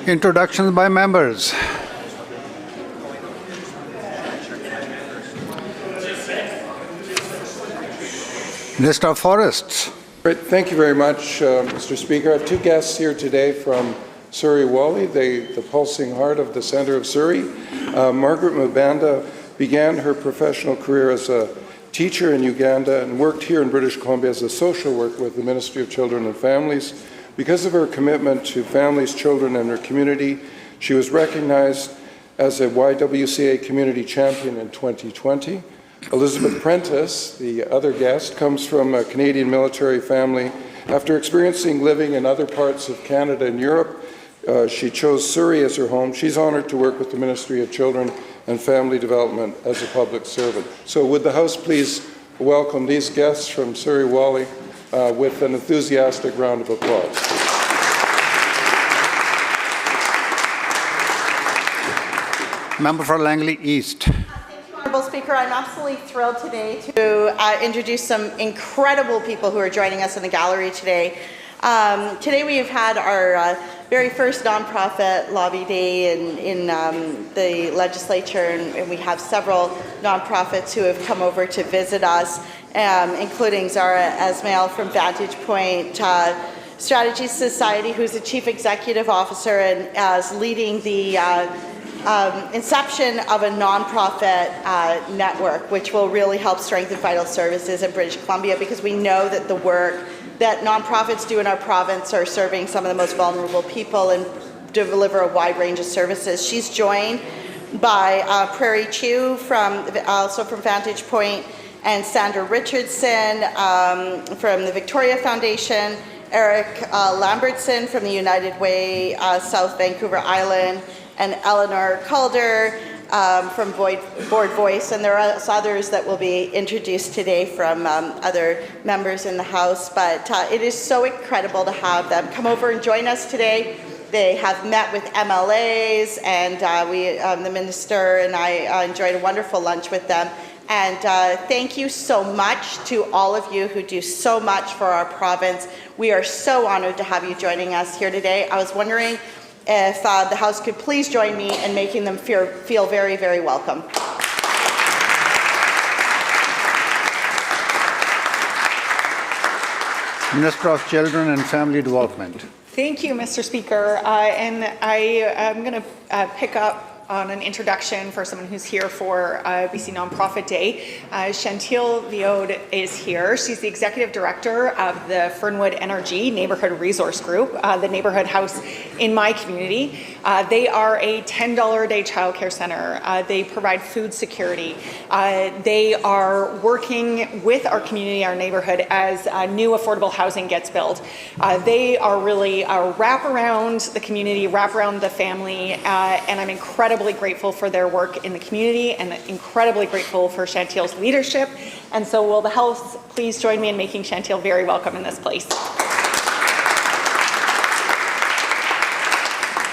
Introductions by members. Minister of Forests. Great. Thank you very much, Mr. Speaker. I have two guests here today from Surrey Whalley, the pulsing heart of the centre of Surrey. Margaret Mabanda began her professional career as a teacher in Uganda and worked here in British Columbia as a social worker with the Ministry of Children and Families. Because of her commitment to families, children, and her community, she was recognized as a YWCA Community Champion in 2020. Elizabeth Prentice, the other guest, comes from a Canadian military family. After experiencing living in other parts of Canada and Europe, she chose Surrey as her home. She's honored to work with the Ministry of Children and Family Development as a public servant. So would the House please welcome these guests from Surrey Whalley with an enthusiastic round of applause. Member for Langley East. Thank you, Honourable Speaker. I'm absolutely thrilled today to introduce some incredible people who are joining us in the gallery today. Today we have had our very first nonprofit lobby day in the Legislature, and we have several nonprofits who have come over to visit us, including Zara Esmail from Vantage Point Strategy Society, who's the Chief Executive Officer and is leading the inception of a nonprofit network, which will really help strengthen vital services in British Columbia, because we know that the work that nonprofits do in our province are serving some of the most vulnerable people and deliver a wide range of services. She's joined by Prairie Chew also from Vantage Point, and Sandra Richardson from the Victoria Foundation, Eric Lambertson from the United Way South Vancouver Island, and Eleanor Calder from Board Voice, and there are others that will be introduced today from other members in the House, but it is so incredible to have them come over and join us today. They have met with MLAs, and the Minister and I enjoyed a wonderful lunch with them. And thank you so much to all of you who do so much for our province. We are so honored to have you joining us here today. I was wondering if the House could please join me in making them feel very, very welcome. Minister of Children and Family Development. Thank you, Mr. Speaker. And I am going to pick up on an introduction for someone who's here for BC Nonprofit Day. Chantil Viode is here. She's the Executive Director of the Fernwood NRG Neighbourhood Resource Group, the neighbourhood house in my community. They are a $10 a day childcare centre. They provide food security. They are working with our community, our neighbourhood, as new affordable housing gets built. They are really a wrap around the community, wrap around the family, and I'm incredibly grateful for their work in the community and incredibly grateful for Chantil's leadership. And so will the House please join me in making Chantil very welcome in this place.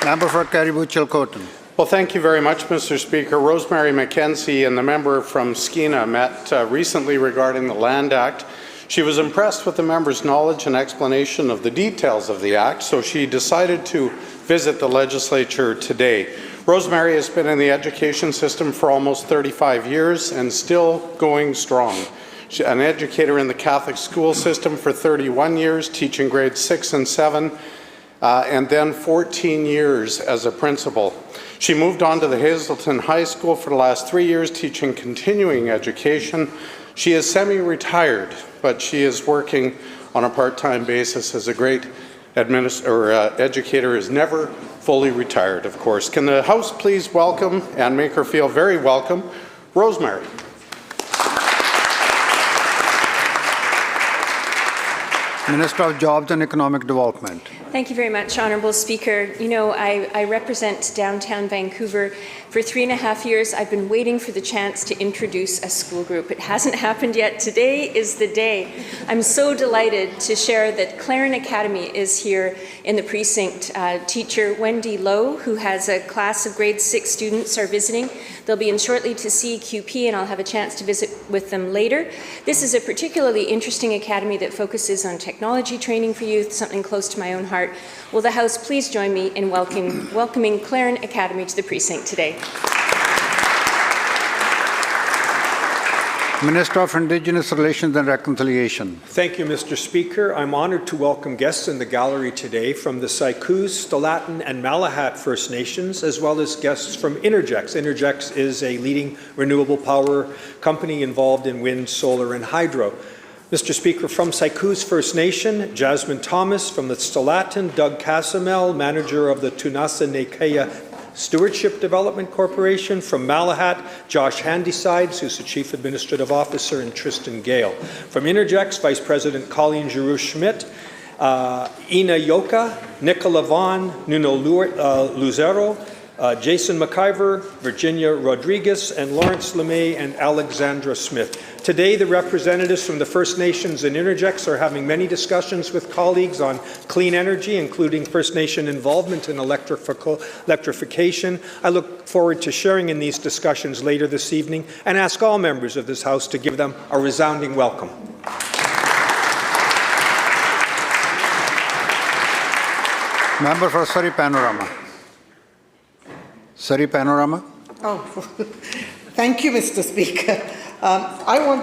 Member for Caribou-Chilcotin. Well, thank you very much, Mr. Speaker. Rosemary McKenzie and the member from Skeena met recently regarding the Land Act. She was impressed with the member's knowledge and explanation of the details of the Act, so she decided to visit the Legislature today. Rosemary has been in the education system for almost 35 years and still going strong. She's an educator in the Catholic school system for 31 years, teaching grades 6 and 7, and then 14 years as a principal. She moved on to the Hazelton High School for the last 3 years, teaching continuing education. She is semi-retired, but she is working on a part-time basis as a great educator, is never fully retired, of course. Can the House please welcome and make her feel very welcome, Rosemary. Minister of Jobs and Economic Development. Thank you very much, Honourable Speaker. You know, I represent downtown Vancouver. For 3.5 years, I've been waiting for the chance to introduce a school group. It hasn't happened yet. Today is the day. I'm so delighted to share that Claren Academy is here in the precinct. Teacher Wendy Lowe, who has a class of grade 6 students, are visiting. They'll be in shortly to CQP, and I'll have a chance to visit with them later. This is a particularly interesting academy that focuses on technology technology training for youth, something close to my own heart. Will the House please join me in welcoming Claren Academy to the precinct today? Minister of Indigenous Relations and Reconciliation. Thank you, Mr. Speaker. I'm honored to welcome guests in the gallery today from the Sycoos, Stalatin, and Malahat First Nations, as well as guests from Interjex. Interjex is a leading renewable power company involved in wind, solar, and hydro. Mr. Speaker, from Sycoos First Nation, Jasmine Thomas; from the Stalatin, Doug Casamel, manager of the Tunasa Nekeya Stewardship Development Corporation; from Malahat, Josh Handysides, who's the Chief Administrative Officer, and Tristan Gale; from Interjex, Vice President Colleen Giroux-Schmidt, Ina Yoka, Nicola Vaughn, Nuno Luzero, Jason McIver, Virginia Rodriguez, and Lawrence LeMay and Alexandra Smith. Today, the representatives from the First Nations and Interjex are having many discussions with colleagues on clean energy, including First Nation involvement in electrification. I look forward to sharing in these discussions later this evening and ask all members of this House to give them a resounding welcome. Member for Surrey Panorama. Surrey Panorama. Oh, thank you, Mr. Speaker. I want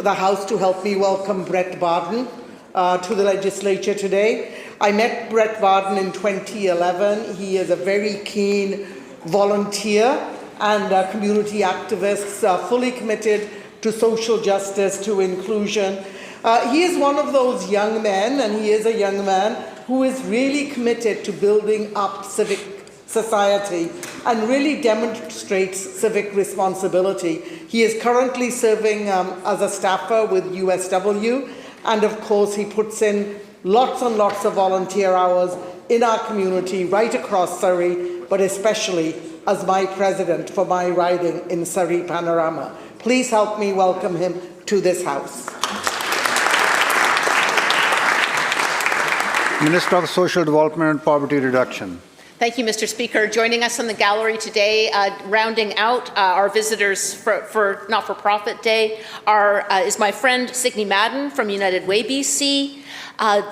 the House to help me welcome Brett Barden to the Legislature today. I met Brett Barden in 2011. He is a very keen volunteer and community activist, fully committed to social justice, to inclusion. He is one of those young men, and he is a young man, who is really committed to building up civic society and really demonstrates civic responsibility. He is currently serving as a staffer with USW, and of course he puts in lots and lots of volunteer hours in our community right across Surrey, but especially as my president for my riding in Surrey Panorama. Please help me welcome him to this House. Minister of Social Development and Poverty Reduction. Thank you, Mr. Speaker. Joining us in the gallery today, rounding out our visitors for Not-for-Profit Day, is my friend Signe Madden from United Way BC,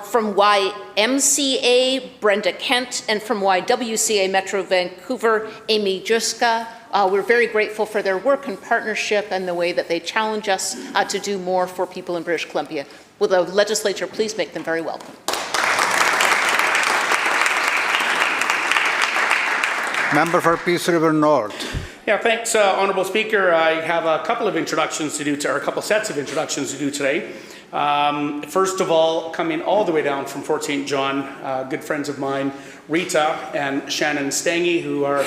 from YMCA, Brenda Kent, and from YWCA Metro Vancouver, Amy Juska. We're very grateful for their work and partnership and the way that they challenge us to do more for people in British Columbia. Will the Legislature please make them very welcome? Member for Peace River North. Yeah, thanks, Honourable Speaker. I have a couple of introductions to do, or a couple sets of introductions to do today. First of all, coming all the way down from Fort St. John, good friends of mine, Rita and Shannon Stange, who are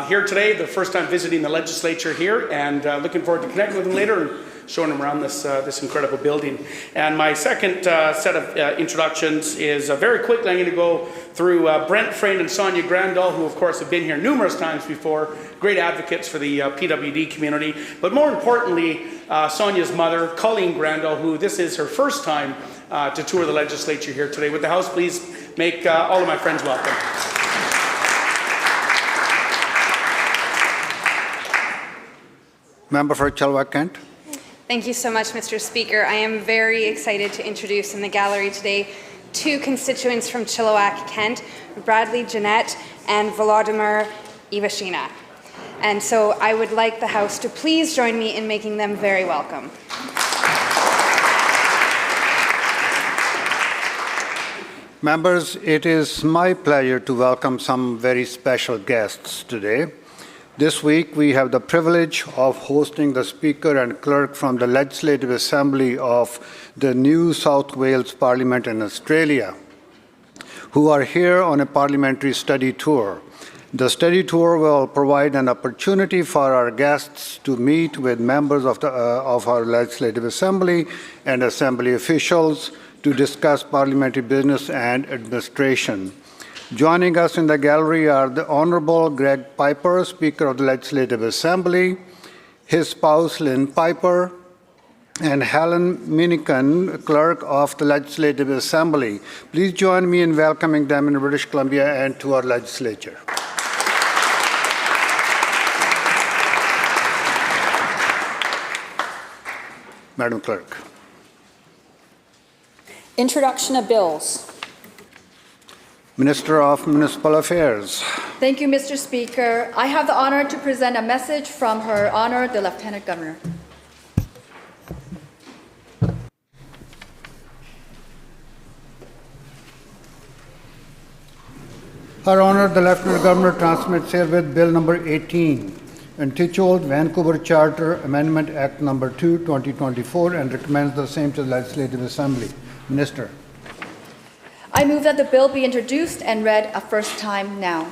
here today, the first time visiting the Legislature here, and looking forward to connecting with them later and showing them around this incredible building. And my second set of introductions is very quickly. I'm going to go through Brent Frayne and Sonia Grandal, who of course have been here numerous times before, great advocates for the PWD community. But more importantly, Sonia's mother, Colleen Grandal, who this is her first time to tour the Legislature here today. Would the House please make all of my friends welcome. Member for Chelwa-Kent. Thank you so much, Mr. Speaker. I am very excited to introduce in the gallery today two constituents from Chilliwack, Kent, Bradley Jeanette and Volodymyr Ivashina. And so I would like the House to please join me in making them very welcome. Members, it is my pleasure to welcome some very special guests today. This week, we have the privilege of hosting the Speaker and Clerk from the Legislative Assembly of the New South Wales Parliament in Australia, who are here on a parliamentary study tour. The study tour will provide an opportunity for our guests to meet with members of our Legislative Assembly and Assembly officials to discuss parliamentary business and administration. Joining us in the gallery are the Honourable Greg Piper, Speaker of the Legislative Assembly, his spouse Lynn Piper, and Helen Minican, Clerk of the Legislative Assembly. Please join me in welcoming them in British Columbia and to our Legislature. Madam Clerk. Introduction of bills. Minister of Municipal Affairs. Thank you, Mr. Speaker. I have the honor to present a message from Her Honor, the Lieutenant Governor. Her Honor, the Lieutenant Governor transmits herewith Bill number 18, entitled Vancouver Charter Amendment Act number 2, 2024, and recommends the same to the Legislative Assembly. Minister. I move that the bill be introduced and read a first time now.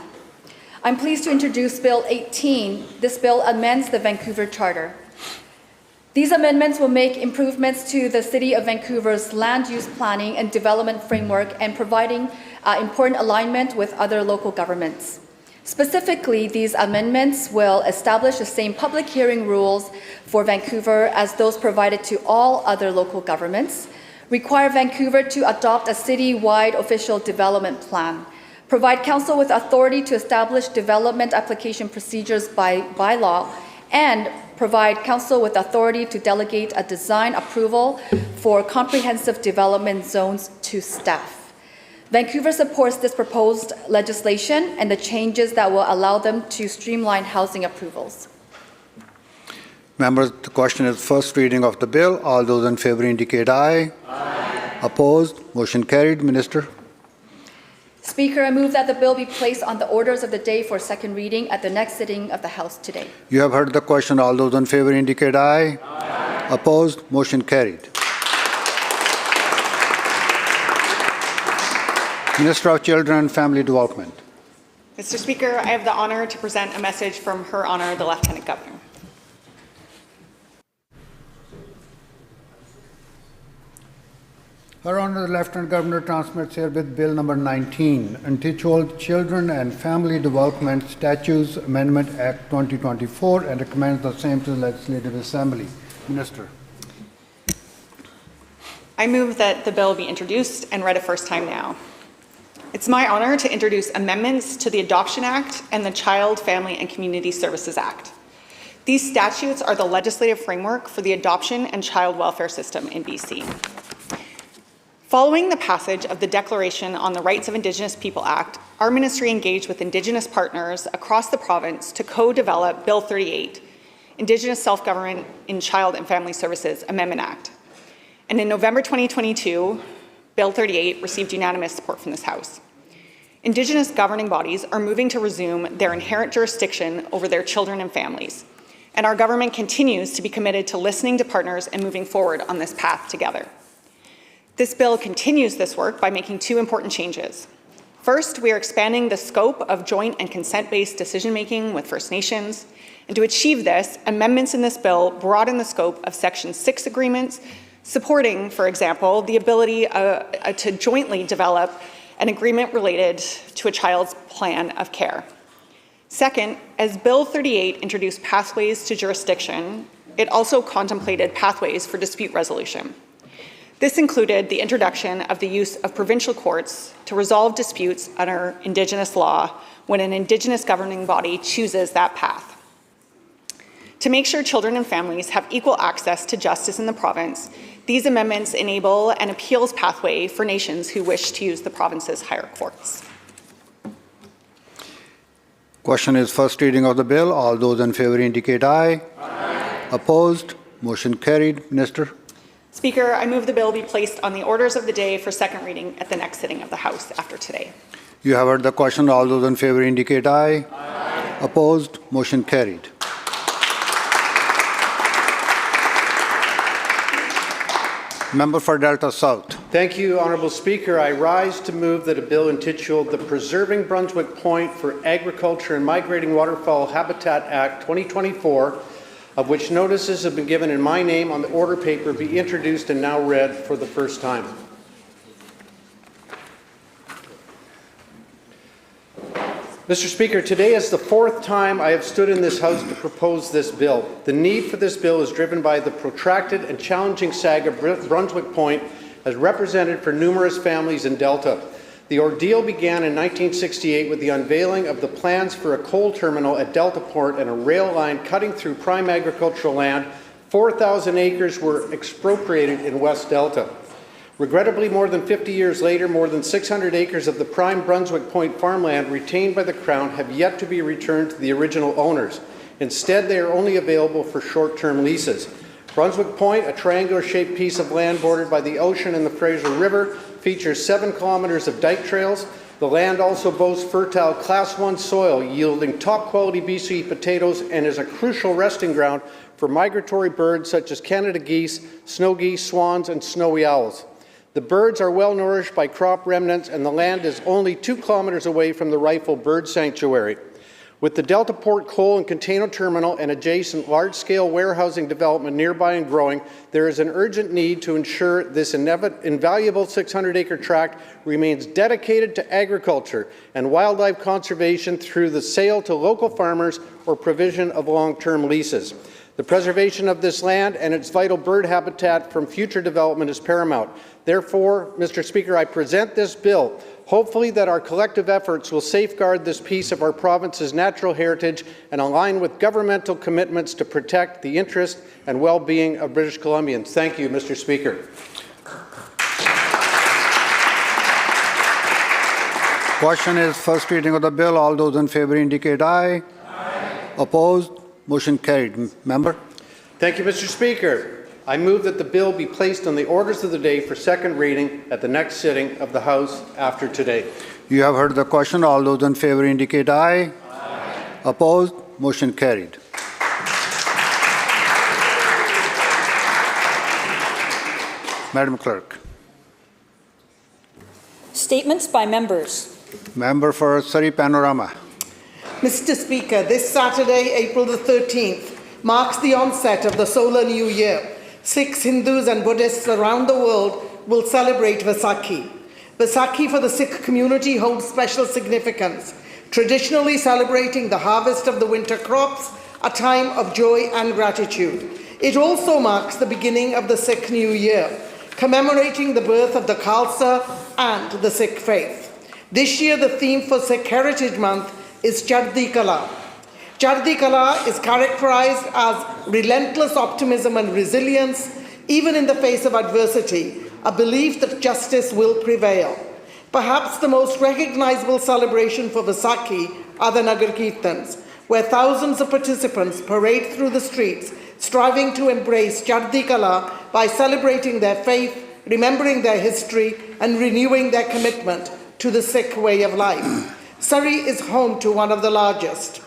I'm pleased to introduce Bill 18. This bill amends the Vancouver Charter. These amendments will make improvements to the City of Vancouver's land use planning and development framework and providing important alignment with other local governments. Specifically, these amendments will establish the same public hearing rules for Vancouver as those provided to all other local governments, require Vancouver to adopt a city-wide official development plan, provide council with authority to establish development application procedures by law, and provide council with authority to delegate a design approval for comprehensive development zones to staff. Vancouver supports this proposed legislation and the changes that will allow them to streamline housing approvals. Members, the question is first reading of the bill. All those in favor indicate aye. Aye. Opposed? Motion carried. Minister. Speaker, I move that the bill be placed on the orders of the day for second reading at the next sitting of the House today. You have heard the question. All those in favor indicate aye. Aye. Opposed? Motion carried. Minister of Children and Family Development. Mr. Speaker, I have the honor to present a message from Her Honor, the Lieutenant Governor. Her Honor, the Lieutenant Governor transmits herewith Bill number 19, entitled Children and Family Development Statutes Amendment Act 2024, and recommends the same to the Legislative Assembly. Minister. I move that the bill be introduced and read a first time now. It's my honor to introduce amendments to the Adoption Act and the Child, Family and Community Services Act. These statutes are the legislative framework for the adoption and child welfare system in BC. Following the passage of the Declaration on the Rights of Indigenous People Act, our ministry engaged with Indigenous partners across the province to co-develop Bill 38, Indigenous Self-Government in Child and Family Services Amendment Act. And in November 2022, Bill 38 received unanimous support from this House. Indigenous governing bodies are moving to resume their inherent jurisdiction over their children and families, and our government continues to be committed to listening to partners and moving forward on this path together. This bill continues this work by making two important changes. First, we are expanding the scope of joint and consent-based decision-making with First Nations, and to achieve this, amendments in this bill broaden the scope of Section 6 agreements, supporting, for example, the ability to jointly develop an agreement related to a child's plan of care. Second, as Bill 38 introduced pathways to jurisdiction, it also contemplated pathways for dispute resolution. This included the introduction of the use of provincial courts to resolve disputes under Indigenous law when an Indigenous governing body chooses that path. To make sure children and families have equal access to justice in the province, these amendments enable an appeals pathway for nations who wish to use the province's higher courts. Question is first reading of the bill. All those in favor indicate aye. Aye. Opposed? Motion carried. Minister. Speaker, I move the bill be placed on the orders of the day for second reading at the next sitting of the House after today. You have heard the question. All those in favor indicate aye. Aye. Opposed? Motion carried. Member for Delta South. Thank you, Honourable Speaker. I rise to move that a bill entitled the Preserving Brunswick Point for Agriculture and Migrating Waterfowl Habitat Act 2024, of which notices have been given in my name on the order paper, be introduced and now read for the first time. Mr. Speaker, today is the fourth time I have stood in this House to propose this bill. The need for this bill is driven by the protracted and challenging saga Brunswick Point has represented for numerous families in Delta. The ordeal began in 1968 with the unveiling of the plans for a coal terminal at Delta Port and a rail line cutting through prime agricultural land. 4,000 acres were expropriated in West Delta. Regrettably, more than 50 years later, more than 600 acres of the prime Brunswick Point farmland retained by the Crown have yet to be returned to the original owners. Instead, they are only available for short-term leases. Brunswick Point, a triangular-shaped piece of land bordered by the ocean and the Fraser River, features 7 kilometers of dike trails. The land also boasts fertile Class 1 soil, yielding top-quality BC potatoes, and is a crucial resting ground for migratory birds such as Canada geese, snow geese, swans, and snowy owls. The birds are well nourished by crop remnants, and the land is only 2 kilometers away from the Rifle Bird Sanctuary. With the Delta Port coal and container terminal and adjacent large-scale warehousing development nearby and growing, there is an urgent need to ensure this invaluable 600-acre tract remains dedicated to agriculture and wildlife conservation through the sale to local farmers or provision of long-term leases. The preservation of this land and its vital bird habitat from future development is paramount. Therefore, Mr. Speaker, I present this bill, hopefully that our collective efforts will safeguard this piece of our province's natural heritage and align with governmental commitments to protect the interest and well-being of British Columbians. Thank you, Mr. Speaker. Question is first reading of the bill. All those in favour indicate aye. Aye. Opposed? Motion carried. Member? Thank you, Mr. Speaker. I move that the bill be placed on the orders of the day for second reading at the next sitting of the House after today. You have heard the question. All those in favour indicate aye. Aye. Opposed? Motion carried. Madam Clerk. Statements by members. Member for Surrey Panorama. Mr. Speaker, this Saturday, April the 13th, marks the onset of the solar new year. Sikhs, Hindus and Buddhists around the world will celebrate Vaisakhi. Vaisakhi for the Sikh community holds special significance, traditionally celebrating the harvest of the winter crops, a time of joy and gratitude. It also marks the beginning of the Sikh New Year, commemorating the birth of the Khalsa and the Sikh faith. This year, the theme for Sikh Heritage Month is Chardi Kala. Chardi Kala is characterized as relentless optimism and resilience, even in the face of adversity, a belief that justice will prevail. Perhaps the most recognizable celebration for Vaisakhi are the Nagar Kirtans, where thousands of participants parade through the streets, striving to embrace Chardi Kala by celebrating their faith, remembering their history, and renewing their commitment to the Sikh way of life. Surrey is home to one of the largest.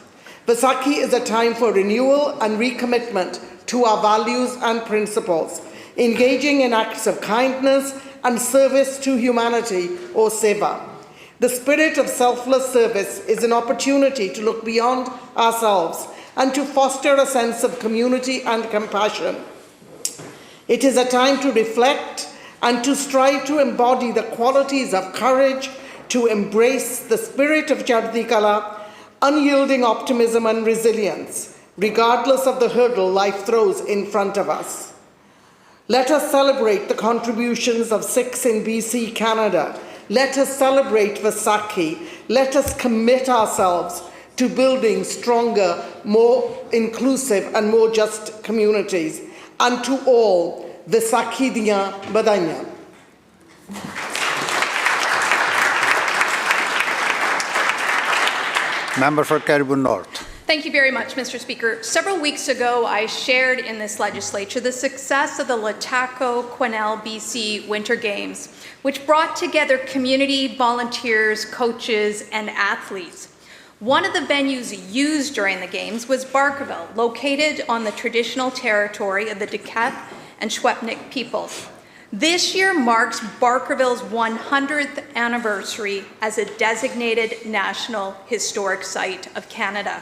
Vaisakhi is a time for renewal and recommitment to our values and principles, engaging in acts of kindness and service to humanity, or seva. The spirit of selfless service is an opportunity to look beyond ourselves and to foster a sense of community and compassion. It is a time to reflect and to strive to embody the qualities of courage, to embrace the spirit of Chardi Kala, unyielding optimism and resilience, regardless of the hurdle life throws in front of us. Let us celebrate the contributions of Sikhs in BC, Canada. Let us celebrate Vaisakhi. Let us commit ourselves to building stronger, more inclusive and more just communities. And to all, Vaisakhi diyan badaiyan. Member for Caribou North. Thank you very much, Mr. Speaker. Several weeks ago, I shared in this legislature the success of the Lataco-Quesnel BC Winter Games, which brought together community, volunteers, coaches, and athletes. One of the venues used during the games was Barkerville, located on the traditional territory of the Dakat and Shwepnik peoples. This year marks Barkerville's 100th anniversary as a designated National Historic Site of Canada.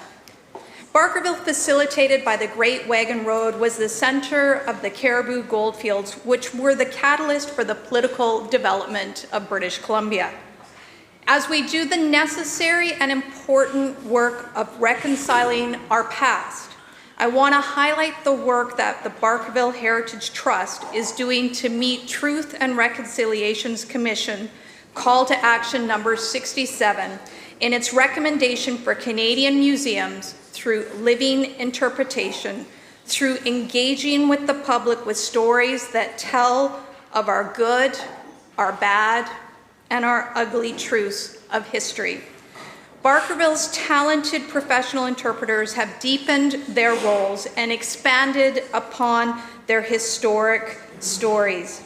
Barkerville, facilitated by the Great Wagon Road, was the center of the Caribou goldfields, which were the catalyst for the political development of British Columbia. As we do the necessary and important work of reconciling our past, I want to highlight the work that the Barkerville Heritage Trust is doing to meet Truth and Reconciliation's Commission Call to Action number 67 in its recommendation for Canadian museums through living interpretation, through engaging with the public with stories that tell of our good, our bad, and our ugly truths of history. Barkerville's talented professional interpreters have deepened their roles and expanded upon their historic stories.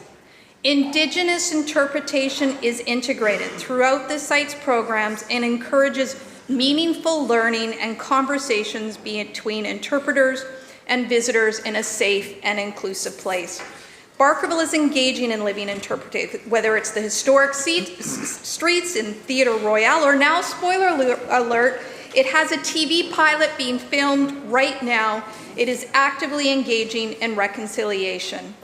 Indigenous interpretation is integrated throughout the site's programs and encourages meaningful learning and conversations between interpreters and visitors in a safe and inclusive place. Barkerville is engaging in living interpretation, whether it's the historic streets in Theatre Royale, or now, spoiler alert, it has a TV pilot being filmed right now. It is actively engaging in reconciliation.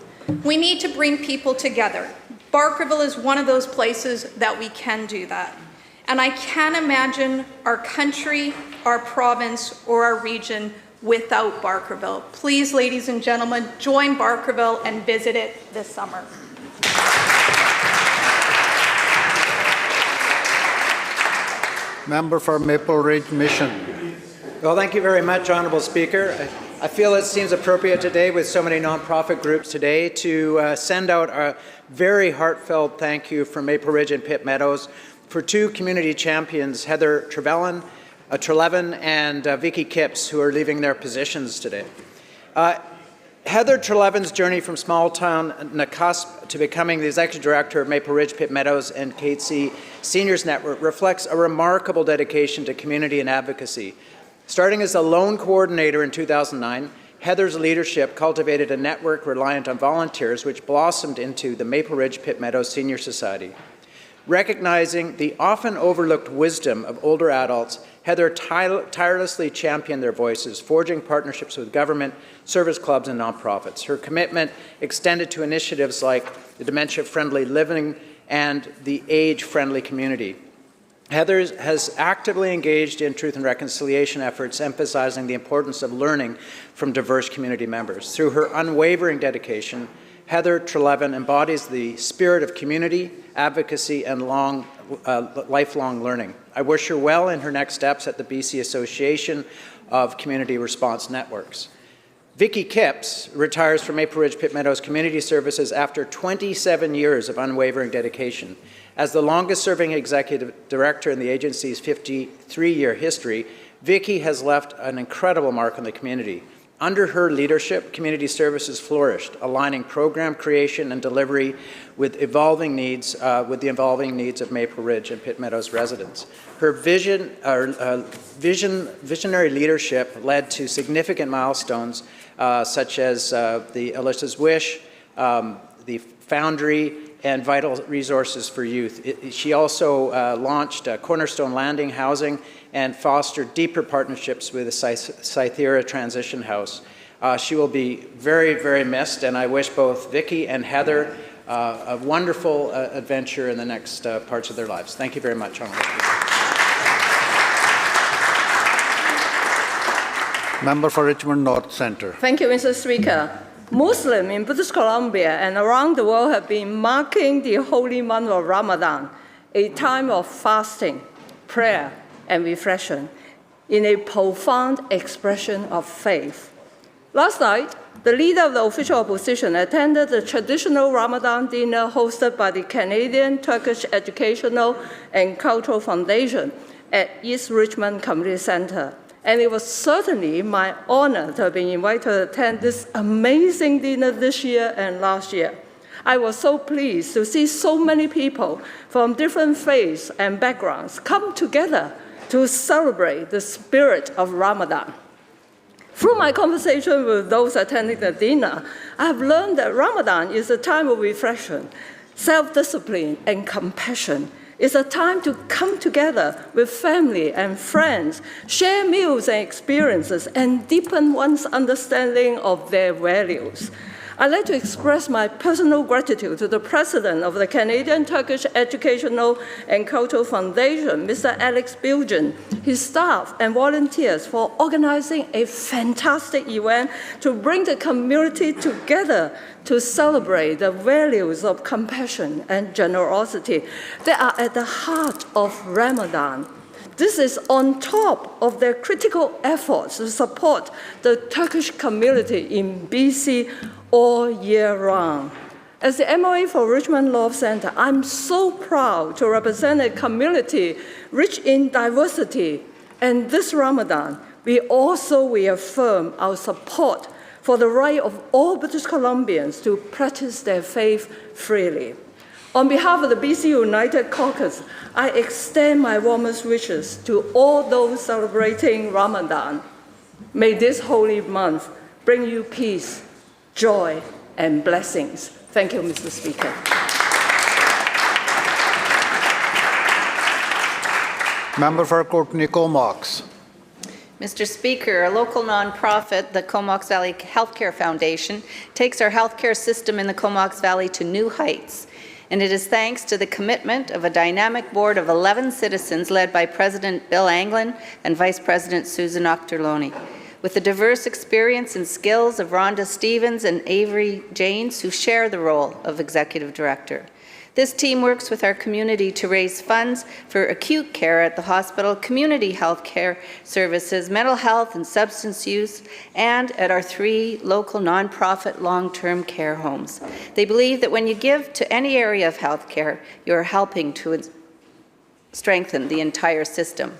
We need to bring people together. Barkerville is one of those places that we can do that. And I can't imagine our country, our province, or our region without Barkerville. Please, ladies and gentlemen, join Barkerville and visit it this summer. Member for Maple Ridge Mission. Well, thank you very much, Honourable Speaker. I feel it seems appropriate today, with so many nonprofit groups today, to send out a very heartfelt thank you from Maple Ridge and Pitt Meadows for two community champions, Heather Trelevin and Vicky Kipps, who are leaving their positions today. Heather Trelevin's journey from small town Nakusp to becoming the Executive Director of Maple Ridge, Pitt Meadows and Catesy Seniors Network reflects a remarkable dedication to community and advocacy. Starting as a lone coordinator in 2009, Heather's leadership cultivated a network reliant on volunteers, which blossomed into the Maple Ridge Pitt Meadows Senior Society. Recognizing the often overlooked wisdom of older adults, Heather tirelessly championed their voices, forging partnerships with government, service clubs, and nonprofits. Her commitment extended to initiatives like the Dementia-Friendly Living and the Age-Friendly Community. Heather has actively engaged in truth and reconciliation efforts, emphasizing the importance of learning from diverse community members. Through her unwavering dedication, Heather Trelevin embodies the spirit of community, advocacy, and lifelong learning. I wish her well in her next steps at the BC Association of Community Response Networks. Vicky Kipps retires from Maple Ridge Pitt Meadows Community Services after 27 years of unwavering dedication. As the longest-serving executive director in the agency's 53-year history, Vicky has left an incredible mark on the community. Under her leadership, community services flourished, aligning program creation and delivery with the evolving needs of Maple Ridge and Pitt Meadows residents. Her visionary leadership led to significant milestones, such as the Alyssa's Wish, the Foundry, and Vital Resources for Youth. She also launched Cornerstone Landing Housing and fostered deeper partnerships with the Cythera Transition House. She will be very, very missed, and I wish both Vicky and Heather a wonderful adventure in the next parts of their lives. Thank you very much, Honourable Speaker. Member for Richmond North Centre. Thank you, Mr. Speaker. Muslims in British Columbia and around the world have been marking the holy month of Ramadan, a time of fasting, prayer, and reflection, in a profound expression of faith. Last night, the leader of the official opposition attended the traditional Ramadan dinner hosted by the Canadian Turkish Educational and Cultural Foundation at East Richmond Community Centre. And it was certainly my honor to have been invited to attend this amazing dinner this year and last year. I was so pleased to see so many people from different faiths and backgrounds come together to celebrate the spirit of Ramadan. Through my conversation with those attending the dinner, I have learned that Ramadan is a time of reflection, self-discipline, and compassion. It's a time to come together with family and friends, share meals and experiences, and deepen one's understanding of their values. I'd like to express my personal gratitude to the President of the Canadian Turkish Educational and Cultural Foundation, Mr. Alex Bilgen, his staff and volunteers for organizing a fantastic event to bring the community together to celebrate the values of compassion and generosity that are at the heart of Ramadan. This is on top of their critical efforts to support the Turkish community in BC all year round. As the MOA for Richmond Love Center, I'm so proud to represent a community rich in diversity. And this Ramadan, we also reaffirm our support for the right of all British Columbians to practice their faith freely. On behalf of the BC United Caucus, I extend my warmest wishes to all those celebrating Ramadan. May this holy month bring you peace, joy, and blessings. Thank you, Mr. Speaker. Member for Courtney Comox. Mr. Speaker, a local nonprofit, the Comox Valley Healthcare Foundation, takes our healthcare system in the Comox Valley to new heights. And it is thanks to the commitment of a dynamic board of 11 citizens led by President Bill Anglin and Vice President Susan Octorloni. With the diverse experience and skills of Rhonda Stevens and Avery Janes, who share the role of Executive Director. This team works with our community to raise funds for acute care at the hospital, community health care services, mental health and substance use, and at our 3 local nonprofit long-term care homes. They believe that when you give to any area of health care, you're helping to strengthen the entire system.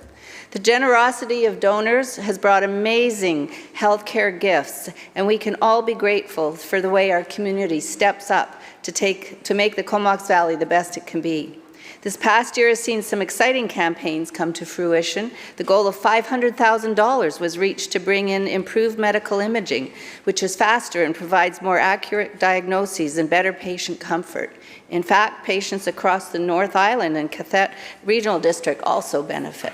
The generosity of donors has brought amazing healthcare gifts, and we can all be grateful for the way our community steps up to make the Comox Valley the best it can be. This past year has seen some exciting campaigns come to fruition. The goal of $500,000 was reached to bring in improved medical imaging, which is faster and provides more accurate diagnoses and better patient comfort. In fact, patients across the North Island and Cathet Regional District also benefit.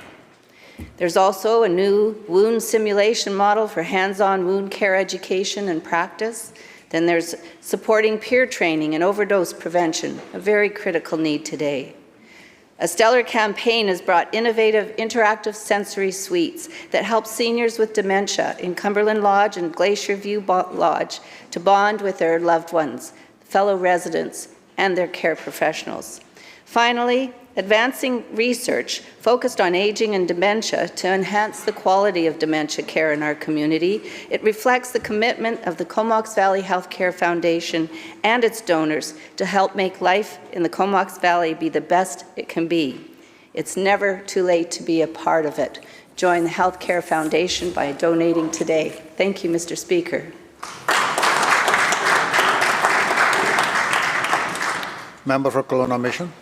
There's also a new wound simulation model for hands-on wound care education and practice. Then there's supporting peer training and overdose prevention, a very critical need today. A stellar campaign has brought innovative interactive sensory suites that help seniors with dementia in Cumberland Lodge and Glacier View Lodge to bond with their loved ones, fellow residents, and their care professionals. Finally, advancing research focused on aging and dementia to enhance the quality of dementia care in our community. It reflects the commitment of the Comox Valley Healthcare Foundation and its donors to help make life in the Comox Valley be the best it can be. It's never too late to be a part of it. Join the Healthcare Foundation by donating today. Thank you, Mr. Speaker. Member for Kelowna Mission.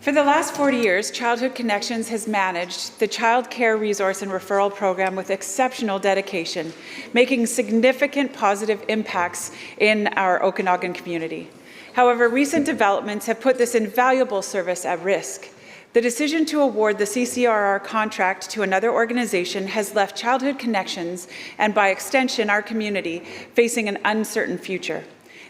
For the last 40 years, Childhood Connections has managed the Child Care Resource and Referral Program with exceptional dedication, making significant positive impacts in our Okanagan community. However, recent developments have put this invaluable service at risk. The decision to award the CCRR contract to another organization has left Childhood Connections, and by extension our community, facing an uncertain future.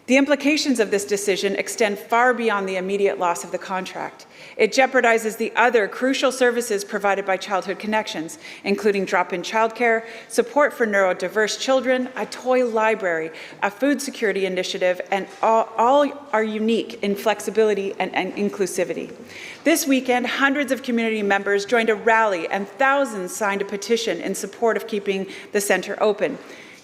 The implications of this decision extend far beyond the immediate loss of the contract. It jeopardizes the other crucial services provided by Childhood Connections, including drop-in childcare, support for neurodiverse children, a toy library, a food security initiative, and all are unique in flexibility and inclusivity. This weekend, hundreds of community members joined a rally and thousands signed a petition in support of keeping the centre open.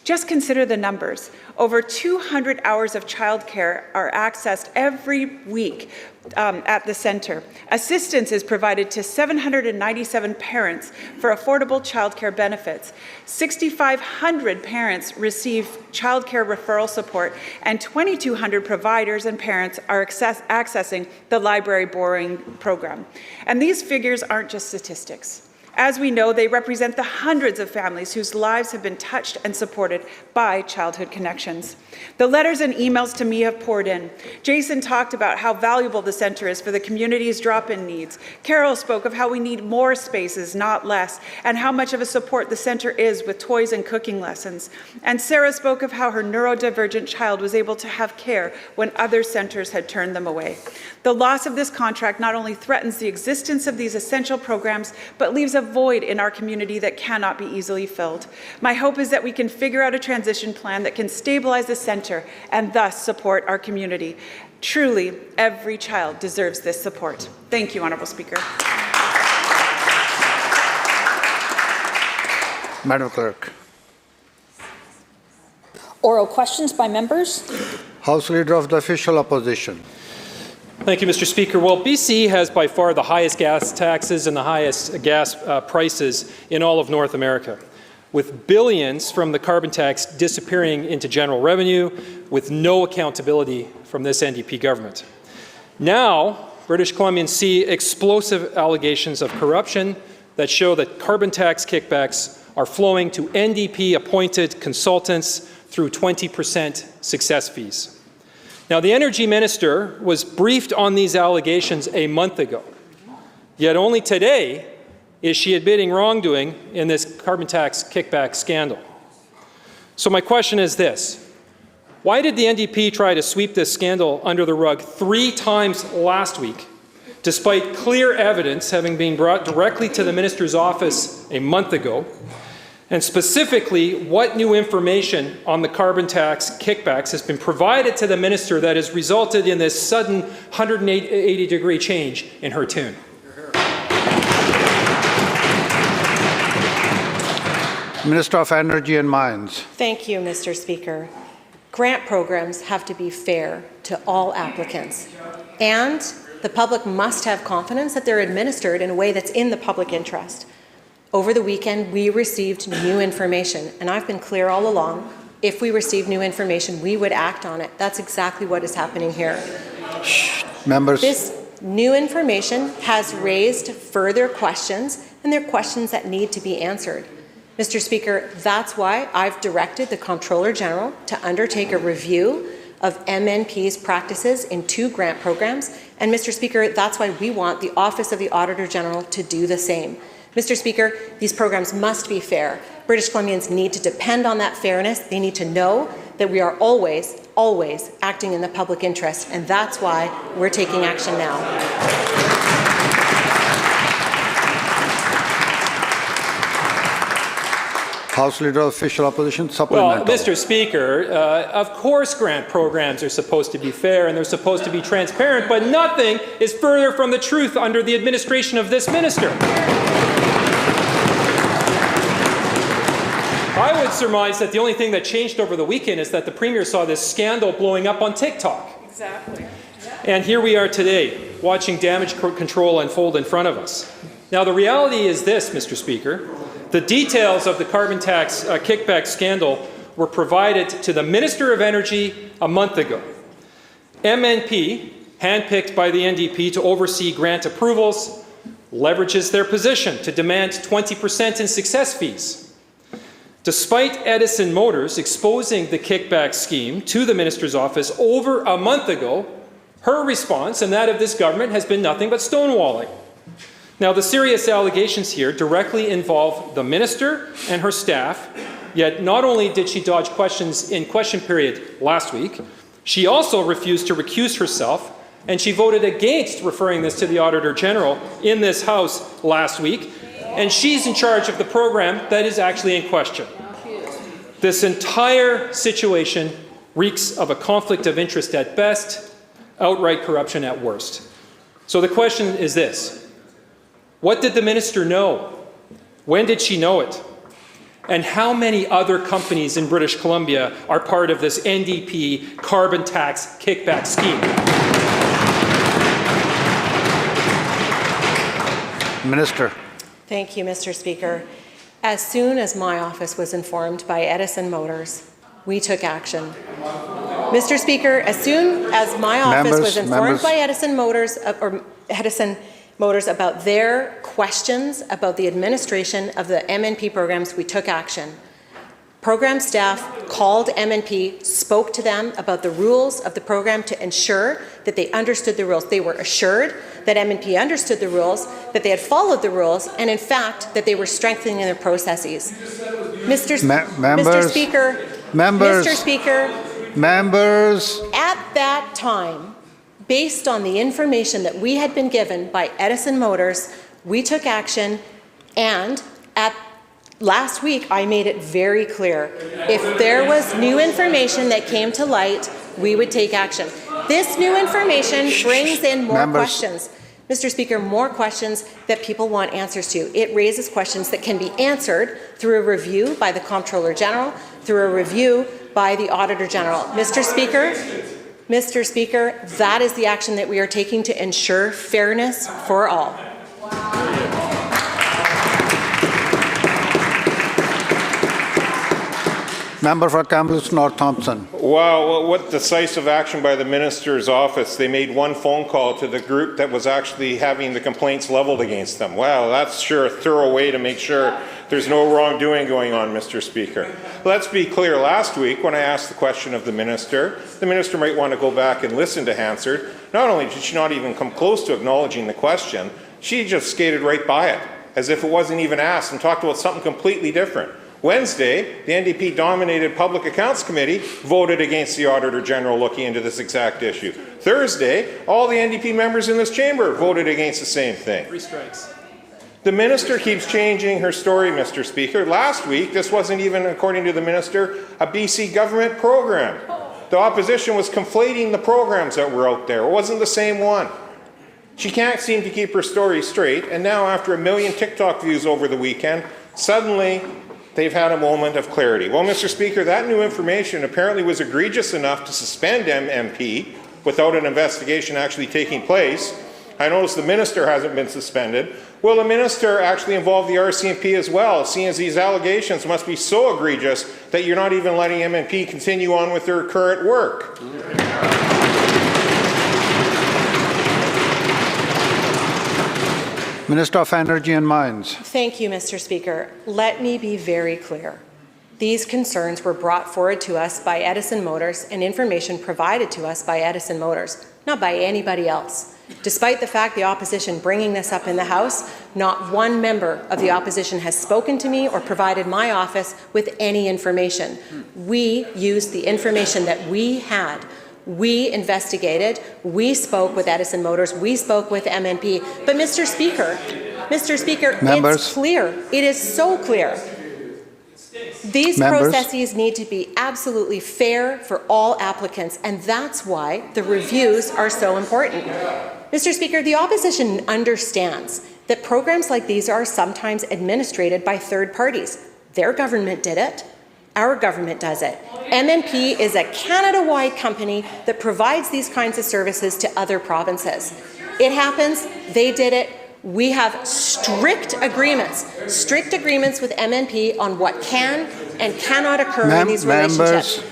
Just consider the numbers. Over 200 hours of childcare are accessed every week at the centre. Assistance is provided to 797 parents for affordable childcare benefits. 6,500 parents receive childcare referral support, and 2,200 providers and parents are accessing the library borrowing program. And these figures aren't just statistics. As we know, they represent the hundreds of families whose lives have been touched and supported by Childhood Connections. The letters and emails to me have poured in. Jason talked about how valuable the centre is for the community's drop-in needs. Carol spoke of how we need more spaces, not less, and how much of a support the centre is with toys and cooking lessons. And Sarah spoke of how her neurodivergent child was able to have care when other centres had turned them away. The loss of this contract not only threatens the existence of these essential programs, but leaves a void in our community that cannot be easily filled. My hope is that we can figure out a transition plan that can stabilize the centre and thus support our community. Truly, every child deserves this support. Thank you, Honourable Speaker. Madam Clerk. Oral questions by members. House Leader of the Official Opposition. Thank you, Mr. Speaker. Well, BC has by far the highest gas taxes and the highest gas prices in all of North America, with billions from the carbon tax disappearing into general revenue with no accountability from this NDP government. Now, British Columbians see explosive allegations of corruption that show that carbon tax kickbacks are flowing to NDP-appointed consultants through 20% success fees. Now, the Energy Minister was briefed on these allegations a month ago, yet only today is she admitting wrongdoing in this carbon tax kickback scandal. So my question is this: why did the NDP try to sweep this scandal under the rug 3 times last week, despite clear evidence having been brought directly to the minister's office a month ago? And specifically, what new information on the carbon tax kickbacks has been provided to the minister that has resulted in this sudden 180-degree change in her tune? Minister of Energy and Mines. Thank you, Mr. Speaker. Grant programs have to be fair to all applicants, and the public must have confidence that they're administered in a way that's in the public interest. Over the weekend, we received new information, and I've been clear all along, if we receive new information, we would act on it. That's exactly what is happening here. Members. This new information has raised further questions, and they're questions that need to be answered. Mr. Speaker, that's why I've directed the Comptroller General to undertake a review of MNP's practices in 2 grant programs, and Mr. Speaker, that's why we want the Office of the Auditor General to do the same. Mr. Speaker, these programs must be fair. British Columbians need to depend on that fairness. They need to know that we are always, always acting in the public interest, and that's why we're taking action now. House Leader of Official Opposition, supplemental. Well, Mr. Speaker, of course grant programs are supposed to be fair and they're supposed to be transparent, but nothing is further from the truth under the administration of this minister. I would surmise that the only thing that changed over the weekend is that the Premier saw this scandal blowing up on TikTok. Exactly. And here we are today, watching damage control unfold in front of us. Now, the reality is this, Mr. Speaker. The details of the carbon tax kickback scandal were provided to the Minister of Energy a month ago. MNP, handpicked by the NDP to oversee grant approvals, leverages their position to demand 20% in success fees. Despite Edison Motors exposing the kickback scheme to the minister's office over a month ago, her response and that of this government has been nothing but stonewalling. Now, the serious allegations here directly involve the minister and her staff, yet not only did she dodge questions in question period last week, she also refused to recuse herself, and she voted against referring this to the Auditor General in this House last week, and she's in charge of the program that is actually in question. This entire situation reeks of a conflict of interest at best, outright corruption at worst. So the question is this: what did the minister know? When did she know it? And how many other companies in British Columbia are part of this NDP carbon tax kickback scheme? Minister. Thank you, Mr. Speaker. As soon as my office was informed by Edison Motors, we took action. Mr. Speaker, as soon as my office was informed by Edison Motors about their questions about the administration of the MNP programs, we took action. Program staff called MNP, spoke to them about the rules of the program to ensure that they understood the rules. They were assured that MNP understood the rules, that they had followed the rules, and in fact, that they were strengthening their processes. Mr. Speaker, at that time, based on the information that we had been given by Edison Motors, we took action, and last week I made it very clear. If there was new information that came to light, we would take action. This new information brings in more questions. Mr. Speaker, more questions that people want answers to. It raises questions that can be answered through a review by the Comptroller General, through a review by the Auditor General. Mr. Speaker, that is the action that we are taking to ensure fairness for all. Member for Kamloops North Thompson. Wow, what decisive action by the minister's office. They made one phone call to the group that was actually having the complaints leveled against them. Wow, that's sure a thorough way to make sure there's no wrongdoing going on, Mr. Speaker. Let's be clear, last week when I asked the question of the minister might want to go back and listen to Hansard. Not only did she not even come close to acknowledging the question, she just skated right by it, as if it wasn't even asked, and talked about something completely different. Wednesday, the NDP-dominated Public Accounts Committee voted against the Auditor General looking into this exact issue. Thursday, all the NDP members in this chamber voted against the same thing. 3 strikes. The minister keeps changing her story, Mr. Speaker. Last week, this wasn't even, according to the minister, a BC government program. The opposition was conflating the programs that were out there. It wasn't the same one. She can't seem to keep her story straight, and now after 1 million TikTok views over the weekend, suddenly they've had a moment of clarity. Well, Mr. Speaker, that new information apparently was egregious enough to suspend MMP without an investigation actually taking place. I notice the minister hasn't been suspended. Will the minister actually involve the RCMP as well, seeing as these allegations must be so egregious that you're not even letting MMP continue on with their current work? Minister of Energy and Mines. Thank you, Mr. Speaker. Let me be very clear. These concerns were brought forward to us by Edison Motors and information provided to us by Edison Motors, not by anybody else. Despite the fact the opposition bringing this up in the House, not one member of the opposition has spoken to me or provided my office with any information. We used the information that we had. We investigated, we spoke with Edison Motors, we spoke with MNP. But Mr. Speaker, Members. It's clear. It is so clear. These Members. processes need to be absolutely fair for all applicants, and that's why the reviews are so important. Mr. Speaker, the opposition understands that programs like these are sometimes administered by third parties. Their government did it. Our government does it. MNP is a Canada-wide company that provides these kinds of services to other provinces. It happens, they did it. We have strict agreements with MNP on what can and cannot occur in these relationships.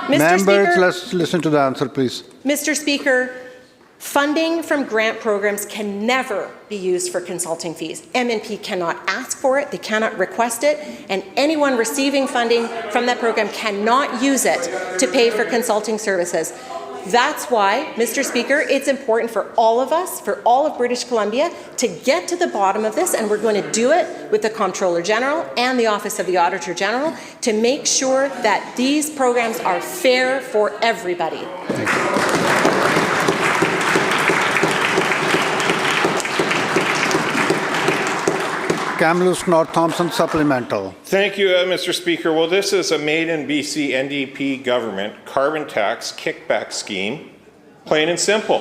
Members, let's listen to the answer, please. Mr. Speaker, funding from grant programs can never be used for consulting fees. MNP cannot ask for it, they cannot request it, and anyone receiving funding from that program cannot use it to pay for consulting services. That's why, Mr. Speaker, it's important for all of us, for all of British Columbia, to get to the bottom of this, and we're going to do it with the Comptroller General and the Office of the Auditor General to make sure that these programs are fair for everybody. Thank you. Kamloops North Thompson supplemental. Thank you, Mr. Speaker. Well, this is a made in BC NDP government carbon tax kickback scheme, plain and simple.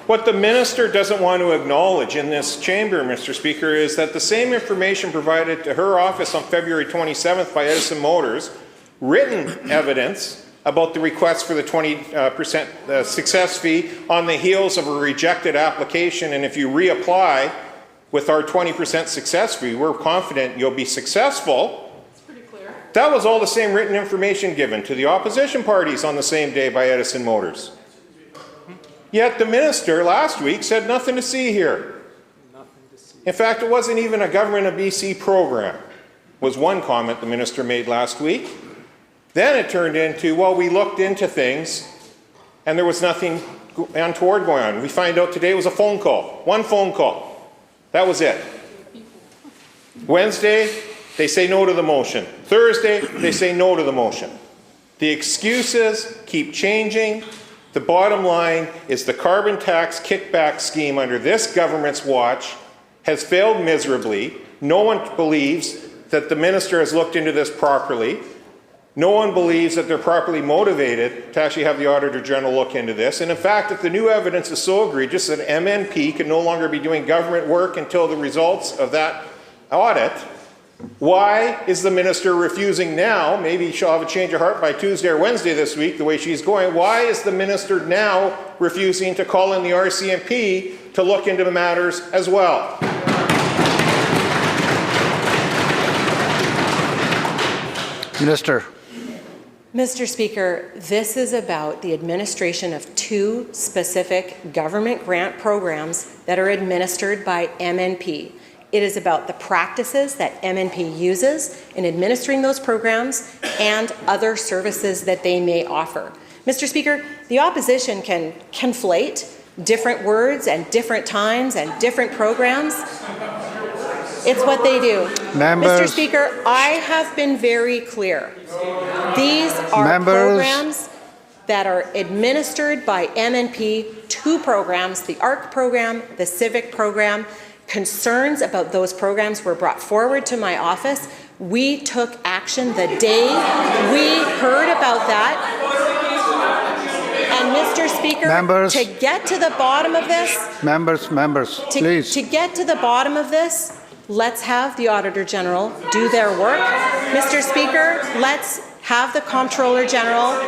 What the minister doesn't want to acknowledge in this chamber, Mr. Speaker, is that the same information provided to her office on February 27th by Edison Motors, written evidence about the request for the 20% success fee on the heels of a rejected application, and if you reapply with our 20% success fee, we're confident you'll be successful. That's pretty clear. That was all the same written information given to the opposition parties on the same day by Edison Motors. Yet the minister last week said nothing to see here. In fact, it wasn't even a Government of BC program, was one comment the minister made last week. Then it turned into, well, we looked into things and there was nothing untoward going on. We find out today it was a phone call, one phone call. That was it. Wednesday, they say no to the motion. Thursday, they say no to the motion. The excuses keep changing. The bottom line is the carbon tax kickback scheme under this government's watch has failed miserably. No one believes that the minister has looked into this properly. No one believes that they're properly motivated to actually have the Auditor General look into this. And in fact, if the new evidence is so egregious that MNP can no longer be doing government work until the results of that audit, Why is the minister refusing now? Maybe she'll have a change of heart by Tuesday or Wednesday this week, the way she's going. Why is the minister now refusing to call in the RCMP to look into the matters as well? Minister. Mr. Speaker, this is about the administration of two specific government grant programs that are administered by MNP. It is about the practices that MNP uses in administering those programs and other services that they may offer. Mr. Speaker, the opposition can conflate different words and different times and different programs. It's what they do. Members. Mr. Speaker, I have been very clear. These are programs that are administered by MNP, two programs, the ARC program, the Civic program. Concerns about those programs were brought forward to my office. We took action the day we heard about that. And Mr. Speaker, members, to get to the bottom of this, please. To get to the bottom of this, let's have the Auditor General do their work. Mr. Speaker, let's have the Comptroller General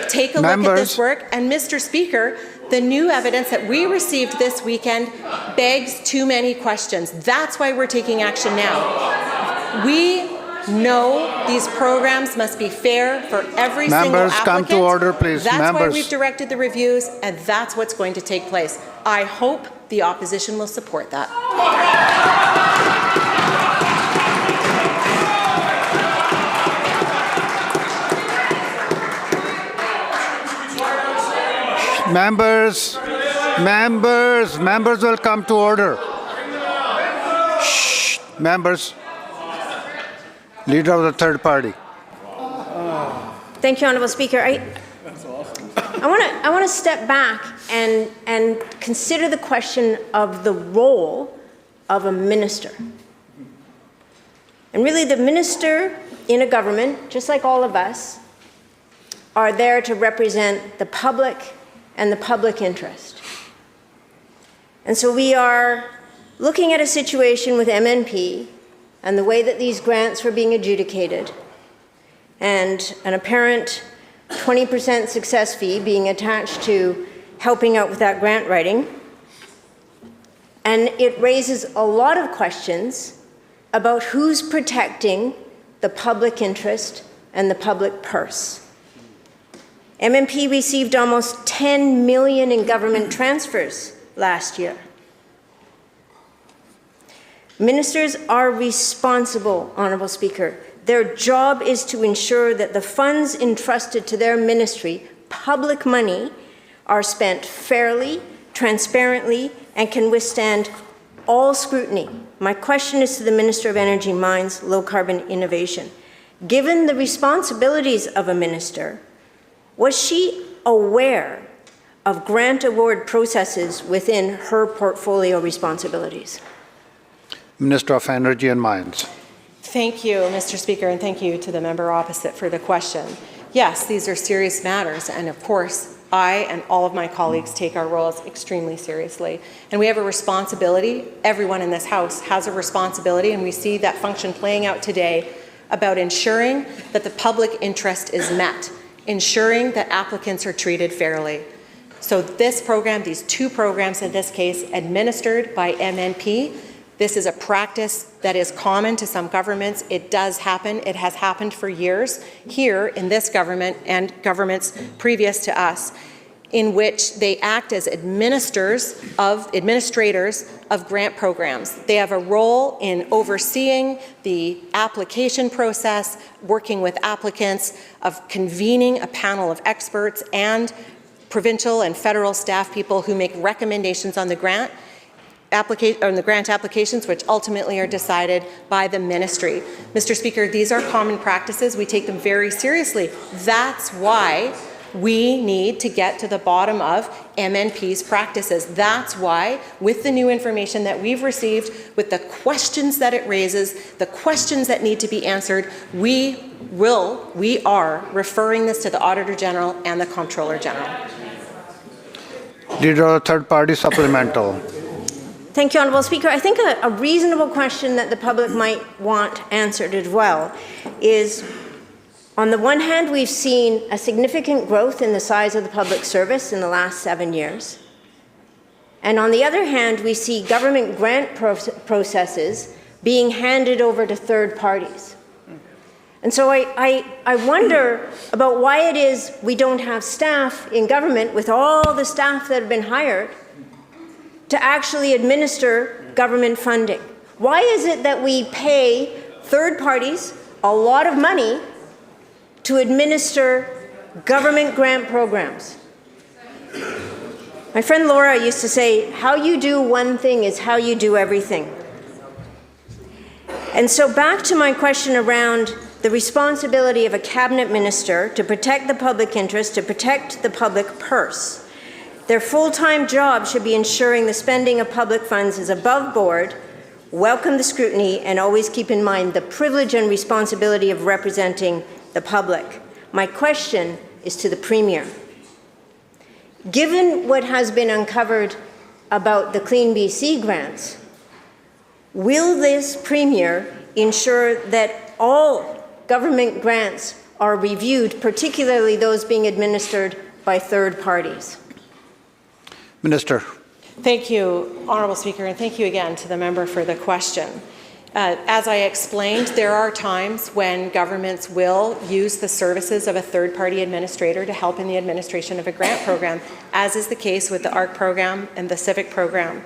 take a look at this work. And Mr. Speaker, the new evidence that we received this weekend begs too many questions. That's why we're taking action now. We know these programs must be fair for every single applicant. Come to order, please. That's why we've directed the reviews, and that's what's going to take place. I hope the opposition will support that. Members will come to order. Shh. Members. Leader of the third party. Thank you, Honourable Speaker. I want to step back and consider the question of the role of a minister. And really, the minister in a government, just like all of us, are there to represent the public and the public interest. And so we are looking at a situation with MNP and the way that these grants were being adjudicated, and an apparent 20% success fee being attached to helping out with that grant writing. And it raises a lot of questions about who's protecting the public interest and the public purse. MNP received almost $10 million in government transfers last year. Ministers are responsible, Honourable Speaker. Their job is to ensure that the funds entrusted to their ministry, public money, are spent fairly, transparently, and can withstand all scrutiny. My question is to the Minister of Energy, Mines, Low Carbon Innovation. Given the responsibilities of a minister, was she aware of grant award processes within her portfolio responsibilities? Minister of Energy and Mines. Thank you, Mr. Speaker, and thank you to the member opposite for the question. Yes, these are serious matters, and of course, I and all of my colleagues take our roles extremely seriously. And we have a responsibility, everyone in this House has a responsibility, and we see that function playing out today about ensuring that the public interest is met, ensuring that applicants are treated fairly. So this program, these two programs in this case, administered by MNP, this is a practice that is common to some governments. It does happen. It has happened for years here in this government and governments previous to us, in which they act as administrators of grant programs. They have a role in overseeing the application process, working with applicants, of convening a panel of experts and provincial and federal staff people who make recommendations on the grant applications, which ultimately are decided by the ministry. Mr. Speaker, these are common practices. We take them very seriously. That's why we need to get to the bottom of MNP's practices. That's why, with the new information that we've received, with the questions that it raises, the questions that need to be answered, we are referring this to the Auditor General and the Comptroller General. Leader of the third party supplemental. Thank you, Honourable Speaker. I think a reasonable question that the public might want answered as well is, on the one hand, we've seen a significant growth in the size of the public service in the last 7 years. And on the other hand, we see government grant processes being handed over to third parties. And so I wonder about why it is we don't have staff in government, with all the staff that have been hired, to actually administer government funding. Why is it that we pay third parties a lot of money to administer government grant programs? My friend Laura used to say, how you do one thing is how you do everything. And so back to my question around the responsibility of a cabinet minister to protect the public interest, to protect the public purse. Their full-time job should be ensuring the spending of public funds is above board, welcome the scrutiny, and always keep in mind the privilege and responsibility of representing the public. My question is to the Premier. Given what has been uncovered about the Clean BC grants, will this Premier ensure that all government grants are reviewed, particularly those being administered by third parties? Minister. Thank you, Honourable Speaker, and thank you again to the member for the question. As I explained, there are times when governments will use the services of a third-party administrator to help in the administration of a grant program, as is the case with the ARC program and the Civic program.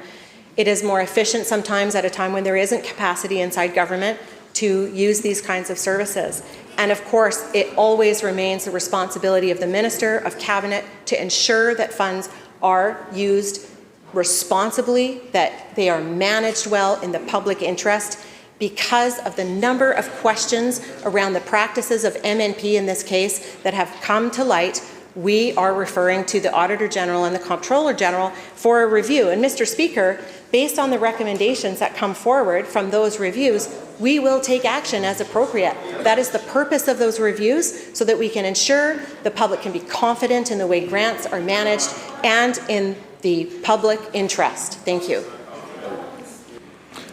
It is more efficient sometimes at a time when there isn't capacity inside government to use these kinds of services. And of course, it always remains the responsibility of the Minister of Cabinet to ensure that funds are used responsibly, that they are managed well in the public interest. Because of the number of questions around the practices of MNP in this case that have come to light, we are referring to the Auditor General and the Comptroller General for a review. And Mr. Speaker, based on the recommendations that come forward from those reviews, we will take action as appropriate. That is the purpose of those reviews, so that we can ensure the public can be confident in the way grants are managed and in the public interest. Thank you.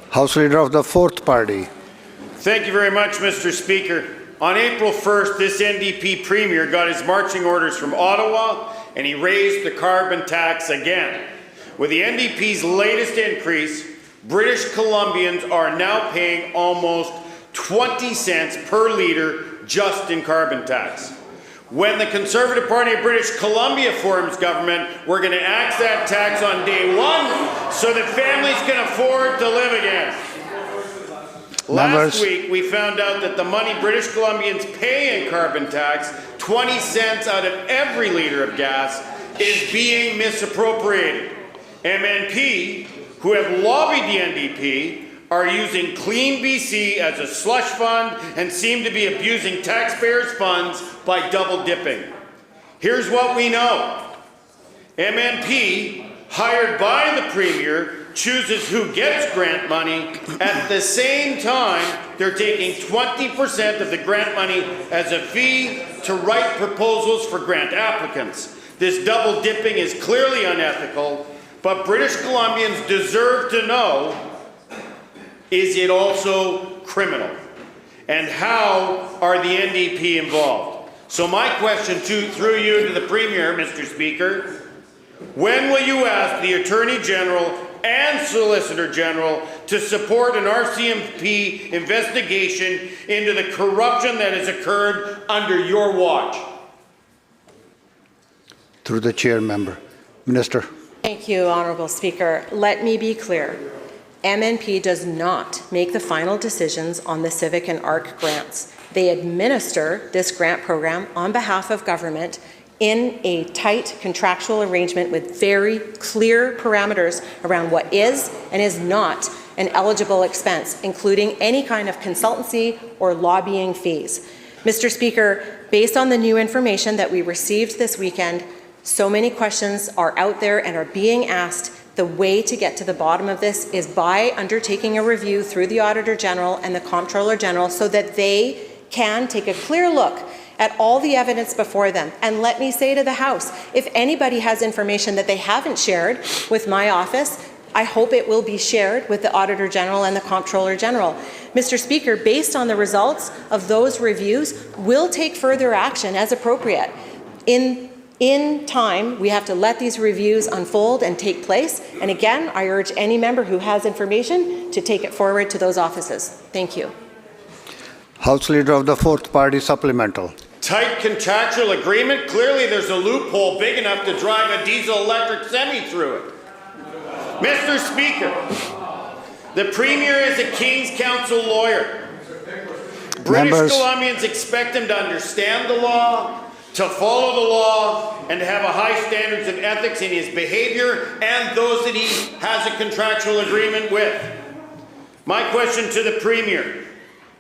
House Leader of the Fourth Party. Thank you very much, Mr. Speaker. On April 1st, this NDP Premier got his marching orders from Ottawa, and he raised the carbon tax again. With the NDP's latest increase, British Columbians are now paying almost 20 cents per litre just in carbon tax. When the Conservative Party of British Columbia forms government, we're going to axe that tax on day one so that families can afford to live again. Last week, we found out that the money British Columbians pay in carbon tax, 20 cents out of every litre of gas, is being misappropriated. MNP, who have lobbied the NDP, are using Clean BC as a slush fund and seem to be abusing taxpayers' funds by double dipping. Here's what we know. MNP, hired by the Premier, chooses who gets grant money. At the same time, they're taking 20% of the grant money as a fee to write proposals for grant applicants. This double dipping is clearly unethical, but British Columbians deserve to know, is it also criminal? And how are the NDP involved? So my question through you to the Premier, Mr. Speaker, when will you ask the Attorney General and Solicitor General to support an RCMP investigation into the corruption that has occurred under your watch? Through the chair, member. Minister. Thank you, Honourable Speaker. Let me be clear. MNP does not make the final decisions on the Civic and ARC grants. They administer this grant program on behalf of government in a tight contractual arrangement with very clear parameters around what is and is not an eligible expense, including any kind of consultancy or lobbying fees. Mr. Speaker, based on the new information that we received this weekend, so many questions are out there and are being asked. The way to get to the bottom of this is by undertaking a review through the Auditor General and the Comptroller General so that they can take a clear look at all the evidence before them. And let me say to the House, if anybody has information that they haven't shared with my office, I hope it will be shared with the Auditor General and the Comptroller General. Mr. Speaker, based on the results of those reviews, we'll take further action as appropriate. In time, we have to let these reviews unfold and take place. And again, I urge any member who has information to take it forward to those offices. Thank you. House Leader of the Fourth Party supplemental. Tight contractual agreement? Clearly there's a loophole big enough to drive a diesel-electric semi through it. Mr. Speaker, the Premier is a King's Counsel lawyer. British Columbians expect him to understand the law, to follow the law, and to have a high standards of ethics in his behavior and those that he has a contractual agreement with. My question to the Premier,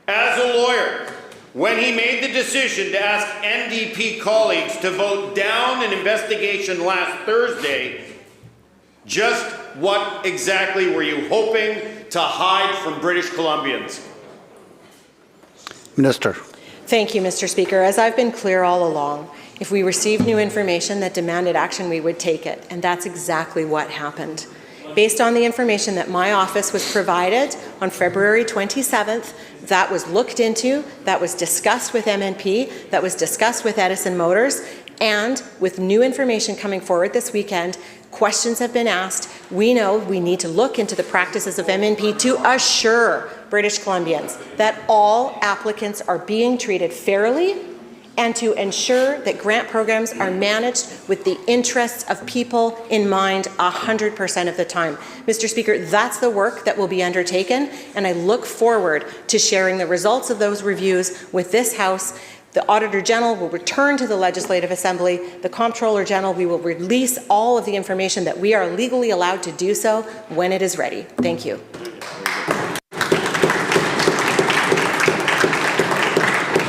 as a lawyer, when he made the decision to ask NDP colleagues to vote down an investigation last Thursday, just what exactly were you hoping to hide from British Columbians? Minister. Thank you, Mr. Speaker. As I've been clear all along, if we received new information that demanded action, we would take it. And that's exactly what happened. Based on the information that my office was provided on February 27th, that was looked into, that was discussed with MNP, that was discussed with Edison Motors, and with new information coming forward this weekend, questions have been asked. We know we need to look into the practices of MNP to assure British Columbians that all applicants are being treated fairly and to ensure that grant programs are managed with the interests of people in mind 100% of the time. Mr. Speaker, that's the work that will be undertaken, and I look forward to sharing the results of those reviews with this House. The Auditor General will return to the Legislative Assembly. The Comptroller General, we will release all of the information that we are legally allowed to do so when it is ready. Thank you.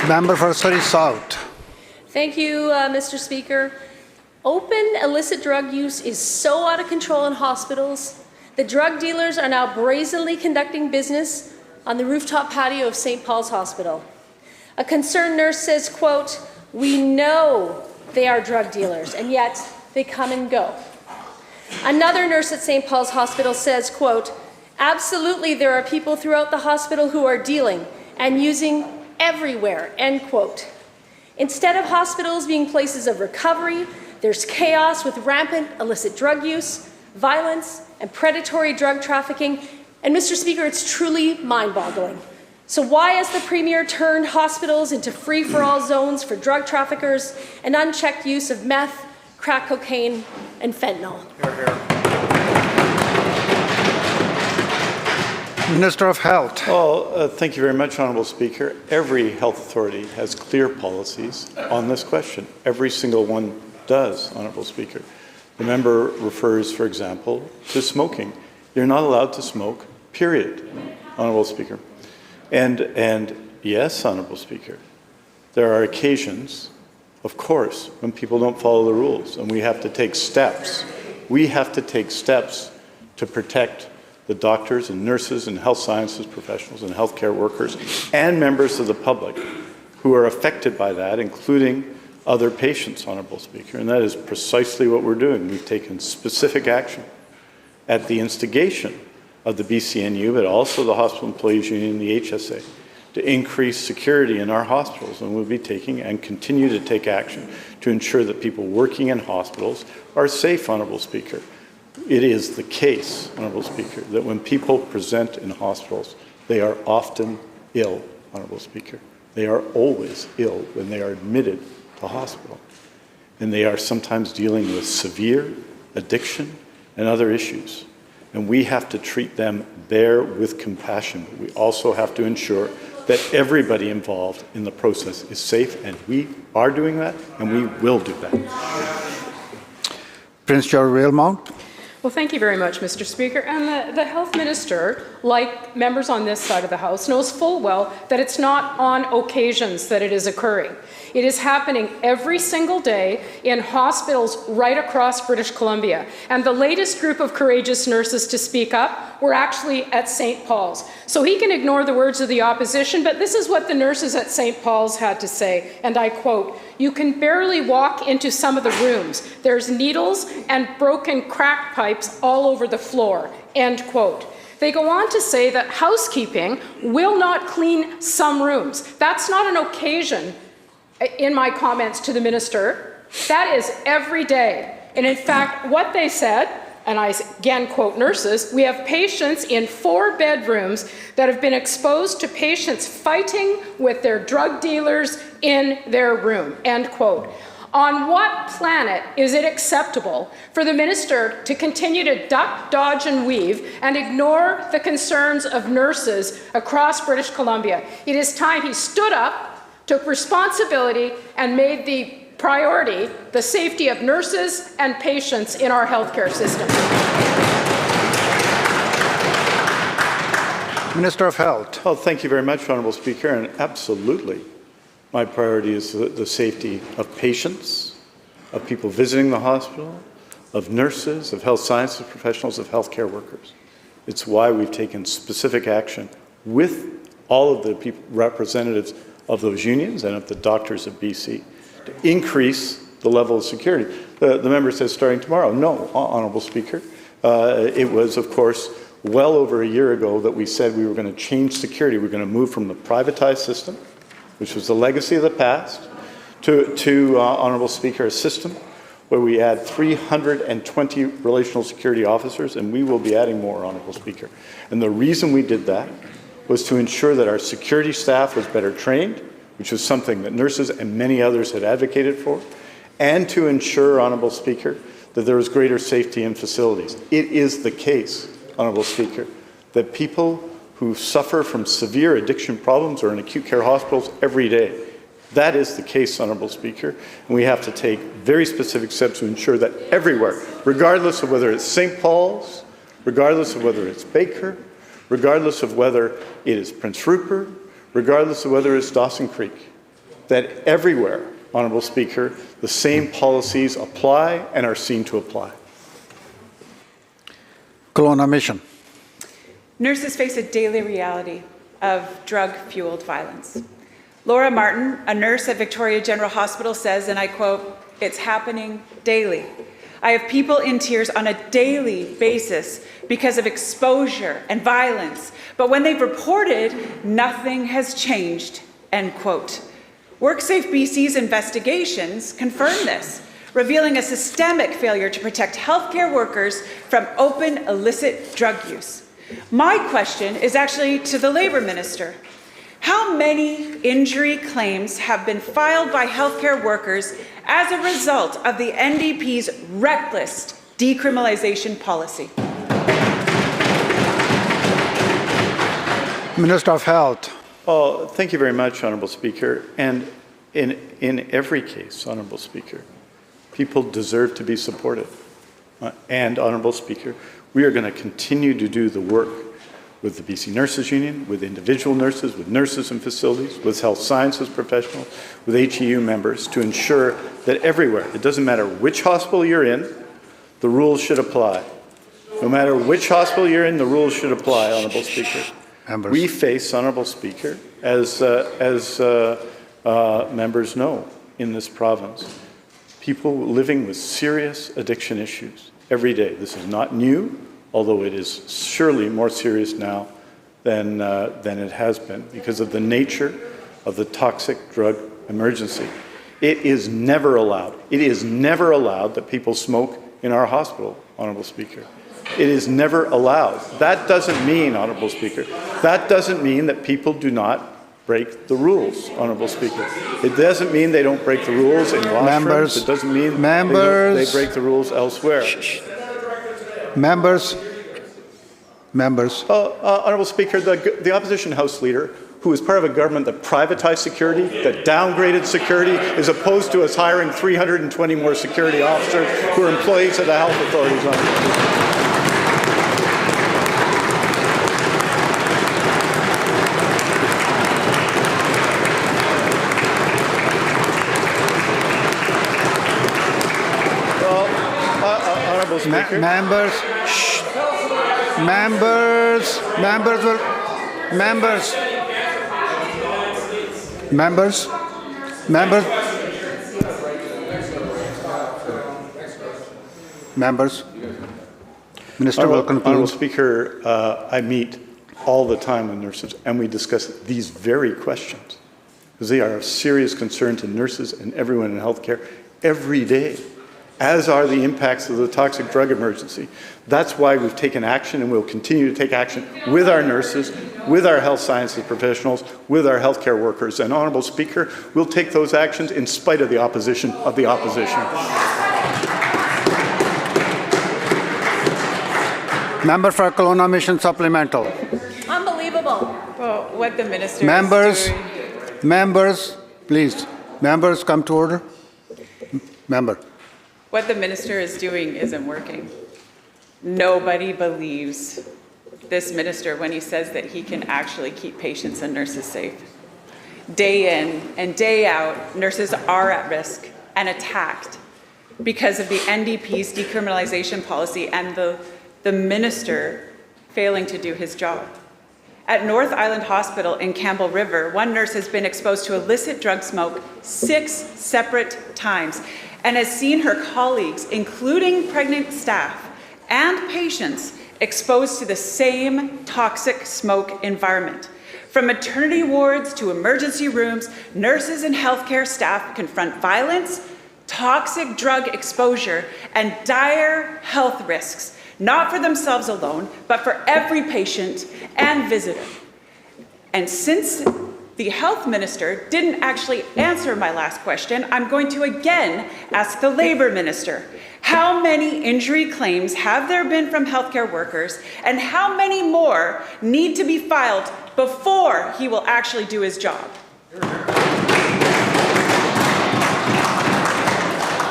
Member for Surrey South. Thank you, Mr. Speaker. Open illicit drug use is so out of control in hospitals that drug dealers are now brazenly conducting business on the rooftop patio of St. Paul's Hospital. A concerned nurse says, quote, "We know they are drug dealers, and yet they come and go." Another nurse at St. Paul's Hospital says, quote, "Absolutely, there are people throughout the hospital who are dealing and using everywhere," end quote. Instead of hospitals being places of recovery, there's chaos with rampant illicit drug use, violence, and predatory drug trafficking. And Mr. Speaker, it's truly mind-boggling. So why has the Premier turned hospitals into free-for-all zones for drug traffickers and unchecked use of meth, crack cocaine, and fentanyl? Minister of Health. Well, thank you very much, Honourable Speaker. Every health authority has clear policies on this question. Every single one does, Honourable Speaker. The member refers, for example, to smoking. You're not allowed to smoke, period, Honourable Speaker. And yes, Honourable Speaker, there are occasions, of course, when people don't follow the rules, and we have to take steps. We have to take steps to protect the doctors and nurses and health sciences professionals and healthcare workers and members of the public who are affected by that, including other patients, Honourable Speaker. And that is precisely what we're doing. We've taken specific action at the instigation of the BCNU, but also the Hospital Employees Union and the HSA, to increase security in our hospitals. And we'll be taking and continue to take action to ensure that people working in hospitals are safe, Honourable Speaker. It is the case, Honourable Speaker, that when people present in hospitals, they are often ill, Honourable Speaker. They are always ill when they are admitted to hospital. And they are sometimes dealing with severe addiction and other issues. And we have to treat them there with compassion. But we also have to ensure that everybody involved in the process is safe, and we are doing that, and we will do that. Prince George Railmount. Well, thank you very much, Mr. Speaker. And the Health Minister, like members on this side of the House, knows full well that it's not on occasions that it is occurring. It is happening every single day in hospitals right across British Columbia. And the latest group of courageous nurses to speak up were actually at St. Paul's. So he can ignore the words of the opposition, but this is what the nurses at St. Paul's had to say, and I quote, "You can barely walk into some of the rooms. There's needles and broken crack pipes all over the floor," end quote. They go on to say that housekeeping will not clean some rooms. That's not an occasion in my comments to the minister. That is every day. And in fact, what they said, and I again quote nurses, "We have patients in 4 bedrooms that have been exposed to patients fighting with their drug dealers in their room," end quote. On what planet is it acceptable for the minister to continue to duck, dodge, and weave and ignore the concerns of nurses across British Columbia? It is time he stood up, took responsibility, and made the priority the safety of nurses and patients in our healthcare system. Minister of Health. Well, thank you very much, Honourable Speaker, and absolutely. My priority is the safety of patients, of people visiting the hospital, of nurses, of health sciences professionals, of healthcare workers. It's why we've taken specific action with all of the representatives of those unions and of the doctors of BC to increase the level of security. The member says starting tomorrow. No, Honourable Speaker. It was, of course, well over a year ago that we said we were going to change security. We're going to move from the privatized system, which was the legacy of the past, to Honourable Speaker, a system where we add 320 relational security officers, and we will be adding more, Honourable Speaker. And the reason we did that was to ensure that our security staff was better trained, which was something that nurses and many others had advocated for, and to ensure, Honourable Speaker, that there was greater safety in facilities. It is the case, Honourable Speaker, that people who suffer from severe addiction problems are in acute care hospitals every day. That is the case, Honourable Speaker, and we have to take very specific steps to ensure that everywhere, regardless of whether it's St. Paul's, regardless of whether it's Baker, regardless of whether it is Prince Rupert, regardless of whether it's Dawson Creek, that everywhere, Honourable Speaker, the same policies apply and are seen to apply. Kelowna Mission. Nurses face a daily reality of drug-fueled violence. Laura Martin, a nurse at Victoria General Hospital, says, and I quote, "It's happening daily. I have people in tears on a daily basis because of exposure and violence, but when they've reported, nothing has changed," end quote. WorkSafe BC's investigations confirm this, revealing a systemic failure to protect healthcare workers from open illicit drug use. My question is actually to the Labour Minister. How many injury claims have been filed by healthcare workers as a result of the NDP's reckless decriminalization policy? Minister of Health. Oh, thank you very much, Honourable Speaker. And in every case, Honourable Speaker, people deserve to be supported. And, Honourable Speaker, we are going to continue to do the work with the BC Nurses Union, with individual nurses, with nurses in facilities, with health sciences professionals, with HEU members to ensure that everywhere, it doesn't matter which hospital you're in, the rules should apply. No matter which hospital you're in, the rules should apply, Honourable Speaker. Members. We face, Honourable Speaker, as members know in this province, people living with serious addiction issues every day. This is not new, although it is surely more serious now than it has been because of the nature of the toxic drug emergency. It is never allowed. It is never allowed that people smoke in our hospital, Honourable Speaker. It is never allowed. That doesn't mean, Honourable Speaker, that doesn't mean that people do not break the rules, Honourable Speaker. It doesn't mean they don't break the rules in washrooms. It doesn't mean they break the rules elsewhere. Members. Honourable Speaker, the opposition House Leader, who is part of a government that privatized security, that downgraded security, is opposed to us hiring 320 more security officers who are employees of the health authorities. Honourable Speaker. Members, shh. Members, Minister will conclude. Honourable Speaker, I meet all the time with nurses, and we discuss these very questions, because they are of serious concern to nurses and everyone in healthcare every day, as are the impacts of the toxic drug emergency. That's why we've taken action, and we'll continue to take action with our nurses, with our health sciences professionals, with our healthcare workers. And Honourable Speaker, we'll take those actions in spite of the opposition of the opposition. Member for Kelowna Mission Supplemental. Unbelievable. Well, what the minister is doing. Members, please. Members, come to order. Member. What the minister is doing isn't working. Nobody believes this minister when he says that he can actually keep patients and nurses safe. Day in and day out, nurses are at risk and attacked because of the NDP's decriminalization policy and the minister failing to do his job. At North Island Hospital in Campbell River, one nurse has been exposed to illicit drug smoke 6 separate times and has seen her colleagues, including pregnant staff and patients, exposed to the same toxic smoke environment. From maternity wards to emergency rooms, nurses and healthcare staff confront violence, toxic drug exposure, and dire health risks, not for themselves alone, but for every patient and visitor. And since the health minister didn't actually answer my last question, I'm going to again ask the labor minister. How many injury claims have there been from healthcare workers, and how many more need to be filed before he will actually do his job?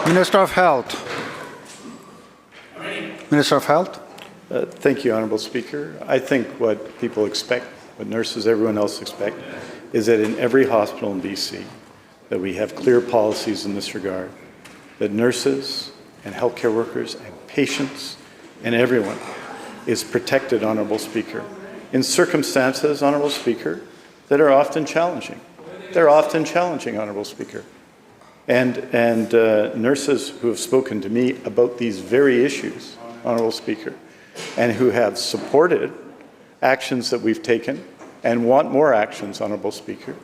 Minister of Health. Minister of Health. Thank you, Honourable Speaker. I think what people expect, what nurses, everyone else expect, is that in every hospital in BC, that we have clear policies in this regard, that nurses and healthcare workers and patients and everyone is protected, Honourable Speaker, in circumstances, Honourable Speaker, that are often challenging. They're often challenging, Honourable Speaker. And nurses who have spoken to me about these very issues, Honourable Speaker, and who have supported actions that we've taken and want more actions, Honourable Speaker.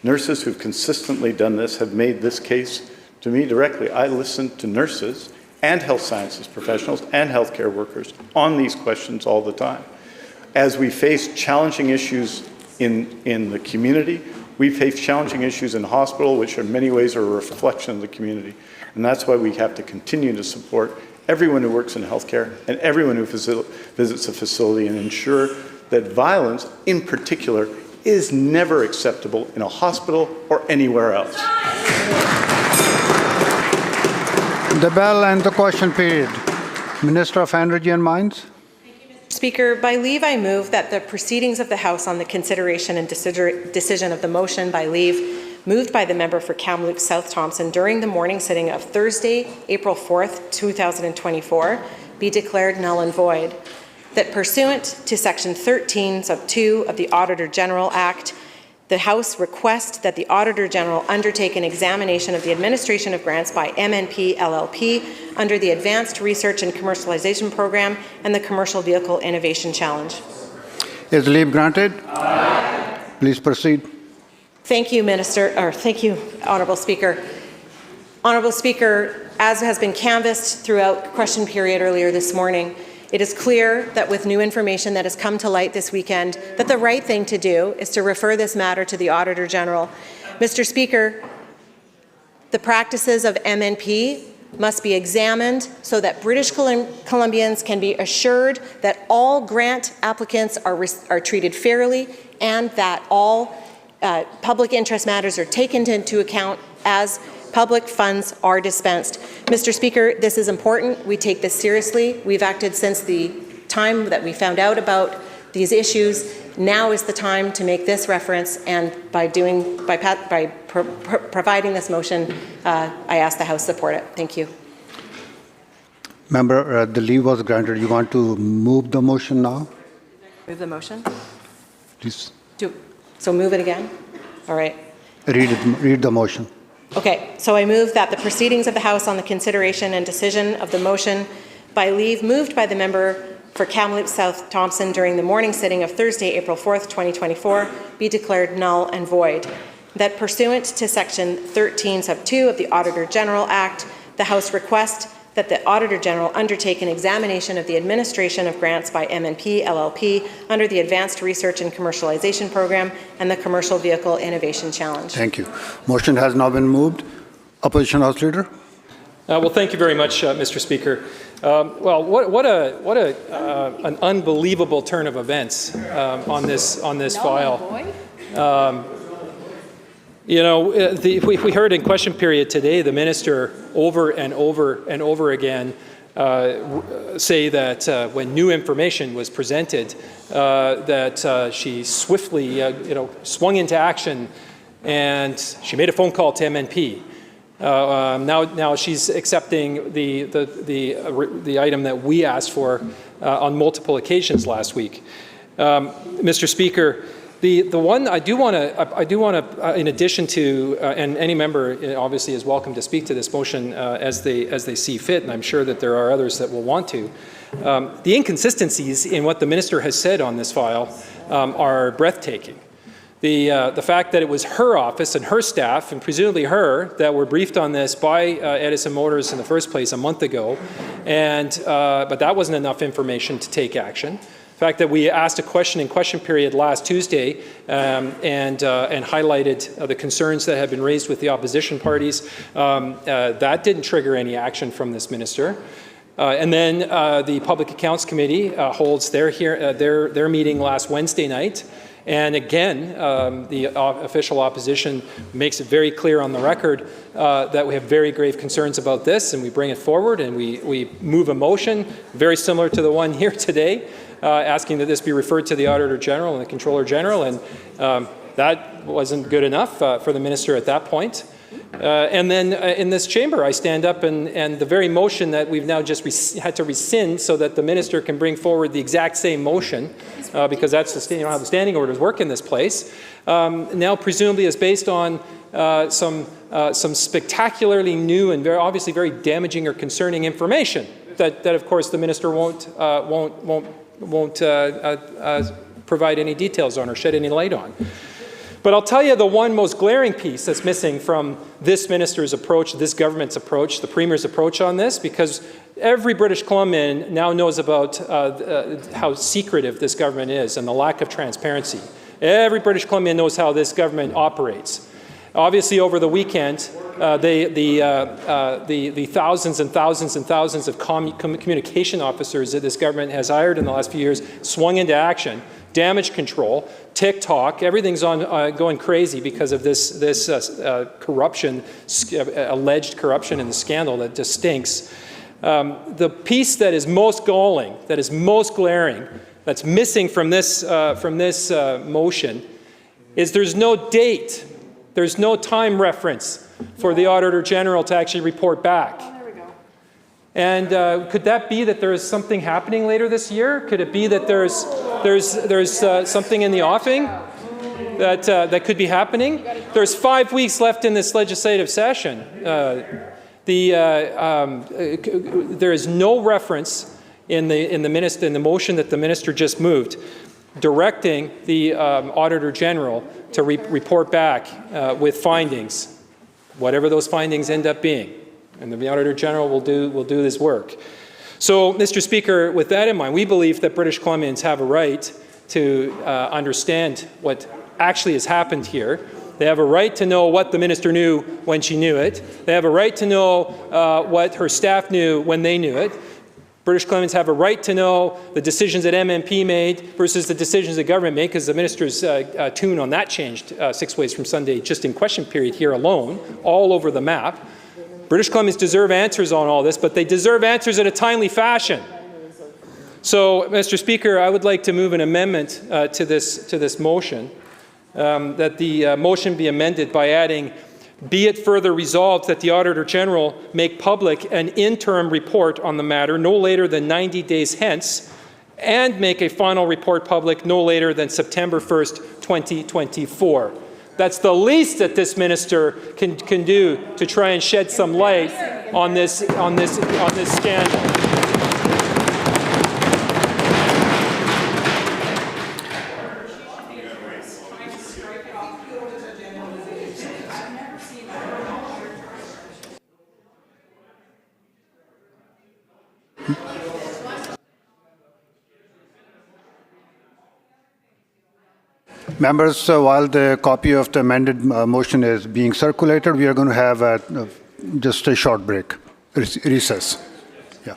Nurses who've consistently done this have made this case to me directly. I listen to nurses and health sciences professionals and healthcare workers on these questions all the time. As we face challenging issues in the community, we face challenging issues in hospital, which in many ways are a reflection of the community. And that's why we have to continue to support everyone who works in healthcare and everyone who visits a facility and ensure that violence, in particular, is never acceptable in a hospital or anywhere else. The bell and the question period. Minister of Energy and Mines. Speaker, by leave I move that the proceedings of the House on the consideration and decision of the motion by leave moved by the member for Kamloops South Thompson during the morning sitting of Thursday, April 4th, 2024, be declared null and void. That pursuant to Section 13 sub 2 of the Auditor General Act, the House request that the Auditor General undertake an examination of the administration of grants by MNP LLP under the Advanced Research and Commercialization Program and the Commercial Vehicle Innovation Challenge. Is leave granted? Please proceed. Thank you, Honourable Speaker. Honourable Speaker, as has been canvassed throughout the question period earlier this morning, it is clear that with new information that has come to light this weekend, that the right thing to do is to refer this matter to the Auditor General. Mr. Speaker, the practices of MNP must be examined so that British Columbians can be assured that all grant applicants are treated fairly and that all public interest matters are taken into account as public funds are dispensed. Mr. Speaker, this is important. We take this seriously. We've acted since the time that we found out about these issues. Now is the time to make this reference, and by providing this motion, I ask the House support it. Thank you. Member, the leave was granted. You want to move the motion now? Move the motion? Please So move it again? All right. read the motion. Okay, so I move that the proceedings of the House on the consideration and decision of the motion by leave moved by the member for Kamloops South Thompson during the morning sitting of Thursday, April 4th, 2024, be declared null and void. That pursuant to Section 13, Sub 2 of the Auditor General Act, the House request that the Auditor General undertake an examination of the administration of grants by MNP LLP under the Advanced Research and Commercialization Program and the Commercial Vehicle Innovation Challenge. Thank you. Motion has now been moved. Opposition House Leader. Well, thank you very much, Mr. Speaker. Well, what an unbelievable turn of events on this file. You know, we heard in question period today the minister over and over again say that when new information was presented, that she swiftly, swung into action, and she made a phone call to MNP. Now she's accepting the item that we asked for on multiple occasions last week. Mr. Speaker, the one I do want to, in addition to, and any member obviously is welcome to speak to this motion as they see fit, and I'm sure that there are others that will want to. The inconsistencies in what the minister has said on this file are breathtaking. The fact that it was her office and her staff, and presumably her, that were briefed on this by Edison Motors in the first place a month ago, but that wasn't enough information to take action. The fact that we asked a question in question period last Tuesday and highlighted the concerns that had been raised with the opposition parties, that didn't trigger any action from this minister. And then the Public Accounts Committee holds their meeting last Wednesday night. And again, the official opposition makes it very clear on the record that we have very grave concerns about this, and we bring it forward, and we move a motion very similar to the one here today, asking that this be referred to the Auditor General and the Controller General, and that wasn't good enough for the minister at that point. And then in this chamber, I stand up and the very motion that we've now just had to rescind so that the minister can bring forward the exact same motion, because that's how the standing orders work in this place, now presumably is based on some spectacularly new and obviously very damaging or concerning information that of course the minister won't provide any details on or shed any light on. But I'll tell you the one most glaring piece that's missing from this minister's approach, this government's approach, the Premier's approach on this, because every British Columbian now knows about how secretive this government is and the lack of transparency. Every British Columbian knows how this government operates. Obviously, over the weekend, the thousands and thousands and thousands of communication officers that this government has hired in the last few years swung into action. Damage control, TikTok, everything's going crazy because of this corruption, alleged corruption in the scandal that just stinks. The piece that is most galling, that is most glaring, that's missing from this motion is there's no date, there's no time reference for the Auditor General to actually report back. And could that be that there is something happening later this year? Could it be that there's something in the offing that could be happening? There's 5 weeks left in this legislative session. There is no reference in the motion that the minister just moved, directing the Auditor General to report back with findings, whatever those findings end up being. And the Auditor General will do this work. So, Mr. Speaker, with that in mind, we believe that British Columbians have a right to understand what actually has happened here. They have a right to know what the minister knew when she knew it. They have a right to know what her staff knew when they knew it. British Columbians have a right to know the decisions that MNP made versus the decisions the government made, because the minister's tune on that changed 6 ways from Sunday just in question period here alone, all over the map. British Columbians deserve answers on all this, but they deserve answers in a timely fashion. So, Mr. Speaker, I would like to move an amendment to this motion, that the motion be amended by adding Be it further resolved that the Auditor General make public an interim report on the matter no later than 90 days hence, and make a final report public no later than September 1st, 2024. That's the least that this minister can do to try and shed some light on this scandal. Members, while the copy of the amended motion is being circulated, we are going to have just a short break, recess. Yeah.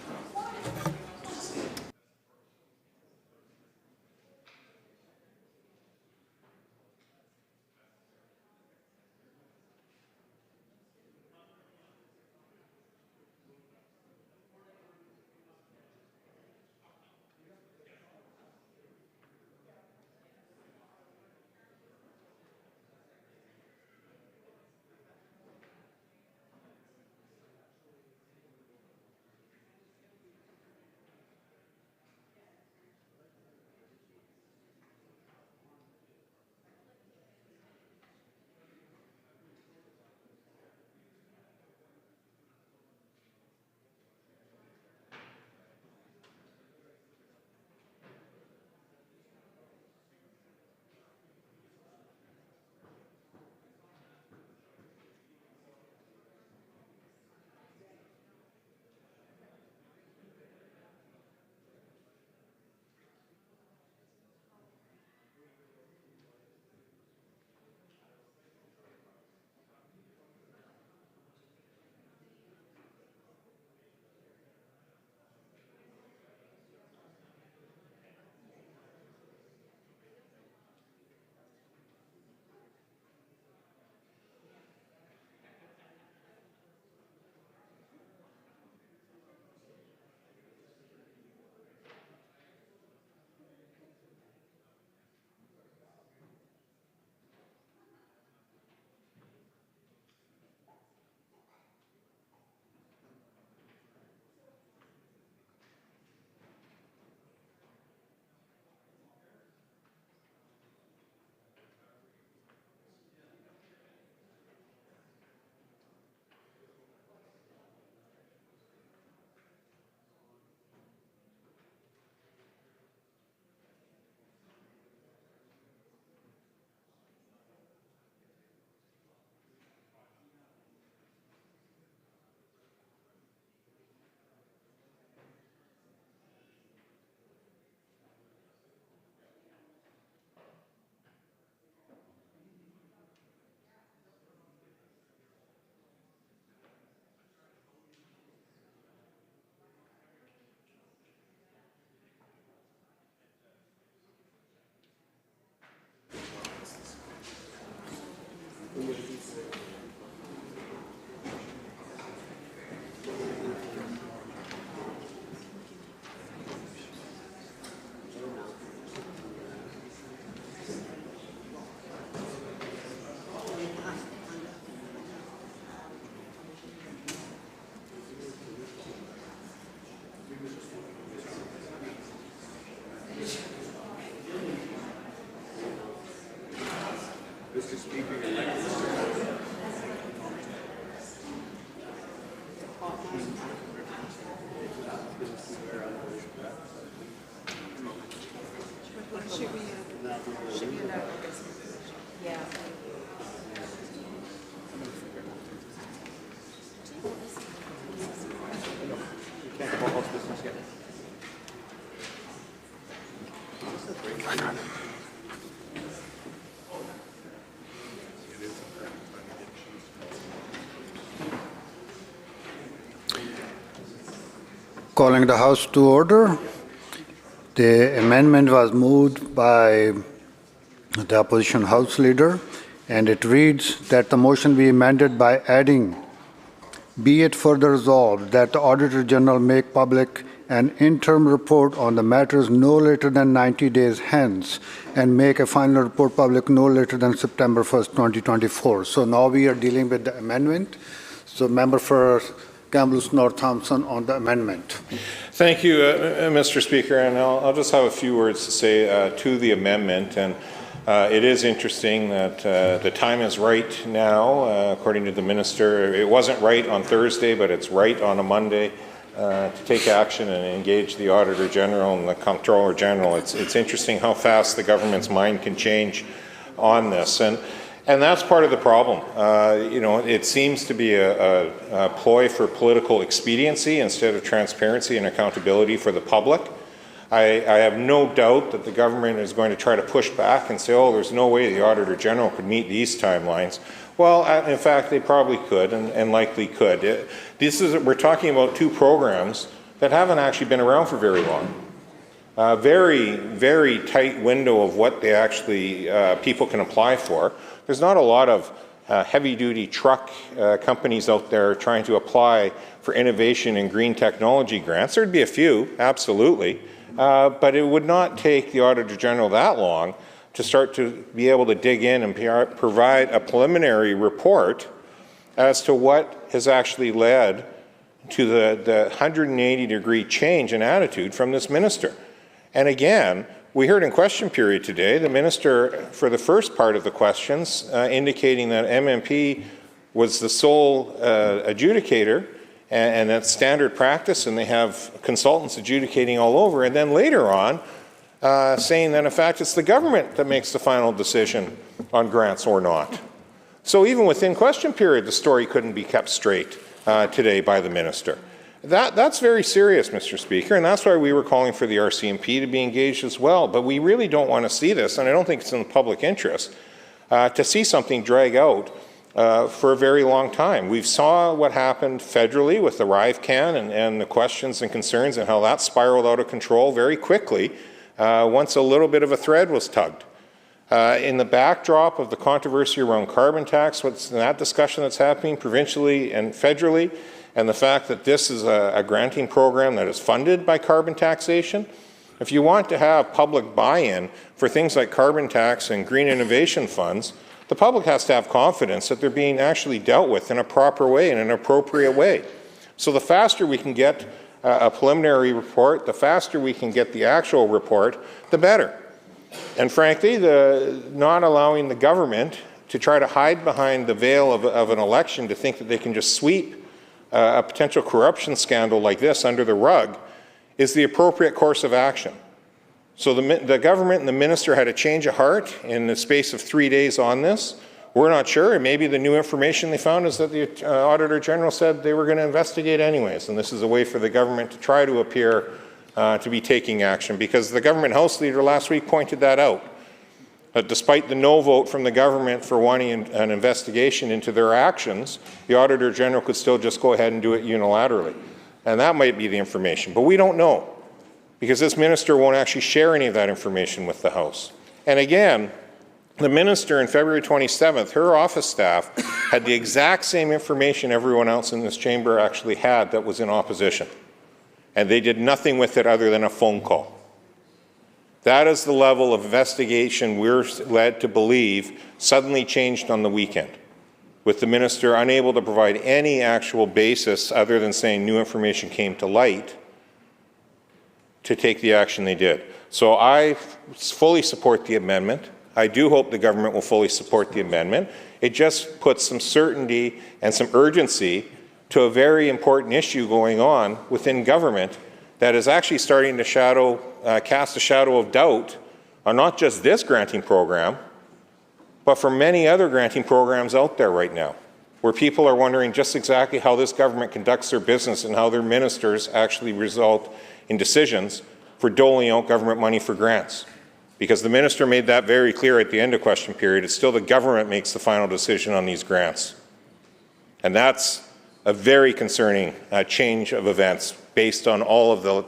Mr. Speaker, Calling the House to order. The amendment was moved by the opposition House Leader, and it reads that the motion be amended by adding, be it further resolved that the Auditor General make public an interim report on the matters no later than 90 days hence, and make a final report public no later than September 1st, 2024. So now we are dealing with the amendment. So member for Kamloops North Thompson on the amendment. Thank you, Mr. Speaker, and I'll just have a few words to say to the amendment. And it is interesting that the time is right now, according to the minister. It wasn't right on Thursday, but it's right on a Monday to take action and engage the Auditor General and the Comptroller General. It's interesting how fast the government's mind can change on this. And that's part of the problem. It seems to be a ploy for political expediency instead of transparency and accountability for the public. I have no doubt that the government is going to try to push back and say, oh, there's no way the Auditor General could meet these timelines. Well, in fact, they probably could and likely could. We're talking about two programs that haven't actually been around for very long. Very, very tight window of what they actually people can apply for. There's not a lot of heavy-duty truck companies out there trying to apply for innovation and green technology grants. There'd be a few, absolutely, but it would not take the Auditor General that long to start to be able to dig in and provide a preliminary report as to what has actually led to the 180-degree change in attitude from this minister. And again, we heard in question period today, the minister, for the first part of the questions, indicating that MMP was the sole adjudicator, and that's standard practice, and they have consultants adjudicating all over. And then later on, saying that in fact it's the government that makes the final decision on grants or not. So even within question period, the story couldn't be kept straight today by the minister. That's very serious, Mr. Speaker, and that's why we were calling for the RCMP to be engaged as well. But we really don't want to see this, and I don't think it's in the public interest, to see something drag out for a very long time. We've saw what happened federally with the RiveCan and the questions and concerns and how that spiraled out of control very quickly once a little bit of a thread was tugged. In the backdrop of the controversy around carbon tax, what's that discussion that's happening provincially and federally, and the fact that this is a granting program that is funded by carbon taxation, if you want to have public buy-in for things like carbon tax and green innovation funds, the public has to have confidence that they're being actually dealt with in a proper way, in an appropriate way. So the faster we can get a preliminary report, the faster we can get the actual report, the better. And frankly, not allowing the government to try to hide behind the veil of an election to think that they can just sweep a potential corruption scandal like this under the rug is the appropriate course of action. So the government and the minister had a change of heart in the space of 3 days on this. We're not sure. Maybe the new information they found is that the Auditor General said they were going to investigate anyways, and this is a way for the government to try to appear to be taking action, because the government House Leader last week pointed that out. That despite the no vote from the government for wanting an investigation into their actions, the Auditor General could still just go ahead and do it unilaterally. And that might be the information, but we don't know, because this minister won't actually share any of that information with the House. And again, the minister on February 27th, her office staff had the exact same information everyone else in this chamber actually had that was in opposition. And they did nothing with it other than a phone call. That is the level of investigation we're led to believe suddenly changed on the weekend, with the minister unable to provide any actual basis other than saying new information came to light to take the action they did. So I fully support the amendment. I do hope the government will fully support the amendment. It just puts some certainty and some urgency to a very important issue going on within government that is actually starting to cast a shadow of doubt on not just this granting program, but for many other granting programs out there right now, where people are wondering just exactly how this government conducts their business and how their ministers actually result in decisions for doling out government money for grants. Because the minister made that very clear at the end of question period. It's still the government makes the final decision on these grants. And that's a very concerning change of events based on all of the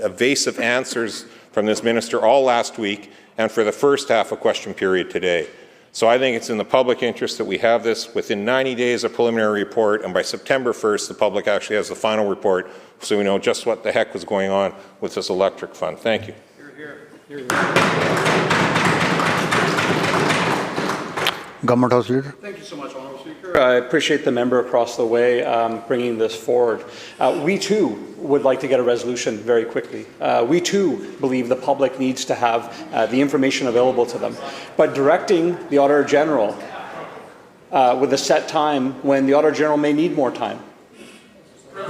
evasive answers from this minister all last week and for the first half of question period today. So I think it's in the public interest that we have this within 90 days, a preliminary report, and by September 1st, the public actually has the final report so we know just what the heck was going on with this electric fund. Thank you. Government House Leader. Thank you so much, Honourable Speaker. I appreciate the member across the way bringing this forward. We too would like to get a resolution very quickly. We too believe the public needs to have the information available to them. But directing the Auditor General with a set time when the Auditor General may need more time.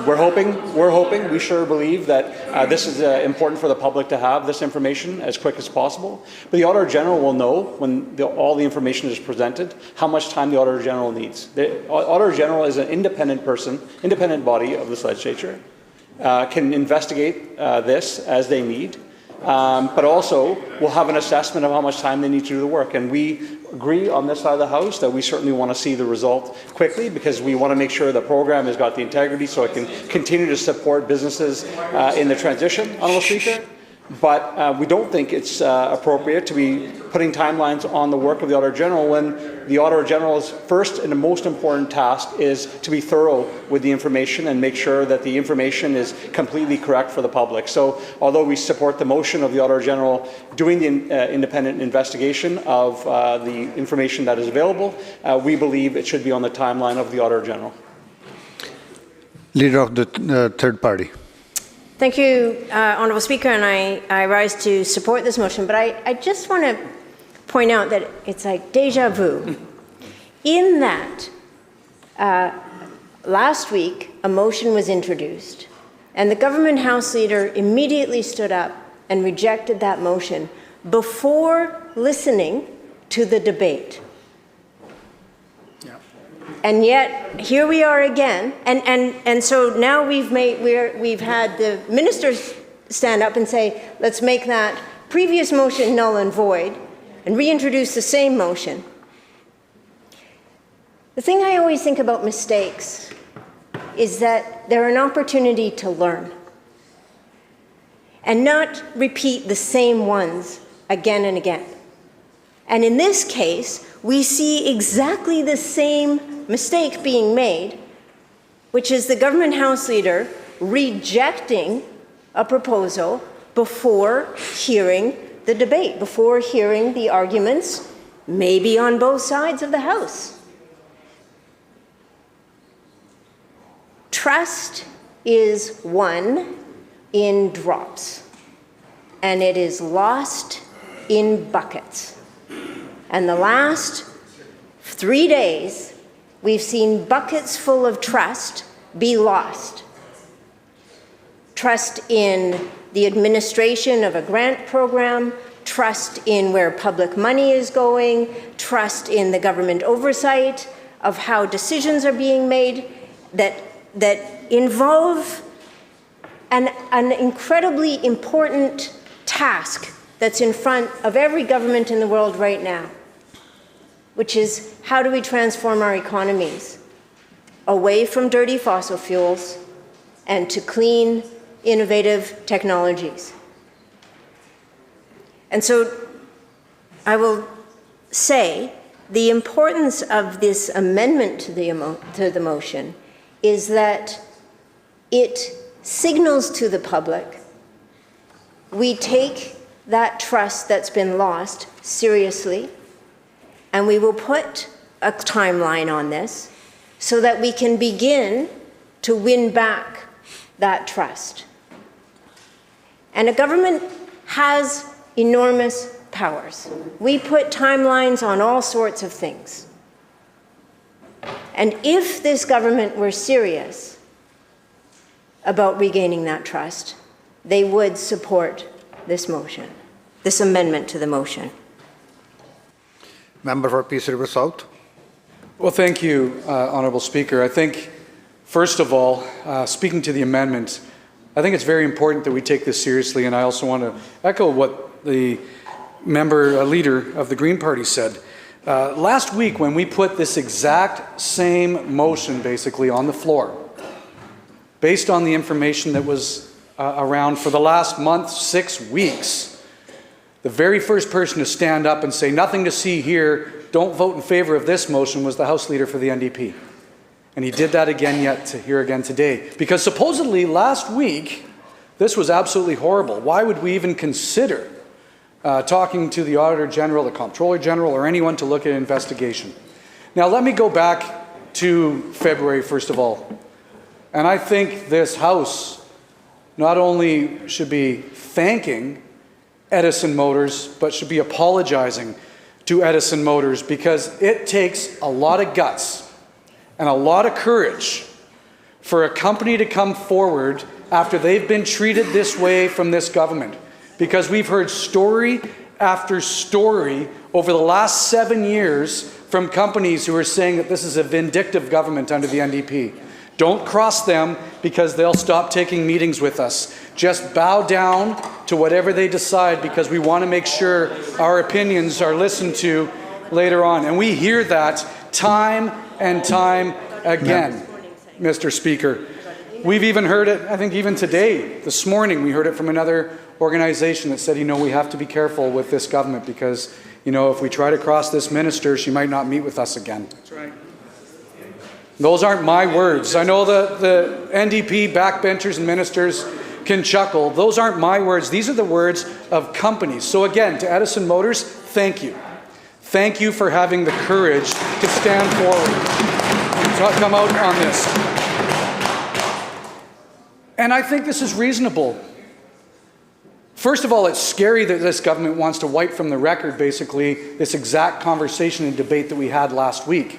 We're hoping, we sure believe that this is important for the public to have this information as quick as possible. But the Auditor General will know when all the information is presented how much time the Auditor General needs. The Auditor General is an independent person, independent body of this legislature, can investigate this as they need, but also will have an assessment of how much time they need to do the work. And we agree on this side of the House that we certainly want to see the result quickly, because we want to make sure the program has got the integrity so it can continue to support businesses in the transition, Honourable Speaker. But we don't think it's appropriate to be putting timelines on the work of the Auditor General when the Auditor General's first and the most important task is to be thorough with the information and make sure that the information is completely correct for the public. So although we support the motion of the Auditor General doing the independent investigation of the information that is available, we believe it should be on the timeline of the Auditor General. Leader of the third party. Thank you, Honourable Speaker, and I rise to support this motion. But I just want to point out that it's like deja vu. In that, last week, a motion was introduced, and the government House Leader immediately stood up and rejected that motion before listening to the debate. And yet, here we are again, and so now we've had the ministers stand up and say, let's make that previous motion null and void, and reintroduce the same motion. The thing I always think about mistakes is that they're an opportunity to learn, and not repeat the same ones again and again. And in this case, we see exactly the same mistake being made, which is the government House Leader rejecting a proposal before hearing the debate, before hearing the arguments, maybe on both sides of the House. Trust is won in drops, and it is lost in buckets. And the last 3 days, we've seen buckets full of trust be lost. Trust in the administration of a grant program, trust in where public money is going, trust in the government oversight of how decisions are being made that involve an incredibly important task that's in front of every government in the world right now, which is how do we transform our economies away from dirty fossil fuels and to clean, innovative technologies. And so I will say the importance of this amendment to the motion is that it signals to the public we take that trust that's been lost seriously, and we will put a timeline on this so that we can begin to win back that trust. And a government has enormous powers. We put timelines on all sorts of things. And if this government were serious about regaining that trust, they would support this motion, this amendment to the motion. Member for Peace River South. Well, thank you, Honourable Speaker. I think, first of all, speaking to the amendment, I think it's very important that we take this seriously, and I also want to echo what the leader of the Green Party said. Last week, when we put this exact same motion basically on the floor, based on the information that was around for the last month, 6 weeks, the very first person to stand up and say, nothing to see here, don't vote in favor of this motion, was the House Leader for the NDP. And he did that again here again today. Because supposedly last week, this was absolutely horrible. Why would we even consider talking to the Auditor General, the Comptroller General, or anyone to look at an investigation? Now let me go back to February, first of all. And I think this House not only should be thanking Edison Motors, but should be apologizing to Edison Motors, because it takes a lot of guts and a lot of courage for a company to come forward after they've been treated this way from this government. Because we've heard story after story over the last 7 years from companies who are saying that this is a vindictive government under the NDP. Don't cross them, because they'll stop taking meetings with us. Just bow down to whatever they decide, because we want to make sure our opinions are listened to later on. And we hear that time and time again, Mr. Speaker. We've even heard it, I think even today, this morning, we heard it from another organization that said, we have to be careful with this government, because, if we try to cross this minister, she might not meet with us again. That's right. Those aren't my words. I know the NDP backbenchers and ministers can chuckle. Those aren't my words. These are the words of companies. So again, to Edison Motors, thank you. Thank you for having the courage to stand forward and come out on this. And I think this is reasonable. First of all, it's scary that this government wants to wipe from the record, basically, this exact conversation and debate that we had last week.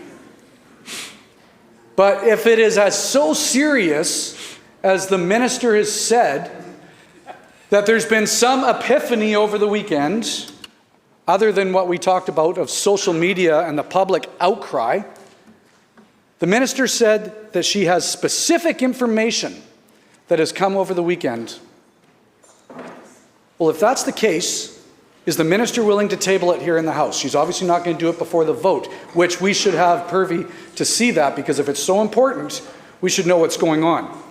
But if it is as so serious as the minister has said, that there's been some epiphany over the weekend, other than what we talked about of social media and the public outcry, the minister said that she has specific information that has come over the weekend. Well, if that's the case, is the minister willing to table it here in the House? She's obviously not going to do it before the vote, which we should have Purvey to see that, because if it's so important, we should know what's going on.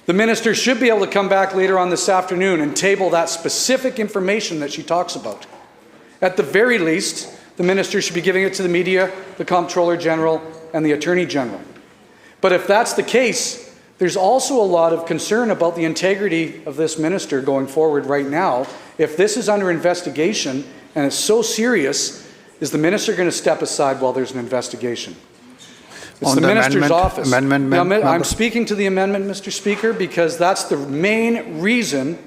The minister should be able to come back later on this afternoon and table that specific information that she talks about. At the very least, the minister should be giving it to the media, the Comptroller General, and the Attorney General. But if that's the case, there's also a lot of concern about the integrity of this minister going forward right now. If this is under investigation and it's so serious, is the minister going to step aside while there's an investigation? It's the minister's office. I'm speaking to the amendment, Mr. Speaker, because that's the main reason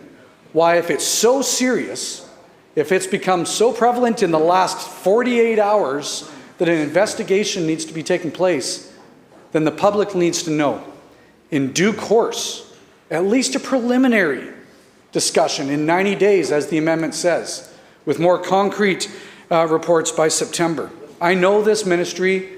why, if it's so serious, if it's become so prevalent in the last 48 hours that an investigation needs to be taking place, then the public needs to know. In due course, at least a preliminary discussion in 90 days, as the amendment says, with more concrete reports by September. I know this ministry,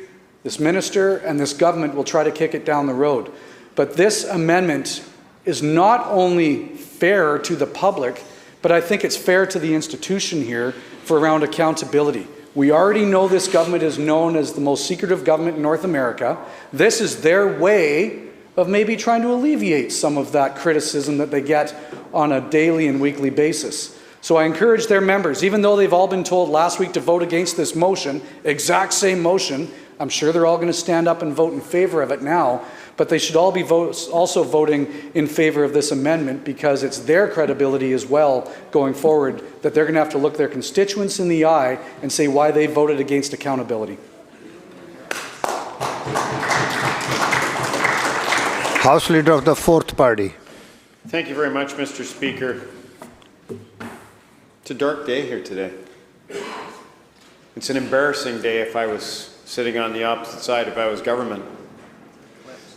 this minister, and this government will try to kick it down the road. But this amendment is not only fair to the public, but I think it's fair to the institution here for around accountability. We already know this government is known as the most secretive government in North America. This is their way of maybe trying to alleviate some of that criticism that they get on a daily and weekly basis. So I encourage their members, even though they've all been told last week to vote against this motion, exact same motion, I'm sure they're all going to stand up and vote in favor of it now, but they should all be also voting in favor of this amendment, because it's their credibility as well going forward that they're going to have to look their constituents in the eye and say why they voted against accountability. House Leader of the Fourth Party. Thank you very much, Mr. Speaker. It's a dark day here today. It's an embarrassing day if I was sitting on the opposite side if I was government.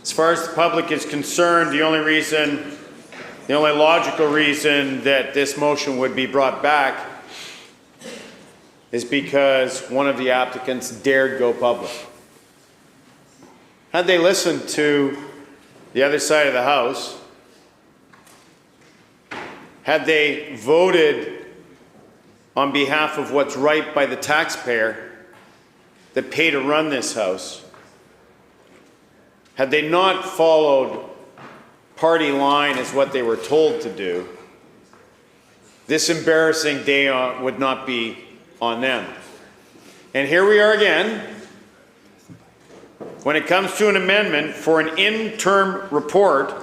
As far as the public is concerned, the only logical reason that this motion would be brought back is because one of the applicants dared go public. Had they listened to the other side of the House, had they voted on behalf of what's right by the taxpayer that pay to run this House, had they not followed party line as what they were told to do, this embarrassing day would not be on them. And here we are again, when it comes to an amendment for an interim report,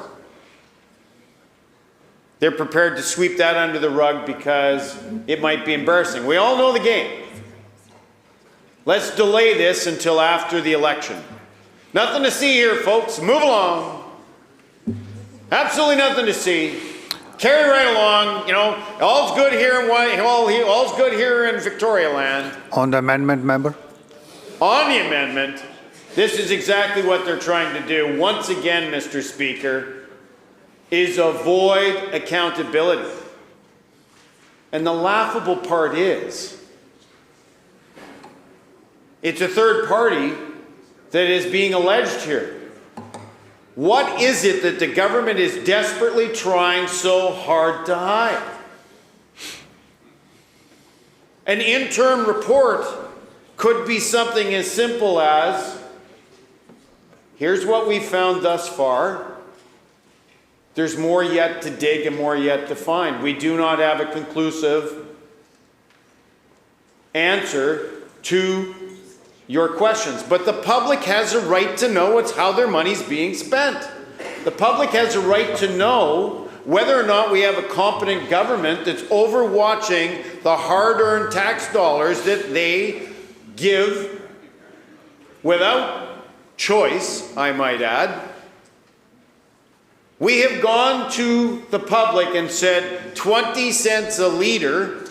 they're prepared to sweep that under the rug because it might be embarrassing. We all know the game. Let's delay this until after the election. Nothing to see here, folks. Move along. Absolutely nothing to see. Carry right along. You know, all's good here in all's good here in Victoria Land. On the amendment, member? On the amendment, this is exactly what they're trying to do. Once again, Mr. Speaker, is avoid accountability. And the laughable part is, it's a third party that is being alleged here. What is it that the government is desperately trying so hard to hide? An interim report could be something as simple as, here's what we found thus far. There's more yet to dig and more yet to find. We do not have a conclusive answer to your questions. But the public has a right to know how their money's being spent. The public has a right to know whether or not we have a competent government that's overwatching the hard-earned tax dollars that they give without choice, I might add. We have gone to the public and said 20 cents a litre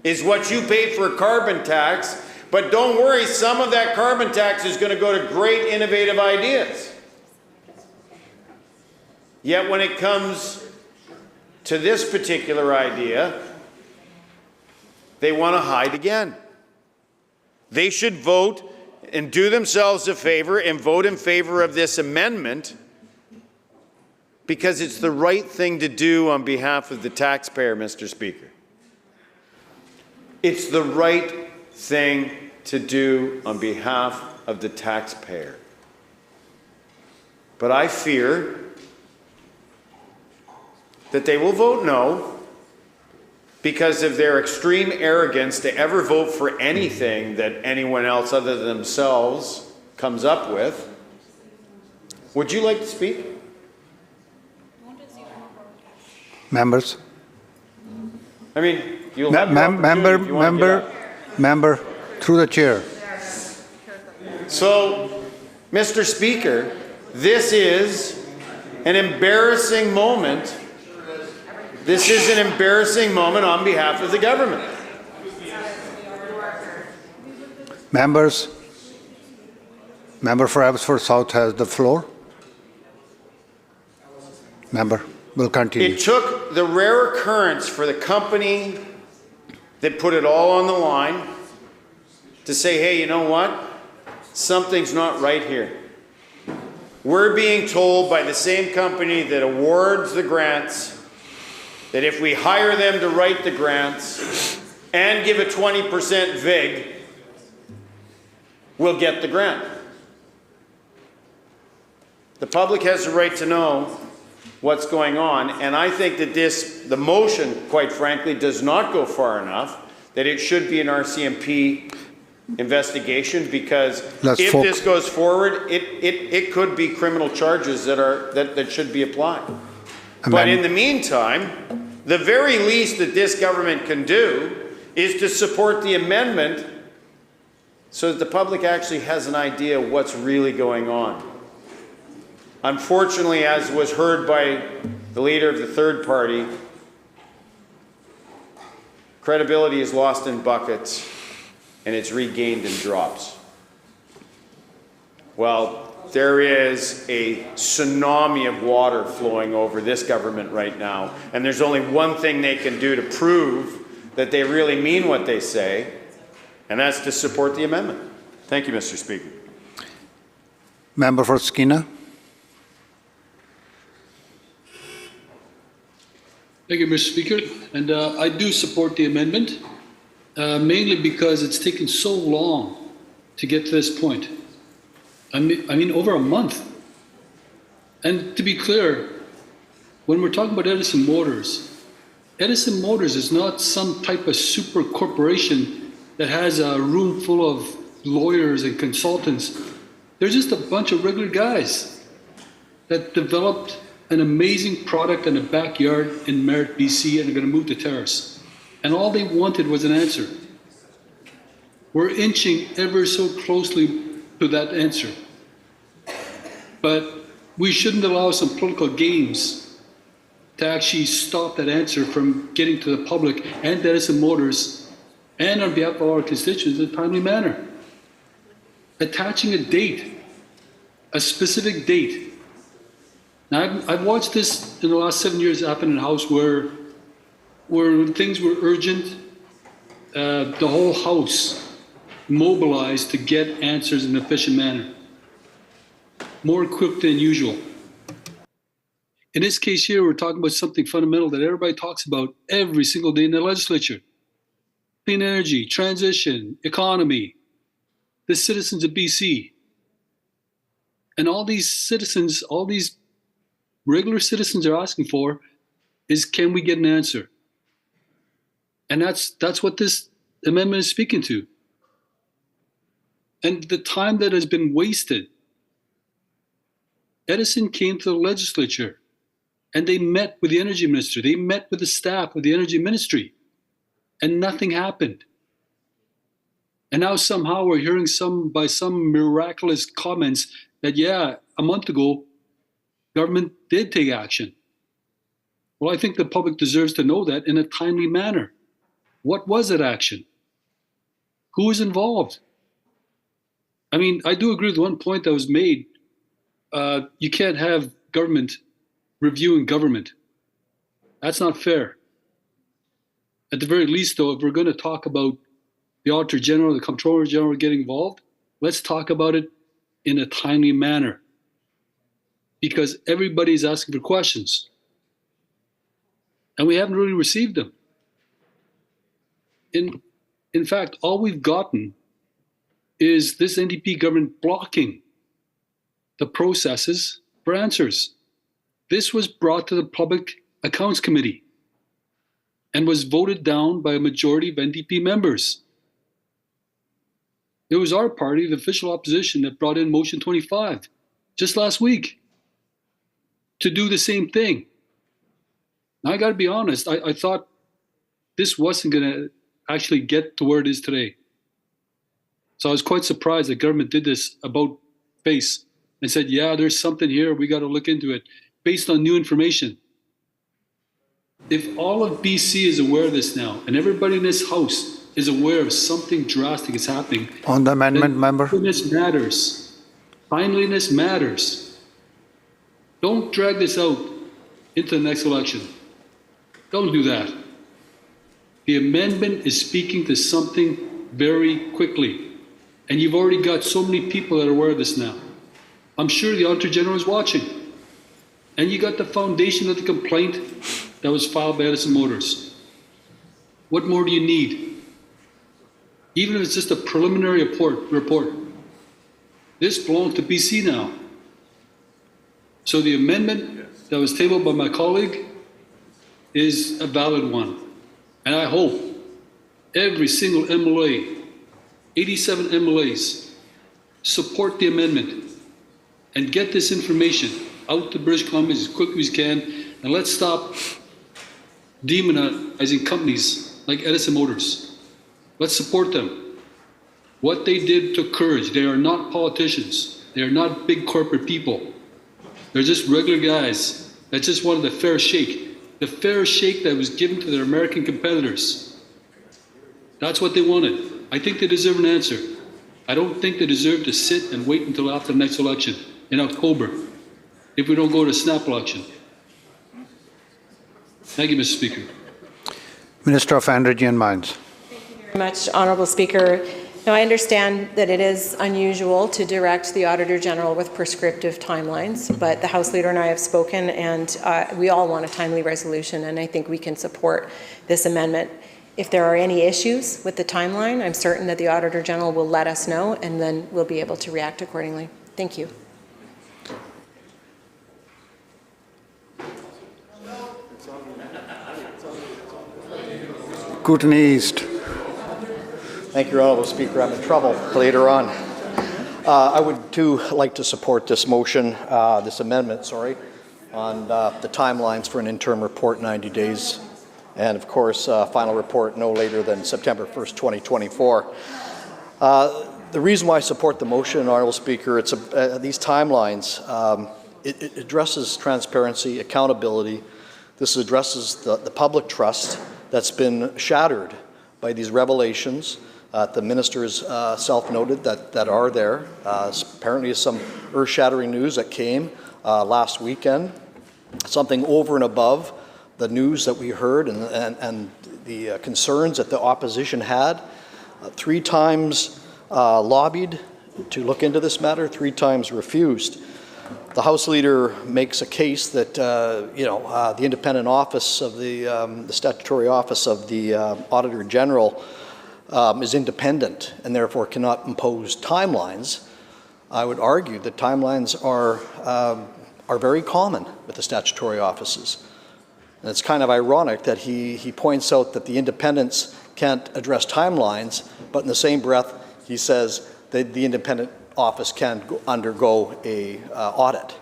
is what you pay for a carbon tax, but don't worry, some of that carbon tax is going to go to great innovative ideas. Yet when it comes to this particular idea, they want to hide again. They should vote and do themselves a favor and vote in favor of this amendment, because it's the right thing to do on behalf of the taxpayer, Mr. Speaker. It's the right thing to do on behalf of the taxpayer. But I fear that they will vote no because of their extreme arrogance to ever vote for anything that anyone else other than themselves comes up with. Would you like to speak? Members? I mean, you'll have your opportunity if you want to get up. Member, through the chair. So, Mr. Speaker, this is an embarrassing moment. This is an embarrassing moment on behalf of the government. Members, member for Abbotsford South has the floor. Member, we'll continue. It took the rare occurrence for the company that put it all on the line to say, hey, you know what? Something's not right here. We're being told by the same company that awards the grants that if we hire them to write the grants and give a 20% VIG, we'll get the grant. The public has a right to know what's going on, and I think that the motion, quite frankly, does not go far enough, that it should be an RCMP investigation, because if this goes forward, it could be criminal charges that should be applied. But in the meantime, the very least that this government can do is to support the amendment so that the public actually has an idea of what's really going on. Unfortunately, as was heard by the leader of the third party, credibility is lost in buckets and it's regained in drops. Well, there is a tsunami of water flowing over this government right now, and there's only one thing they can do to prove that they really mean what they say, and that's to support the amendment. Thank you, Mr. Speaker. Member for Skinner. Thank you, Mr. Speaker. And I do support the amendment, mainly because it's taken so long to get to this point. I mean, over a month. And to be clear, when we're talking about Edison Motors is not some type of super corporation that has a room full of lawyers and consultants They're just a bunch of regular guys that developed an amazing product in a backyard in Merritt, BC, and are going to move to Terrace. And all they wanted was an answer. We're inching ever so closely to that answer. But we shouldn't allow some political games to actually stop that answer from getting to the public and Edison Motors and on behalf of all our constituents in a timely manner. Attaching a date, a specific date. Now, I've watched this in the last 7 years happen in the House where things were urgent, the whole House mobilized to get answers in an efficient manner, more quick than usual. In this case here, we're talking about something fundamental that everybody talks about every single day in the legislature. Clean energy, transition, economy, the citizens of BC. And all these citizens, all these regular citizens are asking for is, can we get an answer? And that's what this amendment is speaking to. And the time that has been wasted. Edison came to the legislature and they met with the energy minister. They met with the staff of the energy ministry and nothing happened. And now somehow we're hearing by some miraculous comments that, yeah, a month ago, government did take action. Well, I think the public deserves to know that in a timely manner. What was that action? Who was involved? I mean, I do agree with one point that was made. You can't have government reviewing government. That's not fair. At the very least, though, if we're going to talk about the Auditor General, the Comptroller General getting involved, let's talk about it in a timely manner. Because everybody's asking for questions. And we haven't really received them. In fact, all we've gotten is this NDP government blocking the processes for answers. This was brought to the Public Accounts Committee and was voted down by a majority of NDP members. It was our party, the official opposition, that brought in Motion 25 just last week to do the same thing. Now, I got to be honest, I thought this wasn't going to actually get to where it is today. So I was quite surprised that government did this about face and said, yeah, there's something here, we got to look into it, based on new information. If all of BC is aware of this now, and everybody in this House is aware of something drastic is happening. On the amendment, member. Timeliness matters. Timeliness matters. Don't drag this out into the next election. Don't do that. The amendment is speaking to something very quickly. And you've already got so many people that are aware of this now. I'm sure the Auditor General is watching. And you got the foundation of the complaint that was filed by Edison Motors. What more do you need? Even if it's just a preliminary report. This belongs to BC now. So the amendment that was tabled by my colleague is a valid one. And I hope every single MLA, 87 MLAs, support the amendment and get this information out to British Columbia as quickly as we can, and let's stop demonizing companies like Edison Motors. Let's support them. What they did took courage. They are not politicians. They are not big corporate people. They're just regular guys that just wanted a fair shake. The fair shake that was given to their American competitors. That's what they wanted. I think they deserve an answer. I don't think they deserve to sit and wait until after the next election in October if we don't go to a snap election. Thank you, Mr. Speaker. Minister of Energy and Mines. Very much, Honourable Speaker. Now, I understand that it is unusual to direct the Auditor General with prescriptive timelines, but the House Leader and I have spoken, and we all want a timely resolution, and I think we can support this amendment. If there are any issues with the timeline, I'm certain that the Auditor General will let us know, and then we'll be able to react accordingly. Thank you. Guten East. Thank you, Honourable Speaker. I'm in trouble later on. I would too like to support this motion, this amendment, sorry, on the timelines for an interim report 90 days, and of course, final report no later than September 1st, 2024. The reason why I support the motion, Honourable Speaker, it's these timelines. It addresses transparency, accountability. This addresses the public trust that's been shattered by these revelations. The minister's self-noted that are there. Apparently some earth-shattering news that came last weekend, something over and above the news that we heard and the concerns that the opposition had. 3 times lobbied to look into this matter, 3 times refused. The House Leader makes a case that the independent office of the statutory office of the Auditor General is independent and therefore cannot impose timelines. I would argue that timelines are very common with the statutory offices. And it's kind of ironic that he points out that the independents can't address timelines, but in the same breath he says that the independent office can undergo a audit.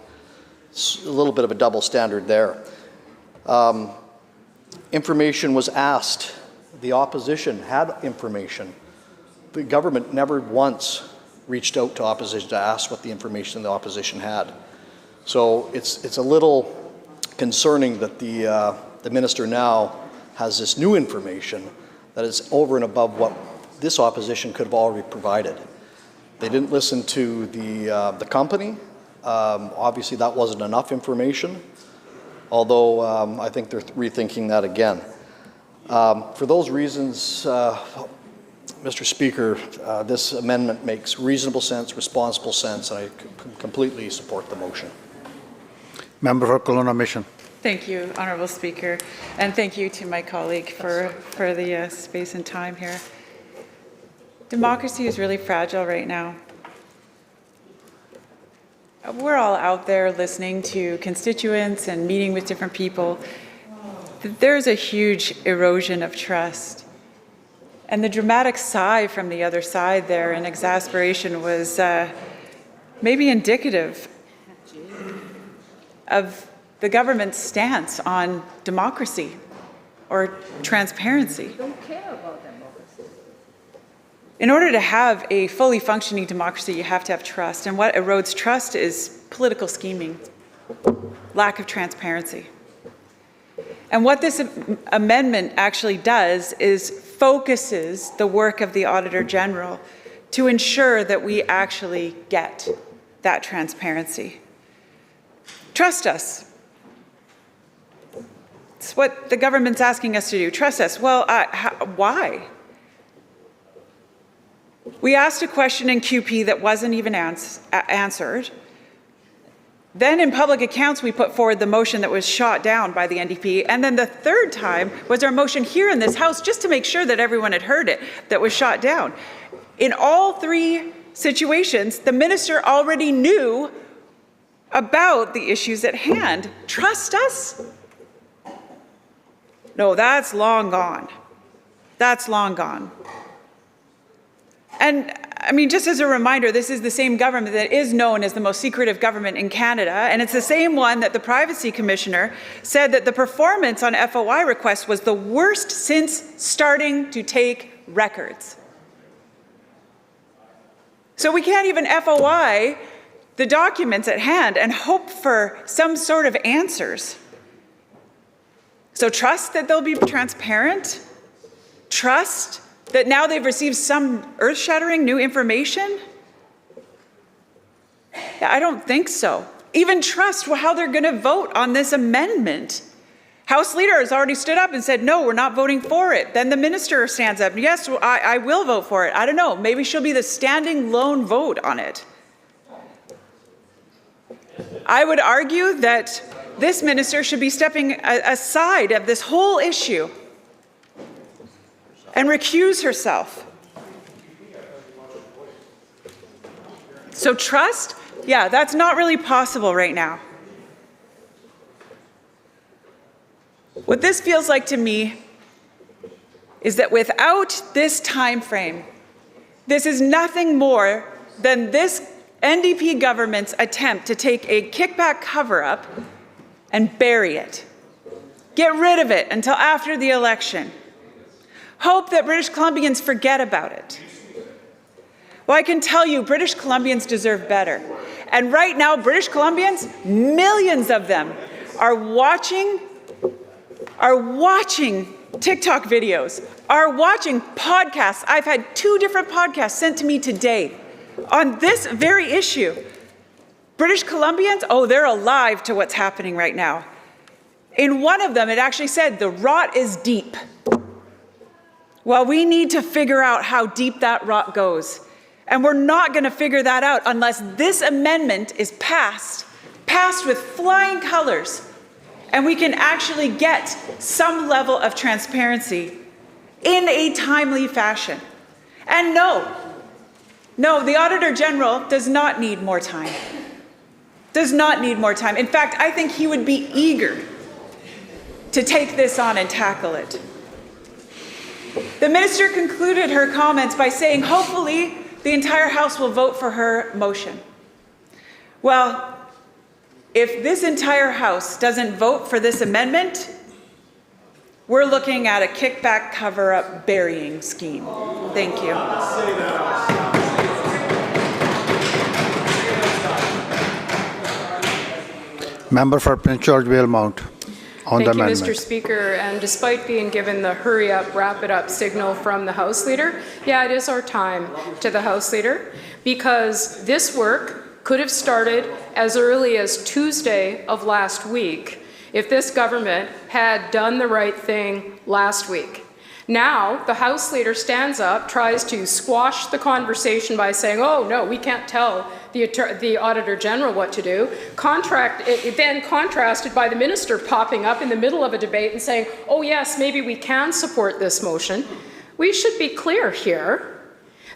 It's a little bit of a double standard there. Information was asked. The opposition had information. The government never once reached out to opposition to ask what the information the opposition had. So it's a little concerning that the minister now has this new information that is over and above what this opposition could have already provided. They didn't listen to the company. Obviously, that wasn't enough information, although I think they're rethinking that again. For those reasons, Mr. Speaker, this amendment makes reasonable sense, responsible sense, and I completely support the motion. Member for Kelowna Mission. Thank you, Honourable Speaker, and thank you to my colleague for the space and time here. Democracy is really fragile right now. We're all out there listening to constituents and meeting with different people. There's a huge erosion of trust. And the dramatic sigh from the other side there in exasperation was maybe indicative of the government's stance on democracy or transparency. We don't care about democracy. In order to have a fully functioning democracy, you have to have trust. And what erodes trust is political scheming, lack of transparency. And what this amendment actually does is focuses the work of the Auditor General to ensure that we actually get that transparency. Trust us. It's what the government's asking us to do. Trust us. Well, why? We asked a question in QP that wasn't even answered. Then in public accounts, we put forward the motion that was shot down by the NDP. And then the third time was our motion here in this House, just to make sure that everyone had heard it, that was shot down. In all 3 situations, the minister already knew about the issues at hand. Trust us? No, that's long gone. That's long gone. And I mean, just as a reminder, this is the same government that is known as the most secretive government in Canada, and it's the same one that the Privacy Commissioner said that the performance on FOI requests was the worst since starting to take records. So we can't even FOI the documents at hand and hope for some sort of answers. So trust that they'll be transparent? Trust that now they've received some earth-shattering new information? Yeah, I don't think so. Even trust how they're going to vote on this amendment. House Leader has already stood up and said, no, we're not voting for it. Then the minister stands up, yes, I will vote for it. I don't know, maybe she'll be the standing lone vote on it. I would argue that this minister should be stepping aside of this whole issue and recuse herself. So trust? Yeah, that's not really possible right now. What this feels like to me is that without this time frame, this is nothing more than this NDP government's attempt to take a kickback cover-up and bury it. Get rid of it until after the election. Hope that British Columbians forget about it. Well, I can tell you, British Columbians deserve better. And right now, British Columbians, millions of them, are watching TikTok videos, are watching podcasts. I've had 2 different podcasts sent to me today on this very issue. British Columbians, oh, they're alive to what's happening right now. In one of them, it actually said, the rot is deep. Well, we need to figure out how deep that rot goes. And we're not going to figure that out unless this amendment is passed with flying colors, and we can actually get some level of transparency in a timely fashion. And no, the Auditor General does not need more time. Does not need more time. In fact, I think he would be eager to take this on and tackle it. The minister concluded her comments by saying, hopefully, the entire House will vote for her motion. Well, if this entire House doesn't vote for this amendment, we're looking at a kickback cover-up burying scheme. Thank you. Member for Prince George Valemount. Thank you, Mr. Speaker. And despite being given the hurry up, wrap it up signal from the House Leader, yeah, it is our time to the House Leader, because this work could have started as early as Tuesday of last week if this government had done the right thing last week. Now, the House Leader stands up, tries to squash the conversation by saying, oh, no, we can't tell the Auditor General what to do, then contrasted by the Minister popping up in the middle of a debate and saying, oh, yes, maybe we can support this motion. We should be clear here.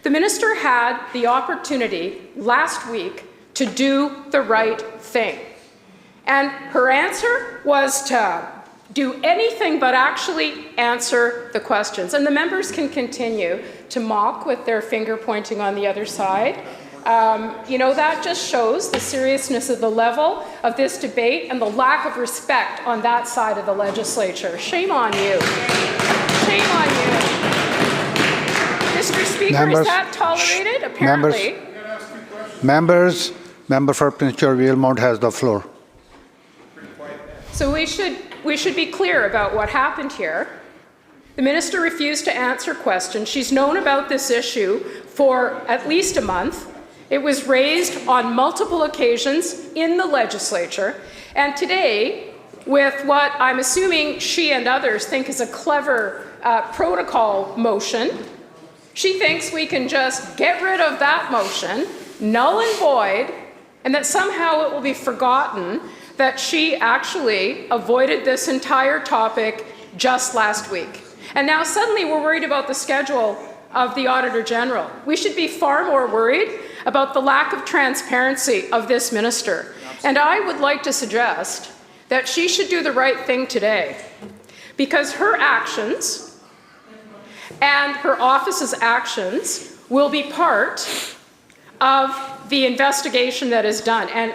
The Minister had the opportunity last week to do the right thing. And her answer was to do anything but actually answer the questions. And the members can continue to mock with their finger pointing on the other side. That just shows the seriousness of the level of this debate and the lack of respect on that side of the legislature. Shame on you. Shame on you. Mr. Speaker, is that tolerated? Apparently. Member for Prince George Valemount has the floor. So we should be clear about what happened here. The minister refused to answer questions. She's known about this issue for at least a month. It was raised on multiple occasions in the legislature. And today, with what I'm assuming she and others think is a clever protocol motion, she thinks we can just get rid of that motion, null and void, and that somehow it will be forgotten that she actually avoided this entire topic just last week. And now suddenly we're worried about the schedule of the Auditor General. We should be far more worried about the lack of transparency of this minister. And I would like to suggest that she should do the right thing today, because her actions and her office's actions will be part of the investigation that is done. And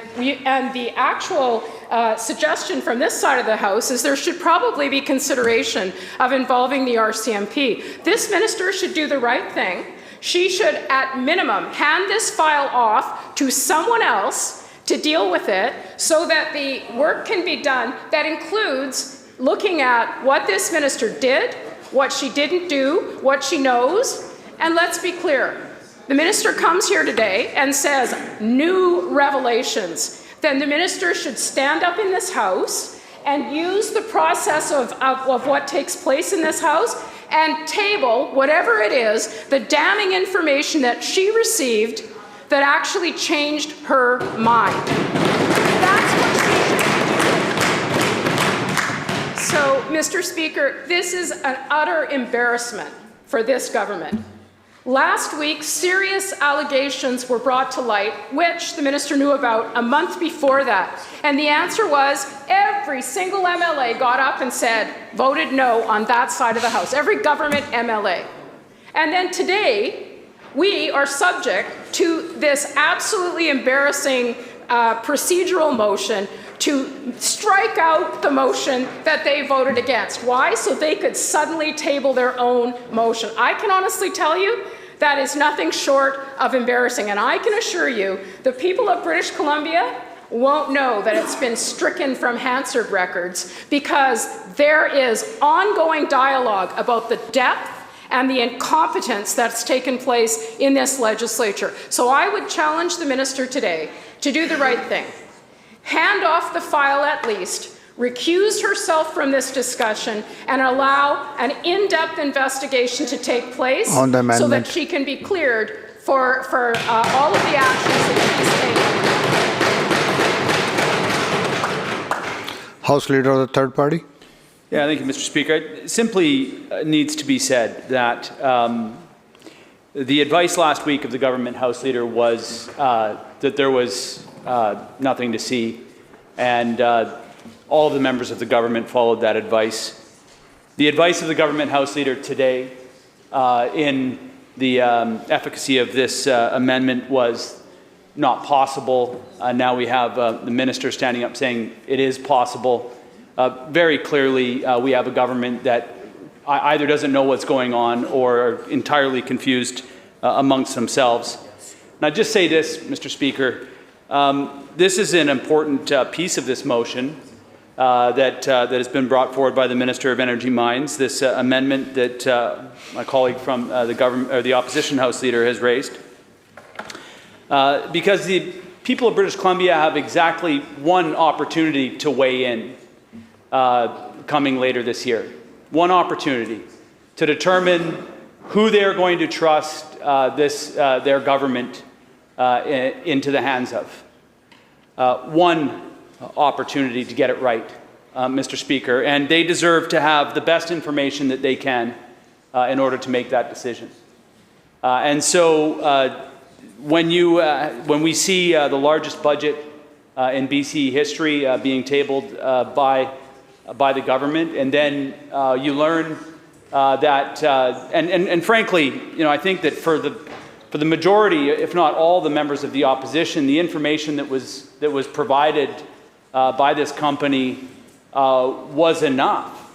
the actual suggestion from this side of the House is there should probably be consideration of involving the RCMP. This minister should do the right thing. She should, at minimum, hand this file off to someone else to deal with it so that the work can be done that includes looking at what this minister did, what she didn't do, what she knows. And let's be clear. The minister comes here today and says new revelations. Then the minister should stand up in this House and use the process of what takes place in this House and table, whatever it is, the damning information that she received that actually changed her mind. That's what she should do. So, Mr. Speaker, this is an utter embarrassment for this government. Last week, serious allegations were brought to light, which the minister knew about a month before that. And the answer was every single MLA got up and said, voted no on that side of the House, every government MLA. And then today, we are subject to this absolutely embarrassing procedural motion to strike out the motion that they voted against. Why? So they could suddenly table their own motion. I can honestly tell you that is nothing short of embarrassing. And I can assure you, the people of British Columbia won't know that it's been stricken from Hansard records, because there is ongoing dialogue about the depth and the incompetence that's taken place in this legislature. So I would challenge the minister today to do the right thing. Hand off the file at least, recuse herself from this discussion, and allow an in-depth investigation to take place On the amendment. so that she can be cleared for all of the actions that she's taken. House Leader of the third party. Yeah, thank you, Mr. Speaker. It simply needs to be said that the advice last week of the government House Leader was that there was nothing to see, and all of the members of the government followed that advice. The advice of the government House Leader today in the efficacy of this amendment was not possible. Now we have the minister standing up saying it is possible. Very clearly, we have a government that either doesn't know what's going on or are entirely confused amongst themselves. And I just say this, Mr. Speaker, this is an important piece of this motion that has been brought forward by the Minister of Energy Mines, this amendment that my colleague from the government or the opposition House Leader has raised, because the people of British Columbia have exactly one opportunity to weigh in coming later this year. One opportunity to determine who they are going to trust their government into the hands of. One opportunity to get it right, Mr. Speaker, and they deserve to have the best information that they can in order to make that decision. And so when we see the largest budget in BC history being tabled by the government, and then you learn that, and frankly, you know, I think that for the majority, if not all the members of the opposition, the information that was provided by this company was enough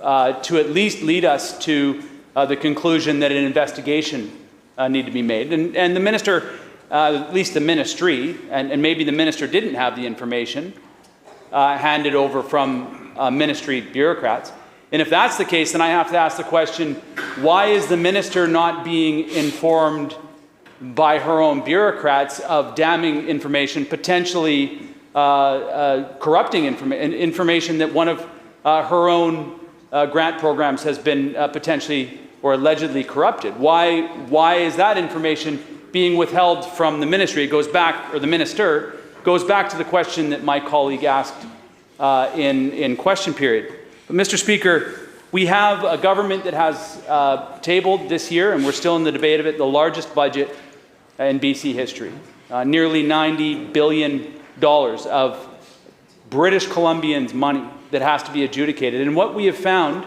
to at least lead us to the conclusion that an investigation needed to be made. And the minister, at least the ministry, and maybe the minister didn't have the information handed over from ministry bureaucrats. And if that's the case, then I have to ask the question, why is the minister not being informed by her own bureaucrats of damning information, potentially corrupting information that one of her own grant programs has been potentially or allegedly corrupted? Why is that information being withheld from the ministry? It goes back, or the minister goes back to the question that my colleague asked in question period. But Mr. Speaker, we have a government that has tabled this year, and we're still in the debate of it, the largest budget in BC history. Nearly $90 billion of British Columbians' money that has to be adjudicated. And what we have found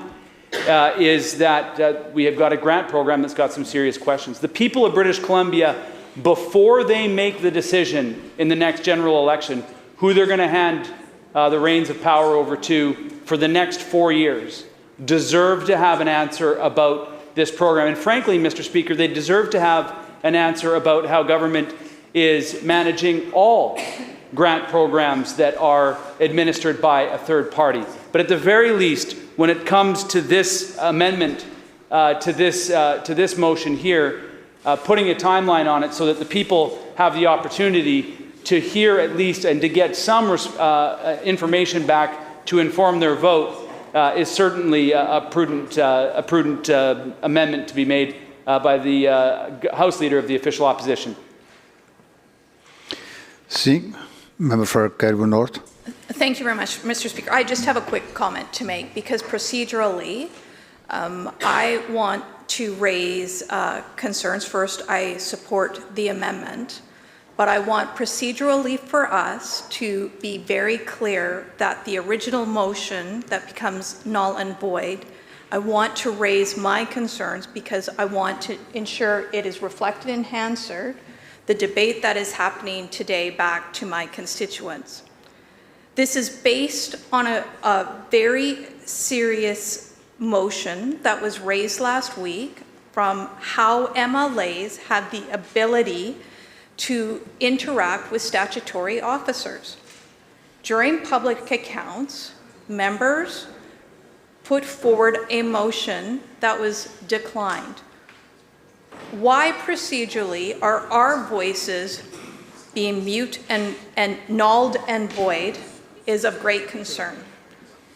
is that we have got a grant program that's got some serious questions. The people of British Columbia, before they make the decision in the next general election who they're going to hand the reins of power over to for the next 4 years, deserve to have an answer about this program. And frankly, Mr. Speaker, they deserve to have an answer about how government is managing all grant programs that are administered by a third party. But at the very least, when it comes to this amendment, to this motion here, putting a timeline on it so that the people have the opportunity to hear at least and to get some information back to inform their vote is certainly a prudent amendment to be made by the House Leader of the official opposition. See, Member for Cariboo North. Thank you very much, Mr. Speaker. I just have a quick comment to make, because procedurally, I want to raise concerns. First, I support the amendment, but I want procedurally for us to be very clear that the original motion that becomes null and void I want to raise my concerns because I want to ensure it is reflected in Hansard, the debate that is happening today back to my constituents. This is based on a very serious motion that was raised last week from how MLAs have the ability to interact with statutory officers. During public accounts, members put forward a motion that was declined. Why procedurally are our voices being mute and nulled and void is of great concern.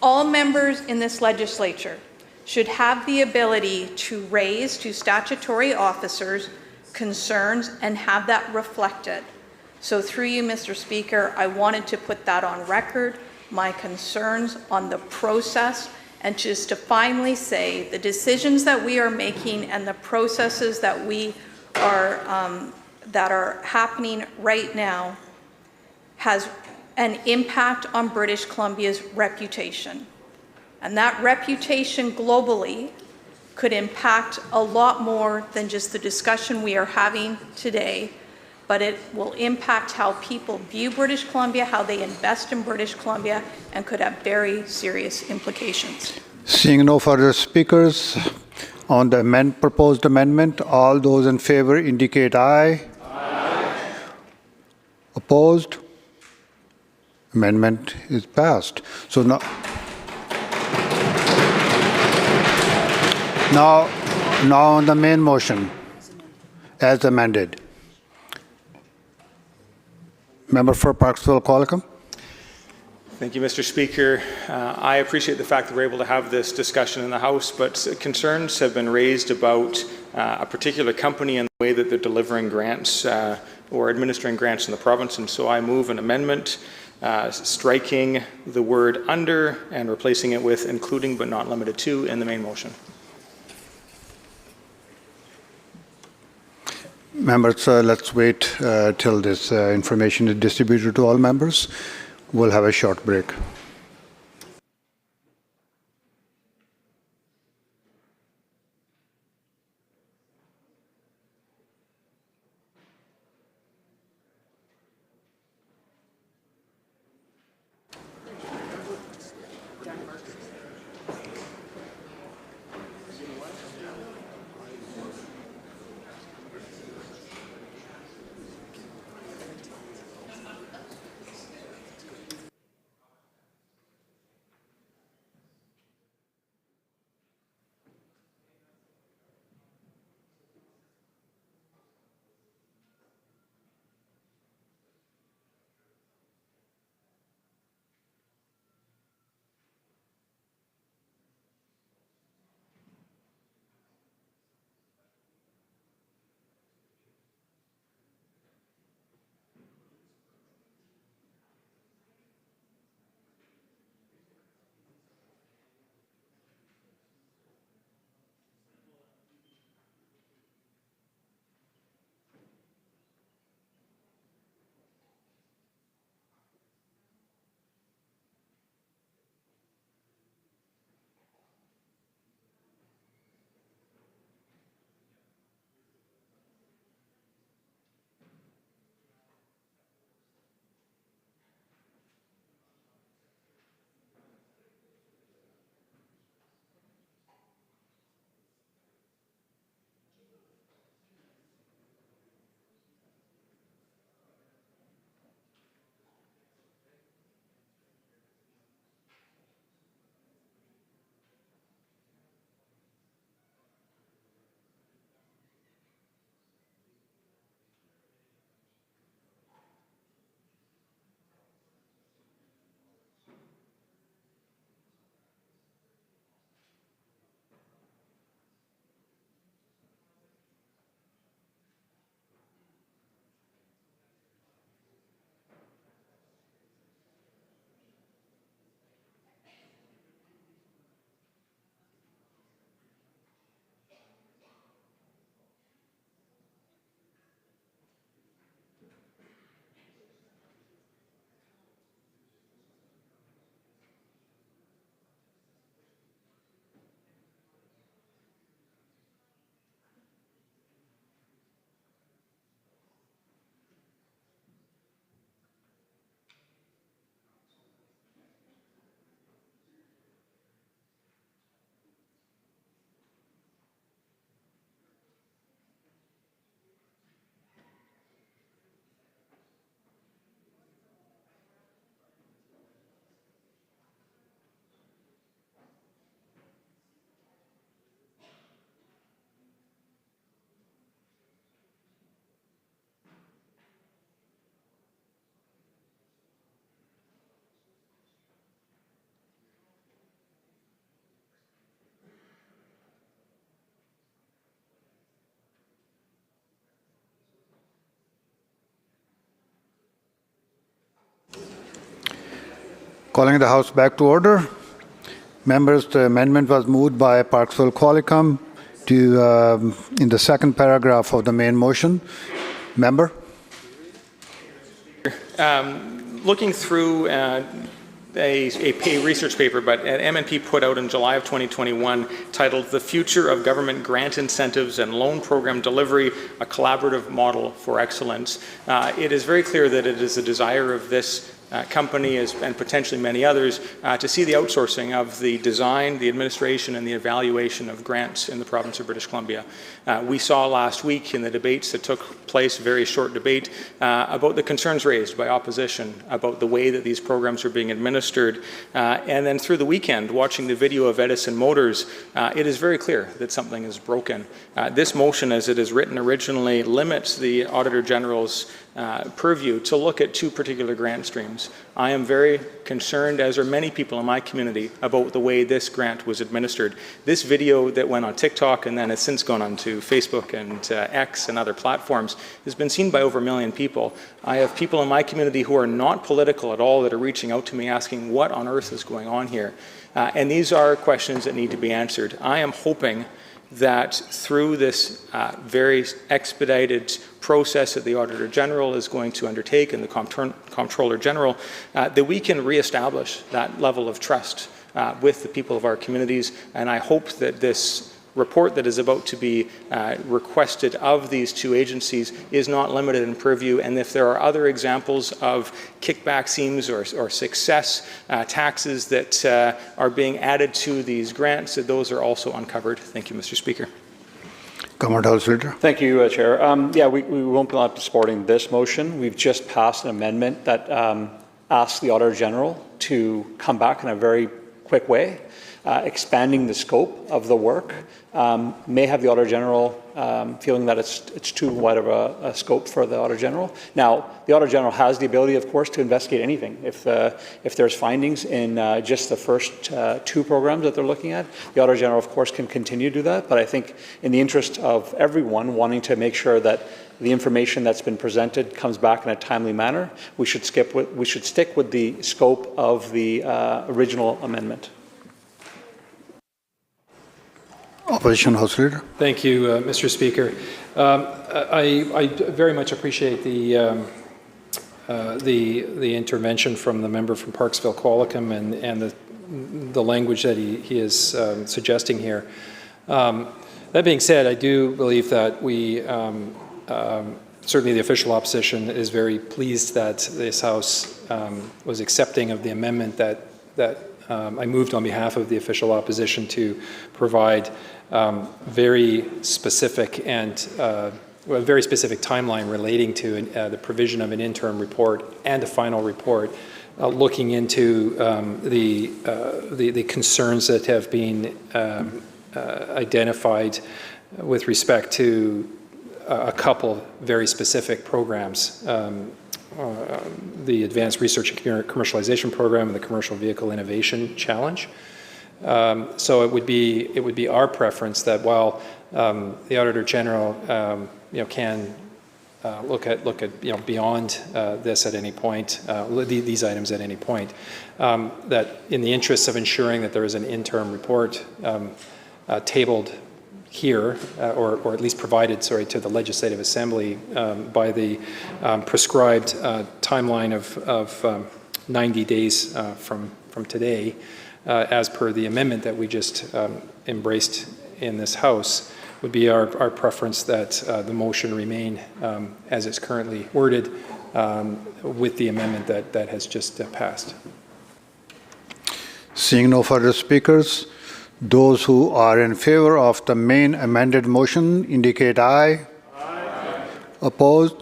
All members in this legislature should have the ability to raise to statutory officers concerns and have that reflected. So through you, Mr. Speaker, I wanted to put that on record, my concerns on the process, and just to finally say the decisions that we are making and the processes that we are that are happening right now has an impact on British Columbia's reputation. And that reputation globally could impact a lot more than just the discussion we are having today, but it will impact how people view British Columbia, how they invest in British Columbia, and could have very serious implications. Seeing no further speakers on the proposed amendment, all those in favor indicate aye. Aye. Opposed? Amendment is passed. So now on the main motion, as amended. Member for Parksville-Qualicum. Thank you, Mr. Speaker. I appreciate the fact that we're able to have this discussion in the House, but concerns have been raised about a particular company and the way that they're delivering grants or administering grants in the province, and so I move an amendment striking the word under and replacing it with including but not limited to in the main motion. Members, let's wait till this information is distributed to all members. We'll have a short break. Calling the House back to order. Members, the amendment was moved by Parksville Qualicum to in the second paragraph of the main motion. Member? Looking through a research paper, but MNP put out in July of 2021 titled "The Future of Government Grant Incentives and Loan Program Delivery, a Collaborative Model for Excellence." It is very clear that it is a desire of this company and potentially many others to see the outsourcing of the design, the administration, and the evaluation of grants in the province of British Columbia. We saw last week in the debates that took place, very short debate, about the concerns raised by opposition about the way that these programs are being administered. And then through the weekend, watching the video of Edison Motors, it is very clear that something is broken. This motion, as it is written originally, limits the Auditor General's purview to look at two particular grant streams. I am very concerned, as are many people in my community, about the way this grant was administered. This video that went on TikTok and then has since gone on to Facebook and X and other platforms has been seen by over 1 million people. I have people in my community who are not political at all that are reaching out to me asking what on earth is going on here. And these are questions that need to be answered. I am hoping that through this very expedited process that the Auditor General is going to undertake and the Comptroller General, that we can reestablish that level of trust with the people of our communities. And I hope that this report that is about to be requested of these two agencies is not limited in purview, and if there are other examples of kickback schemes or success taxes that are being added to these grants, that those are also uncovered. Thank you, Mr. Speaker. House Leader. Thank you, Chair. Yeah, we won't be supporting this motion. We've just passed an amendment that asks the Auditor General to come back in a very quick way, expanding the scope of the work. May have the Auditor General feeling that it's too wide of a scope for the Auditor General. Now, the Auditor General has the ability, of course, to investigate anything. If there's findings in just the first two programs that they're looking at, the Auditor General, of course, can continue to do that. But I think in the interest of everyone wanting to make sure that the information that's been presented comes back in a timely manner, we should stick with the scope of the original amendment. Opposition House Leader. Thank you, Mr. Speaker. I very much appreciate the intervention from the member from Parksville Qualicum and the language that he is suggesting here. That being said, I do believe that we certainly the official opposition is very pleased that this House was accepting of the amendment that I moved on behalf of the official opposition to provide very specific and a very specific timeline relating to the provision of an interim report and a final report, looking into the concerns that have been identified with respect to a couple very specific programs. The Advanced Research and Commercialization Program and the Commercial Vehicle Innovation Challenge. So it would be our preference that while the Auditor General can look at beyond this at any point, these items at any point, that in the interests of ensuring that there is an interim report tabled here, or at least provided, to the Legislative Assembly by the prescribed timeline of 90 days from today, as per the amendment that we just embraced in this House, would be our preference that the motion remain as it's currently worded with the amendment that has just passed. Seeing no further speakers, those who are in favor of the main amended motion indicate aye. Aye. Opposed?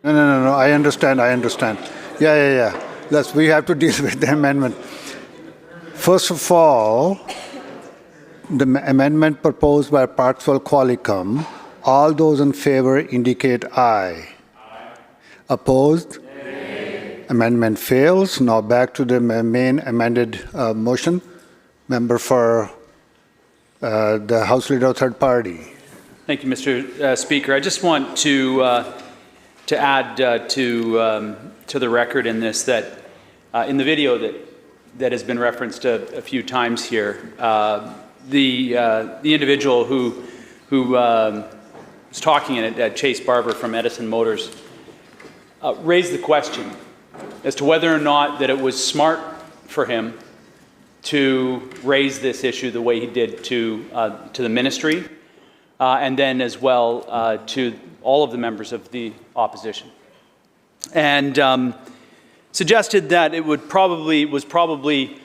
No. I understand. Yeah. We have to deal with the amendment. First of all, the amendment proposed by Parksville Qualicum, all those in favor indicate aye. Aye. Opposed? Amendment fails. Now back to the main amended motion. Member for the House Leader of Third Party. Thank you, Mr. Speaker. I just want to add to the record in this that in the video that has been referenced a few times here, the individual who was talking in it, Chase Barber from Edison Motors, raised the question as to whether or not that it was smart for him to raise this issue the way he did to the ministry, and then as well to all of the members of the opposition, and suggested that it was probably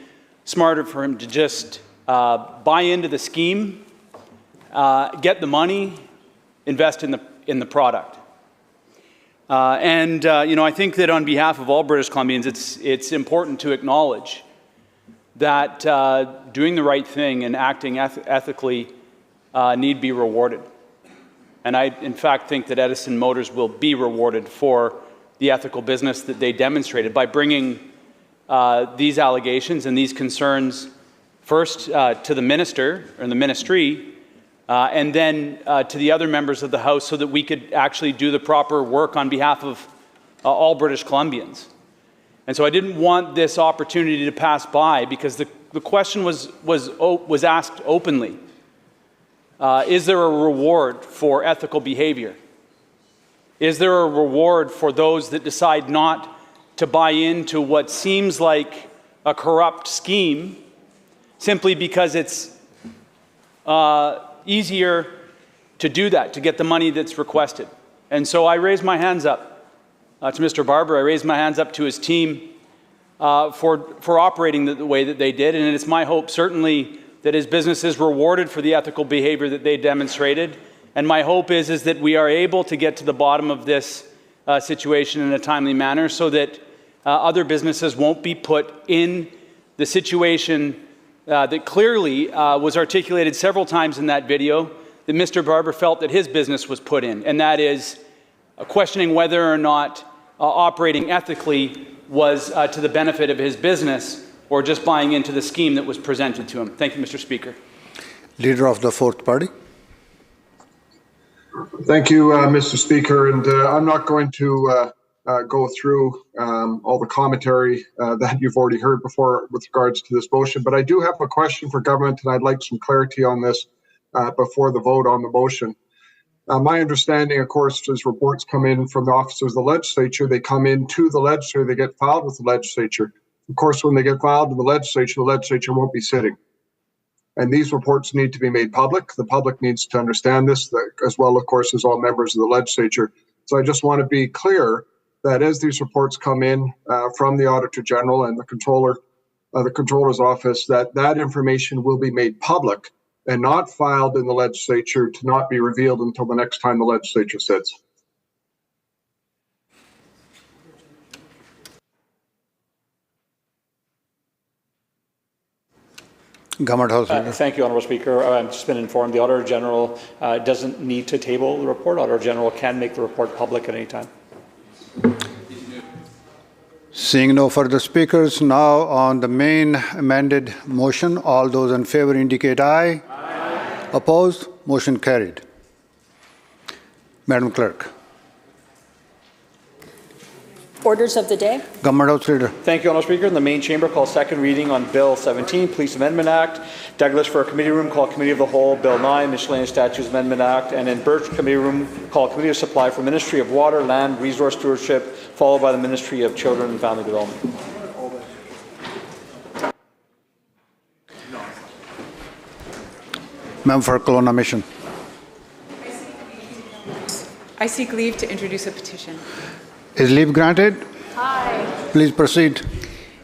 smarter for him to just buy into the scheme, get the money, invest in the product. I think that on behalf of all British Columbians, it's important to acknowledge that doing the right thing and acting ethically need be rewarded. And I, in fact, think that Edison Motors will be rewarded for the ethical business that they demonstrated by bringing these allegations and these concerns first to the minister or the ministry, and then to the other members of the House so that we could actually do the proper work on behalf of all British Columbians. And so I didn't want this opportunity to pass by because the question was asked openly. Is there a reward for ethical behavior? Is there a reward for those that decide not to buy into what seems like a corrupt scheme simply because it's easier to do that, to get the money that's requested? And so I raised my hands up to Mr. Barber. I raised my hands up to his team for operating the way that they did. And it's my hope, certainly, that his business is rewarded for the ethical behavior that they demonstrated. And my hope is that we are able to get to the bottom of this situation in a timely manner so that other businesses won't be put in the situation that clearly was articulated several times in that video that Mr. Barber felt that his business was put in, and that is questioning whether or not operating ethically was to the benefit of his business or just buying into the scheme that was presented to him. Thank you, Mr. Speaker. Leader of the Fourth Party. Thank you, Mr. Speaker. And I'm not going to go through all the commentary that you've already heard before with regards to this motion, but I do have a question for government, and I'd like some clarity on this before the vote on the motion. My understanding, of course, is reports come in from the officers of the legislature. They come into the legislature, they get filed with the legislature. Of course, when they get filed in the legislature won't be sitting. And these reports need to be made public. The public needs to understand this, as well, of course, as all members of the legislature. So I just want to be clear that as these reports come in from the Auditor General and the Controller's Office, that information will be made public and not filed in the legislature to not be revealed until the next time the legislature sits. Government House Leader. Thank you, Honourable Speaker. I've just been informed the Auditor General doesn't need to table the report. Auditor General can make the report public at any time. Seeing no further speakers, now on the main amended motion, all those in favor indicate aye. Aye. Opposed? Motion carried. Madam Clerk. Orders of the day. Government House Leader. Thank you, Honourable Speaker. In the main chamber, call second reading on Bill 17, Police Amendment Act. Douglas for a committee room, call Committee of the Whole. Bill 9, Miscellaneous Statutes Amendment Act. And in Birch Committee room, call Committee of Supply for Ministry of Water, Land, Resource Stewardship, followed by the Ministry of Children and Family Development. Member for Kelowna Mission. I seek leave to introduce a petition. Is leave granted? Aye. Please proceed.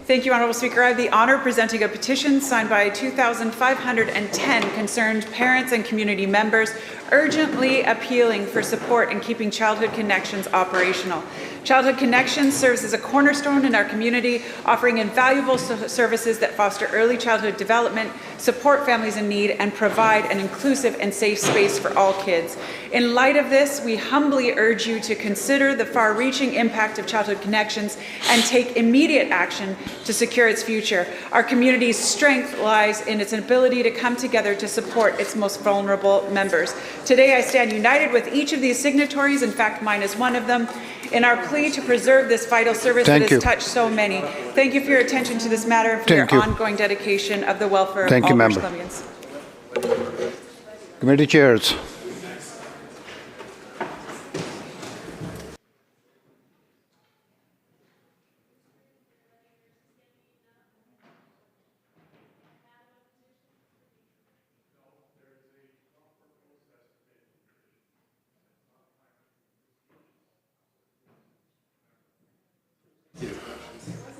Thank you, Honourable Speaker. I have the honour of presenting a petition signed by 2,510 concerned parents and community members urgently appealing for support in keeping Childhood Connections operational. Childhood Connections serves as a cornerstone in our community, offering invaluable services that foster early childhood development, support families in need, and provide an inclusive and safe space for all kids. In light of this, we humbly urge you to consider the far-reaching impact of Childhood Connections and take immediate action to secure its future. Our community's strength lies in its ability to come together to support its most vulnerable members. Today, I stand united with each of these signatories, in fact, mine is one of them, in our plea to preserve this vital service that has touched so many. Thank you for your attention to this matter and for your ongoing dedication of the welfare of all British Columbians. Committee chairs.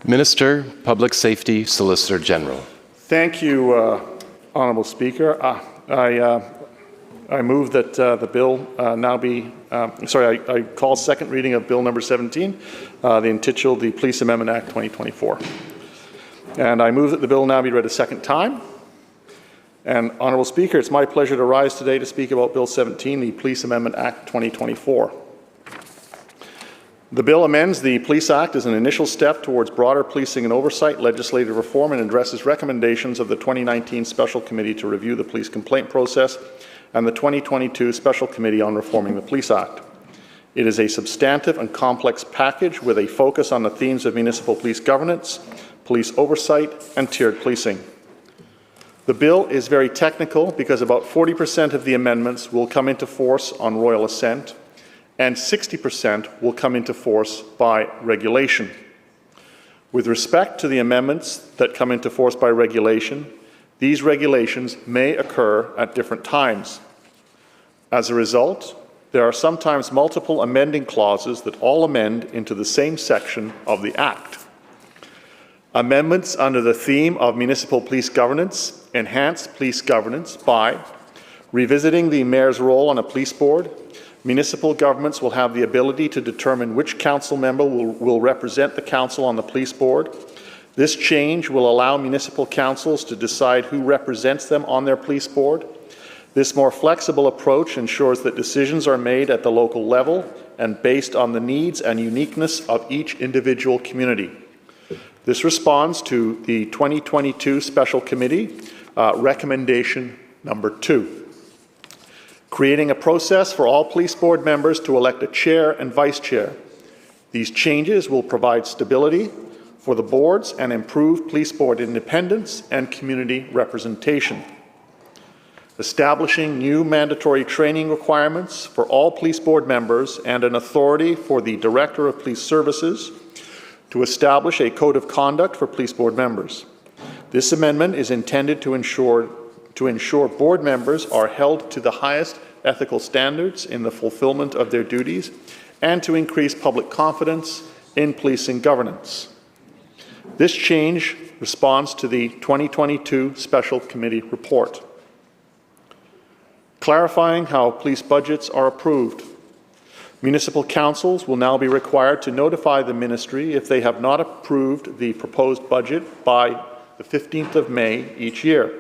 Minister, Public Safety, Solicitor General. Thank you, Honourable Speaker. I move that the bill now be, I call second reading of Bill number 17, entitled the Police Amendment Act 2024. And I move that the bill now be read a second time. And Honourable Speaker, it's my pleasure to rise today to speak about Bill 17, the Police Amendment Act 2024. The bill amends the Police Act as an initial step towards broader policing and oversight, legislative reform, and addresses recommendations of the 2019 Special Committee to review the police complaint process and the 2022 Special Committee on Reforming the Police Act. It is a substantive and complex package with a focus on the themes of municipal police governance, police oversight, and tiered policing. The bill is very technical because about 40% of the amendments will come into force on royal assent, and 60% will come into force by regulation. With respect to the amendments that come into force by regulation, these regulations may occur at different times. As a result, there are sometimes multiple amending clauses that all amend into the same section of the Act. Amendments under the theme of municipal police governance enhance police governance by revisiting the mayor's role on a police board. Municipal governments will have the ability to determine which council member will represent the council on the police board. This change will allow municipal councils to decide who represents them on their police board. This more flexible approach ensures that decisions are made at the local level and based on the needs and uniqueness of each individual community. This responds to the 2022 Special Committee recommendation number 2. Creating a process for all police board members to elect a chair and vice chair. These changes will provide stability for the boards and improve police board independence and community representation. Establishing new mandatory training requirements for all police board members and an authority for the Director of Police Services to establish a code of conduct for police board members. This amendment is intended to ensure board members are held to the highest ethical standards in the fulfillment of their duties and to increase public confidence in policing governance. This change responds to the 2022 Special Committee report. Clarifying how police budgets are approved. Municipal councils will now be required to notify the ministry if they have not approved the proposed budget by the 15th of May each year.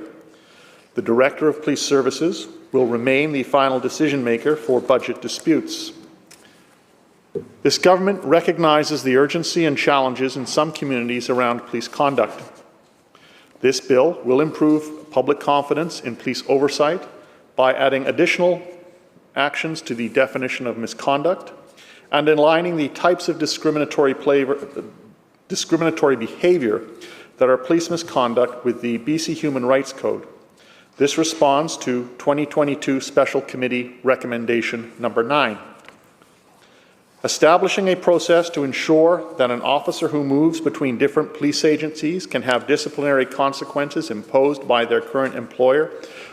The Director of Police Services will remain the final decision maker for budget disputes. This government recognizes the urgency and challenges in some communities around police conduct. This bill will improve public confidence in police oversight by adding additional actions to the definition of misconduct and aligning the types of discriminatory behaviour that are police misconduct with the BC Human Rights Code. This responds to 2022 Special Committee Recommendation number 9. Establishing a process to ensure that an officer who moves between different police agencies can have disciplinary consequences imposed by their current employer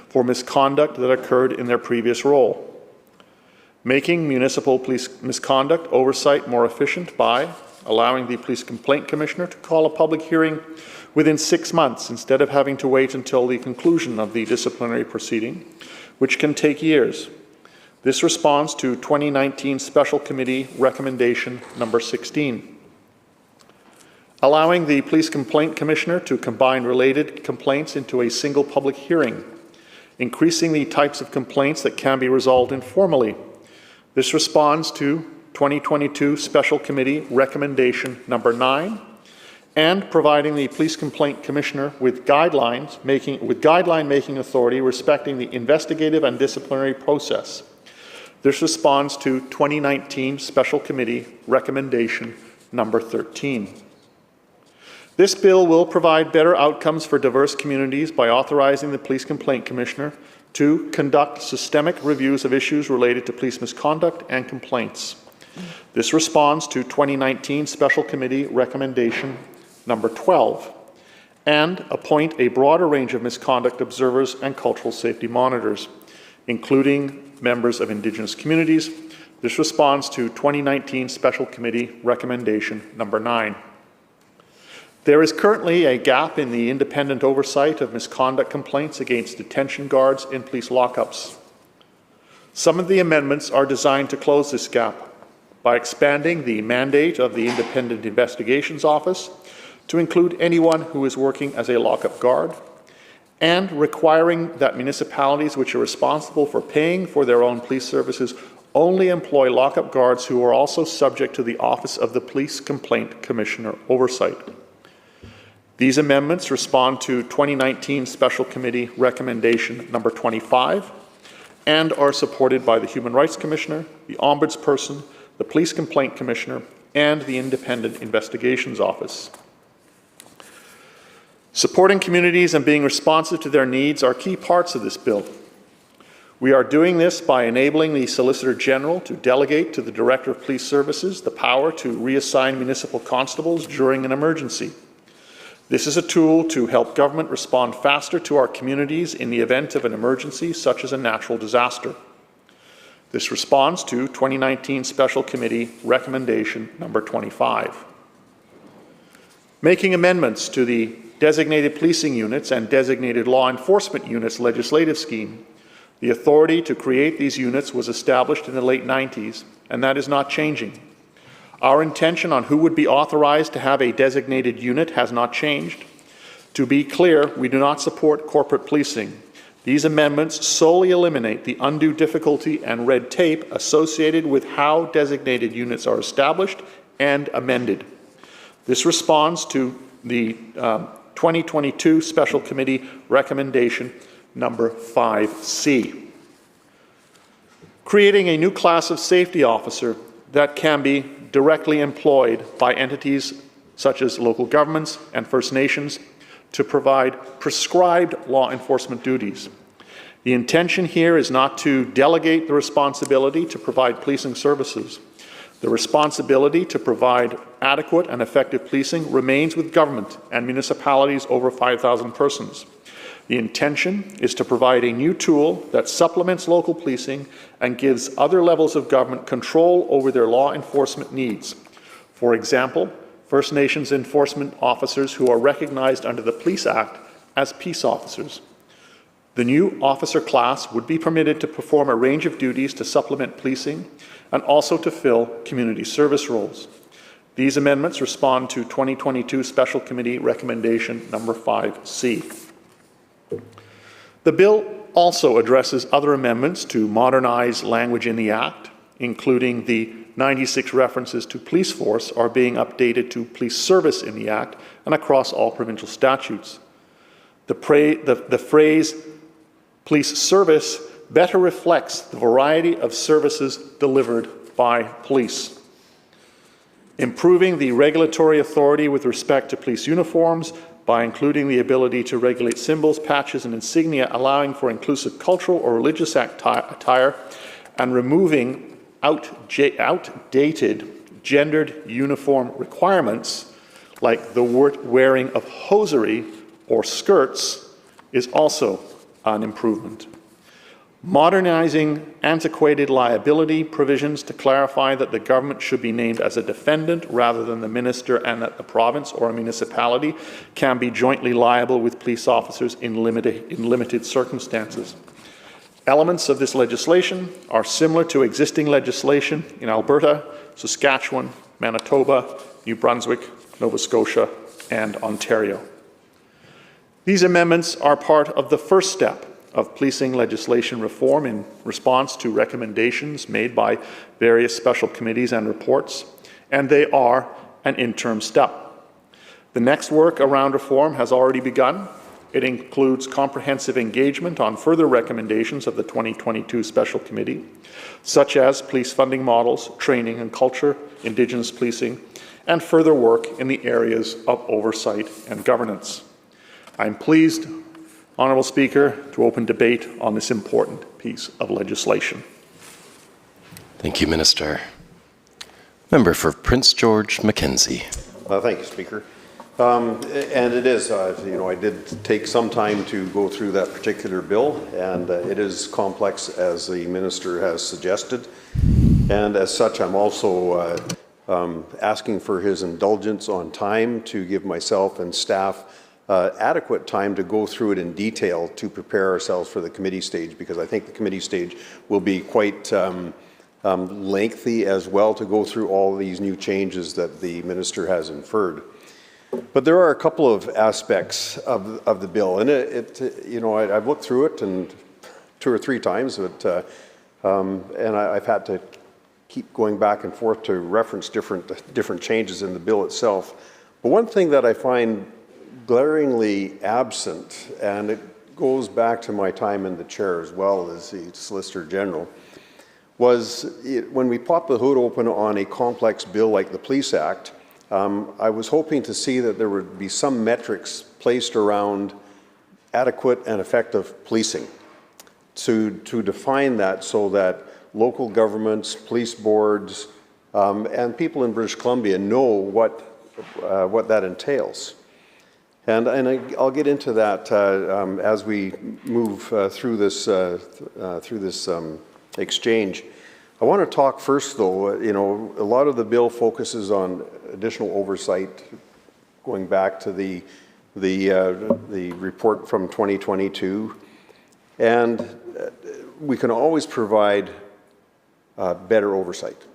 for misconduct that occurred in their previous role. Making municipal police misconduct oversight more efficient by allowing the Police Complaint Commissioner to call a public hearing within 6 months instead of having to wait until the conclusion of the disciplinary proceeding, which can take years. This responds to 2019 Special Committee Recommendation number 16. allowing the Police Complaint Commissioner to combine related complaints into a single public hearing, increasing the types of complaints that can be resolved informally. This responds to 2022 Special Committee Recommendation Number 9, and providing the Police Complaint Commissioner with guideline making authority respecting the investigative and disciplinary process. This responds to 2019 Special Committee Recommendation Number 13. This bill will provide better outcomes for diverse communities by authorizing the Police Complaint Commissioner to conduct systemic reviews of issues related to police misconduct and complaints. This responds to 2019 Special Committee Recommendation Number 12, and appoint a broader range of misconduct observers and cultural safety monitors, including members of Indigenous communities. This responds to 2019 Special Committee Recommendation Number 9. There is currently a gap in the independent oversight of misconduct complaints against detention guards in police lockups. Some of the amendments are designed to close this gap by expanding the mandate of the Independent Investigations Office to include anyone who is working as a lockup guard, and requiring that municipalities which are responsible for paying for their own police services only employ lockup guards who are also subject to the Office of the Police Complaint Commissioner oversight. These amendments respond to 2019 Special Committee Recommendation Number 25 and are supported by the Human Rights Commissioner, the Ombudsperson, the Police Complaint Commissioner, and the Independent Investigations Office. Supporting communities and being responsive to their needs are key parts of this bill. We are doing this by enabling the Solicitor General to delegate to the Director of Police Services the power to reassign municipal constables during an emergency. This is a tool to help government respond faster to our communities in the event of an emergency such as a natural disaster. This responds to 2019 Special Committee Recommendation Number 25. Making amendments to the Designated Policing Units and Designated Law Enforcement Units legislative scheme. The authority to create these units was established in the late 90s, and that is not changing. Our intention on who would be authorized to have a designated unit has not changed. To be clear, we do not support corporate policing. These amendments solely eliminate the undue difficulty and red tape associated with how designated units are established and amended. This responds to the 2022 Special Committee Recommendation Number 5C. Creating a new class of safety officer that can be directly employed by entities such as local governments and First Nations to provide prescribed law enforcement duties. The intention here is not to delegate the responsibility to provide policing services. The responsibility to provide adequate and effective policing remains with government and municipalities over 5,000 persons. The intention is to provide a new tool that supplements local policing and gives other levels of government control over their law enforcement needs. For example, First Nations enforcement officers who are recognized under the Police Act as peace officers. The new officer class would be permitted to perform a range of duties to supplement policing and also to fill community service roles. These amendments respond to 2022 Special Committee Recommendation Number 5C. The bill also addresses other amendments to modernize language in the Act, including the 96 references to police force are being updated to police service in the Act and across all provincial statutes. The phrase police service better reflects the variety of services delivered by police. Improving the regulatory authority with respect to police uniforms by including the ability to regulate symbols, patches, and insignia, allowing for inclusive cultural or religious attire, and removing outdated gendered uniform requirements like the wearing of hosiery or skirts is also an improvement. Modernizing antiquated liability provisions to clarify that the government should be named as a defendant rather than the minister, and that the province or a municipality can be jointly liable with police officers in limited circumstances. Elements of this legislation are similar to existing legislation in Alberta, Saskatchewan, Manitoba, New Brunswick, Nova Scotia, and Ontario. These amendments are part of the first step of policing legislation reform in response to recommendations made by various special committees and reports, and they are an interim step. The next work around reform has already begun. It includes comprehensive engagement on further recommendations of the 2022 Special Committee, such as police funding models, training and culture, Indigenous policing, and further work in the areas of oversight and governance. I'm pleased, Honourable Speaker, to open debate on this important piece of legislation. Thank you, Minister. Member for Prince George Mackenzie. Thank you, Speaker. And it is, I did take some time to go through that particular bill, and it is complex, as the Minister has suggested. And as such, I'm also asking for his indulgence on time to give myself and staff adequate time to go through it in detail to prepare ourselves for the committee stage, because I think the committee stage will be quite lengthy as well to go through all these new changes that the Minister has inferred. But there are a couple of aspects of the bill, and I've looked through it and 2 or 3 times, but and I've had to keep going back and forth to reference different changes in the bill itself. But one thing that I find glaringly absent, and it goes back to my time in the chair as well as the Solicitor General, was when we popped the hood open on a complex bill like the Police Act. I was hoping to see that there would be some metrics placed around adequate and effective policing to define that, so that local governments, police boards, and people in British Columbia know what that entails. And I'll get into that as we move through this exchange. I want to talk first, though. A lot of the bill focuses on additional oversight, going back to the report from 2022, and we can always provide better oversight,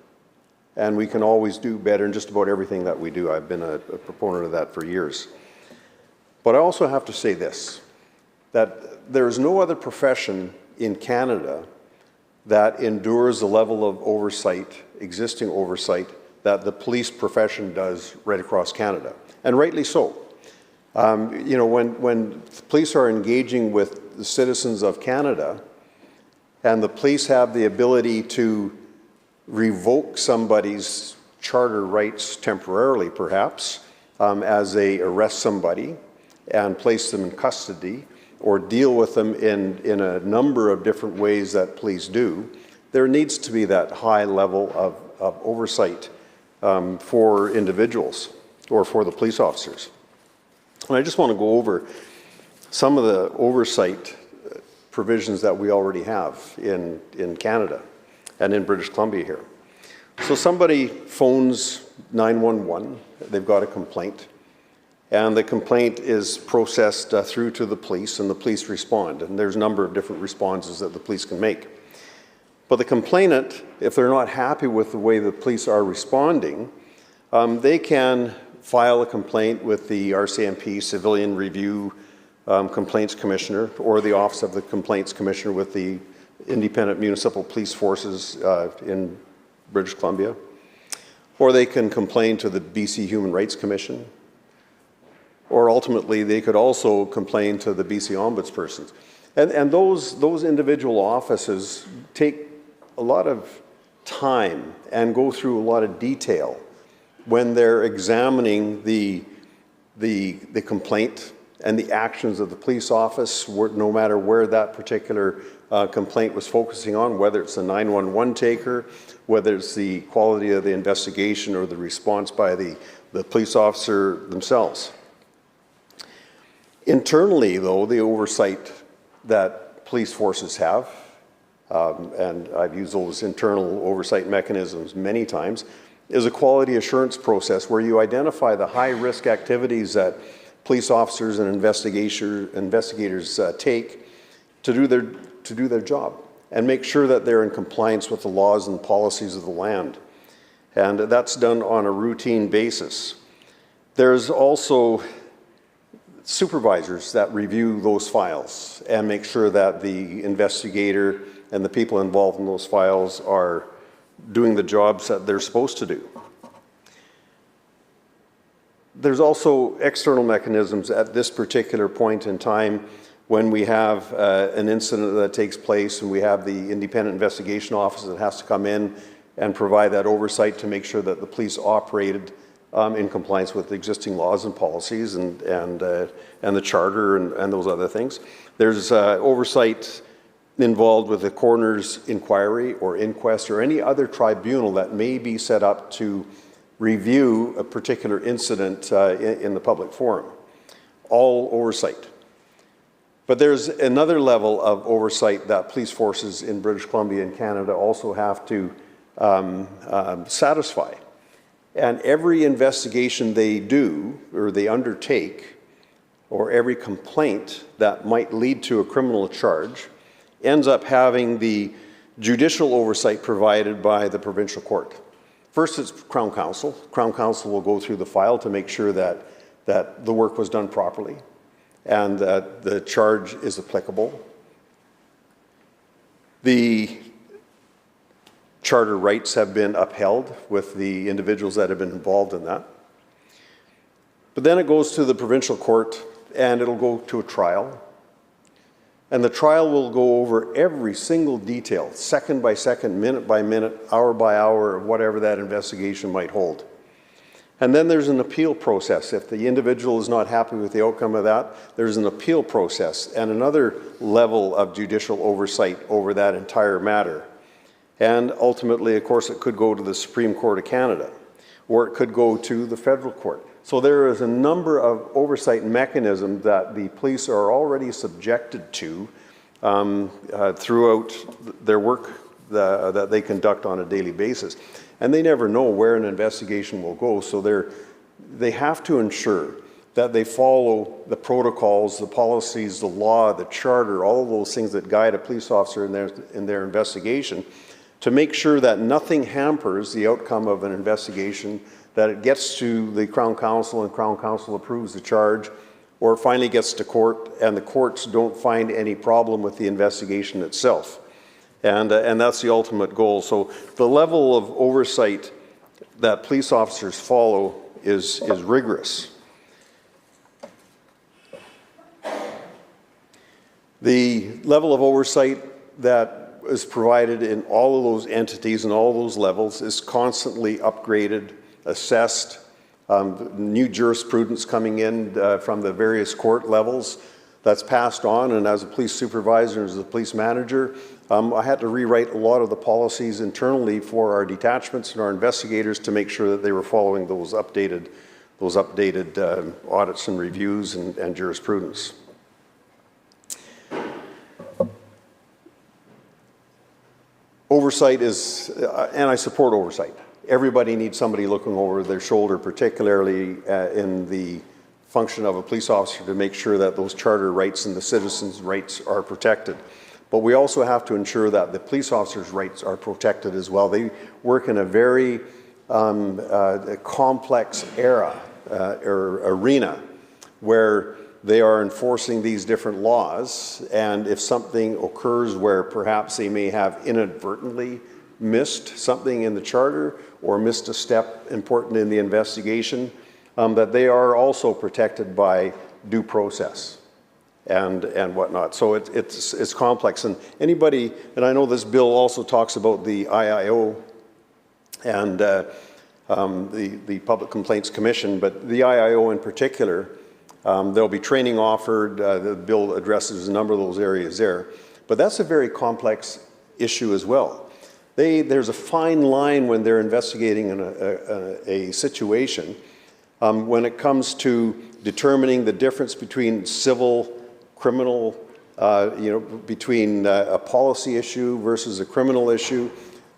and we can always do better in just about everything that we do. I've been a proponent of that for years. But I also have to say this, that there is no other profession in Canada that endures the level of oversight, existing oversight, that the police profession does right across Canada, and rightly so. When police are engaging with the citizens of Canada, and the police have the ability to revoke somebody's charter rights temporarily, perhaps, as they arrest somebody and place them in custody, or deal with them in a number of different ways that police do, there needs to be that high level of oversight for individuals or for the police officers. And I just want to go over some of the oversight provisions that we already have in Canada and in British Columbia here. So somebody phones 911, they've got a complaint, and the complaint is processed through to the police, and the police respond. And there's a number of different responses that the police can make. But the complainant, if they're not happy with the way the police are responding, they can file a complaint with the RCMP Civilian Review Complaints Commissioner, or the Office of the Complaints Commissioner with the Independent Municipal Police Forces in British Columbia. Or they can complain to the BC Human Rights Commission. Or ultimately, they could also complain to the BC Ombudsperson. And those individual offices take a lot of time and go through a lot of detail when they're examining the complaint and the actions of the police office, no matter where that particular complaint was focusing on, whether it's the 911 taker, whether it's the quality of the investigation or the response by the police officer themselves. Internally, though, the oversight that police forces have, and I've used those internal oversight mechanisms many times, is a quality assurance process where you identify the high-risk activities that police officers and investigators take to do their job and make sure that they're in compliance with the laws and policies of the land. And that's done on a routine basis. There's also supervisors that review those files and make sure that the investigator and the people involved in those files are doing the jobs that they're supposed to do. There's also external mechanisms at this particular point in time when we have an incident that takes place and we have the independent investigation office that has to come in and provide that oversight to make sure that the police operated in compliance with existing laws and policies and the charter and those other things. There's oversight involved with the coroner's inquiry or inquest or any other tribunal that may be set up to review a particular incident in the public forum. All oversight. But there's another level of oversight that police forces in British Columbia and Canada also have to satisfy. And every investigation they do or they undertake, or every complaint that might lead to a criminal charge, ends up having the judicial oversight provided by the provincial court. First, it's Crown Counsel. Crown Counsel will go through the file to make sure that the work was done properly and that the charge is applicable. The charter rights have been upheld with the individuals that have been involved in that. But then it goes to the provincial court and it'll go to a trial. And the trial will go over every single detail, second by second, minute by minute, hour by hour, of whatever that investigation might hold. And then there's an appeal process. If the individual is not happy with the outcome of that, there's an appeal process and another level of judicial oversight over that entire matter. And ultimately, of course, it could go to the Supreme Court of Canada, or it could go to the federal court. So there is a number of oversight mechanisms that the police are already subjected to throughout their work that they conduct on a daily basis. And they never know where an investigation will go, so they have to ensure that they follow the protocols, the policies, the law, the charter, all of those things that guide a police officer in their investigation, to make sure that nothing hampers the outcome of an investigation, that it gets to the Crown Counsel and Crown Counsel approves the charge, or it finally gets to court and the courts don't find any problem with the investigation itself. And that's the ultimate goal. So the level of oversight that police officers follow is rigorous. The level of oversight that is provided in all of those entities and all those levels is constantly upgraded, assessed, new jurisprudence coming in from the various court levels that's passed on, and as a police supervisor, as a police manager, I had to rewrite a lot of the policies internally for our detachments and our investigators to make sure that they were following those updated audits and reviews and jurisprudence. Oversight is, and I support oversight. Everybody needs somebody looking over their shoulder, particularly in the function of a police officer, to make sure that those charter rights and the citizens' rights are protected. But we also have to ensure that the police officers' rights are protected as well. They work in a very complex arena where they are enforcing these different laws, and if something occurs where perhaps they may have inadvertently missed something in the charter or missed a step important in the investigation, that they are also protected by due process and whatnot. So it's complex. And anybody, and I know this bill also talks about the IIO and the Public Complaints Commission, but the IIO in particular, there'll be training offered. The bill addresses a number of those areas there. But that's a very complex issue as well. There's a fine line when they're investigating a situation when it comes to determining the difference between civil, criminal, between a policy issue versus a criminal issue.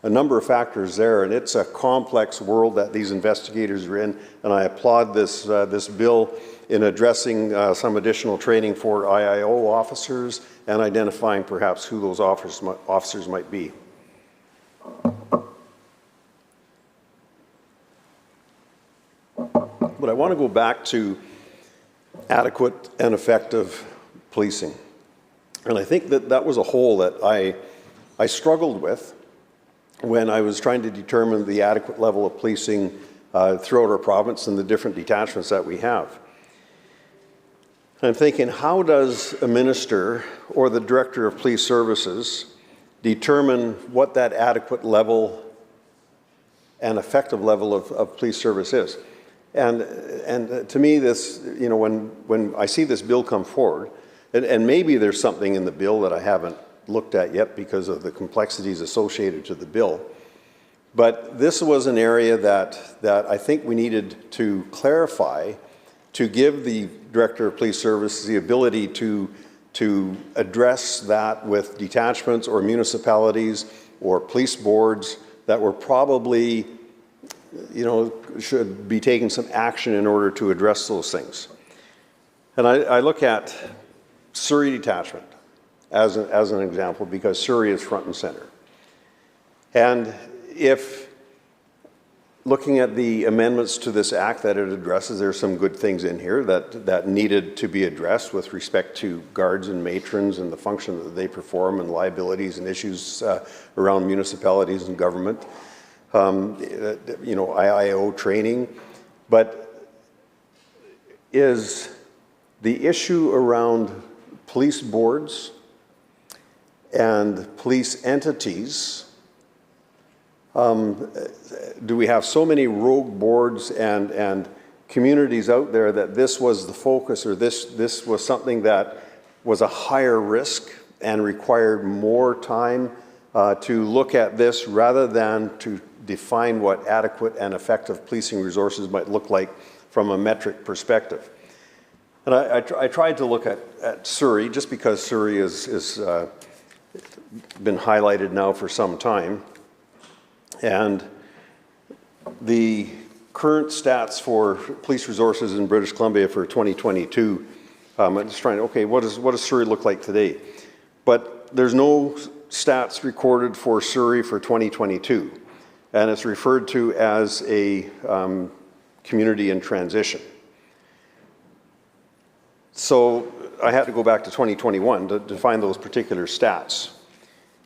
A number of factors there, and it's a complex world that these investigators are in, and I applaud this bill in addressing some additional training for IIO officers and identifying perhaps who those officers might be. But I want to go back to adequate and effective policing. And I think that that was a hole that I struggled with when I was trying to determine the adequate level of policing throughout our province and the different detachments that we have. I'm thinking, how does a minister or the director of police services determine what that adequate level and effective level of police service is? And to me, this, you know, when I see this bill come forward, and maybe there's something in the bill that I haven't looked at yet because of the complexities associated to the bill, but this was an area that I think we needed to clarify to give the Director of Police Services the ability to address that with detachments or municipalities or police boards that were probably, you know, should be taking some action in order to address those things. And I look at Surrey detachment as an example because Surrey is front and center. And if looking at the amendments to this act that it addresses, there's some good things in here that needed to be addressed with respect to guards and matrons and the function that they perform and liabilities and issues around municipalities and government, you know, IIO training. But is the issue around police boards and police entities, do we have so many rogue boards and communities out there that this was the focus, or this was something that was a higher risk and required more time to look at this rather than to define what adequate and effective policing resources might look like from a metric perspective? And I tried to look at Surrey, just because Surrey is been highlighted now for some time. And the current stats for police resources in British Columbia for 2022, I'm just trying to, okay, what does Surrey look like today? But there's no stats recorded for Surrey for 2022, and it's referred to as a community in transition. So I had to go back to 2021 to find those particular stats.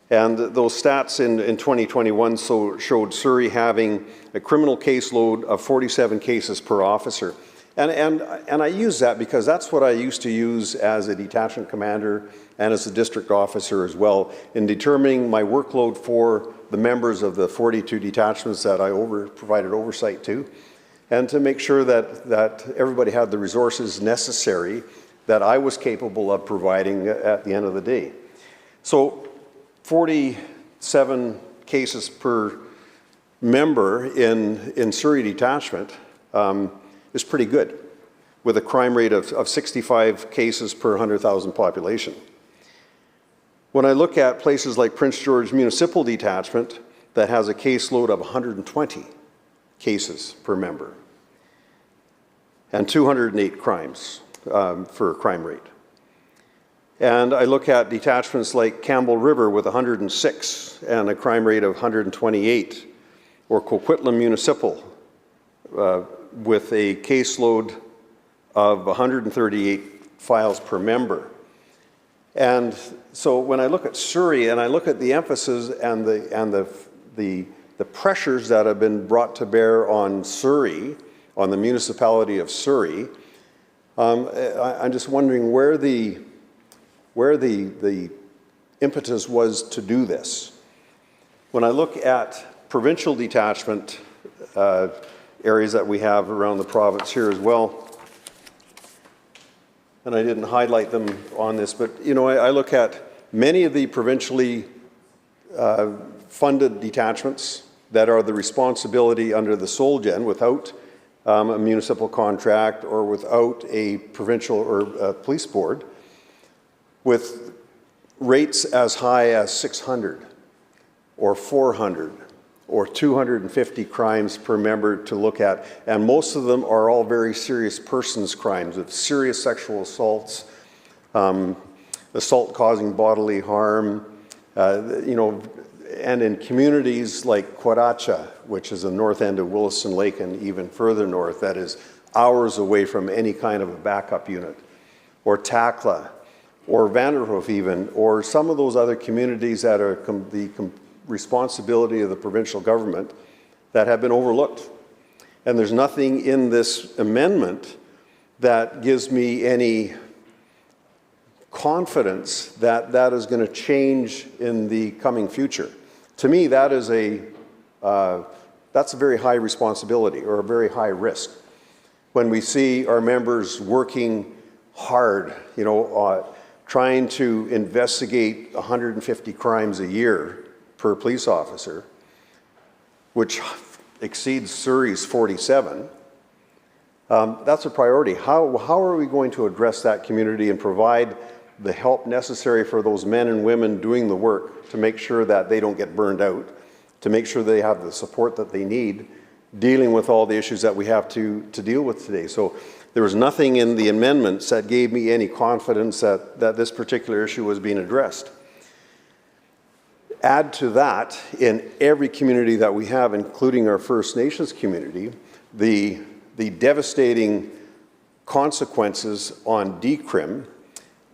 And those stats in 2021 showed Surrey having a criminal caseload of 47 cases per officer. And I use that because that's what I used to use as a detachment commander and as a district officer as well in determining my workload for the members of the 42 detachments that I provided oversight to, and to make sure that everybody had the resources necessary that I was capable of providing at the end of the day. So 47 cases per member in Surrey detachment is pretty good, with a crime rate of 65 cases per 100,000 population. When I look at places like Prince George Municipal Detachment, that has a caseload of 120 cases per member and 208 crimes for a crime rate. And I look at detachments like Campbell River with 106 and a crime rate of 128, or Coquitlam Municipal with a caseload of 138 files per member. And so when I look at Surrey and I look at the emphasis and the pressures that have been brought to bear on Surrey, on the municipality of Surrey, I'm just wondering where the impetus was to do this. When I look at provincial detachment areas that we have around the province here as well, and I didn't highlight them on this, but you know, I look at many of the provincially funded detachments that are the responsibility under the SolGen without a municipal contract or without a provincial or police board, with rates as high as 600 or 400 or 250 crimes per member to look at. And most of them are all very serious persons crimes of serious sexual assaults, assault causing bodily harm, you know, and in communities like Quaracha, which is the north end of Williston Lake and even further north, that is hours away from any kind of a backup unit, or Takla, or Vanderhoof even, or some of those other communities that are the responsibility of the provincial government that have been overlooked. And there's nothing in this amendment that gives me any confidence that that is going to change in the coming future. To me, that is that's a very high responsibility or a very high risk. When we see our members working hard, trying to investigate 150 crimes a year per police officer, which exceeds Surrey's 47, that's a priority. How are we going to address that community and provide the help necessary for those men and women doing the work to make sure that they don't get burned out, to make sure they have the support that they need, dealing with all the issues that we have to deal with today? So there was nothing in the amendments that gave me any confidence that this particular issue was being addressed. Add to that, in every community that we have, including our First Nations community, the devastating consequences on decrim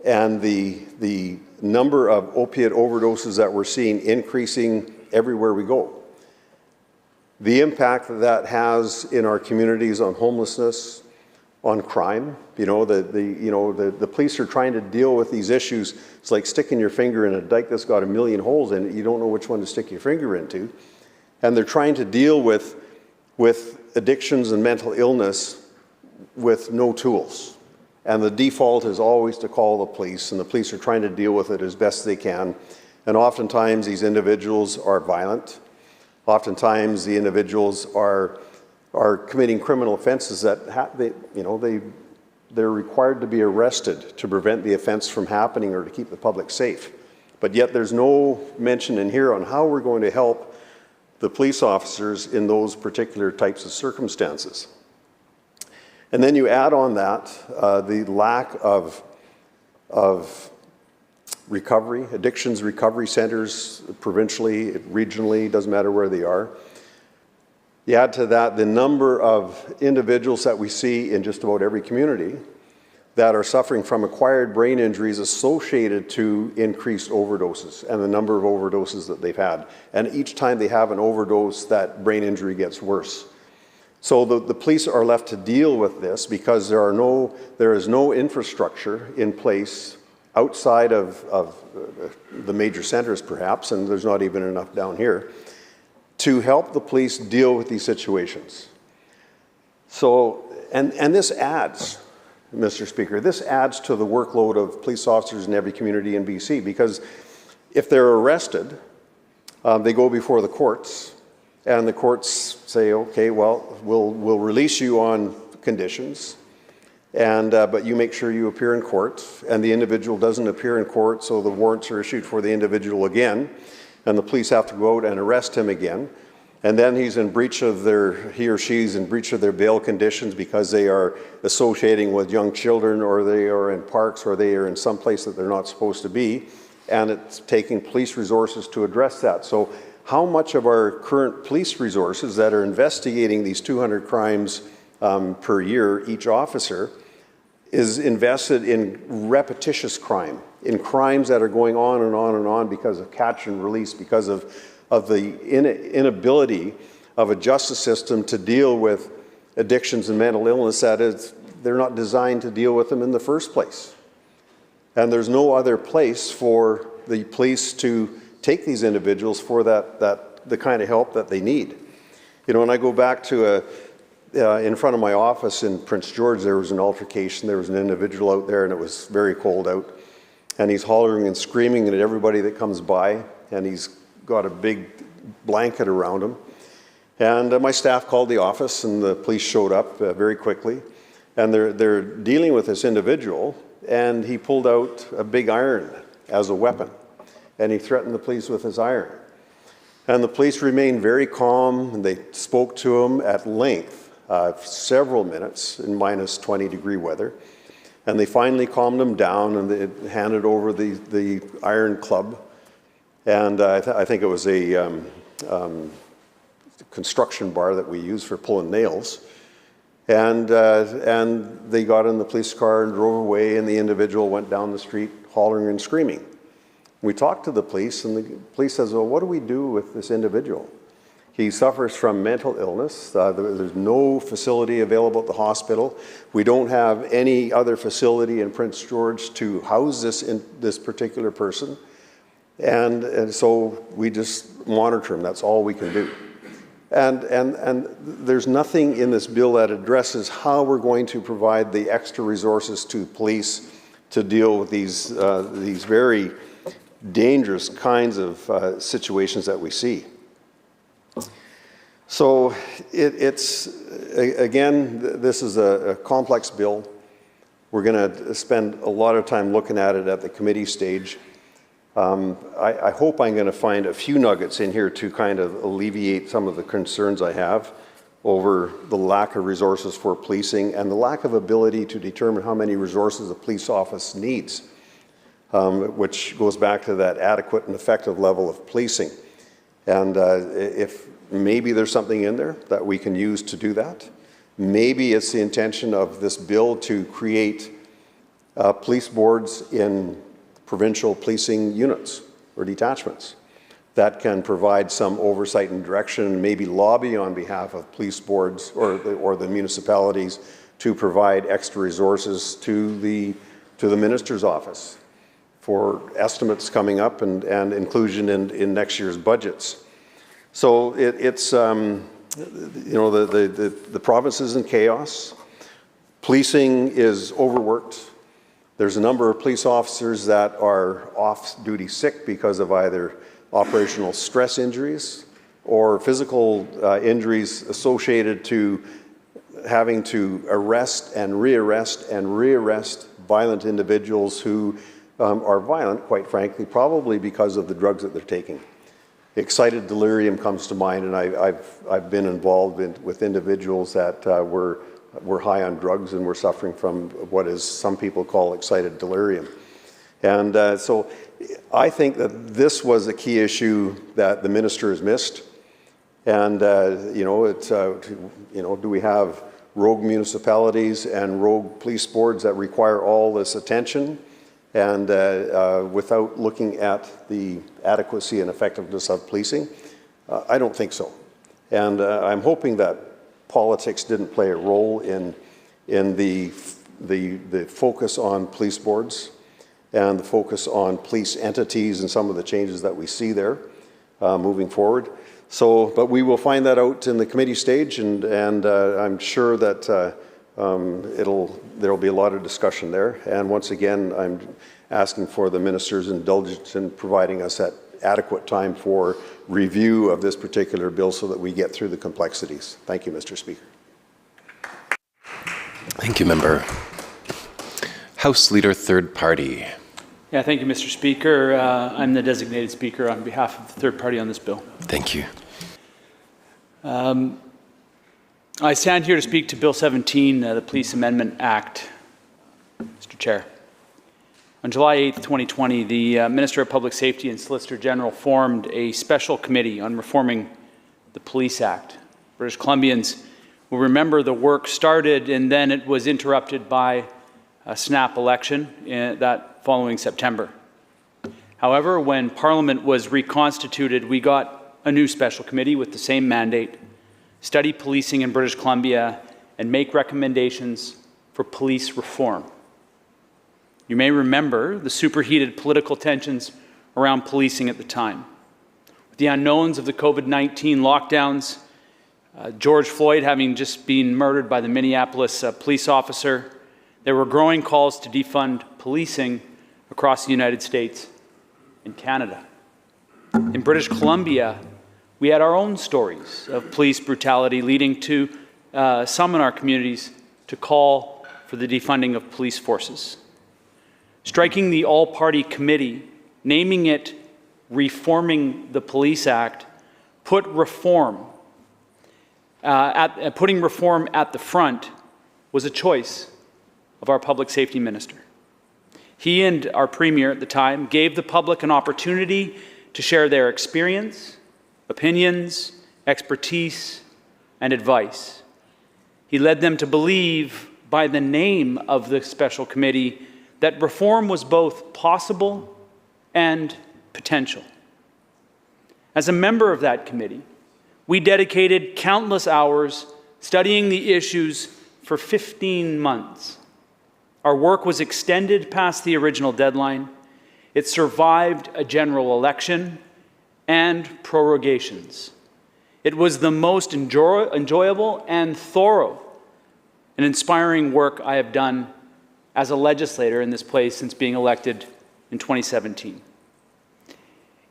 and the number of opiate overdoses that we're seeing increasing everywhere we go. The impact that has in our communities on homelessness, on crime. The police are trying to deal with these issues. It's like sticking your finger in a dike that's got a million holes in it. You don't know which one to stick your finger into. And they're trying to deal with addictions and mental illness with no tools. And the default is always to call the police, and the police are trying to deal with it as best they can. And oftentimes these individuals are violent. Oftentimes the individuals are committing criminal offenses that they're required to be arrested to prevent the offense from happening or to keep the public safe. But yet there's no mention in here on how we're going to help the police officers in those particular types of circumstances. And then you add on that the lack of recovery, addictions recovery centers provincially, regionally, doesn't matter where they are. You add to that the number of individuals that we see in just about every community that are suffering from acquired brain injuries associated to increased overdoses and the number of overdoses that they've had. And each time they have an overdose, that brain injury gets worse. So the police are left to deal with this because there is no infrastructure in place outside of the major centers perhaps, and there's not even enough down here, to help the police deal with these situations. So, and this adds, Mr. Speaker, this adds to the workload of police officers in every community in BC, because if they're arrested, they go before the courts, and the courts say, okay, well, we'll release you on conditions, and but you make sure you appear in court, and the individual doesn't appear in court, so the warrants are issued for the individual again, and the police have to go out and arrest him again. And then he or she's in breach of their bail conditions because they are associating with young children, or they are in parks, or they are in some place that they're not supposed to be. And it's taking police resources to address that. So how much of our current police resources that are investigating these 200 crimes per year, each officer, is invested in repetitious crime, in crimes that are going on and on and on because of catch and release, because of the inability of a justice system to deal with addictions and mental illness that they're not designed to deal with them in the first place. And there's no other place for the police to take these individuals for the kind of help that they need. When I go back to in front of my office in Prince George, there was an altercation. There was an individual out there, and it was very cold out. And he's hollering and screaming at everybody that comes by, and he's got a big blanket around him. And my staff called the office, and the police showed up very quickly. And they're dealing with this individual, and he pulled out a big iron as a weapon. And he threatened the police with his iron. And the police remained very calm, and they spoke to him at length, several minutes in minus 20-degree weather. And they finally calmed him down, and they handed over the iron club. And I think it was a construction bar that we use for pulling nails. And they got in the police car and drove away, and the individual went down the street hollering and screaming. We talked to the police, and the police says, well, what do we do with this individual? He suffers from mental illness. There's no facility available at the hospital. We don't have any other facility in Prince George to house this particular person. And so we just monitor him. That's all we can do. And there's nothing in this bill that addresses how we're going to provide the extra resources to police to deal with these very dangerous kinds of situations that we see. So it's again, this is a complex bill. We're going to spend a lot of time looking at it at the committee stage. I hope I'm going to find a few nuggets in here to kind of alleviate some of the concerns I have over the lack of resources for policing and the lack of ability to determine how many resources a police office needs, which goes back to that adequate and effective level of policing. And if maybe there's something in there that we can use to do that. Maybe it's the intention of this bill to create police boards in provincial policing units or detachments that can provide some oversight and direction and maybe lobby on behalf of police boards or the municipalities to provide extra resources to the minister's office for estimates coming up and inclusion in next year's budgets. So it's you know, the province is in chaos. Policing is overworked. There's a number of police officers that are off-duty sick because of either operational stress injuries or physical injuries associated to having to arrest and rearrest violent individuals who are violent, quite frankly, probably because of the drugs that they're taking. Excited delirium comes to mind, and I've been involved with individuals that were high on drugs and were suffering from what is some people call excited delirium. And so I think that this was a key issue that the minister has missed. And you know, do we have rogue municipalities and rogue police boards that require all this attention? And without looking at the adequacy and effectiveness of policing? I don't think so. And I'm hoping that politics didn't play a role in the focus on police boards and the focus on police entities and some of the changes that we see there moving forward. So, but we will find that out in the committee stage, and I'm sure that there'll be a lot of discussion there. And once again, I'm asking for the minister's indulgence in providing us that adequate time for review of this particular bill so that we get through the complexities. Thank you, Mr. Speaker. Thank you, Member. House Leader, third party. Yeah, thank you, Mr. Speaker. I'm the designated speaker on behalf of the third party on this bill. Thank you. I stand here to speak to Bill 17, the Police Amendment Act, Mr. Chair. On July 8, 2020, the Minister of Public Safety and Solicitor General formed a special committee on reforming the Police Act. British Columbians will remember the work started and then it was interrupted by a snap election that following September. However, when Parliament was reconstituted, we got a new special committee with the same mandate: study policing in British Columbia and make recommendations for police reform. You may remember the superheated political tensions around policing at the time. With the unknowns of the COVID-19 lockdowns, George Floyd having just been murdered by the Minneapolis police officer, there were growing calls to defund policing across the United States and Canada. In British Columbia, we had our own stories of police brutality, leading to some in our communities to call for the defunding of police forces. Striking the all-party committee, naming it Reforming the Police Act, putting reform at the front was a choice of our public safety minister. He and our premier at the time gave the public an opportunity to share their experience, opinions, expertise, and advice. He led them to believe, by the name of the special committee, that reform was both possible and potential. As a member of that committee, we dedicated countless hours studying the issues for 15 months. Our work was extended past the original deadline. It survived a general election and prorogations. It was the most enjoyable and thorough and inspiring work I have done as a legislator in this place since being elected in 2017.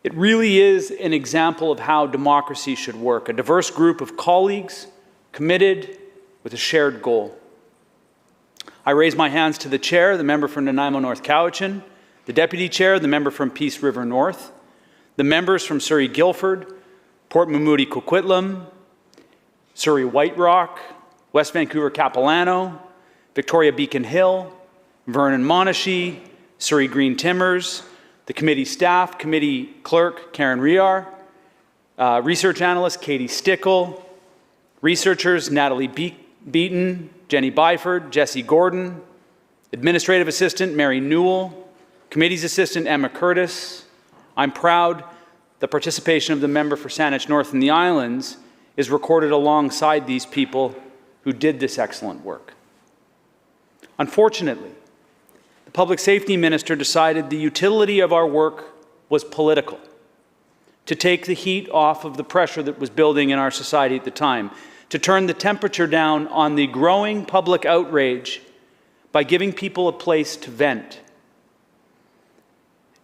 It really is an example of how democracy should work, a diverse group of colleagues committed with a shared goal. I raise my hands to the chair, the member from Nanaimo North Cowichan, the deputy chair, the member from Peace River North, the members from Surrey Guildford, Port Mamoody Coquitlam, Surrey White Rock, West Vancouver Capilano, Victoria Beacon Hill, Vernon Monashee, Surrey Green Timbers, the committee staff, committee clerk Karen Riar, research analyst Katie Stickle, researchers Natalie Beaton, Jenny Byford, Jesse Gordon, administrative assistant Mary Newell, committee's assistant Emma Curtis. I'm proud the participation of the member for Saanich North and the Islands is recorded alongside these people who did this excellent work. Unfortunately, the public safety minister decided the utility of our work was political, to take the heat off of the pressure that was building in our society at the time, to turn the temperature down on the growing public outrage by giving people a place to vent.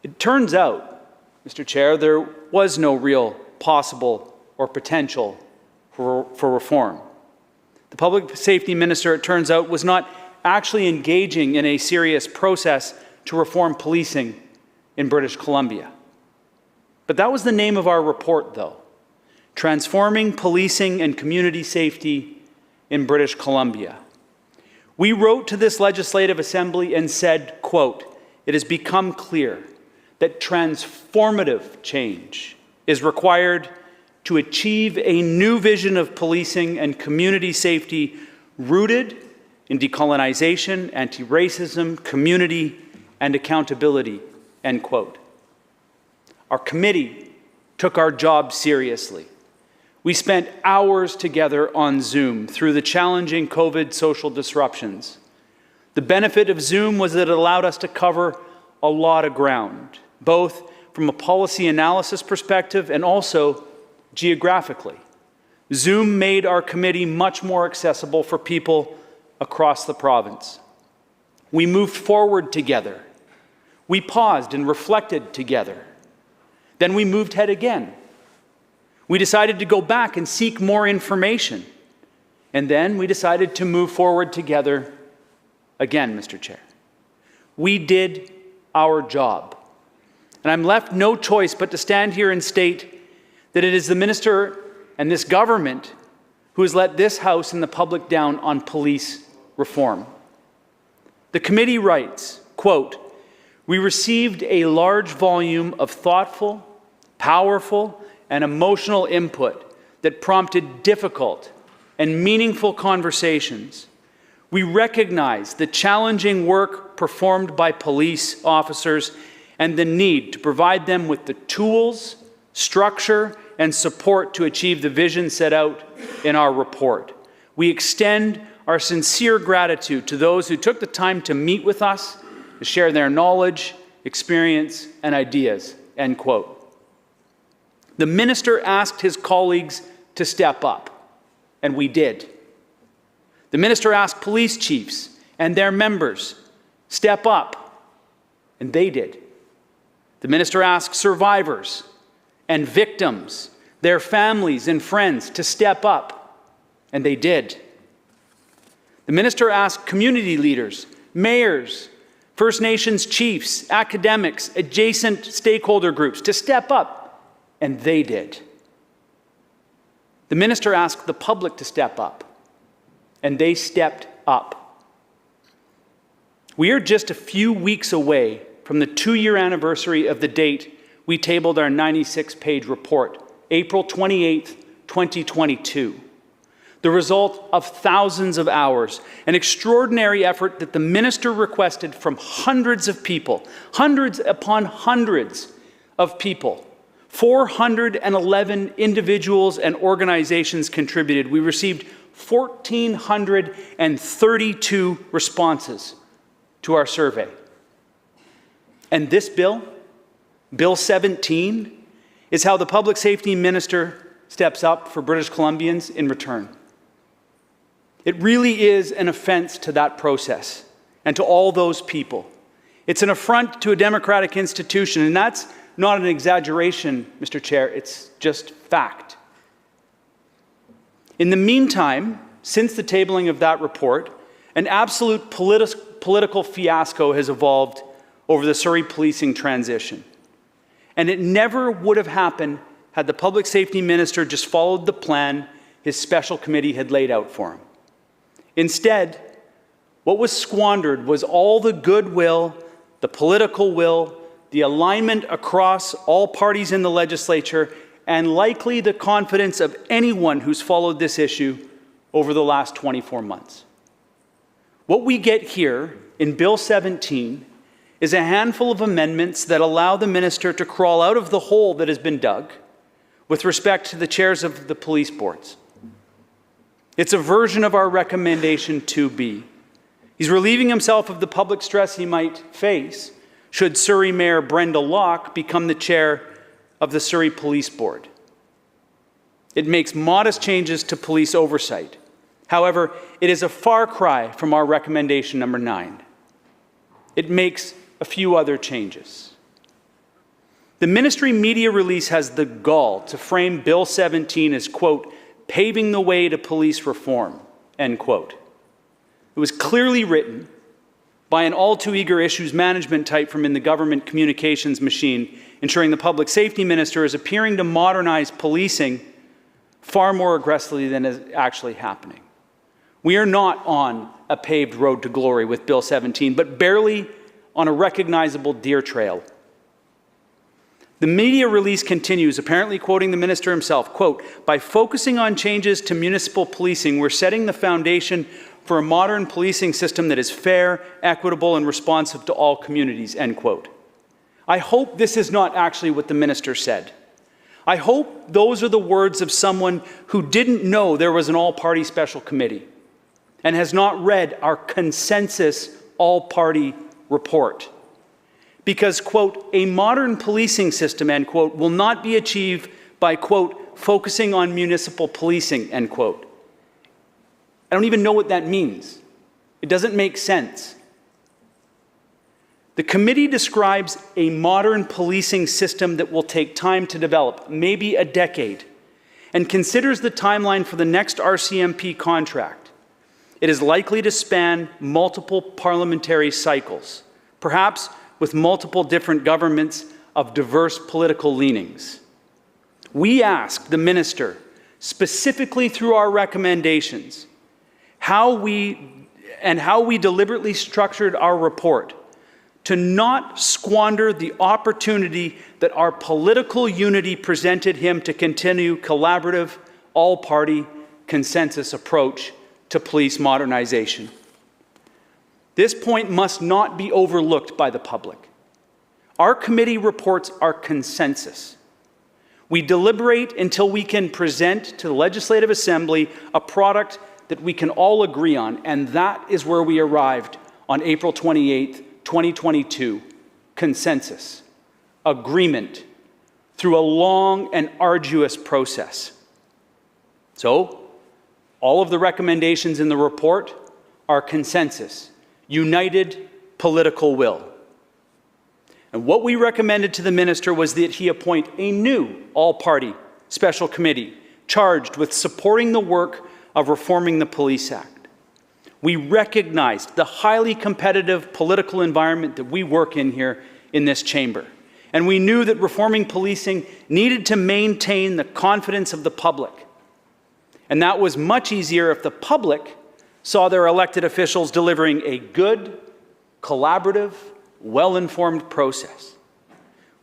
It turns out, Mr. Chair, there was no real possible or potential for reform. The public safety minister, it turns out, was not actually engaging in a serious process to reform policing in British Columbia. But that was the name of our report, though. Transforming Policing and Community Safety in British Columbia. We wrote to this legislative assembly and said, quote, "It has become clear that transformative change is required to achieve a new vision of policing and community safety rooted in decolonization, anti-racism, community, and accountability," end quote. Our committee took our job seriously. We spent hours together on Zoom through the challenging COVID social disruptions. The benefit of Zoom was that it allowed us to cover a lot of ground, both from a policy analysis perspective and also geographically. Zoom made our committee much more accessible for people across the province. We moved forward together. We paused and reflected together. Then we moved ahead again. We decided to go back and seek more information. And then we decided to move forward together again, Mr. Chair. We did our job. And I'm left no choice but to stand here and state that it is the minister and this government who has let this House and the public down on police reform. The committee writes, quote, "We received a large volume of thoughtful, powerful, and emotional input that prompted difficult and meaningful conversations. We recognize the challenging work performed by police officers and the need to provide them with the tools, structure, and support to achieve the vision set out in our report. We extend our sincere gratitude to those who took the time to meet with us, to share their knowledge, experience, and ideas," end quote. The minister asked his colleagues to step up, and we did. The minister asked police chiefs and their members, step up, and they did. The minister asked survivors and victims, their families and friends to step up, and they did. The minister asked community leaders, mayors, First Nations chiefs, academics, adjacent stakeholder groups to step up, and they did. The minister asked the public to step up, and they stepped up. We are just a few weeks away from the 2-year anniversary of the date we tabled our 96-page report, April 28th, 2022. the result of thousands of hours, an extraordinary effort that the minister requested from hundreds of people, hundreds upon hundreds of people. 411 individuals and organizations contributed. We received 1,432 responses to our survey. And this bill, Bill 17, is how the public safety minister steps up for British Columbians in return. It really is an offense to that process and to all those people. It's an affront to a democratic institution, and that's not an exaggeration, Mr. Chair, it's just fact. In the meantime, since the tabling of that report, an absolute political fiasco has evolved over the Surrey policing transition. And it never would have happened had the public safety minister just followed the plan his special committee had laid out for him. Instead, what was squandered was all the goodwill, the political will, the alignment across all parties in the legislature, and likely the confidence of anyone who's followed this issue over the last 24 months. What we get here in Bill 17 is a handful of amendments that allow the minister to crawl out of the hole that has been dug with respect to the chairs of the police boards. It's a version of our recommendation 2B. He's relieving himself of the public stress he might face should Surrey Mayor Brenda Locke become the chair of the Surrey Police Board. It makes modest changes to police oversight. However, it is a far cry from our recommendation number 9. It makes a few other changes. The ministry media release has the gall to frame Bill 17 as, quote, paving the way to police reform, end quote. It was clearly written by an all-too-eager issues management type from in the government communications machine, ensuring the public safety minister is appearing to modernize policing far more aggressively than is actually happening. We are not on a paved road to glory with Bill 17, but barely on a recognizable deer trail. The media release continues, apparently quoting the minister himself, quote, by focusing on changes to municipal policing, we're setting the foundation for a modern policing system that is fair, equitable, and responsive to all communities, end quote. I hope this is not actually what the minister said. I hope those are the words of someone who didn't know there was an all-party special committee and has not read our consensus all-party report. Because, quote, a modern policing system, end quote, will not be achieved by, quote, focusing on municipal policing, end quote. I don't even know what that means. It doesn't make sense. The committee describes a modern policing system that will take time to develop, maybe a decade, and considers the timeline for the next RCMP contract. It is likely to span multiple parliamentary cycles, perhaps with multiple different governments of diverse political leanings. We ask the minister, specifically through our recommendations, how we deliberately structured our report to not squander the opportunity that our political unity presented him to continue collaborative, all-party consensus approach to police modernization. This point must not be overlooked by the public. Our committee reports are consensus. We deliberate until we can present to the Legislative Assembly a product that we can all agree on, and that is where we arrived on April 28th, 2022. Consensus, agreement, through a long and arduous process. So, all of the recommendations in the report are consensus, united political will. And what we recommended to the minister was that he appoint a new all-party special committee charged with supporting the work of reforming the Police Act. We recognized the highly competitive political environment that we work in here in this chamber. And we knew that reforming policing needed to maintain the confidence of the public. And that was much easier if the public saw their elected officials delivering a good, collaborative, well-informed process.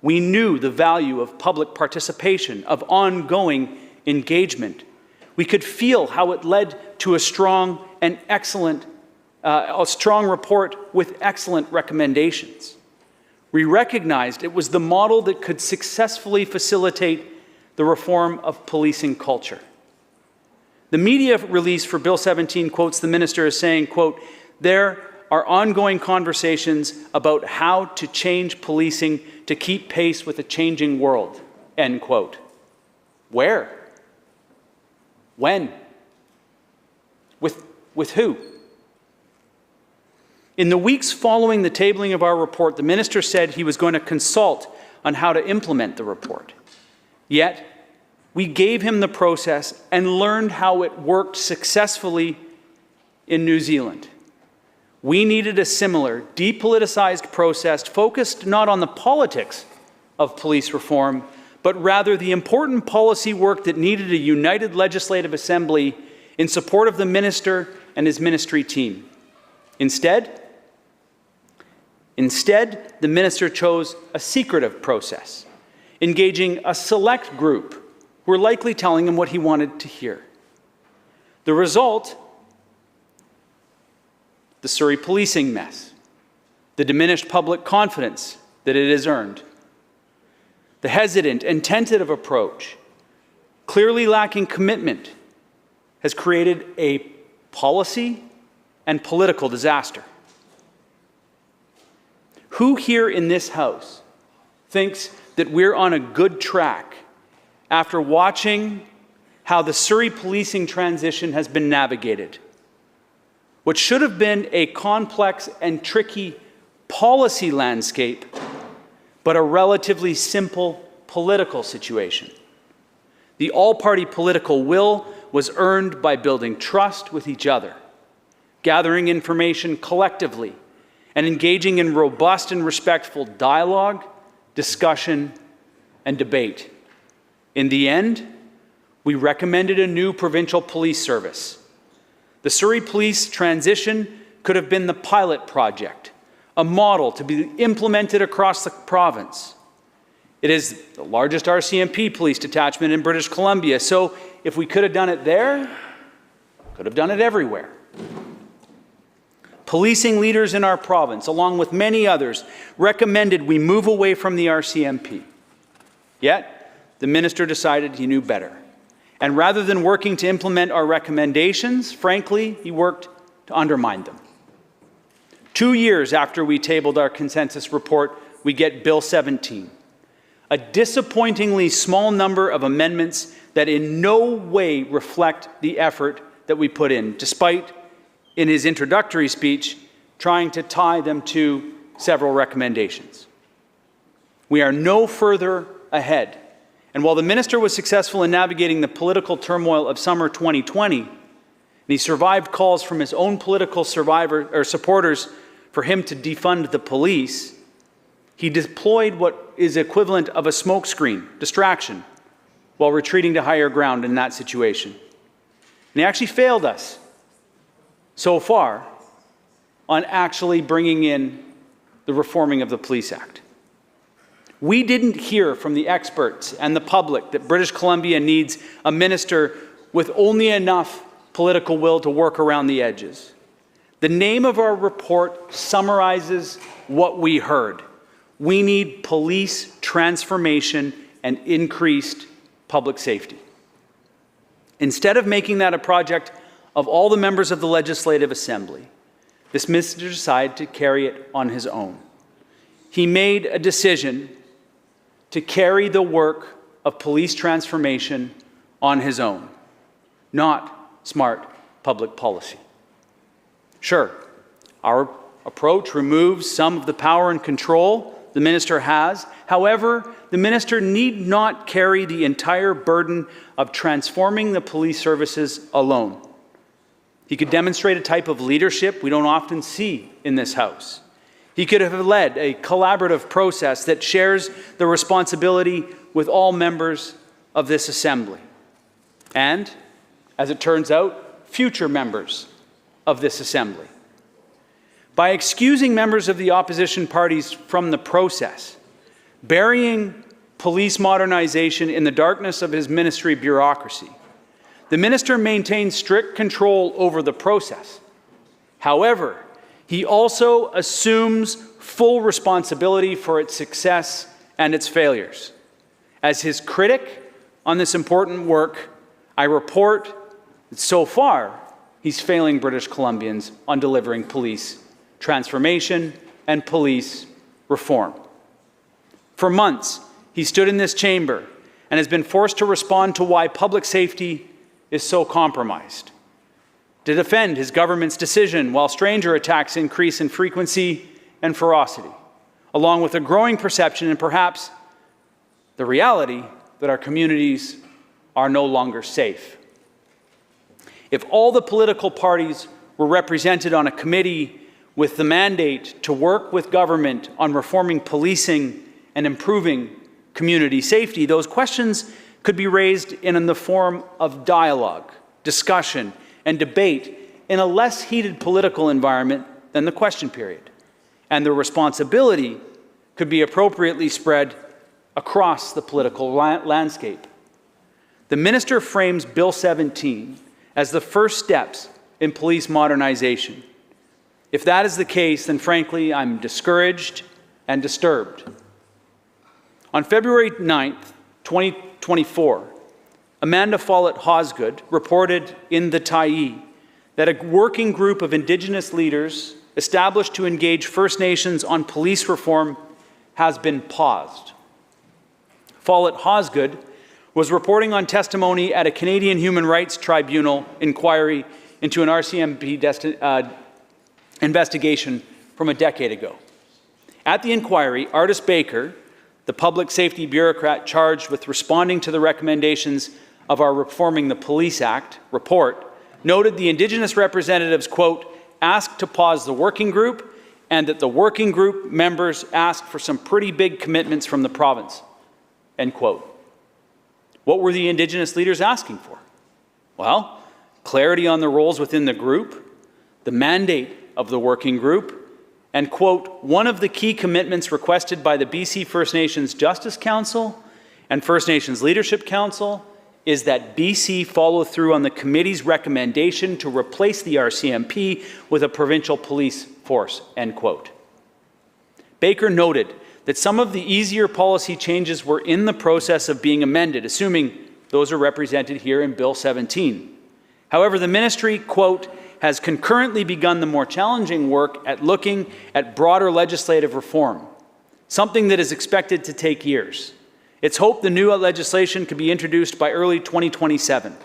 We knew the value of public participation, of ongoing engagement. We could feel how it led to a strong report with excellent recommendations. We recognized it was the model that could successfully facilitate the reform of policing culture. The media release for Bill 17 quotes the minister as saying, quote, "There are ongoing conversations about how to change policing to keep pace with a changing world," end quote. Where? When? With who? In the weeks following the tabling of our report, the minister said he was going to consult on how to implement the report. Yet, we gave him the process and learned how it worked successfully in New Zealand. We needed a similar, depoliticized process focused not on the politics of police reform, but rather the important policy work that needed a united legislative assembly in support of the minister and his ministry team. Instead, the minister chose a secretive process, engaging a select group who were likely telling him what he wanted to hear. The result, the Surrey policing mess, the diminished public confidence that it has earned, the hesitant and tentative approach, clearly lacking commitment, has created a policy and political disaster. Who here in this House thinks that we're on a good track after watching how the Surrey policing transition has been navigated? What should have been a complex and tricky policy landscape, but a relatively simple political situation. The all-party political will was earned by building trust with each other, gathering information collectively, and engaging in robust and respectful dialogue, discussion, and debate. In the end, we recommended a new provincial police service. The Surrey Police transition could have been the pilot project, a model to be implemented across the province. It is the largest RCMP police detachment in British Columbia, so if we could have done it there, could have done it everywhere. Policing leaders in our province, along with many others, recommended we move away from the RCMP. Yet, the minister decided he knew better. And rather than working to implement our recommendations, frankly, he worked to undermine them. 2 years after we tabled our consensus report, we get Bill 17, a disappointingly small number of amendments that in no way reflect the effort that we put in, despite, in his introductory speech, trying to tie them to several recommendations. We are no further ahead. And while the minister was successful in navigating the political turmoil of summer 2020, and he survived calls from his own political supporters for him to defund the police, he deployed what is equivalent of a smokescreen, distraction, while retreating to higher ground in that situation. And he actually failed us so far on actually bringing in the reforming of the Police Act. We didn't hear from the experts and the public that British Columbia needs a minister with only enough political will to work around the edges. The name of our report summarizes what we heard. We need police transformation and increased public safety. Instead of making that a project of all the members of the Legislative Assembly, this minister decided to carry it on his own. He made a decision to carry the work of police transformation on his own, not smart public policy. Sure, our approach removes some of the power and control the minister has. However, the minister need not carry the entire burden of transforming the police services alone. He could demonstrate a type of leadership we don't often see in this House. He could have led a collaborative process that shares the responsibility with all members of this Assembly. And, as it turns out, future members of this Assembly. By excusing members of the opposition parties from the process, burying police modernization in the darkness of his ministry bureaucracy, The minister maintains strict control over the process. However, he also assumes full responsibility for its success and its failures. As his critic on this important work, I report that so far, he's failing British Columbians on delivering police transformation and police reform. For months, he stood in this chamber and has been forced to respond to why public safety is so compromised, to defend his government's decision while stranger attacks increase in frequency and ferocity, along with a growing perception and perhaps the reality that our communities are no longer safe. If all the political parties were represented on a committee with the mandate to work with government on reforming policing and improving community safety, those questions could be raised in the form of dialogue, discussion, and debate in a less heated political environment than the question period. And the responsibility could be appropriately spread across the political landscape. The minister frames Bill 17 as the first steps in police modernization. If that is the case, then frankly, I'm discouraged and disturbed. On February 9th, 2024, Amanda Follett-Hosgood reported in the Tyee that a working group of Indigenous leaders established to engage First Nations on police reform has been paused. Follett-Hosgood was reporting on testimony at a Canadian Human Rights Tribunal inquiry into an RCMP investigation from a decade ago. At the inquiry, Artis Baker, the public safety bureaucrat charged with responding to the recommendations of our Reforming the Police Act report, noted the Indigenous representatives, quote, asked to pause the working group and that the working group members asked for some pretty big commitments from the province, end quote. What were the Indigenous leaders asking for? Well, clarity on the roles within the group, the mandate of the working group, and, quote, one of the key commitments requested by the BC First Nations Justice Council and First Nations Leadership Council is that BC follow through on the committee's recommendation to replace the RCMP with a provincial police force, end quote. Baker noted that some of the easier policy changes were in the process of being amended, assuming those are represented here in Bill 17. However, the ministry, quote, has concurrently begun the more challenging work at looking at broader legislative reform, something that is expected to take years. It's hoped the new legislation could be introduced by early 2027.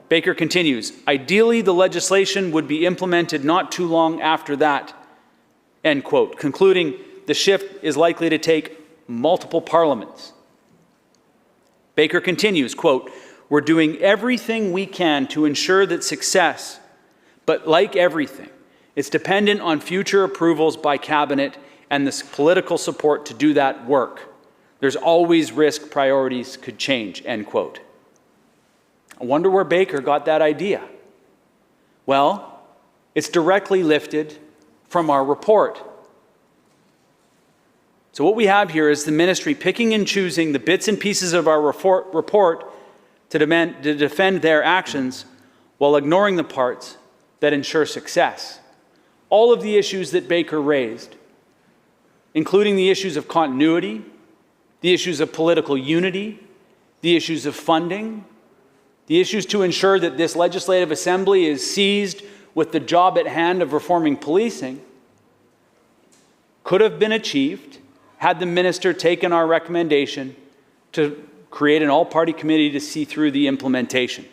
Baker continues, ideally the legislation would be implemented not too long after that, end quote, concluding the shift is likely to take multiple parliaments. Baker continues, quote, we're doing everything we can to ensure that success, but like everything, it's dependent on future approvals by cabinet and the political support to do that work. There's always risk priorities could change, end quote. I wonder where Baker got that idea. Well, it's directly lifted from our report. So what we have here is the ministry picking and choosing the bits and pieces of our report to defend their actions while ignoring the parts that ensure success. All of the issues that Baker raised, including the issues of continuity, the issues of political unity, the issues of funding, the issues to ensure that this legislative assembly is seized with the job at hand of reforming policing, could have been achieved had the minister taken our recommendation to create an all-party committee to see through the implementation.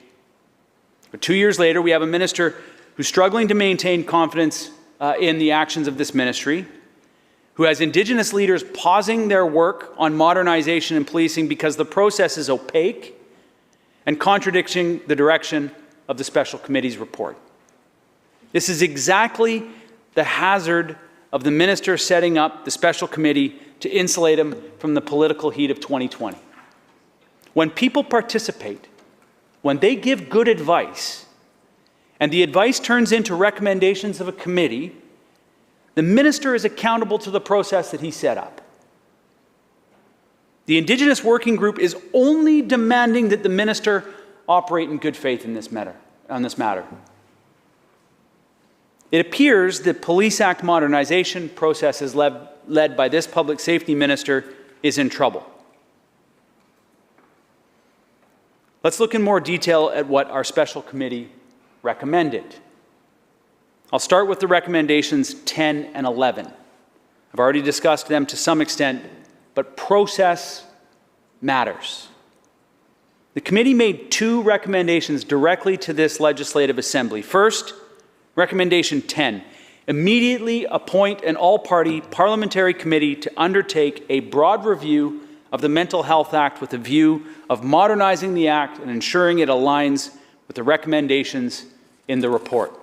But 2 years later, we have a minister who's struggling to maintain confidence in the actions of this ministry, who has Indigenous leaders pausing their work on modernization and policing because the process is opaque and contradicting the direction of the special committee's report. This is exactly the hazard of the minister setting up the special committee to insulate him from the political heat of 2020. When people participate, when they give good advice, and the advice turns into recommendations of a committee, the minister is accountable to the process that he set up. The Indigenous Working Group is only demanding that the minister operate in good faith in this matter, on this matter. It appears the Police Act modernization process is led by this public safety minister is in trouble. Let's look in more detail at what our special committee recommended. I'll start with the recommendations 10 and 11. I've already discussed them to some extent, but process matters. The committee made 2 recommendations directly to this legislative assembly. First, recommendation 10, immediately appoint an all-party parliamentary committee to undertake a broad review of the Mental Health Act with a view of modernizing the Act and ensuring it aligns with the recommendations in the report.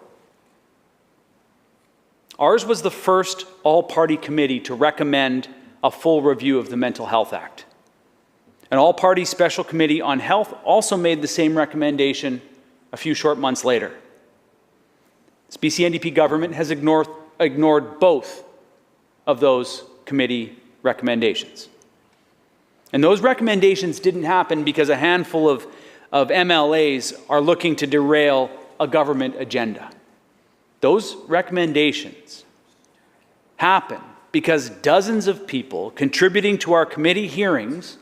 Ours was the first all-party committee to recommend a full review of the Mental Health Act. An all-party special committee on health also made the same recommendation a few short months later. This BC NDP government has ignored both of those committee recommendations. And those recommendations didn't happen because a handful of MLAs are looking to derail a government agenda. Those recommendations happen because dozens of people contributing to our committee hearings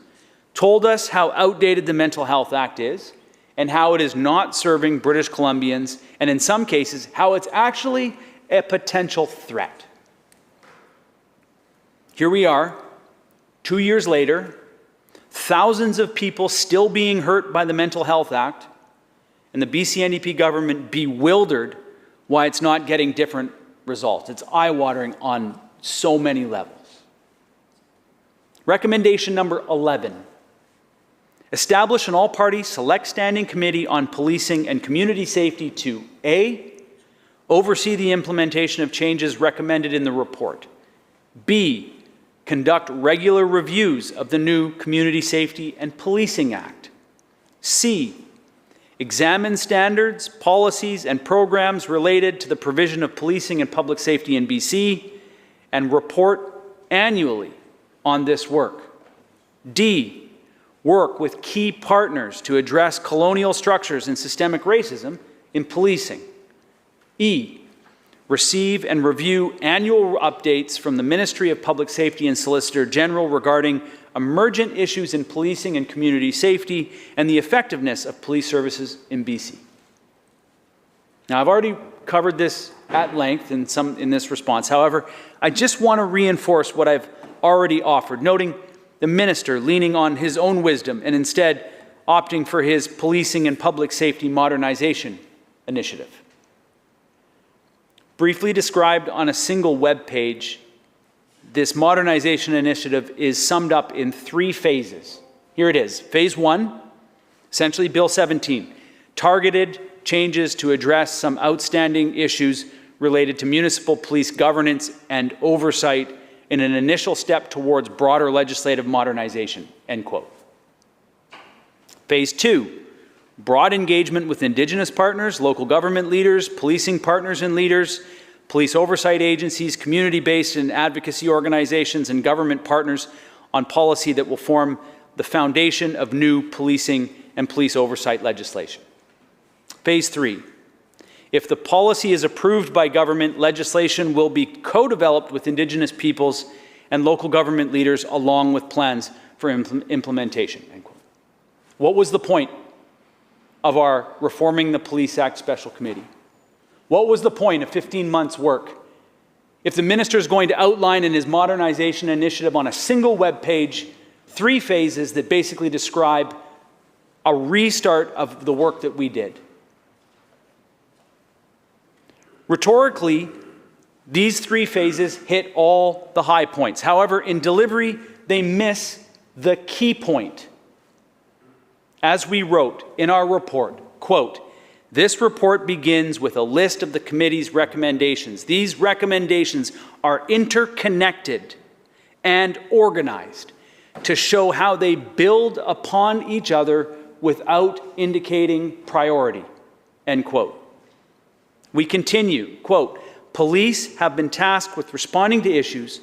told us how outdated the Mental Health Act is and how it is not serving British Columbians, and in some cases, how it's actually a potential threat. Here we are, 2 years later, thousands of people still being hurt by the Mental Health Act, and the BC NDP government bewildered why it's not getting different results. It's eye-watering on so many levels. Recommendation number 11. Establish an all-party select standing committee on policing and community safety to A, oversee the implementation of changes recommended in the report, B, conduct regular reviews of the new Community Safety and Policing Act, C, examine standards, policies, and programs related to the provision of policing and public safety in BC, and report annually on this work. D, work with key partners to address colonial structures and systemic racism in policing. E, receive and review annual updates from the Ministry of Public Safety and Solicitor General regarding emergent issues in policing and community safety and the effectiveness of police services in BC. Now, I've already covered this at length in this response. However, I just want to reinforce what I've already offered, noting the minister leaning on his own wisdom and instead opting for his policing and public safety modernization initiative. Briefly described on a single web page, this modernization initiative is summed up in 3 phases. Here it is. Phase 1, essentially Bill 17, targeted changes to address some outstanding issues related to municipal police governance and oversight in an initial step towards broader legislative modernization, end quote. Phase 2, broad engagement with Indigenous partners, local government leaders, policing partners and leaders, police oversight agencies, community-based and advocacy organizations, and government partners on policy that will form the foundation of new policing and police oversight legislation. Phase 3, if the policy is approved by government, legislation will be co-developed with Indigenous peoples and local government leaders along with plans for implementation, end quote. What was the point of our Reforming the Police Act Special Committee? What was the point of 15 months' work if the minister is going to outline in his modernization initiative on a single web page 3 phases that basically describe a restart of the work that we did? Rhetorically, these 3 phases hit all the high points. However, in delivery, they miss the key point. As we wrote in our report, quote, this report begins with a list of the committee's recommendations. These recommendations are interconnected and organized to show how they build upon each other without indicating priority, end quote. We continue, quote, police have been tasked with responding to issues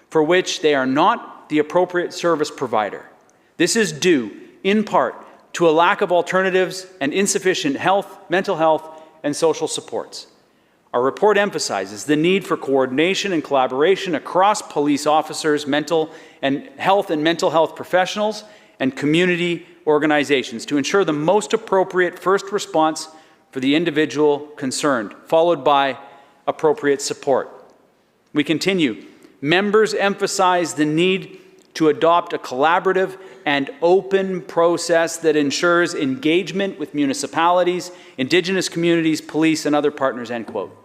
for which they are not the appropriate service provider. This is due, in part, to a lack of alternatives and insufficient health, mental health, and social supports. Our report emphasizes the need for coordination and collaboration across police officers, mental health professionals, and community organizations to ensure the most appropriate first response for the individual concerned, followed by appropriate support. We continue. Members emphasize the need to adopt a collaborative and open process that ensures engagement with municipalities, Indigenous communities, police, and other partners, end quote.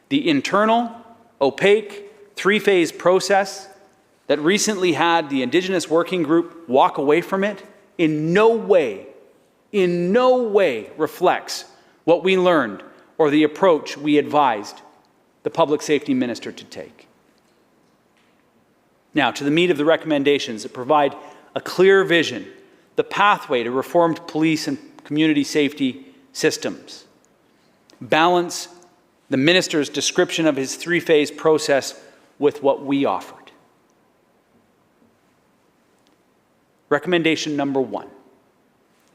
The internal, opaque, three-phase process that recently had the Indigenous Working Group walk away from it in no way reflects what we learned or the approach we advised the Public Safety Minister to take. Now, to the meat of the recommendations that provide a clear vision, the pathway to reformed police and community safety systems. Balance the minister's description of his three-phase process with what we offered. Recommendation number 1,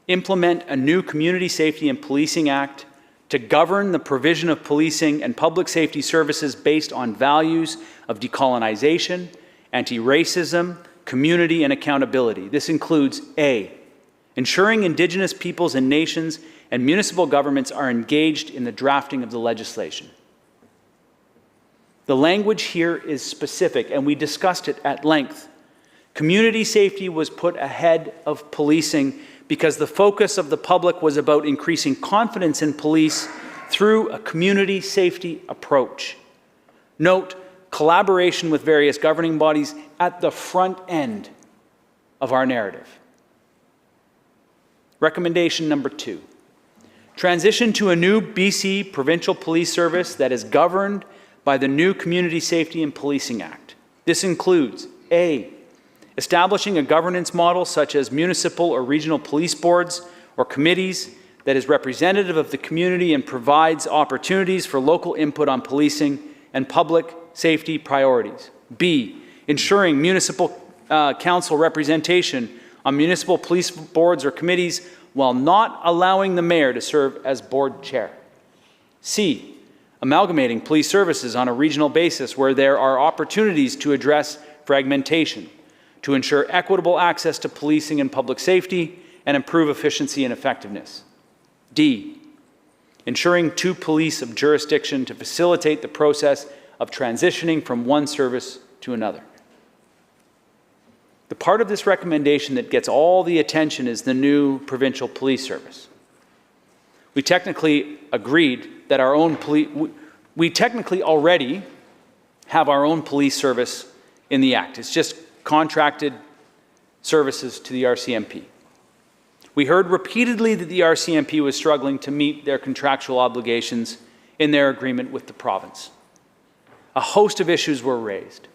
implement a new Community Safety and Policing Act to govern the provision of policing and public safety services based on values of decolonization, anti-racism, community, and accountability. This includes A, ensuring Indigenous peoples and nations and municipal governments are engaged in the drafting of the legislation. The language here is specific, and we discussed it at length. Community safety was put ahead of policing because the focus of the public was about increasing confidence in police through a community safety approach. Note, collaboration with various governing bodies at the front end of our narrative. Recommendation number 2, transition to a new BC Provincial Police Service that is governed by the new Community Safety and Policing Act. This includes A, establishing a governance model such as municipal or regional police boards or committees that is representative of the community and provides opportunities for local input on policing and public safety priorities. B, ensuring municipal council representation on municipal police boards or committees while not allowing the mayor to serve as board chair. C, amalgamating police services on a regional basis where there are opportunities to address fragmentation, to ensure equitable access to policing and public safety, and improve efficiency and effectiveness. D, ensuring two police of jurisdiction to facilitate the process of transitioning from one service to another. The part of this recommendation that gets all the attention is the new provincial police service. We technically agreed that we technically already have our own police service in the Act. It's just contracted services to the RCMP. We heard repeatedly that the RCMP was struggling to meet their contractual obligations in their agreement with the province. A host of issues were raised.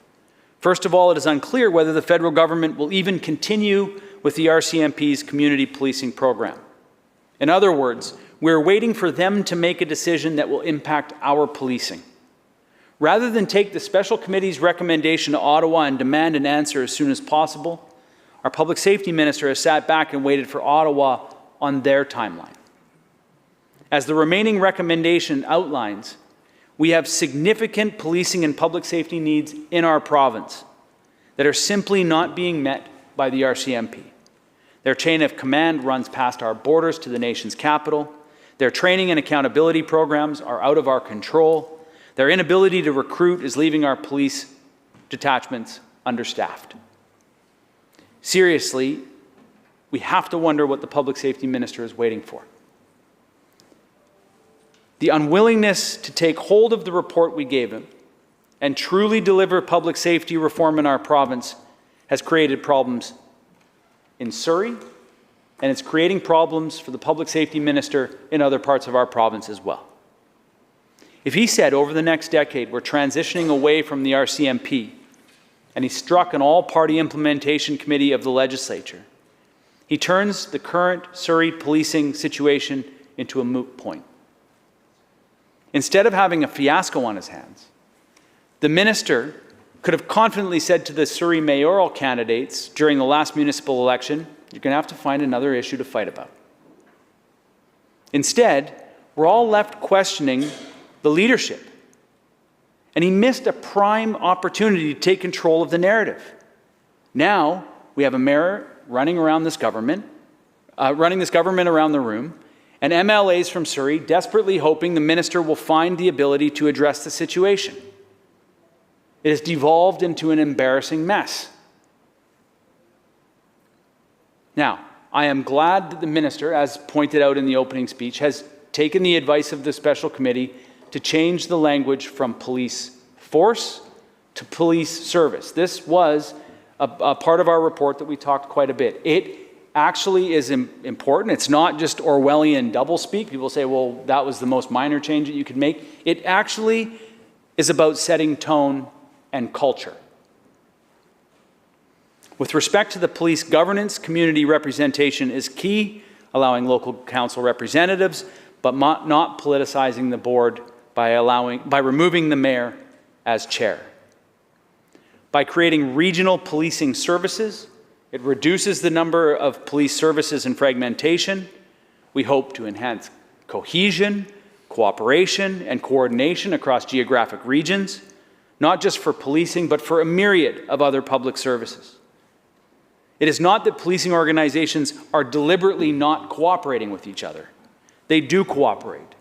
First of all, it is unclear whether the federal government will even continue with the RCMP's community policing program. In other words, we're waiting for them to make a decision that will impact our policing. Rather than take the special committee's recommendation to Ottawa and demand an answer as soon as possible, our public safety minister has sat back and waited for Ottawa on their timeline. As the remaining recommendation outlines, we have significant policing and public safety needs in our province that are simply not being met by the RCMP. Their chain of command runs past our borders to the nation's capital. Their training and accountability programs are out of our control. Their inability to recruit is leaving our police detachments understaffed. Seriously, we have to wonder what the public safety minister is waiting for. The unwillingness to take hold of the report we gave him and truly deliver public safety reform in our province has created problems in Surrey, and it's creating problems for the public safety minister in other parts of our province as well. If he said over the next decade we're transitioning away from the RCMP, and he struck an all-party implementation committee of the Legislature, he turns the current Surrey policing situation into a moot point. Instead of having a fiasco on his hands, the minister could have confidently said to the Surrey mayoral candidates during the last municipal election, you're going to have to find another issue to fight about. Instead, we're all left questioning the leadership. And he missed a prime opportunity to take control of the narrative. Now, we have a mayor running this government around the room, and MLAs from Surrey desperately hoping the minister will find the ability to address the situation. It has devolved into an embarrassing mess. Now, I am glad that the minister, as pointed out in the opening speech, has taken the advice of the special committee to change the language from police force to police service. This was a part of our report that we talked quite a bit. It actually is important. It's not just Orwellian doublespeak. People say, well, that was the most minor change that you could make. It actually is about setting tone and culture. With respect to the police governance, community representation is key, allowing local council representatives, but not politicizing the board by removing the mayor as chair. By creating regional policing services, it reduces the number of police services and fragmentation. We hope to enhance cohesion, cooperation, and coordination across geographic regions, not just for policing, but for a myriad of other public services. It is not that policing organizations are deliberately not cooperating with each other. They do cooperate.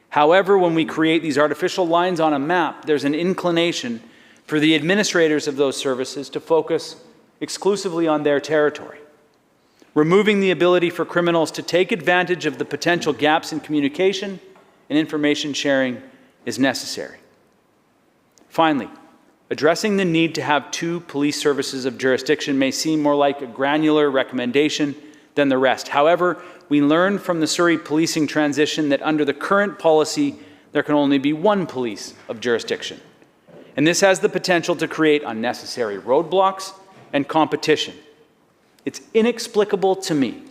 However, when we create these artificial lines on a map, there's an inclination for the administrators of those services to focus exclusively on their territory. Removing the ability for criminals to take advantage of the potential gaps in communication and information sharing is necessary. Finally, addressing the need to have 2 police services of jurisdiction may seem more like a granular recommendation than the rest. However, we learned from the Surrey policing transition that under the current policy, there can only be 1 police of jurisdiction. And this has the potential to create unnecessary roadblocks and competition. It's inexplicable to me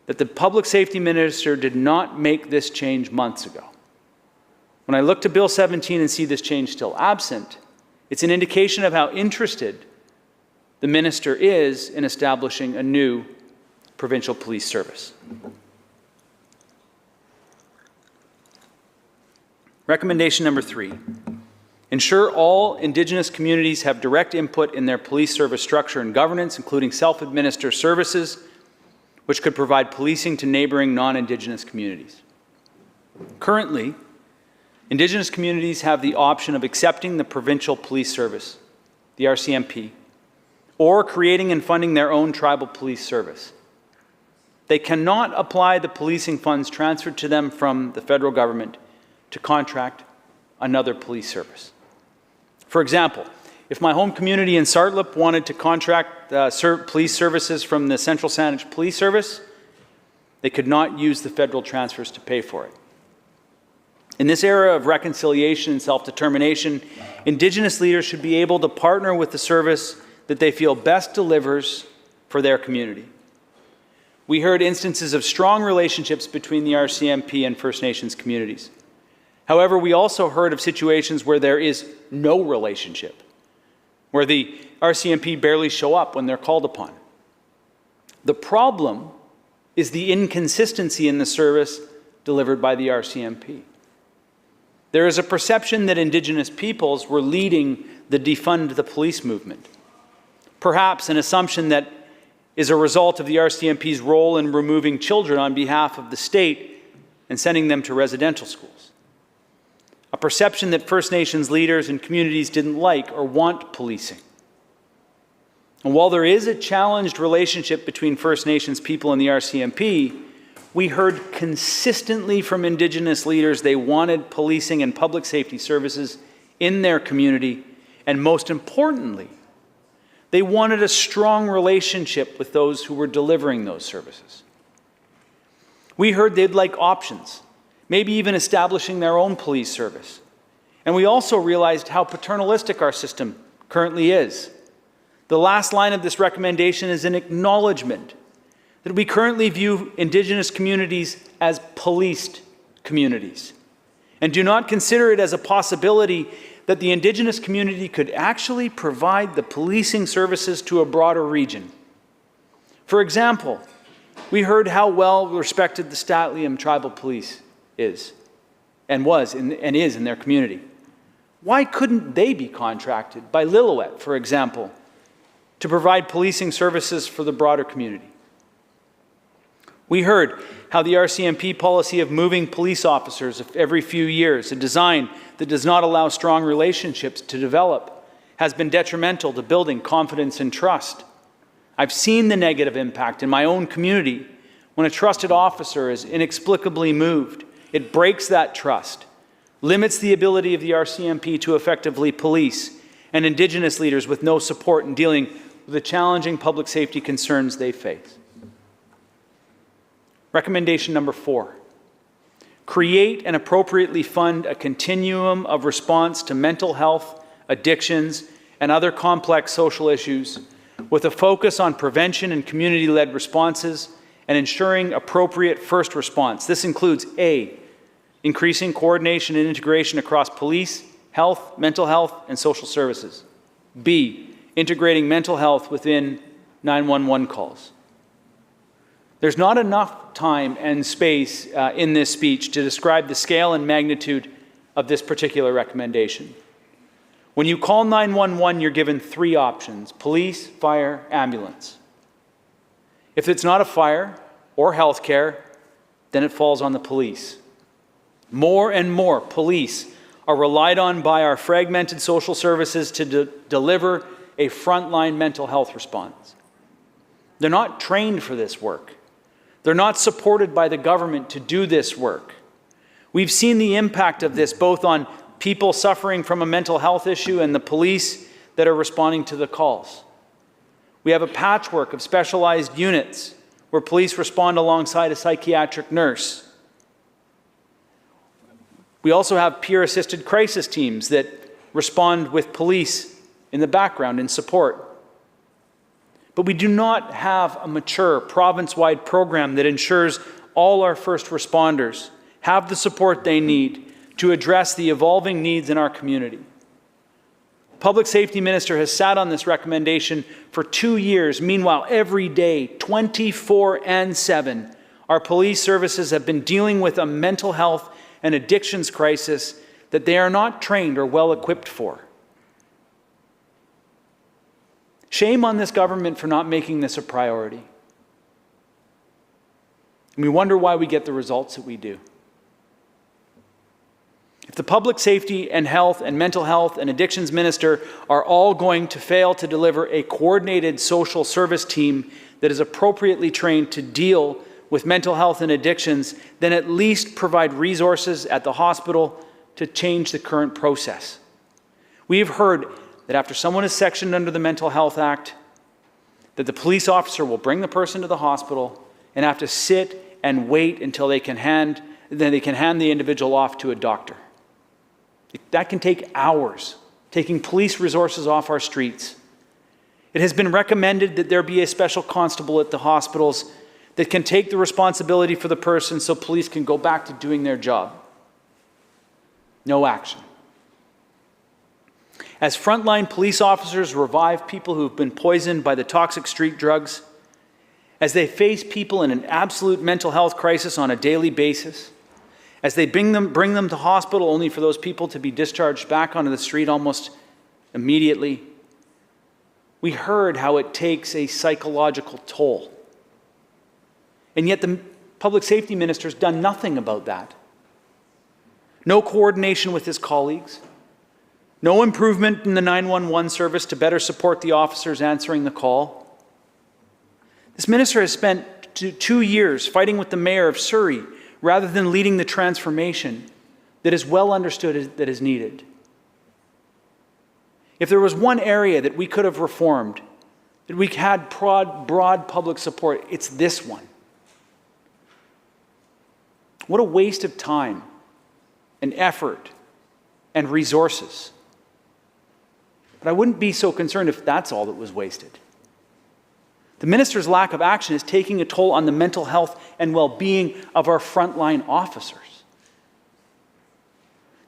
that the public safety minister did not make this change months ago. When I look to Bill 17 and see this change still absent, it's an indication of how interested the minister is in establishing a new provincial police service. Recommendation number 3. Ensure all Indigenous communities have direct input in their police service structure and governance, including self-administered services, which could provide policing to neighboring non-Indigenous communities. Currently, Indigenous communities have the option of accepting the provincial police service, the RCMP, or creating and funding their own tribal police service. They cannot apply the policing funds transferred to them from the federal government to contract another police service. For example, if my home community in Sartlip wanted to contract police services from the Central Saanich Police Service, they could not use the federal transfers to pay for it. In this era of reconciliation and self-determination, Indigenous leaders should be able to partner with the service that they feel best delivers for their community. We heard instances of strong relationships between the RCMP and First Nations communities. However, we also heard of situations where there is no relationship, where the RCMP barely show up when they're called upon. The problem is the inconsistency in the service delivered by the RCMP. There is a perception that Indigenous peoples were leading the defund the police movement. Perhaps an assumption that is a result of the RCMP's role in removing children on behalf of the state and sending them to residential schools. A perception that First Nations leaders and communities didn't like or want policing. And while there is a challenged relationship between First Nations people and the RCMP, we heard consistently from Indigenous leaders they wanted policing and public safety services in their community, and most importantly, they wanted a strong relationship with those who were delivering those services. We heard they'd like options, maybe even establishing their own police service. And we also realized how paternalistic our system currently is. The last line of this recommendation is an acknowledgement that we currently view Indigenous communities as policed communities, and do not consider it as a possibility that the Indigenous community could actually provide the policing services to a broader region. For example, we heard how well respected the Statliam Tribal Police is and is in their community. Why couldn't they be contracted by Lillooet, for example, to provide policing services for the broader community? We heard how the RCMP policy of moving police officers every few years, a design that does not allow strong relationships to develop, has been detrimental to building confidence and trust. I've seen the negative impact in my own community when a trusted officer is inexplicably moved. It breaks that trust, limits the ability of the RCMP to effectively police, and Indigenous leaders with no support in dealing with the challenging public safety concerns they face. Recommendation number 4, create and appropriately fund a continuum of response to mental health, addictions, and other complex social issues with a focus on prevention and community-led responses and ensuring appropriate first response. This includes A, increasing coordination and integration across police, health, mental health, and social services. B, integrating mental health within 911 calls. There's not enough time and space in this speech to describe the scale and magnitude of this particular recommendation. When you call 911, you're given 3 options: police, fire, ambulance. If it's not a fire or healthcare, then it falls on the police. More and more police are relied on by our fragmented social services to deliver a frontline mental health response. They're not trained for this work. They're not supported by the government to do this work. We've seen the impact of this both on people suffering from a mental health issue and the police that are responding to the calls. We have a patchwork of specialized units where police respond alongside a psychiatric nurse. We also have peer-assisted crisis teams that respond with police in the background in support. But we do not have a mature province-wide program that ensures all our first responders have the support they need to address the evolving needs in our community. The Public Safety Minister has sat on this recommendation for 2 years. Meanwhile, every day, 24/7, our police services have been dealing with a mental health and addictions crisis that they are not trained or well equipped for. Shame on this government for not making this a priority. And we wonder why we get the results that we do. If the public safety and health and mental health and addictions minister are all going to fail to deliver a coordinated social service team that is appropriately trained to deal with mental health and addictions, then at least provide resources at the hospital to change the current process. We have heard that after someone is sectioned under the Mental Health Act, that the police officer will bring the person to the hospital and have to sit and wait until they can hand the individual off to a doctor. That can take hours, taking police resources off our streets. It has been recommended that there be a special constable at the hospitals that can take the responsibility for the person so police can go back to doing their job. No action. As frontline police officers revive people who have been poisoned by the toxic street drugs, as they face people in an absolute mental health crisis on a daily basis, as they bring them to hospital only for those people to be discharged back onto the street almost immediately, we heard how it takes a psychological toll. And yet the public safety minister has done nothing about that. No coordination with his colleagues. No improvement in the 911 service to better support the officers answering the call. This minister has spent 2 years fighting with the mayor of Surrey rather than leading the transformation that is well understood that is needed. If there was one area that we could have reformed, that we had broad public support, it's this one. What a waste of time and effort and resources. But I wouldn't be so concerned if that's all that was wasted. The minister's lack of action is taking a toll on the mental health and well-being of our frontline officers.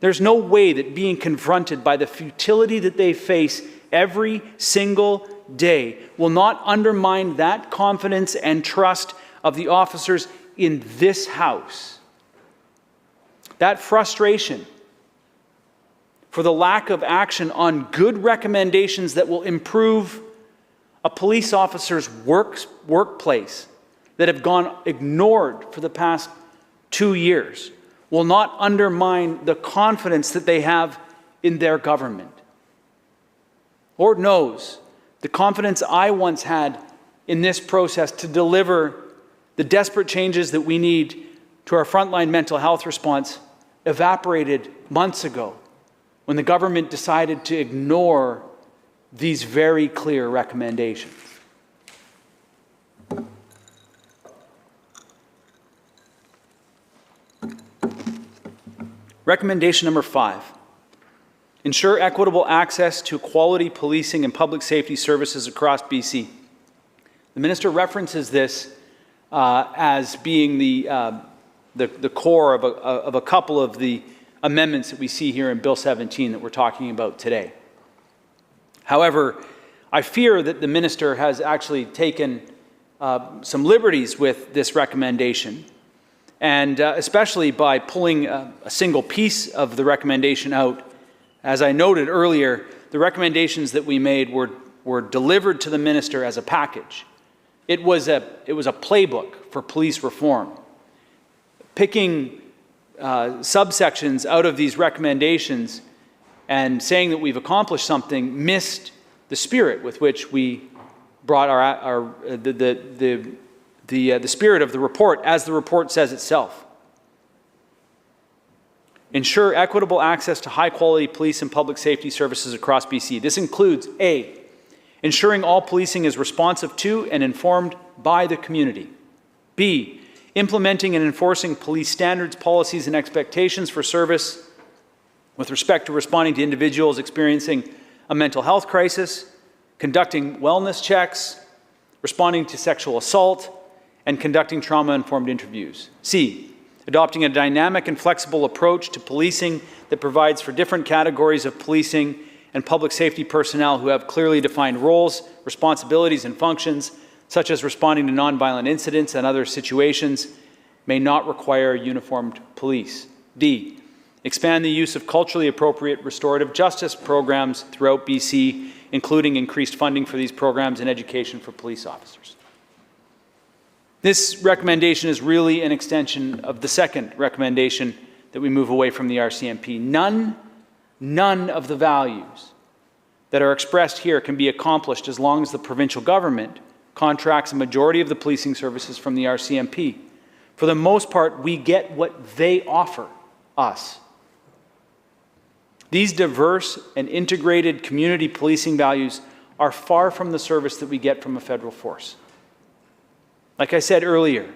There's no way that being confronted by the futility that they face every single day will not undermine that confidence and trust of the officers in this House. That frustration for the lack of action on good recommendations that will improve a police officer's workplace that have gone ignored for the past 2 years will not undermine the confidence that they have in their government. Lord knows the confidence I once had in this process to deliver the desperate changes that we need to our frontline mental health response evaporated months ago when the government decided to ignore these very clear recommendations. Recommendation number 5, ensure equitable access to quality policing and public safety services across BC. The minister references this as being the core of a couple of the amendments that we see here in Bill 17 that we're talking about today. However, I fear that the minister has actually taken some liberties with this recommendation, and especially by pulling a single piece of the recommendation out. As I noted earlier, the recommendations that we made were delivered to the minister as a package. It was a playbook for police reform. Picking subsections out of these recommendations and saying that we've accomplished something missed the spirit with which we brought the spirit of the report, as the report says itself. Ensure equitable access to high-quality police and public safety services across BC. This includes A, ensuring all policing is responsive to and informed by the community. B, implementing and enforcing police standards, policies, and expectations for service with respect to responding to individuals experiencing a mental health crisis, conducting wellness checks, responding to sexual assault, and conducting trauma-informed interviews. C, adopting a dynamic and flexible approach to policing that provides for different categories of policing and public safety personnel who have clearly defined roles, responsibilities, and functions, such as responding to nonviolent incidents and other situations, may not require uniformed police. D, expand the use of culturally appropriate restorative justice programs throughout BC, including increased funding for these programs and education for police officers. This recommendation is really an extension of the second recommendation that we move away from the RCMP. None of the values that are expressed here can be accomplished as long as the provincial government contracts a majority of the policing services from the RCMP. For the most part, we get what they offer us. These diverse and integrated community policing values are far from the service that we get from a federal force. Like I said earlier,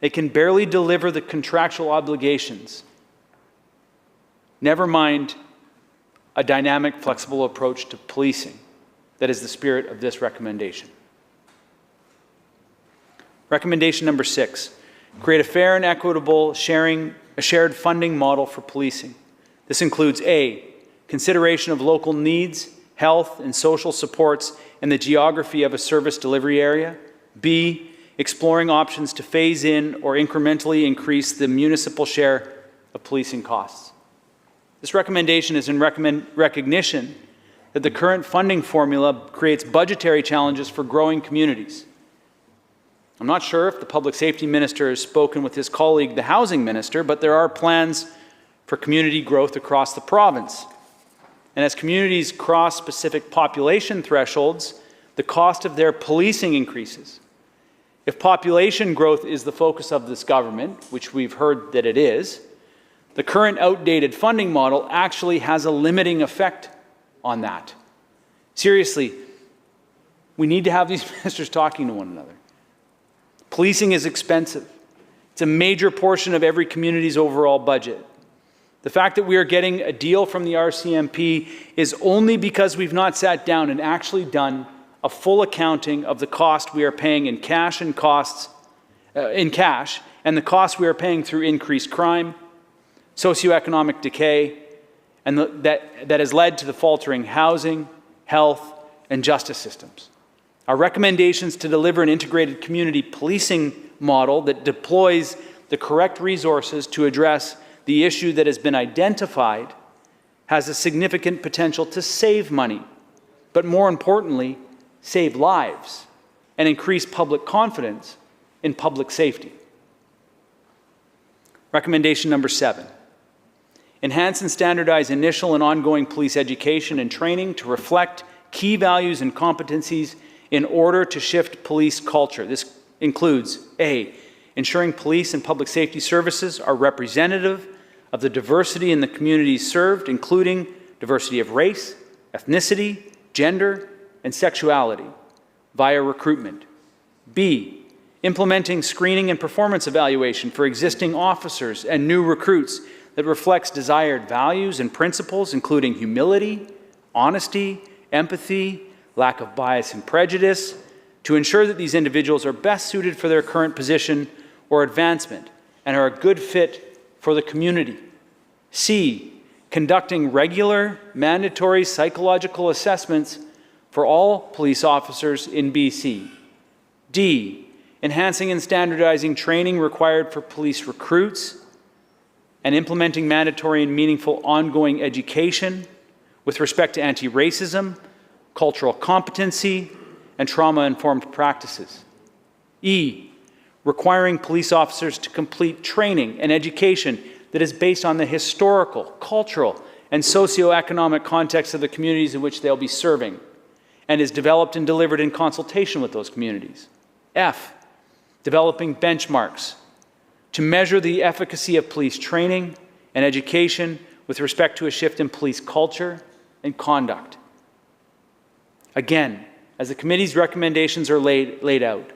they can barely deliver the contractual obligations, never mind a dynamic, flexible approach to policing that is the spirit of this recommendation. Recommendation number 6, create a fair and equitable shared funding model for policing. This includes A, consideration of local needs, health, and social supports and the geography of a service delivery area. B, exploring options to phase in or incrementally increase the municipal share of policing costs. This recommendation is in recognition that the current funding formula creates budgetary challenges for growing communities. I'm not sure if the public safety minister has spoken with his colleague, the housing minister, but there are plans for community growth across the province. And as communities cross specific population thresholds, the cost of their policing increases. If population growth is the focus of this government, which we've heard that it is, the current outdated funding model actually has a limiting effect on that. Seriously, we need to have these ministers talking to one another. Policing is expensive. It's a major portion of every community's overall budget. The fact that we are getting a deal from the RCMP is only because we've not sat down and actually done a full accounting of the cost we are paying in cash and the costs we are paying through increased crime, socioeconomic decay, and that has led to the faltering housing, health, and justice systems. Our recommendations to deliver an integrated community policing model that deploys the correct resources to address the issue that has been identified has a significant potential to save money, but more importantly, save lives and increase public confidence in public safety. Recommendation number 7. Enhance and standardize initial and ongoing police education and training to reflect key values and competencies in order to shift police culture. This includes A, ensuring police and public safety services are representative of the diversity in the communities served, including diversity of race, ethnicity, gender, and sexuality via recruitment. B, implementing screening and performance evaluation for existing officers and new recruits that reflects desired values and principles, including humility, honesty, empathy, lack of bias and prejudice, to ensure that these individuals are best suited for their current position or advancement and are a good fit for the community. C, conducting regular mandatory psychological assessments for all police officers in BC. D, enhancing and standardizing training required for police recruits and implementing mandatory and meaningful ongoing education with respect to anti-racism, cultural competency, and trauma-informed practices. E, requiring police officers to complete training and education that is based on the historical, cultural, and socioeconomic context of the communities in which they'll be serving and is developed and delivered in consultation with those communities. F, developing benchmarks to measure the efficacy of police training and education with respect to a shift in police culture and conduct. Again, as the committee's recommendations are laid out,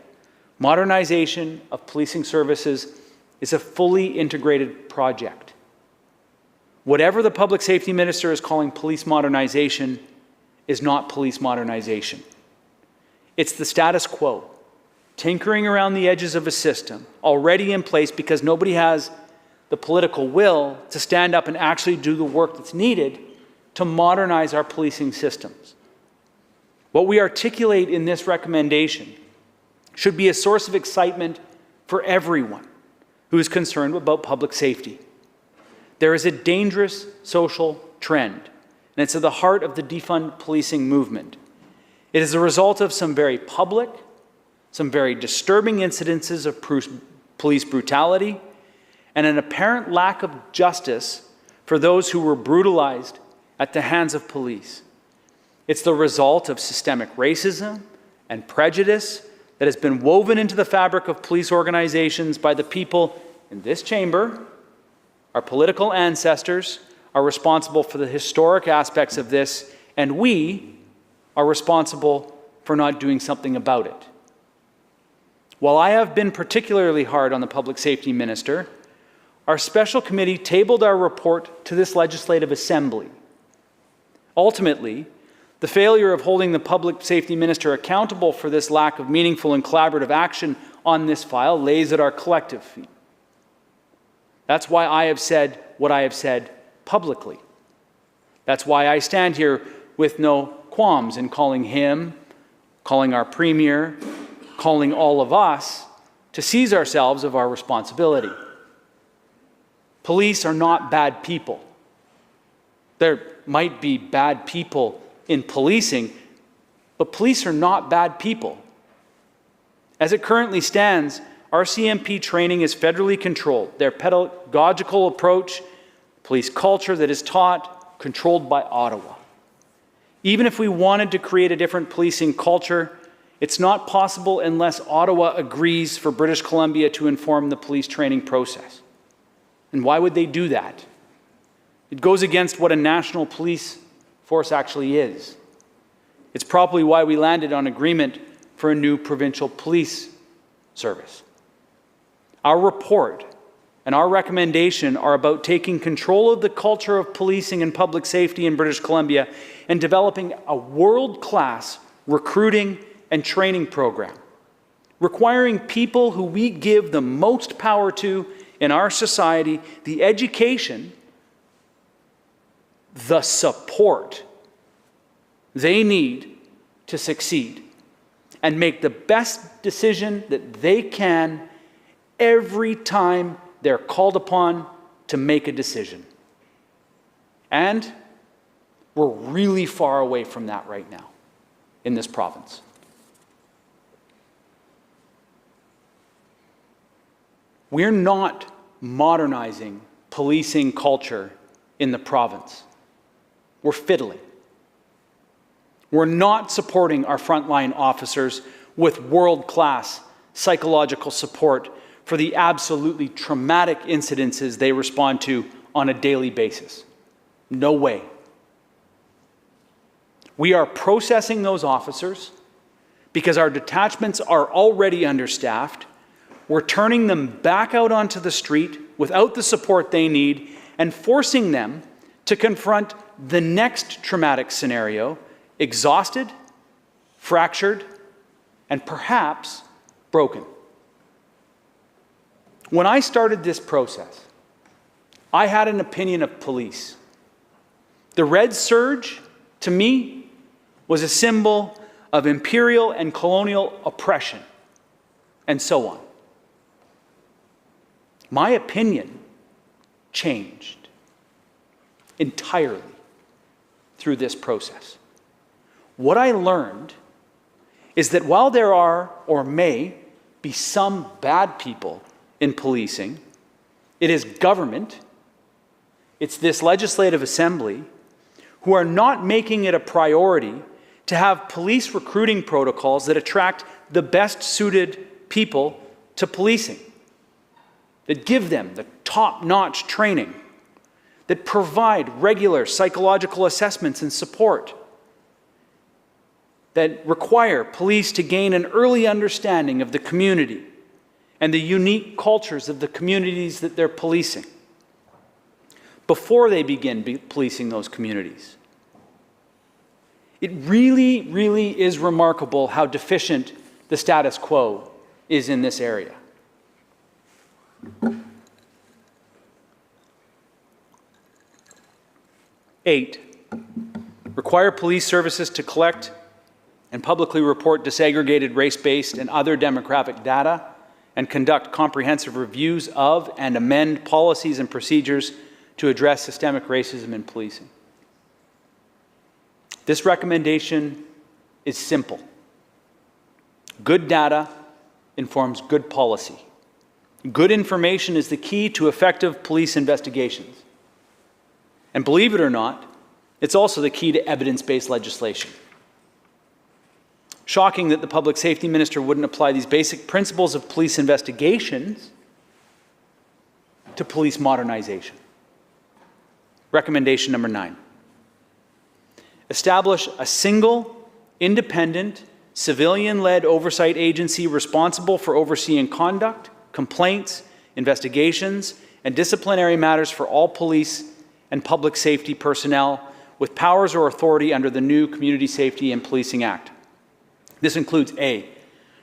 modernization of policing services is a fully integrated project. Whatever the public safety minister is calling police modernization is not police modernization. It's the status quo, tinkering around the edges of a system already in place because nobody has the political will to stand up and actually do the work that's needed to modernize our policing systems. What we articulate in this recommendation should be a source of excitement for everyone who is concerned about public safety. There is a dangerous social trend, and it's at the heart of the defund policing movement. It is a result of some very public, some very disturbing incidences of police brutality, and an apparent lack of justice for those who were brutalized at the hands of police. It's the result of systemic racism and prejudice that has been woven into the fabric of police organizations by the people in this chamber. Our political ancestors are responsible for the historic aspects of this, and we are responsible for not doing something about it. While I have been particularly hard on the public safety minister, our special committee tabled our report to this legislative assembly. Ultimately, the failure of holding the public safety minister accountable for this lack of meaningful and collaborative action on this file lays at our collective feet. That's why I have said what I have said publicly. That's why I stand here with no qualms in calling him, calling our premier, calling all of us to seize ourselves of our responsibility. Police are not bad people. There might be bad people in policing, but police are not bad people. As it currently stands, RCMP training is federally controlled. Their pedagogical approach, police culture that is taught, controlled by Ottawa. Even if we wanted to create a different policing culture, it's not possible unless Ottawa agrees for British Columbia to inform the police training process. And why would they do that? It goes against what a national police force actually is. It's probably why we landed on agreement for a new provincial police service. Our report and our recommendation are about taking control of the culture of policing and public safety in British Columbia and developing a world-class recruiting and training program, requiring people who we give the most power to in our society the education, the support, they need to succeed and make the best decision that they can every time they're called upon to make a decision. And we're really far away from that right now in this province. We're not modernizing policing culture in the province. We're fiddling. We're not supporting our frontline officers with world-class psychological support for the absolutely traumatic incidences they respond to on a daily basis. No way. We are processing those officers because our detachments are already understaffed. We're turning them back out onto the street without the support they need and forcing them to confront the next traumatic scenario, exhausted, fractured, and perhaps broken. When I started this process, I had an opinion of police. The red surge, to me, was a symbol of imperial and colonial oppression, and so on. My opinion changed entirely through this process. What I learned is that while there are, or may be, some bad people in policing, it is government, it's this legislative assembly, who are not making it a priority to have police recruiting protocols that attract the best suited people to policing, that give them the top-notch training, that provide regular psychological assessments and support, that require police to gain an early understanding of the community and the unique cultures of the communities that they're policing before they begin policing those communities. It really, really is remarkable how deficient the status quo is in this area. 8, require police services to collect and publicly report disaggregated race-based and other demographic data and conduct comprehensive reviews of and amend policies and procedures to address systemic racism in policing. This recommendation is simple. Good data informs good policy. Good information is the key to effective police investigations. And believe it or not, it's also the key to evidence-based legislation. Shocking that the Public Safety Minister wouldn't apply these basic principles of police investigations to police modernization. Recommendation number 9. Establish a single, independent, civilian-led oversight agency responsible for overseeing conduct, complaints, investigations, and disciplinary matters for all police and public safety personnel with powers or authority under the new Community Safety and Policing Act. This includes A,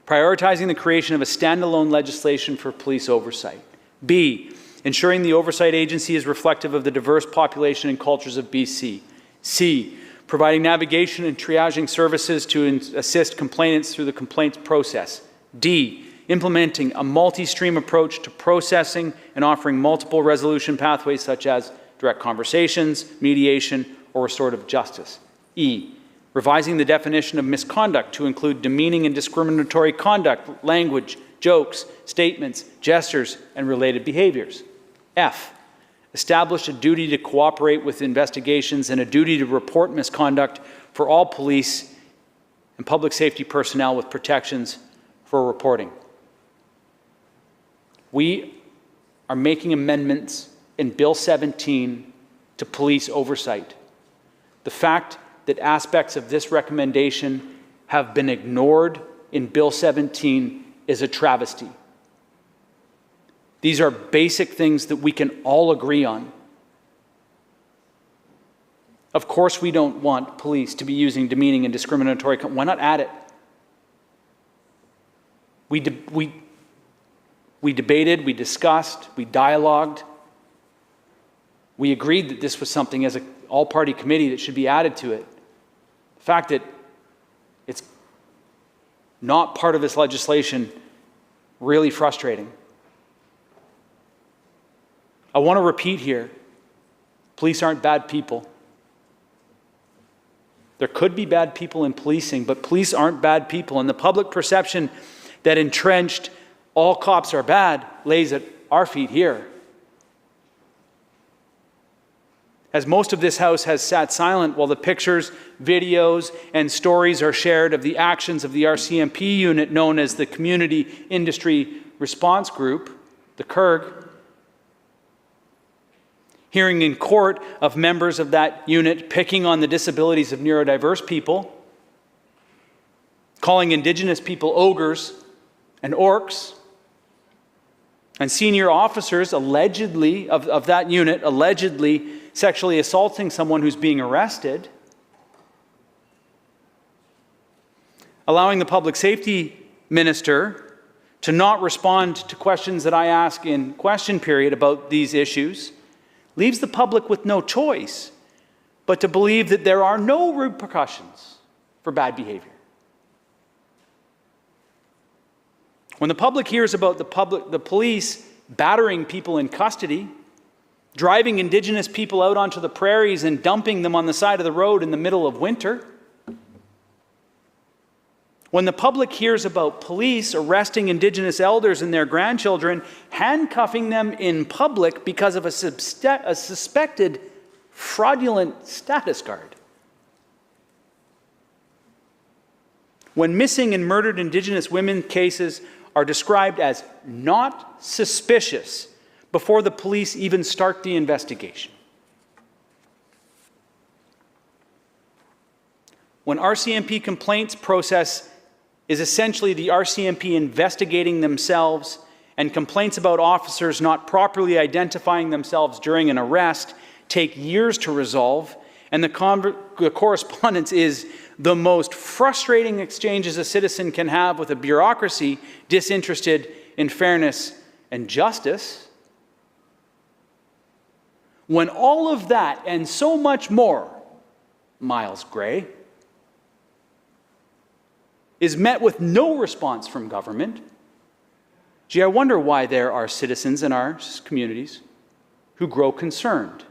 prioritizing the creation of a standalone legislation for police oversight. B, ensuring the oversight agency is reflective of the diverse population and cultures of BC. C, providing navigation and triaging services to assist complainants through the complaints process. D, implementing a multi-stream approach to processing and offering multiple resolution pathways such as direct conversations, mediation, or restorative justice. E, revising the definition of misconduct to include demeaning and discriminatory conduct, language, jokes, statements, gestures, and related behaviors. F, establish a duty to cooperate with investigations and a duty to report misconduct for all police and public safety personnel with protections for reporting. We are making amendments in Bill 17 to police oversight. The fact that aspects of this recommendation have been ignored in Bill 17 is a travesty. These are basic things that we can all agree on. Of course, we don't want police to be using demeaning and discriminatory. Why not add it? We debated, we discussed, we dialogued. We agreed that this was something as an all-party committee that should be added to it. The fact that it's not part of this legislation, really frustrating. I want to repeat here, police aren't bad people. There could be bad people in policing, but police aren't bad people. And the public perception that entrenched all cops are bad lays at our feet here. As most of this House has sat silent while the pictures, videos, and stories are shared of the actions of the RCMP unit known as the Community Industry Response Group, the CIRG, hearing in court of members of that unit picking on the disabilities of neurodiverse people, calling Indigenous people ogres and orcs, and senior officers allegedly of that unit allegedly sexually assaulting someone who's being arrested, allowing the public safety minister to not respond to questions that I ask in question period about these issues, leaves the public with no choice but to believe that there are no repercussions for bad behavior. When the public hears about the police battering people in custody, driving Indigenous people out onto the prairies and dumping them on the side of the road in the middle of winter, when the public hears about police arresting Indigenous elders and their grandchildren, handcuffing them in public because of a suspected fraudulent status card, when missing and murdered Indigenous women cases are described as not suspicious before the police even start the investigation, when RCMP complaints process is essentially the RCMP investigating themselves, and complaints about officers not properly identifying themselves during an arrest take years to resolve, and the correspondence is the most frustrating exchanges a citizen can have with a bureaucracy disinterested in fairness and justice, when all of that and so much more, Miles Gray, is met with no response from government, gee, I wonder why there are citizens in our communities who grow concerned.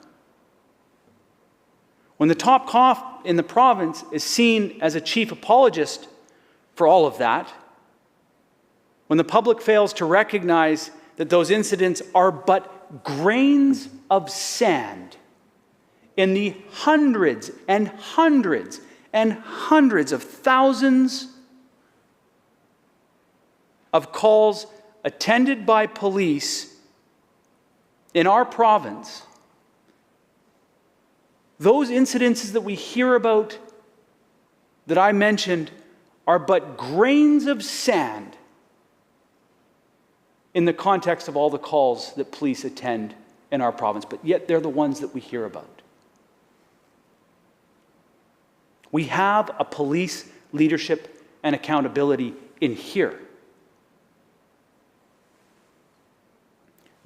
When the top cop in the province is seen as a chief apologist for all of that, when the public fails to recognize that those incidents are but grains of sand in the hundreds and hundreds and hundreds of thousands of calls attended by police in our province, those incidences that we hear about that I mentioned are but grains of sand in the context of all the calls that police attend in our province, but yet they're the ones that we hear about. We have a police leadership and accountability in here.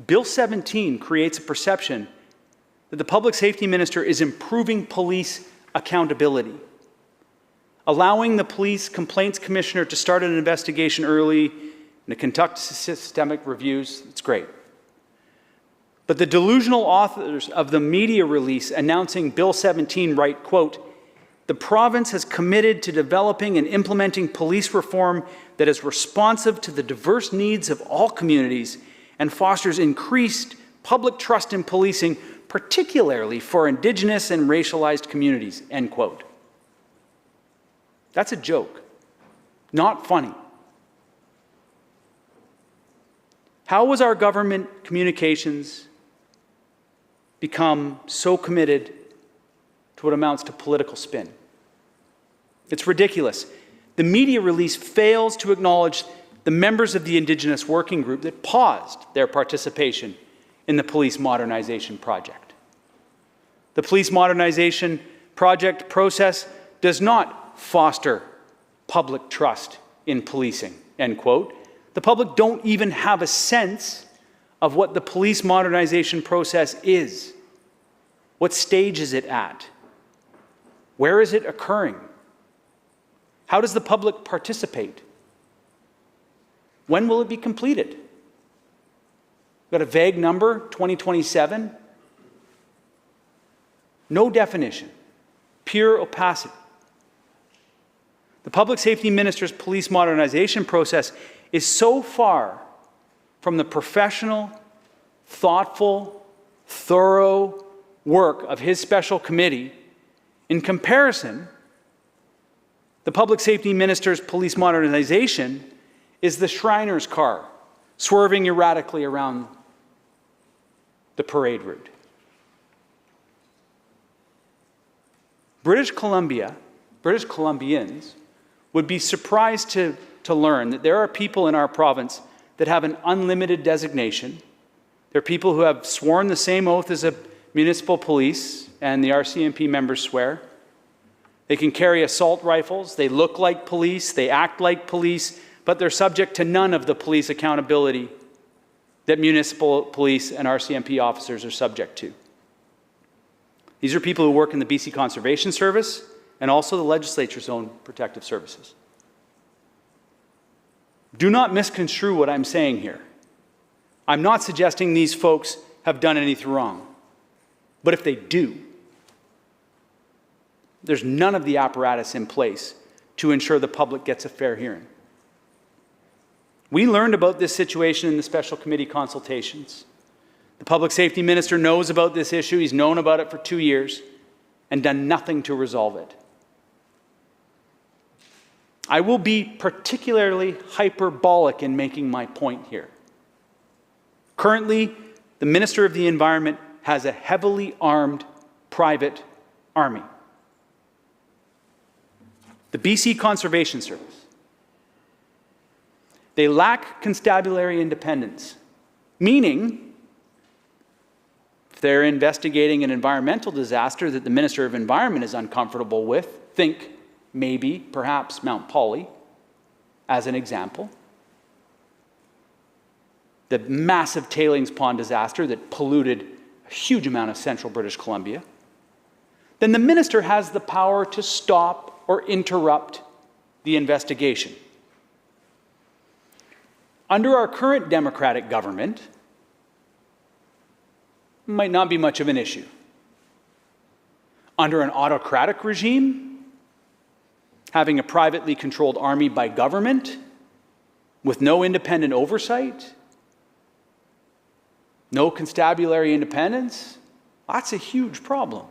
Bill 17 creates a perception that the public safety minister is improving police accountability, allowing the police complaints commissioner to start an investigation early and to conduct systemic reviews. It's great. But the delusional authors of the media release announcing Bill 17 write, quote, "The province has committed to developing and implementing police reform that is responsive to the diverse needs of all communities and fosters increased public trust in policing, particularly for Indigenous and racialized communities," end quote. That's a joke, not funny. How was our government communications become so committed to what amounts to political spin? It's ridiculous. The media release fails to acknowledge the members of the Indigenous working group that paused their participation in the police modernization project. The police modernization project process does not foster public trust in policing, end quote. The public don't even have a sense of what the police modernization process is. What stage is it at? Where is it occurring? How does the public participate? When will it be completed? We've got a vague number, 2027. No definition, pure opacity. The Public Safety Minister's police modernization process is so far from the professional, thoughtful, thorough work of his special committee. In comparison, the Public Safety Minister's police modernization is the Shriner's car swerving erratically around the parade route. British Columbians would be surprised to learn that there are people in our province that have an unlimited designation. There are people who have sworn the same oath as a municipal police, and the RCMP members swear. They can carry assault rifles, they look like police, they act like police, but they're subject to none of the police accountability that municipal police and RCMP officers are subject to. These are people who work in the BC Conservation Service and also the Legislature's own protective services. Do not misconstrue what I'm saying here. I'm not suggesting these folks have done anything wrong. But if they do, there's none of the apparatus in place to ensure the public gets a fair hearing. We learned about this situation in the special committee consultations. The Public Safety Minister knows about this issue. He's known about it for 2 years and done nothing to resolve it. I will be particularly hyperbolic in making my point here. Currently, the Minister of the Environment has a heavily armed private army. The BC Conservation Service. They lack constabulary independence, meaning if they're investigating an environmental disaster that the Minister of Environment is uncomfortable with, think maybe, perhaps Mount Polly as an example, the massive tailings pond disaster that polluted a huge amount of central British Columbia, then the minister has the power to stop or interrupt the investigation. Under our current democratic government, it might not be much of an issue. Under an autocratic regime, having a privately controlled army by government with no independent oversight, no constabulary independence, that's a huge problem.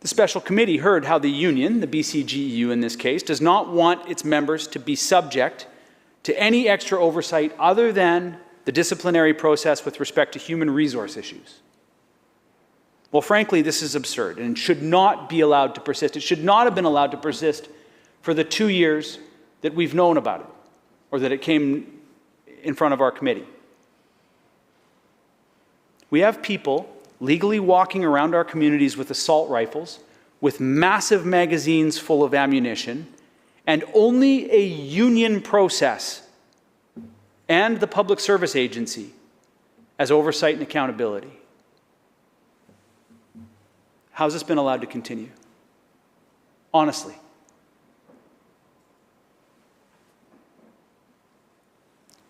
The special committee heard how the union, the BCGEU in this case, does not want its members to be subject to any extra oversight other than the disciplinary process with respect to human resource issues. Well, frankly, this is absurd and should not be allowed to persist. It should not have been allowed to persist for the 2 years that we've known about it, or that it came in front of our committee. We have people legally walking around our communities with assault rifles, with massive magazines full of ammunition, and only a union process and the Public Service Agency as oversight and accountability. How's this been allowed to continue? Honestly.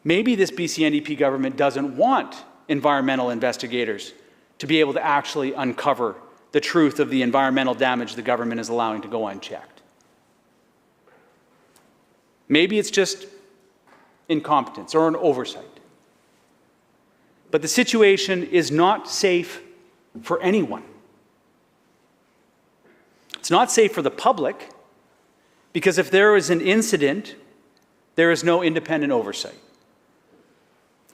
Maybe this BC NDP government doesn't want environmental investigators to be able to actually uncover the truth of the environmental damage the government is allowing to go unchecked. Maybe it's just incompetence or an oversight. But the situation is not safe for anyone. It's not safe for the public, because if there is an incident, there is no independent oversight.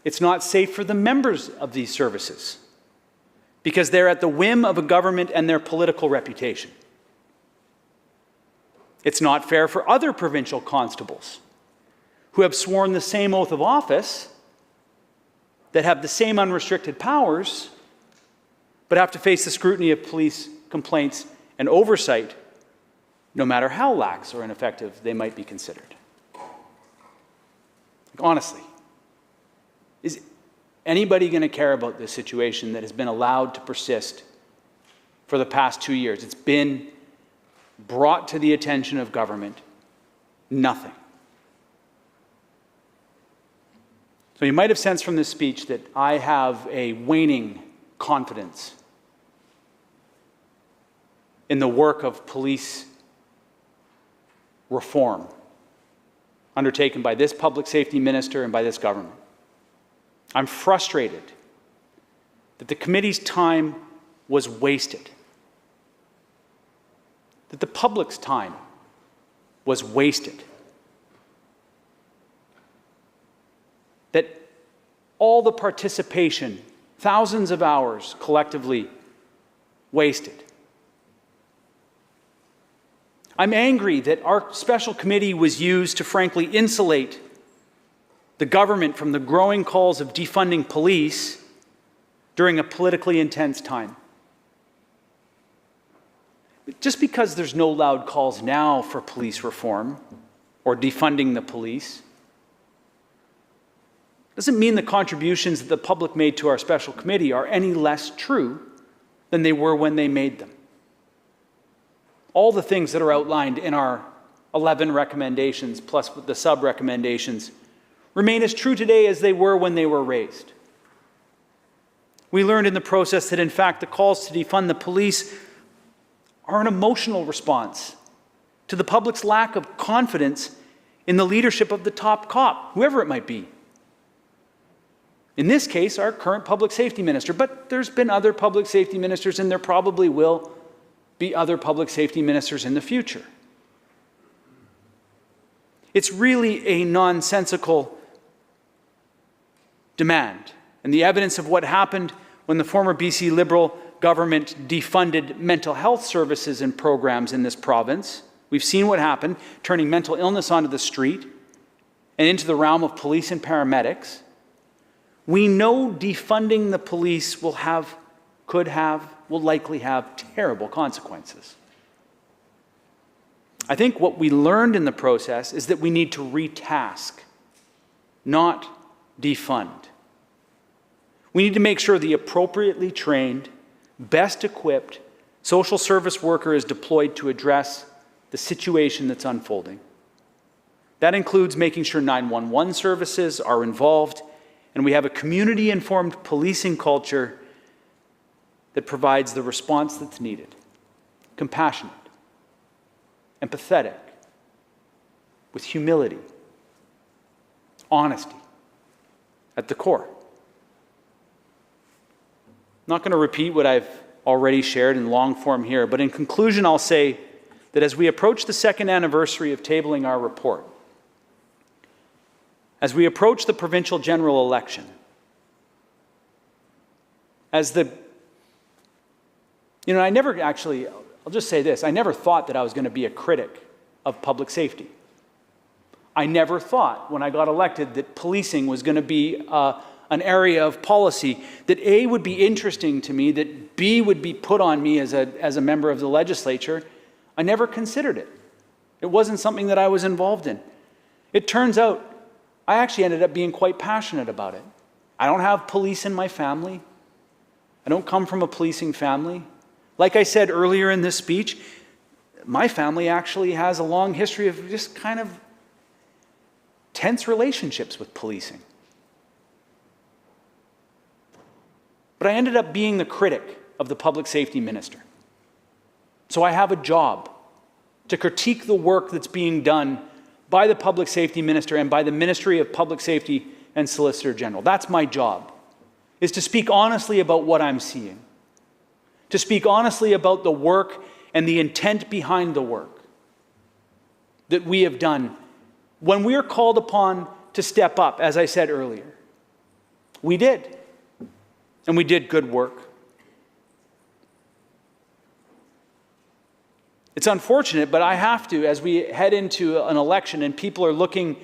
It's not safe for the members of these services, because they're at the whim of a government and their political reputation. It's not fair for other provincial constables who have sworn the same oath of office, that have the same unrestricted powers, but have to face the scrutiny of police complaints and oversight, no matter how lax or ineffective they might be considered. Honestly, is anybody going to care about this situation that has been allowed to persist for the past 2 years? It's been brought to the attention of government? Nothing. So you might have sensed from this speech that I have a waning confidence in the work of police reform undertaken by this public safety minister and by this government. I'm frustrated that the committee's time was wasted, that the public's time was wasted, that all the participation, thousands of hours collectively wasted. I'm angry that our special committee was used to frankly insulate the government from the growing calls of defunding police during a politically intense time. Just because there's no loud calls now for police reform or defunding the police doesn't mean the contributions that the public made to our special committee are any less true than they were when they made them. All the things that are outlined in our 11 recommendations, plus the sub-recommendations, remain as true today as they were when they were raised. We learned in the process that, in fact, the calls to defund the police are an emotional response to the public's lack of confidence in the leadership of the top cop, whoever it might be. In this case, our current public safety minister, but there's been other public safety ministers, and there probably will be other public safety ministers in the future. It's really a nonsensical demand, and the evidence of what happened when the former BC Liberal government defunded mental health services and programs in this province. We've seen what happened, turning mental illness onto the street and into the realm of police and paramedics. We know defunding the police will likely have terrible consequences. I think what we learned in the process is that we need to retask, not defund. We need to make sure the appropriately trained, best equipped social service worker is deployed to address the situation that's unfolding. That includes making sure 911 services are involved, and we have a community-informed policing culture that provides the response that's needed. Compassionate, empathetic, with humility, honesty at the core. I'm not going to repeat what I've already shared in long form here, but in conclusion, I'll say that as we approach the second anniversary of tabling our report, as we approach the provincial general election, I'll just say this, I never thought that I was going to be a critic of public safety. I never thought when I got elected that policing was going to be an area of policy that A, would be interesting to me, that B, would be put on me as a member of the legislature. I never considered it. It wasn't something that I was involved in. It turns out I actually ended up being quite passionate about it. I don't have police in my family. I don't come from a policing family. Like I said earlier in this speech, my family actually has a long history of just kind of tense relationships with policing. But I ended up being the critic of the public safety minister. So I have a job to critique the work that's being done by the public safety minister and by the Ministry of Public Safety and Solicitor General. That's my job, is to speak honestly about what I'm seeing, to speak honestly about the work and the intent behind the work that we have done. When we are called upon to step up, as I said earlier, we did, and we did good work. It's unfortunate, but I have to, as we head into an election and people are looking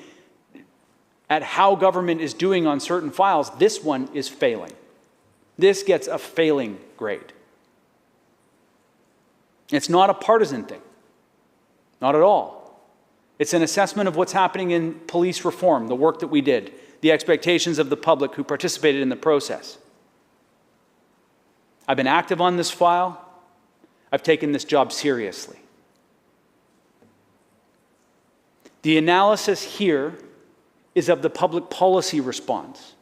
at how government is doing on certain files, this one is failing. This gets a failing grade. It's not a partisan thing. Not at all. It's an assessment of what's happening in police reform, the work that we did, the expectations of the public who participated in the process. I've been active on this file. I've taken this job seriously. The analysis here is of the public policy response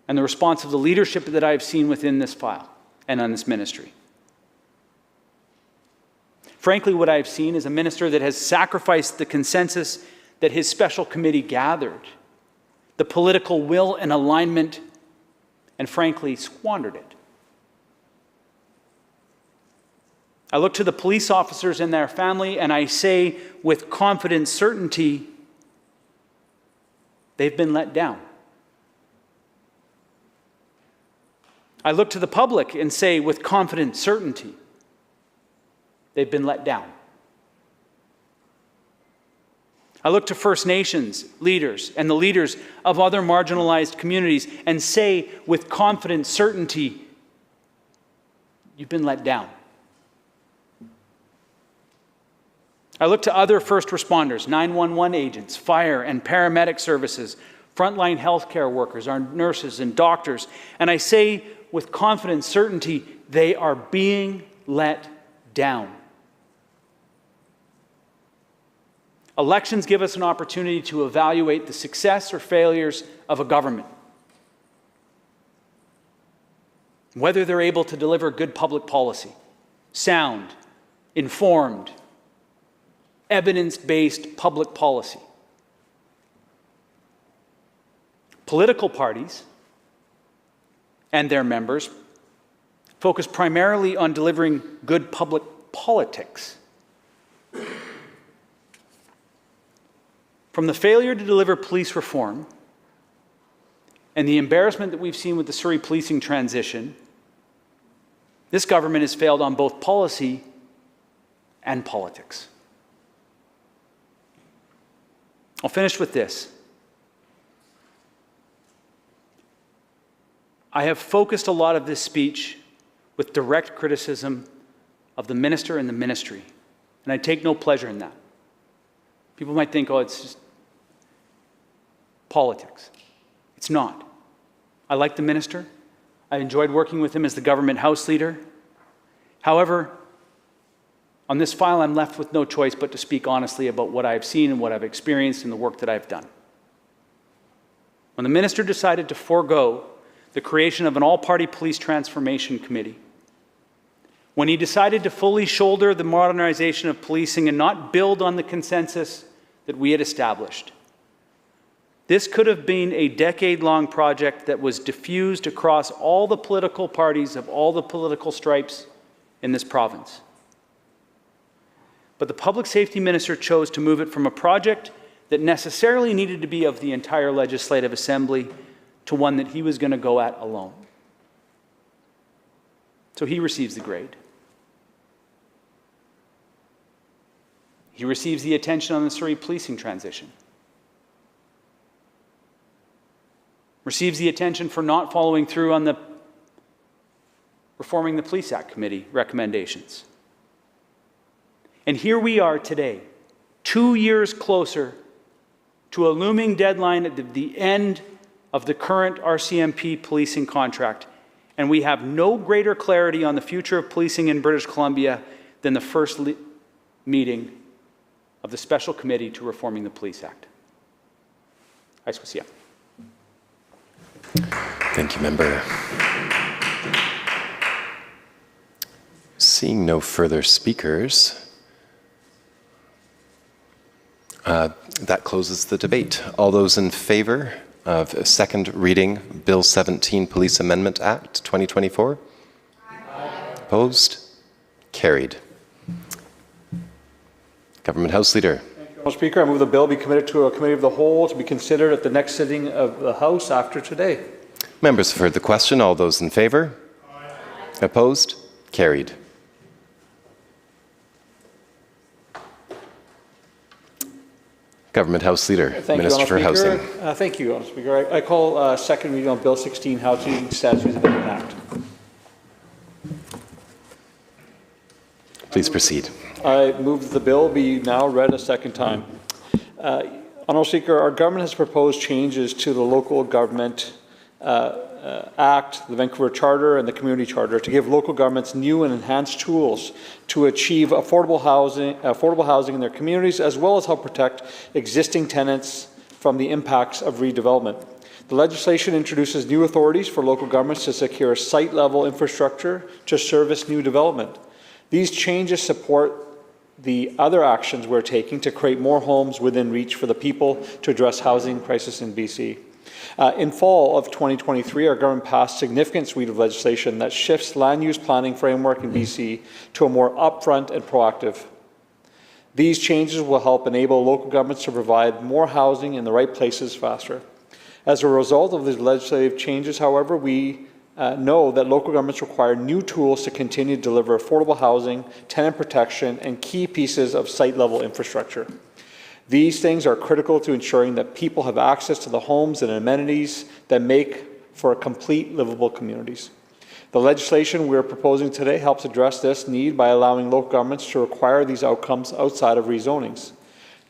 and the response of the leadership that I've seen within this file and on this ministry. Frankly, what I've seen is a minister that has sacrificed the consensus that his special committee gathered, the political will and alignment, and frankly, squandered it. I look to the police officers and their family, and I say with confident certainty, they've been let down. I look to the public and say with confident certainty, they've been let down. I look to First Nations leaders and the leaders of other marginalized communities and say with confident certainty, you've been let down. I look to other first responders, 911 agents, fire and paramedic services, frontline healthcare workers, our nurses and doctors, and I say with confident certainty, they are being let down. Elections give us an opportunity to evaluate the success or failures of a government, whether they're able to deliver good public policy, sound, informed, evidence-based public policy. Political parties and their members focus primarily on delivering good public politics. From the failure to deliver police reform and the embarrassment that we've seen with the Surrey policing transition, this government has failed on both policy and politics. I'll finish with this. I have focused a lot of this speech with direct criticism of the minister and the ministry, and I take no pleasure in that. People might think, oh, it's just politics. It's not. I like the minister. I enjoyed working with him as the government House leader. However, on this file, I'm left with no choice but to speak honestly about what I've seen and what I've experienced and the work that I've done. When the minister decided to forego the creation of an all-party police transformation committee, when he decided to fully shoulder the modernization of policing and not build on the consensus that we had established, this could have been a decade-long project that was diffused across all the political parties of all the political stripes in this province. But the public safety minister chose to move it from a project that necessarily needed to be of the entire legislative assembly to one that he was going to go at alone. So he receives the grade. He receives the attention on the Surrey policing transition. Receives the attention for not following through on the Reforming the Police Act Committee recommendations. And here we are today, 2 years closer to a looming deadline at the end of the current RCMP policing contract, and we have no greater clarity on the future of policing in British Columbia than the first meeting of the Special Committee to Reforming the Police Act. Thank you, Member. Seeing no further speakers, that closes the debate. All those in favor of a second reading Bill 17 Police Amendment Act 2024? Aye. Opposed? Carried. Government House Leader. Thank you, Mr. Speaker. I move the bill be committed to a committee of the whole to be considered at the next sitting of the House after today. Members have heard the question. All those in favor? Aye. Opposed? Carried. Government House Leader, Minister for Housing. Thank you, Honourable Speaker. I call second reading on Bill 16, Housing Statutes Amendment Act. Please proceed. I move that the bill be now read a second time. Honourable Speaker, our government has proposed changes to the local government Act, the Vancouver Charter, and the Community Charter to give local governments new and enhanced tools to achieve affordable housing in their communities, as well as help protect existing tenants from the impacts of redevelopment. The legislation introduces new authorities for local governments to secure site-level infrastructure to service new development. These changes support the other actions we're taking to create more homes within reach for the people to address housing crisis in BC. In fall of 2023, our government passed a significant suite of legislation that shifts land use planning framework in BC to a more upfront and proactive. These changes will help enable local governments to provide more housing in the right places faster. As a result of these legislative changes, however, we know that local governments require new tools to continue to deliver affordable housing, tenant protection, and key pieces of site-level infrastructure. These things are critical to ensuring that people have access to the homes and amenities that make for complete, livable communities. The legislation we are proposing today helps address this need by allowing local governments to require these outcomes outside of rezonings.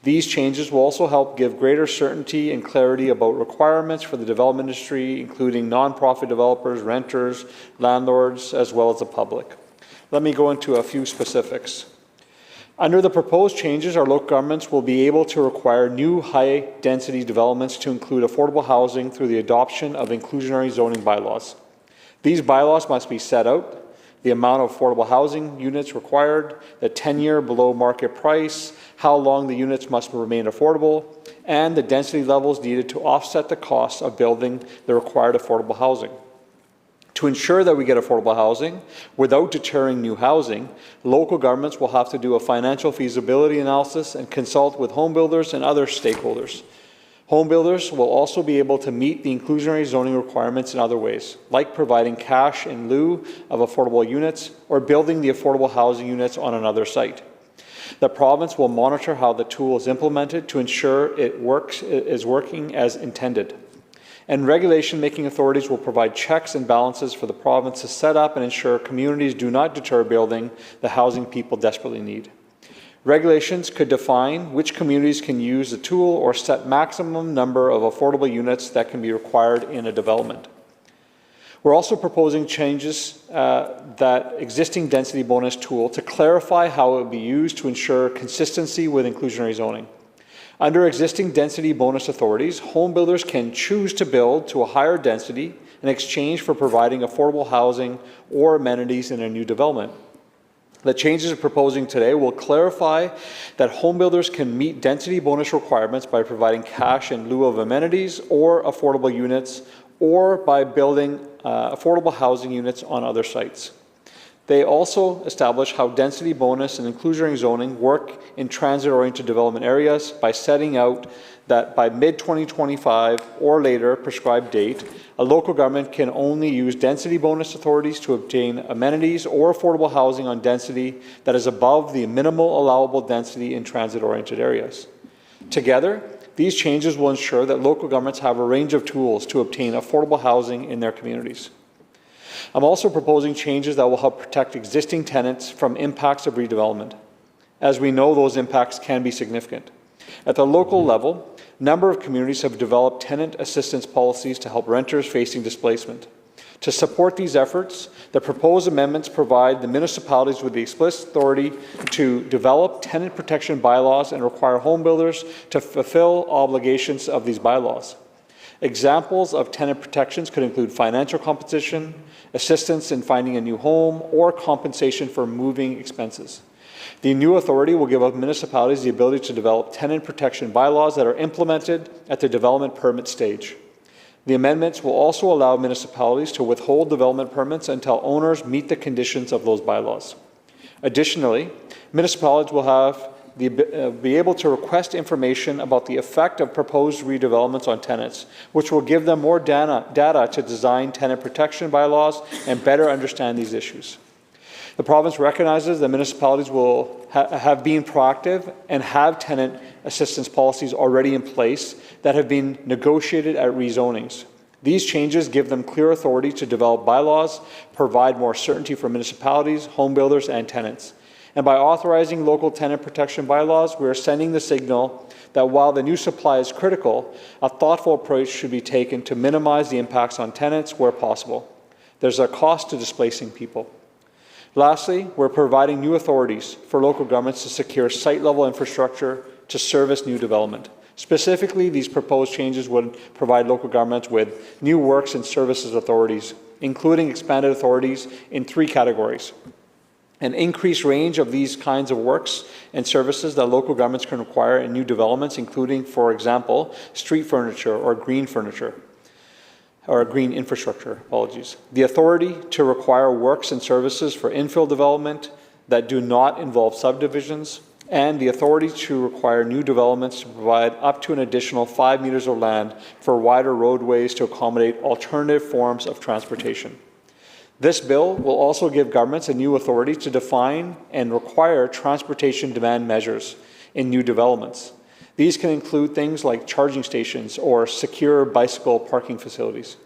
These changes will also help give greater certainty and clarity about requirements for the development industry, including nonprofit developers, renters, landlords, as well as the public. Let me go into a few specifics. Under the proposed changes, our local governments will be able to require new high-density developments to include affordable housing through the adoption of inclusionary zoning bylaws. These bylaws must be set out, the amount of affordable housing units required, the tenure below market price, how long the units must remain affordable, and the density levels needed to offset the cost of building the required affordable housing. To ensure that we get affordable housing without deterring new housing, local governments will have to do a financial feasibility analysis and consult with home builders and other stakeholders. Home builders will also be able to meet the inclusionary zoning requirements in other ways, like providing cash in lieu of affordable units or building the affordable housing units on another site. The province will monitor how the tool is implemented to ensure it is working as intended. And regulation-making authorities will provide checks and balances for the province to set up and ensure communities do not deter building the housing people desperately need. Regulations could define which communities can use the tool or set maximum number of affordable units that can be required in a development. We're also proposing changes that existing density bonus tool to clarify how it will be used to ensure consistency with inclusionary zoning. Under existing density bonus authorities, home builders can choose to build to a higher density in exchange for providing affordable housing or amenities in a new development. The changes we're proposing today will clarify that home builders can meet density bonus requirements by providing cash in lieu of amenities or affordable units, or by building affordable housing units on other sites. They also establish how density bonus and inclusionary zoning work in transit-oriented development areas by setting out that by mid-2025 or later prescribed date, a local government can only use density bonus authorities to obtain amenities or affordable housing on density that is above the minimal allowable density in transit-oriented areas. Together, these changes will ensure that local governments have a range of tools to obtain affordable housing in their communities. I'm also proposing changes that will help protect existing tenants from impacts of redevelopment. As we know, those impacts can be significant. At the local level, a number of communities have developed tenant assistance policies to help renters facing displacement. To support these efforts, the proposed amendments provide the municipalities with the explicit authority to develop tenant protection bylaws and require home builders to fulfill obligations of these bylaws. Examples of tenant protections could include financial compensation, assistance in finding a new home, or compensation for moving expenses. The new authority will give municipalities the ability to develop tenant protection bylaws that are implemented at the development permit stage. The amendments will also allow municipalities to withhold development permits until owners meet the conditions of those bylaws. Additionally, municipalities will be able to request information about the effect of proposed redevelopments on tenants, which will give them more data to design tenant protection bylaws and better understand these issues. The province recognizes that municipalities will have been proactive and have tenant assistance policies already in place that have been negotiated at rezonings. These changes give them clear authority to develop bylaws, provide more certainty for municipalities, home builders, and tenants. And by authorizing local tenant protection bylaws, we are sending the signal that while the new supply is critical, a thoughtful approach should be taken to minimize the impacts on tenants where possible. There's a cost to displacing people. Lastly, we're providing new authorities for local governments to secure site-level infrastructure to service new development. Specifically, these proposed changes would provide local governments with new works and services authorities, including expanded authorities in 3 categories. An increased range of these kinds of works and services that local governments can require in new developments, including, for example, street furniture or green furniture, or green infrastructure, apologies. The authority to require works and services for infill development that do not involve subdivisions, and the authority to require new developments to provide up to an additional 5 meters of land for wider roadways to accommodate alternative forms of transportation. This bill will also give governments a new authority to define and require transportation demand measures in new developments. These can include things like charging stations or secure bicycle parking facilities.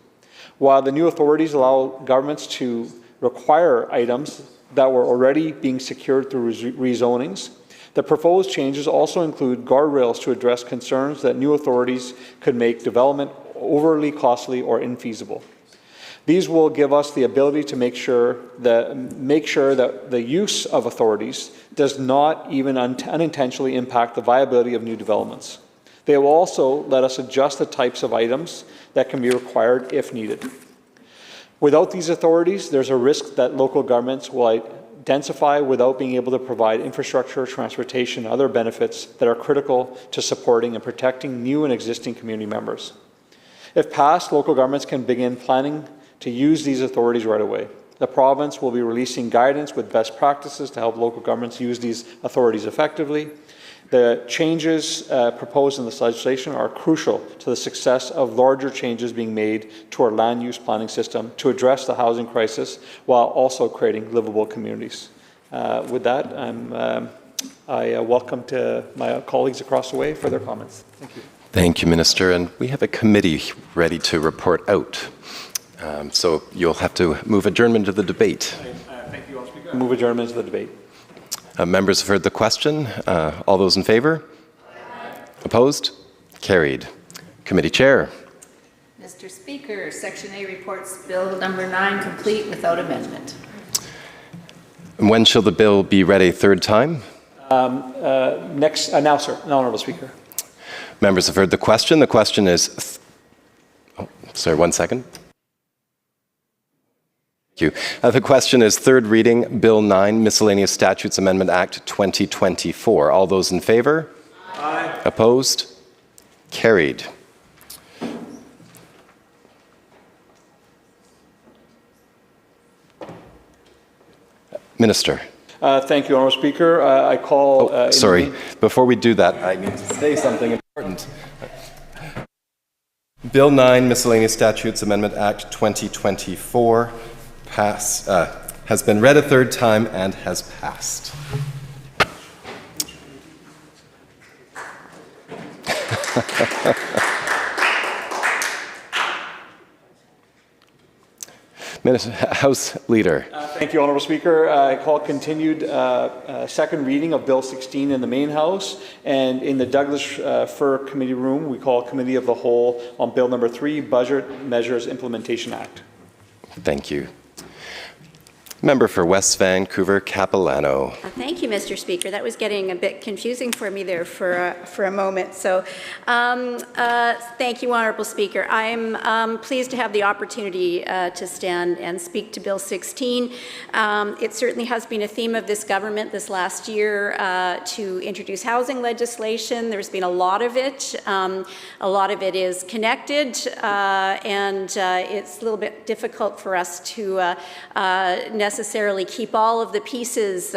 While the new authorities allow governments to require items that were already being secured through rezonings, the proposed changes also include guardrails to address concerns that new authorities could make development overly costly or infeasible. These will give us the ability to make sure that the use of authorities does not even unintentionally impact the viability of new developments. They will also let us adjust the types of items that can be required if needed. Without these authorities, there's a risk that local governments will densify without being able to provide infrastructure, transportation, and other benefits that are critical to supporting and protecting new and existing community members. If passed, local governments can begin planning to use these authorities right away. The province will be releasing guidance with best practices to help local governments use these authorities effectively. The changes proposed in this legislation are crucial to the success of larger changes being made to our land use planning system to address the housing crisis while also creating livable communities. With that, I welcome to my colleagues across the way for their comments. Thank you. Thank you, Minister. And we have a committee ready to report out. So you'll have to move adjournment of the debate. Thank you, Speaker. Move adjournment of the debate. Members have heard the question. All those in favour? Opposed? Carried. Committee Chair. Mr. Speaker, Section A reports Bill number 9 complete without amendment. And when shall the bill be read a third time? Now, sir, Honourable Speaker. Members have heard the question. The question is... sorry, 1 second. Thank you. The question is third reading, Bill 9, Miscellaneous Statutes Amendment Act 2024. All those in favour? Aye. Opposed? Carried. Minister. Thank you, Honourable Speaker. I call... sorry. Before we do that, I need to say something important. Bill 9, Miscellaneous Statutes Amendment Act 2024 has been read a third time and has passed. House Leader. Thank you, Honourable Speaker. I call continued second reading of Bill 16 in the main House, and in the Douglas Fir Committee room, we call Committee of the Whole on Bill number 3, Budget Measures Implementation Act. Thank you. Member for West Vancouver, Capilano. Thank you, Mr. Speaker. That was getting a bit confusing for me there for a moment. So thank you, Honourable Speaker. I'm pleased to have the opportunity to stand and speak to Bill 16. It certainly has been a theme of this government this last year to introduce housing legislation. There's been a lot of it. A lot of it is connected, and it's a little bit difficult for us to necessarily keep all of the pieces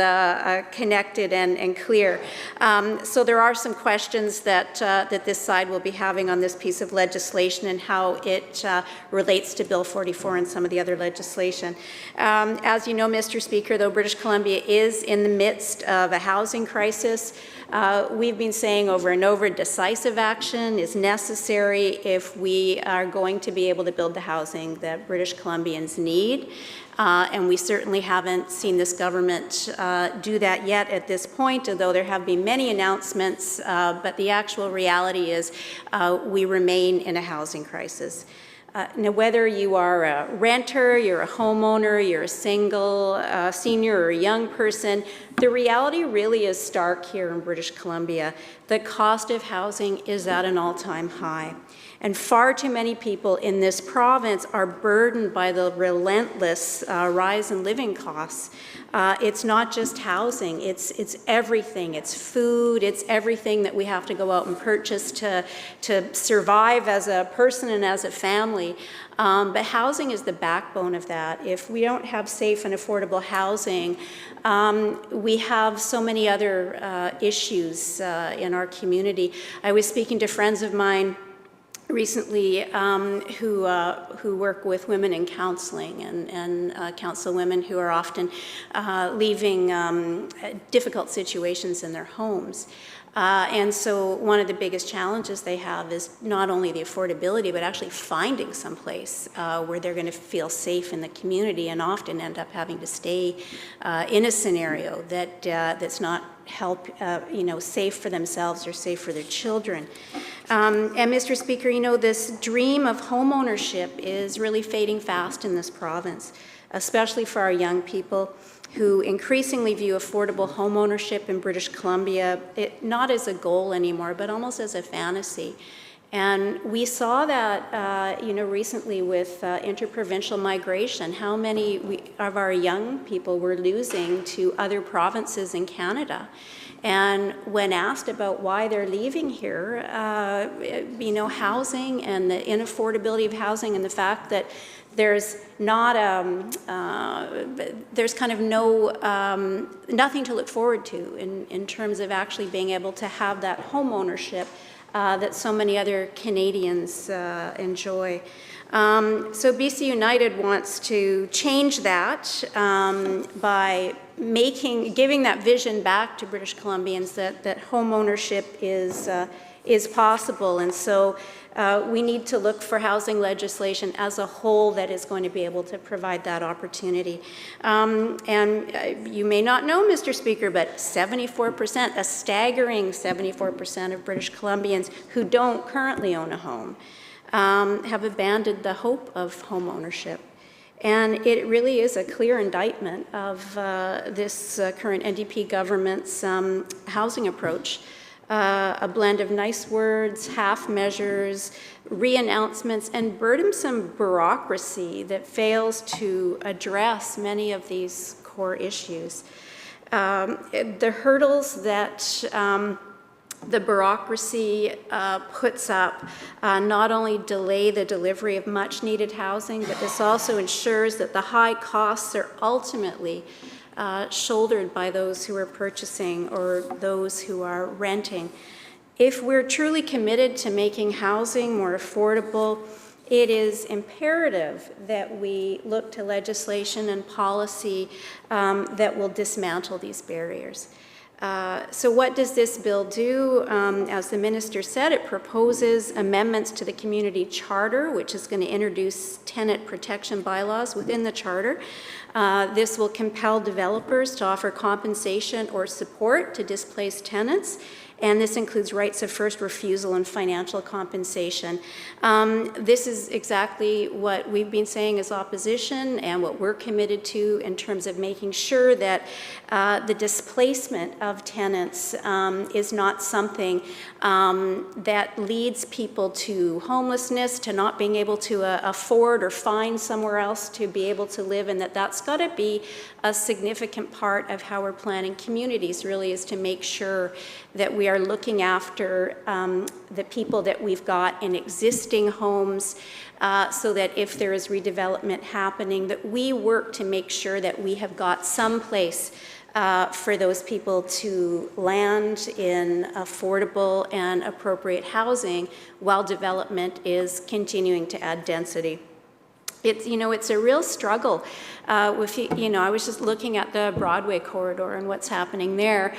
connected and clear. So there are some questions that this side will be having on this piece of legislation and how it relates to Bill 44 and some of the other legislation. As you know, Mr. Speaker, though British Columbia is in the midst of a housing crisis, we've been saying over and over decisive action is necessary if we are going to be able to build the housing that British Columbians need. And we certainly certainly haven't seen this government do that yet at this point, although there have been many announcements, but the actual reality is we remain in a housing crisis. Now, whether you are a renter, you're a homeowner, you're a single, senior, or a young person, the reality really is stark here in British Columbia. The cost of housing is at an all-time high. And far too many people in this province are burdened by the relentless rise in living costs. It's not just housing, it's everything. It's food, it's everything that we have to go out and purchase to survive as a person and as a family. But housing is the backbone of that. If we don't have safe and affordable housing, we have so many other issues in our community. I was speaking to friends of mine recently who work with women in counseling and counsel women who are often leaving difficult situations in their homes. And so one of the biggest challenges they have is not only the affordability, but actually finding some place where they're going to feel safe in the community, and often end up having to stay in a scenario that that's not safe for themselves or safe for their children. And Mr. Speaker, this dream of home ownership is really fading fast in this province, especially for our young people who increasingly view affordable home ownership in British Columbia not as a goal anymore, but almost as a fantasy. And we saw that, recently with interprovincial migration, how many of our young people were losing to other provinces in Canada. And when asked about why they're leaving here, housing and the inaffordability of housing and the fact that there's not there's kind of nothing to look forward to in terms of actually being able to have that home ownership that so many other Canadians enjoy. So BC United wants to change that by giving that vision back to British Columbians that home ownership is possible. And so we need to look for housing legislation as a whole that is going to be able to provide that opportunity. And you may not know, Mr. Speaker, but 74%, a staggering 74% of British Columbians who don't currently own a home have abandoned the hope of home ownership. And it really is a clear indictment of this current NDP government's housing approach. A blend of nice words, half measures, re-announcements, and burdensome bureaucracy that fails to address many of these core issues. The hurdles that the bureaucracy puts up not only delay the delivery of much needed housing, but this also ensures that the high costs are ultimately shouldered by those who are purchasing or those who are renting. If we're truly committed to making housing more affordable, it is imperative that we look to legislation and policy that will dismantle these barriers. So what does this bill do? As the minister said, it proposes amendments to the community charter, which is going to introduce tenant protection bylaws within the charter. This will compel developers to offer compensation or support to displaced tenants, and this includes rights of first refusal and financial compensation. This is exactly what we've been saying as opposition and what we're committed to in terms of making sure that the displacement of tenants is not something that leads people to homelessness, to not being able to afford or find somewhere else to be able to live, and that's got to be a significant part of how we're planning communities, really, is to make sure that we are looking after the people that we've got in existing homes, so that if there is redevelopment happening, that we work to make sure that we have got some place for those people to land in affordable and appropriate housing while development is continuing to add density. It's a real struggle. I was just looking at the Broadway corridor and what's happening there.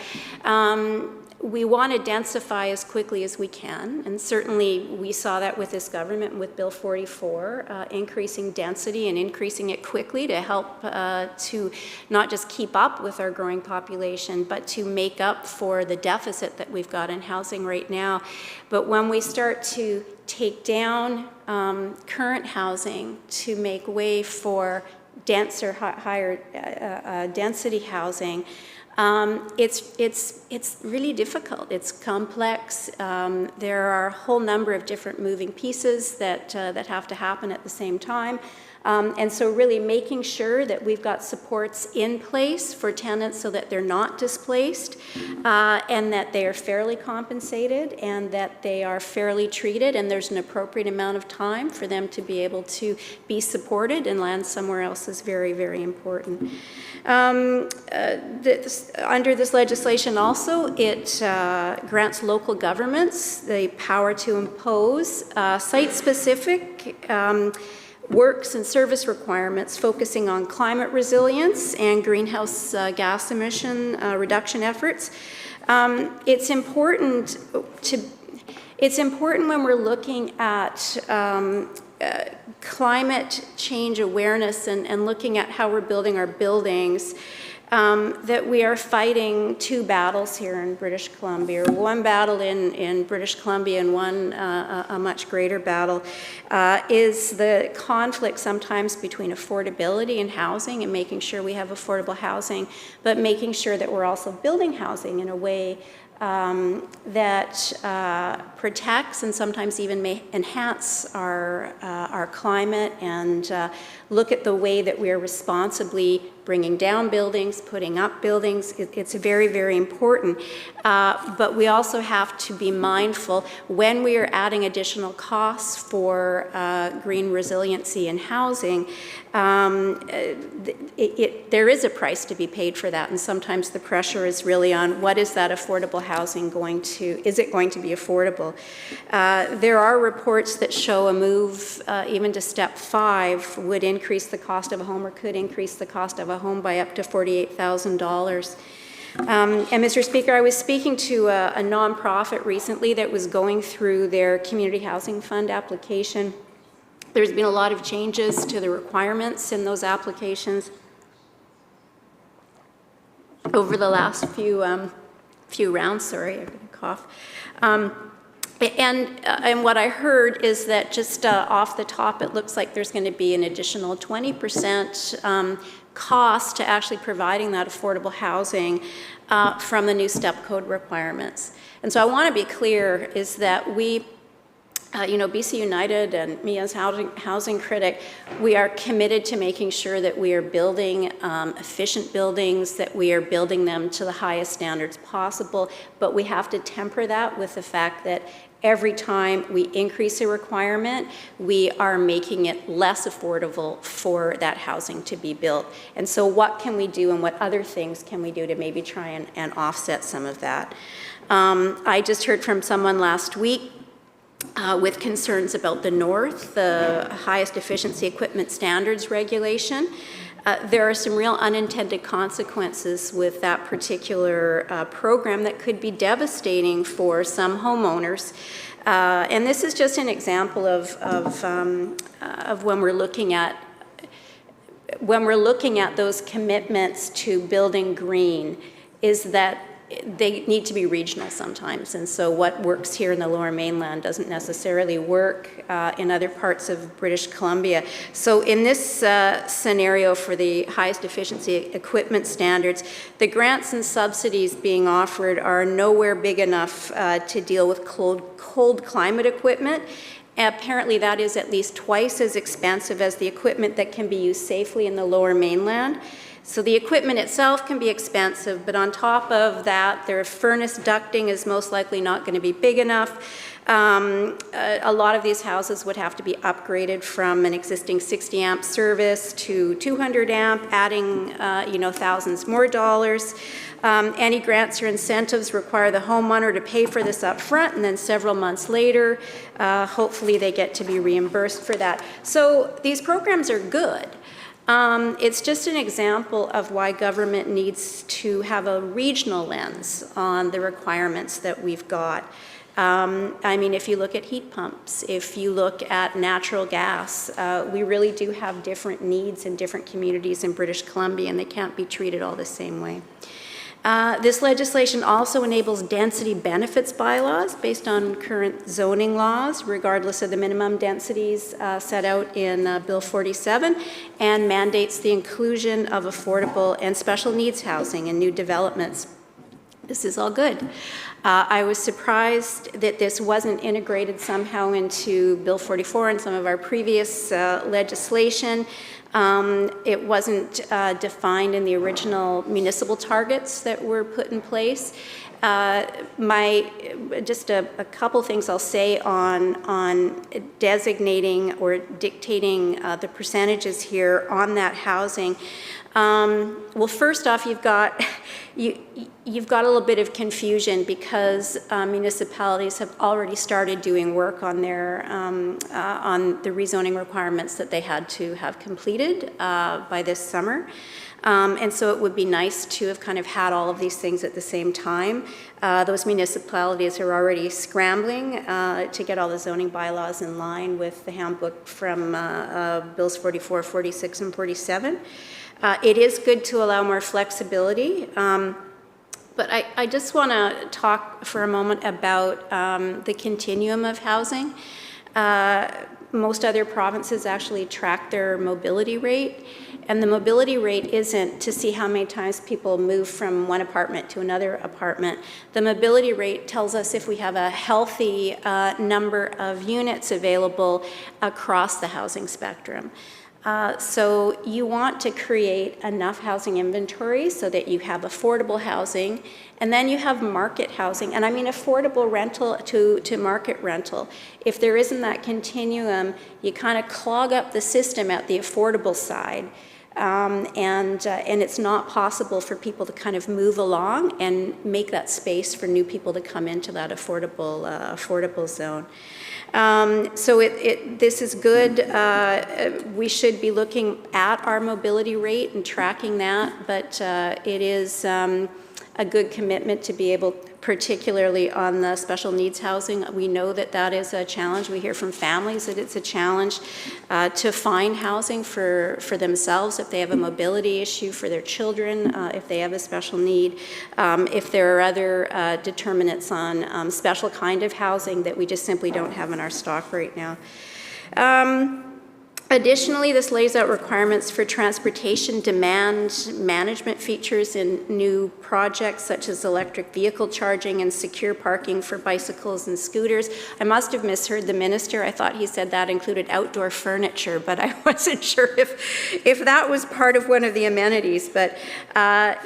we want to densify as quickly as we can, and certainly we saw that with this government with Bill 44, increasing density and increasing it quickly to help to not just keep up with our growing population, but to make up for the deficit that we've got in housing right now. But when we start to take down current housing to make way for denser, higher density housing, it's really difficult. It's complex. There are a whole number of different moving pieces that have to happen at the same time. And so really making sure that we've got supports in place for tenants so that they're not displaced and that they are fairly compensated and that they are fairly treated and there's an appropriate amount of time for them to be able to be supported and land somewhere else is very, very important. Under this legislation also, it grants local governments the power to impose site-specific works and service requirements focusing on climate resilience and greenhouse gas emission reduction efforts. It's important when we're looking at climate change awareness and looking at how we're building our buildings, that we are fighting two battles here in British Columbia, or one battle in British Columbia and one a much greater battle, is the conflict sometimes between affordability and housing and making sure we have affordable housing, but making sure that we're also building housing in a way that protects and sometimes even may enhance our climate and look at the way that we are responsibly bringing down buildings, putting up buildings. It's very, very important. But we also have to be mindful when we are adding additional costs for green resiliency and housing, there is a price to be paid for that. And sometimes the pressure is really on what is that affordable housing going to, is it going to be affordable? There are reports that show a move even to step 5 would increase the cost of a home or could increase the cost of a home by up to $48,000. And Mr. Speaker, I was speaking to a nonprofit recently that was going through their community housing fund application. There's been a lot of changes to the requirements in those applications over the last few rounds. Sorry, I'm going to cough. And what I heard is that just off the top, it looks like there's going to be an additional 20% cost to actually providing that affordable housing from the new step code requirements. And so I want to be clear is that we, BC United and me as housing critic, we are committed to making sure that we are building efficient buildings, that we are building them to the highest standards possible, but we have to temper that with the fact that every time we increase a requirement, we are making it less affordable for that housing to be built. And so what can we do and what other things can we do to maybe try and offset some of that? I just heard from someone last week with concerns about the North, the highest efficiency equipment standards regulation. There are some real unintended consequences with that particular program that could be devastating for some homeowners. And this is just an example of when we're looking at those commitments to building green, is that they need to be regional sometimes. And so what works here in the Lower Mainland doesn't necessarily work in other parts of British Columbia. So in this scenario for the highest efficiency equipment standards, the grants and subsidies being offered are nowhere big enough to deal with cold climate equipment. Apparently that is at least twice as expensive as the equipment that can be used safely in the Lower Mainland. So the equipment itself can be expensive, but on top of that, their furnace ducting is most likely not going to be big enough. A lot of these houses would have to be upgraded from an existing 60 amp service to 200 amp, adding thousands more dollars. Any grants or incentives require the homeowner to pay for this up front, and then several months later, hopefully they get to be reimbursed for that. So these programs are good. It's just an example of why government needs to have a regional lens on the requirements that we've got. I mean, if you look at heat pumps, if you look at natural gas, we really do have different needs in different communities in British Columbia, and they can't be treated all the same way. This legislation also enables density benefits bylaws based on current zoning laws, regardless of the minimum densities set out in Bill 47, and mandates the inclusion of affordable and special needs housing in new developments. This is all good. I was surprised that this wasn't integrated somehow into Bill 44 and some of our previous legislation. It wasn't defined in the original municipal targets that were put in place. Just a couple things I'll say on designating or dictating the percentages here on that housing. Well, first off, you've got a little bit of confusion because municipalities have already started doing work on their on the rezoning requirements that they had to have completed by this summer. And so it would be nice to have kind of had all of these things at the same time. Those municipalities are already scrambling to get all the zoning bylaws in line with the handbook from Bills 44, 46, and 47. It is good to allow more flexibility, but I just want to talk for a moment about the continuum of housing. Most other provinces actually track their mobility rate, and the mobility rate isn't to see how many times people move from one apartment to another apartment. The mobility rate tells us if we have a healthy number of units available across the housing spectrum. So you want to create enough housing inventory so that you have affordable housing, and then you have market housing, and I mean affordable rental to market rental. If there isn't that continuum, you kind of clog up the system at the affordable side, and it's not possible for people to kind of move along and make that space for new people to come into that affordable zone. So this is good. We should be looking at our mobility rate and tracking that, but it is a good commitment to be able, particularly on the special needs housing. We know that that is a challenge. We hear from families that it's a challenge to find housing for themselves if they have a mobility issue, for their children if they have a special need, if there are other determinants on special kind of housing that we just simply don't have in our stock right now. Additionally, this lays out requirements for transportation demand management features in new projects such as electric vehicle charging and secure parking for bicycles and scooters. I must have misheard the minister. I thought he said that included outdoor furniture, but I wasn't sure if that was part of one of the amenities. But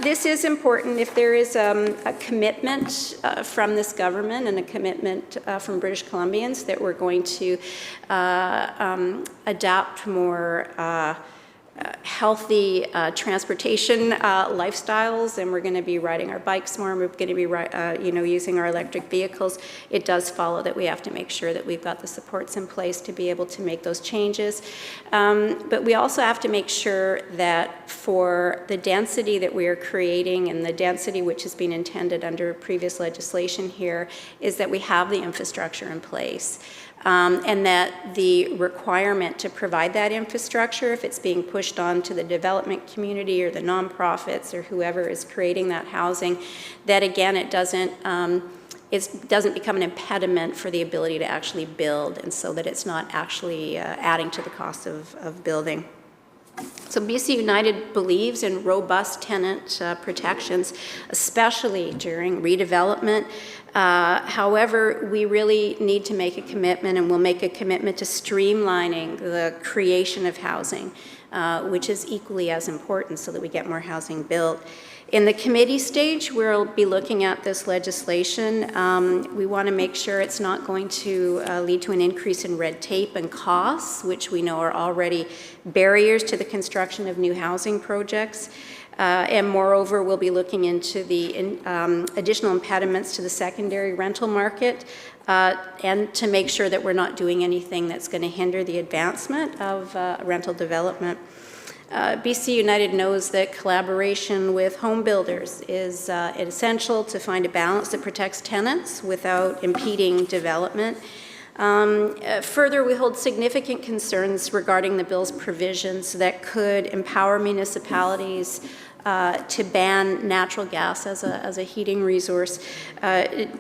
this is important. If there is a commitment from this government and a commitment from British Columbians that we're going to adapt more healthy transportation lifestyles, and we're going to be riding our bikes more, and we're going to be using our electric vehicles, it does follow that we have to make sure that we've got the supports in place to be able to make those changes. But we also have to make sure that for the density that we are creating and the density which has been intended under previous legislation here is that we have the infrastructure in place. And that the requirement to provide that infrastructure, if it's being pushed on to the development community or the nonprofits or whoever is creating that housing, that again, it doesn't become an impediment for the ability to actually build, and so that it's not actually adding to the cost of building. So BC United believes in robust tenant protections, especially during redevelopment. However, we really need to make a commitment, and we'll make a commitment to streamlining the creation of housing, which is equally as important so that we get more housing built. In the committee stage, we'll be looking at this legislation. We want to make sure it's not going to lead to an increase in red tape and costs, which we know are already barriers to the construction of new housing projects. And moreover, we'll be looking into the additional impediments to the secondary rental market and to make sure that we're not doing anything that's going to hinder the advancement of rental development. BC United knows that collaboration with home builders is essential to find a balance that protects tenants without impeding development. Further, we hold significant concerns regarding the bill's provisions that could empower municipalities to ban natural gas as a heating resource.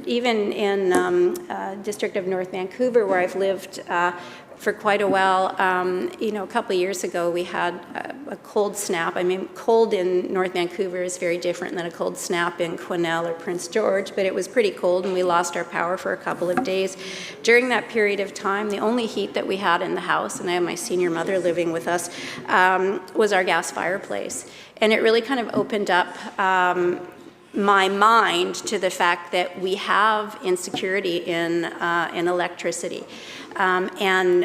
Even in District of North Vancouver, where I've lived for quite a while, a couple of years ago, we had a cold snap. I mean, cold in North Vancouver is very different than a cold snap in Quesnel or Prince George, but it was pretty cold and we lost our power for a couple of days. During that period of time, the only heat that we had in the house, and I have my senior mother living with us, was our gas fireplace. And it really kind of opened up my mind to the fact that we have insecurity in electricity. And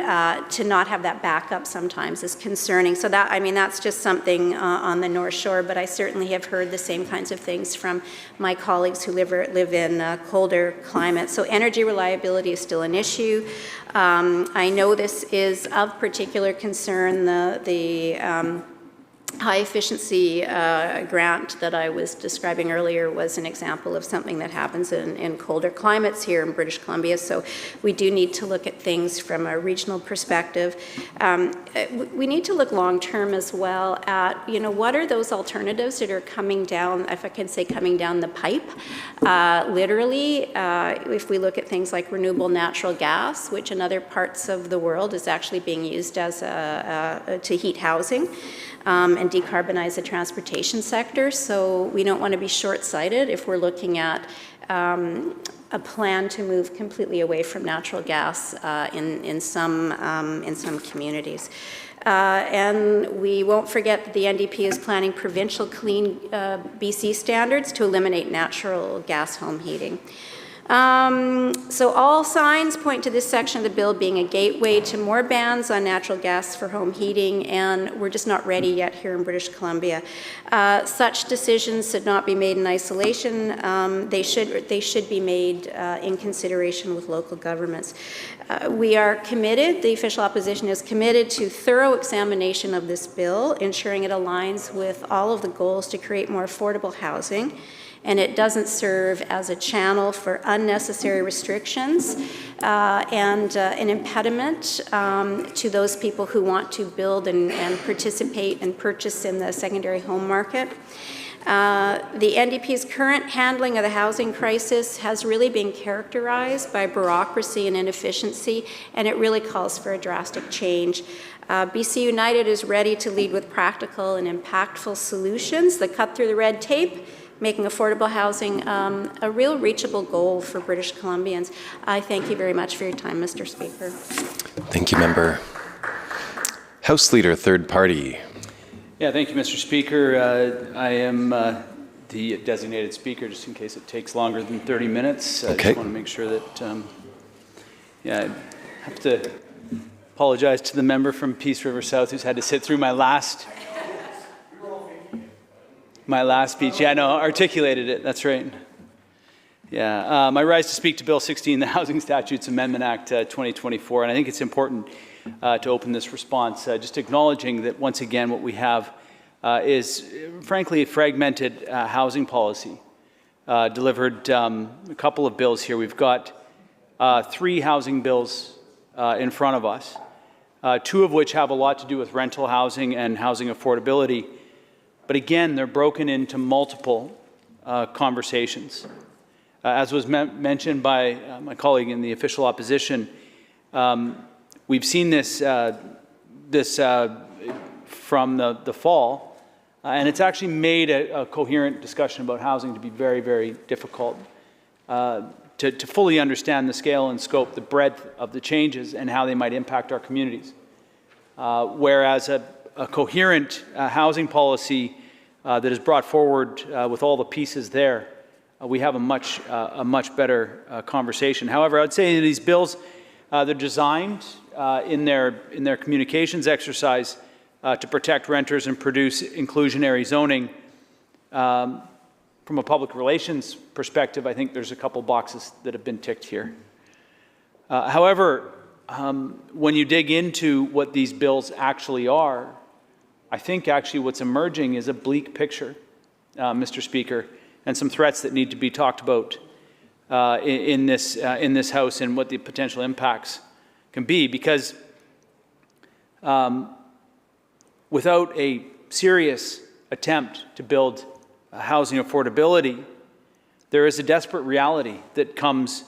to not have that backup sometimes is concerning. So that, I mean, that's just something on the North Shore, but I certainly have heard the same kinds of things from my colleagues who live in colder climates. So energy reliability is still an issue. I know this is of particular concern. The high efficiency grant that I was describing earlier was an example of something that happens in colder climates here in British Columbia. So we do need to look at things from a regional perspective. We need to look long term as well at, what are those alternatives that are coming down, if I can say coming down the pipe, literally. If we look at things like renewable natural gas, which in other parts of the world is actually being used as to heat housing. And decarbonize the transportation sector. So we don't want to be short-sighted if we're looking at a plan to move completely away from natural gas in some communities. And we won't forget that the NDP is planning provincial clean BC standards to eliminate natural gas home heating. So all signs point to this section of the bill being a gateway to more bans on natural gas for home heating, and we're just not ready yet here in British Columbia. Such decisions should not be made in isolation. They should be made in consideration with local governments. We are committed, the official opposition is committed to thorough examination of this bill, ensuring it aligns with all of the goals to create more affordable housing, and it doesn't serve as a channel for unnecessary restrictions and an impediment to those people who want to build and participate and purchase in the secondary home market. The NDP's current handling of the housing crisis has really been characterized by bureaucracy and inefficiency, and it really calls for a drastic change. BC United is ready to lead with practical and impactful solutions that cut through the red tape, making affordable housing a real reachable goal for British Columbians. I thank you very much for your time, Mr. Speaker. Thank you, Member. House Leader, third party. Yeah, thank you, Mr. Speaker. I am the designated speaker, just in case it takes longer than 30 minutes. I just want to make sure that, I have to apologize to the member from Peace River South who's had to sit through my last speech. Yeah, no, articulated it. That's right. Yeah, my rise to speak to Bill 16, the Housing Statutes Amendment Act 2024, and I think it's important to open this response, just acknowledging that once again what we have is frankly a fragmented housing policy. Delivered a couple of bills here. We've got 3 housing bills in front of us, 2 of which have a lot to do with rental housing and housing affordability. But again, they're broken into multiple conversations. As was mentioned by my colleague in the official opposition, we've seen this from the fall, and it's actually made a coherent discussion about housing to be very, very difficult to fully understand the scale and scope, the breadth of the changes and how they might impact our communities. Whereas a coherent housing policy that is brought forward with all the pieces there, we have a much better conversation. However, I'd say these bills, they're designed in their communications exercise to protect renters and produce inclusionary zoning. From a public relations perspective, I think there's a couple boxes that have been ticked here. However, when you dig into what these bills actually are, I think actually what's emerging is a bleak picture, Mr. Speaker, and some threats that need to be talked about in this House and what the potential impacts can be. Because without a serious attempt to build housing affordability, there is a desperate reality that comes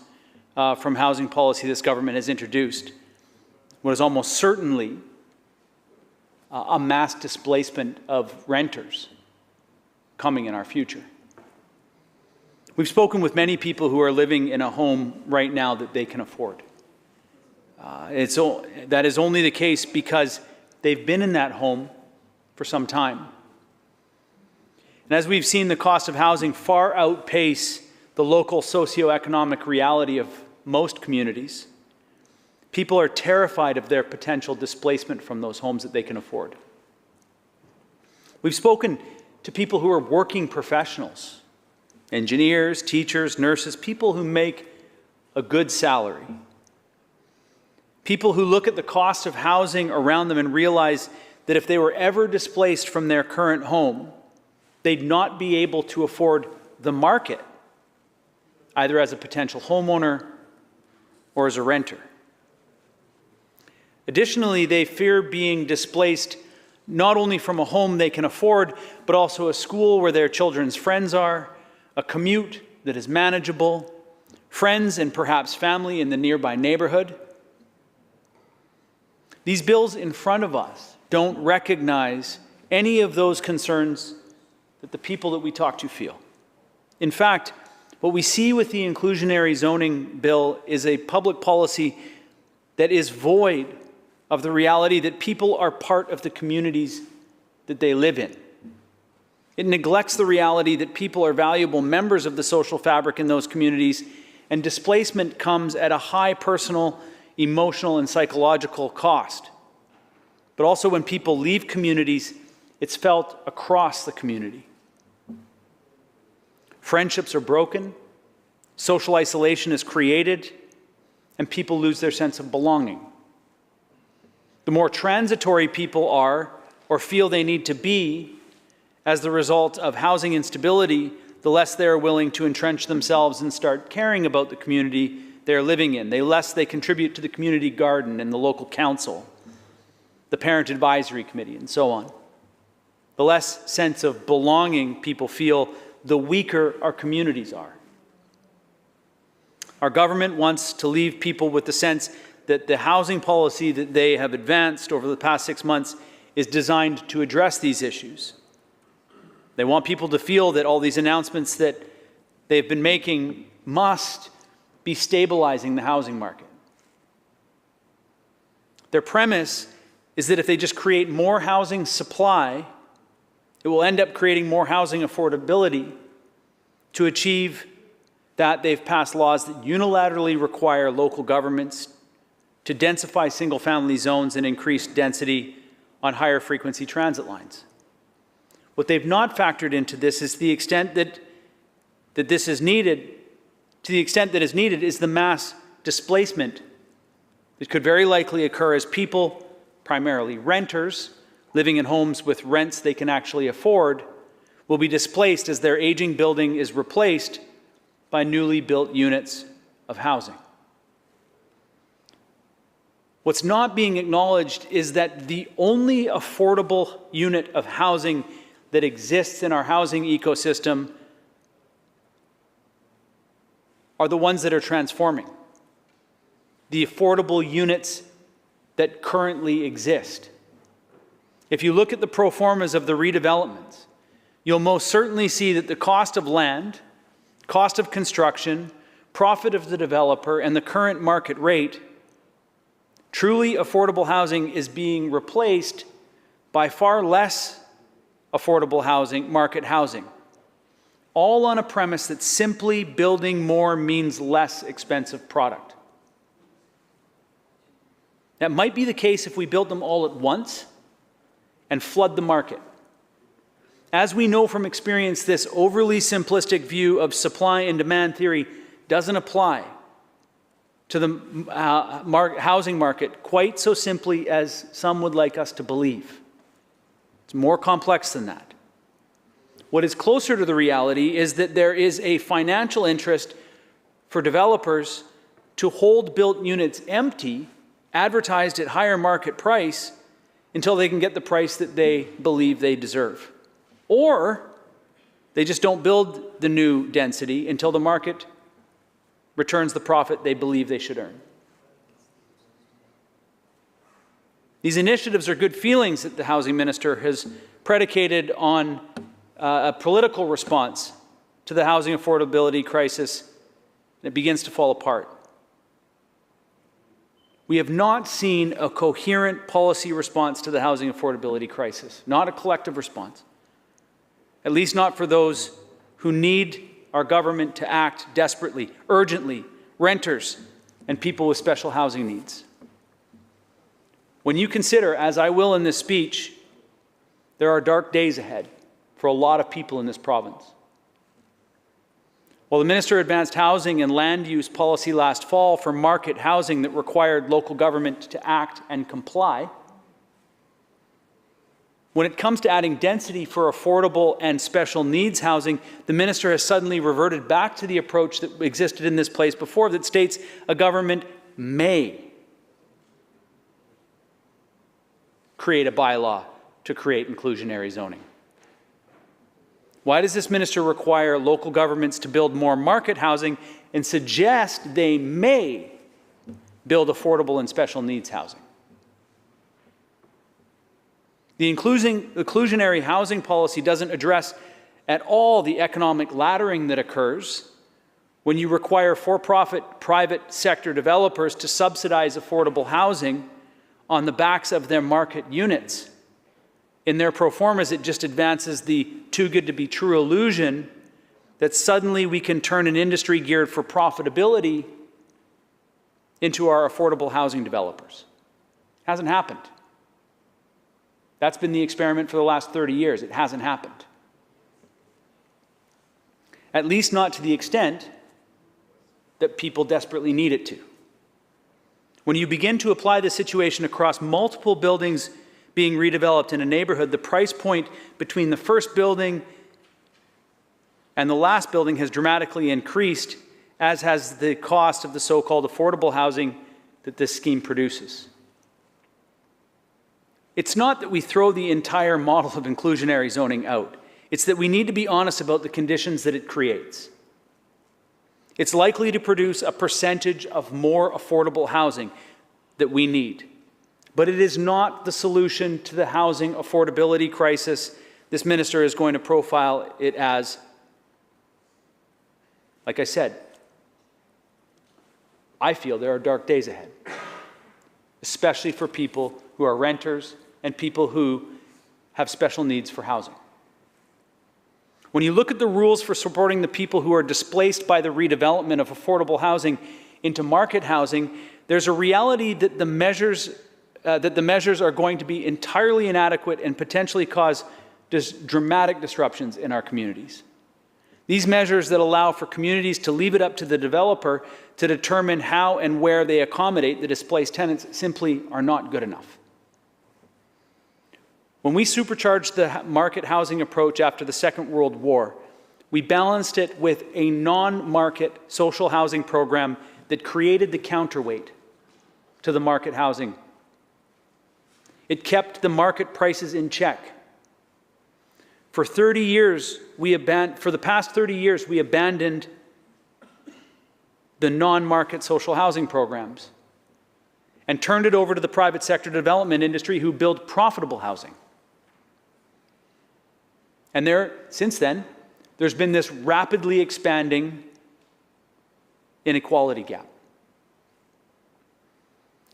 from housing policy this government has introduced. What is almost certainly a mass displacement of renters coming in our future. We've spoken with many people who are living in a home right now that they can afford. That is only the case because they've been in that home for some time. And as we've seen the cost of housing far outpace the local socioeconomic reality of most communities, people are terrified of their potential displacement from those homes that they can afford. We've spoken to people who are working professionals, engineers, teachers, nurses, people who make a good salary. People who look at the cost of housing around them and realize that if they were ever displaced from their current home, they'd not be able to afford the market, either as a potential homeowner or as a renter. Additionally, they fear being displaced not only from a home they can afford, but also a school where their children's friends are, a commute that is manageable, friends and perhaps family in the nearby neighborhood. These bills in front of us don't recognize any of those concerns that the people that we talk to feel. In fact, what we see with the inclusionary zoning bill is a public policy that is void of the reality that people are part of the communities that they live in. It neglects the reality that people are valuable members of the social fabric in those communities, and displacement comes at a high personal, emotional, and psychological cost. But also when people leave communities, it's felt across the community. Friendships are broken, social isolation is created, and people lose their sense of belonging. The more transitory people are or feel they need to be as the result of housing instability, the less they are willing to entrench themselves and start caring about the community they're living in. The less they contribute to the community garden and the local council, the parent advisory committee, and so on. The less sense of belonging people feel, the weaker our communities are. Our government wants to leave people with the sense that the housing policy that they have advanced over the past 6 months is designed to address these issues. They want people to feel that all these announcements that they've been making must be stabilizing the housing market. Their premise is that if they just create more housing supply, it will end up creating more housing affordability. To achieve that, they've passed laws that unilaterally require local governments to densify single-family zones and increase density on higher frequency transit lines. What they've not factored into this is the extent that this is needed. To the extent that is needed is the mass displacement that could very likely occur as people, primarily renters, living in homes with rents they can actually afford, will be displaced as their aging building is replaced by newly built units of housing. What's not being acknowledged is that the only affordable unit of housing that exists in our housing ecosystem are the ones that are transforming. The affordable units that currently exist. If you look at the pro formas of the redevelopments, you'll most certainly see that the cost of land, cost of construction, profit of the developer, and the current market rate, truly affordable housing is being replaced by far less affordable housing, market housing, all on a premise that simply building more means less expensive product. That might be the case if we built them all at once and flood the market. As we know from experience, this overly simplistic view of supply and demand theory doesn't apply to the housing market quite so simply as some would like us to believe. It's more complex than that. What is closer to the reality is that there is a financial interest for developers to hold built units empty, advertised at higher market price, until they can get the price that they believe they deserve. Or they just don't build the new density until the market returns the profit they believe they should earn. These initiatives are good feelings that the housing minister has predicated on a political response to the housing affordability crisis, and it begins to fall apart. We have not seen a coherent policy response to the housing affordability crisis, not a collective response, at least not for those who need our government to act desperately, urgently, renters and people with special housing needs. When you consider, as I will in this speech, there are dark days ahead for a lot of people in this province. While the Minister advanced housing and land use policy last fall for market housing that required local government to act and comply, when it comes to adding density for affordable and special needs housing, the Minister has suddenly reverted back to the approach that existed in this place before, that states a government may create a bylaw to create inclusionary zoning. Why does this minister require local governments to build more market housing and suggest they may build affordable and special needs housing? The inclusionary housing policy doesn't address at all the economic laddering that occurs when you require for-profit private sector developers to subsidize affordable housing on the backs of their market units. In their pro formas, it just advances the too good to be true illusion that suddenly we can turn an industry geared for profitability into our affordable housing developers. Hasn't happened. That's been the experiment for the last 30 years. It hasn't happened. At least not to the extent that people desperately need it to. When you begin to apply the situation across multiple buildings being redeveloped in a neighborhood, the price point between the first building and the last building has dramatically increased, as has the cost of the so-called affordable housing that this scheme produces. It's not that we throw the entire model of inclusionary zoning out. It's that we need to be honest about the conditions that it creates. It's likely to produce a percentage of more affordable housing that we need. But it is not the solution to the housing affordability crisis this minister is going to profile it as. Like I said, I feel there are dark days ahead, especially for people who are renters and people who have special needs for housing. When you look at the rules for supporting the people who are displaced by the redevelopment of affordable housing into market housing, there's a reality that the measures are going to be entirely inadequate and potentially cause dramatic disruptions in our communities. These measures that allow for communities to leave it up to the developer to determine how and where they accommodate the displaced tenants simply are not good enough. When we supercharged the market housing approach after the Second World War, we balanced it with a non-market social housing program that created the counterweight to the market housing. It kept the market prices in check. For the past 30 years, we abandoned the non-market social housing programs and turned it over to the private sector development industry who build profitable housing. And since then, there's been this rapidly expanding inequality gap.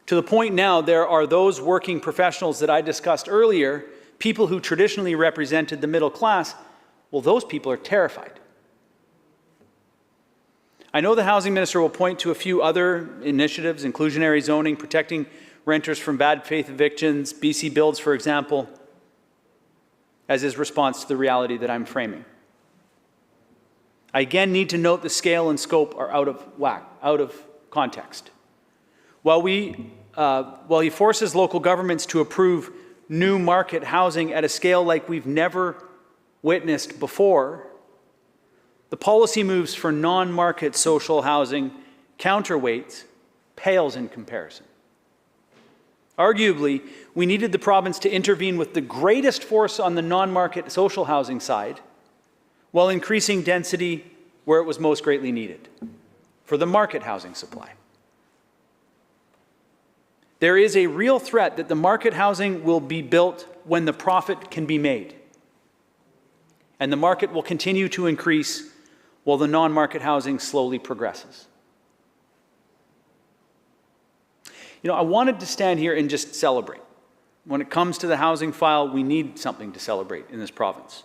To the point now, there are those working professionals that I discussed earlier, people who traditionally represented the middle class. Well, those people are terrified. I know the housing minister will point to a few other initiatives, inclusionary zoning, protecting renters from bad faith evictions, BC Builds, for example, as his response to the reality that I'm framing. I again need to note the scale and scope are out of whack, out of context. While he forces local governments to approve new market housing at a scale like we've never witnessed before, the policy moves for non-market social housing counterweights pales in comparison. Arguably, we needed the province to intervene with the greatest force on the non-market social housing side while increasing density where it was most greatly needed, for the market housing supply. There is a real threat that the market housing will be built when the profit can be made, and the market will continue to increase while the non-market housing slowly progresses. You know, I wanted to stand here and just celebrate. When it comes to the housing file, we need something to celebrate in this province.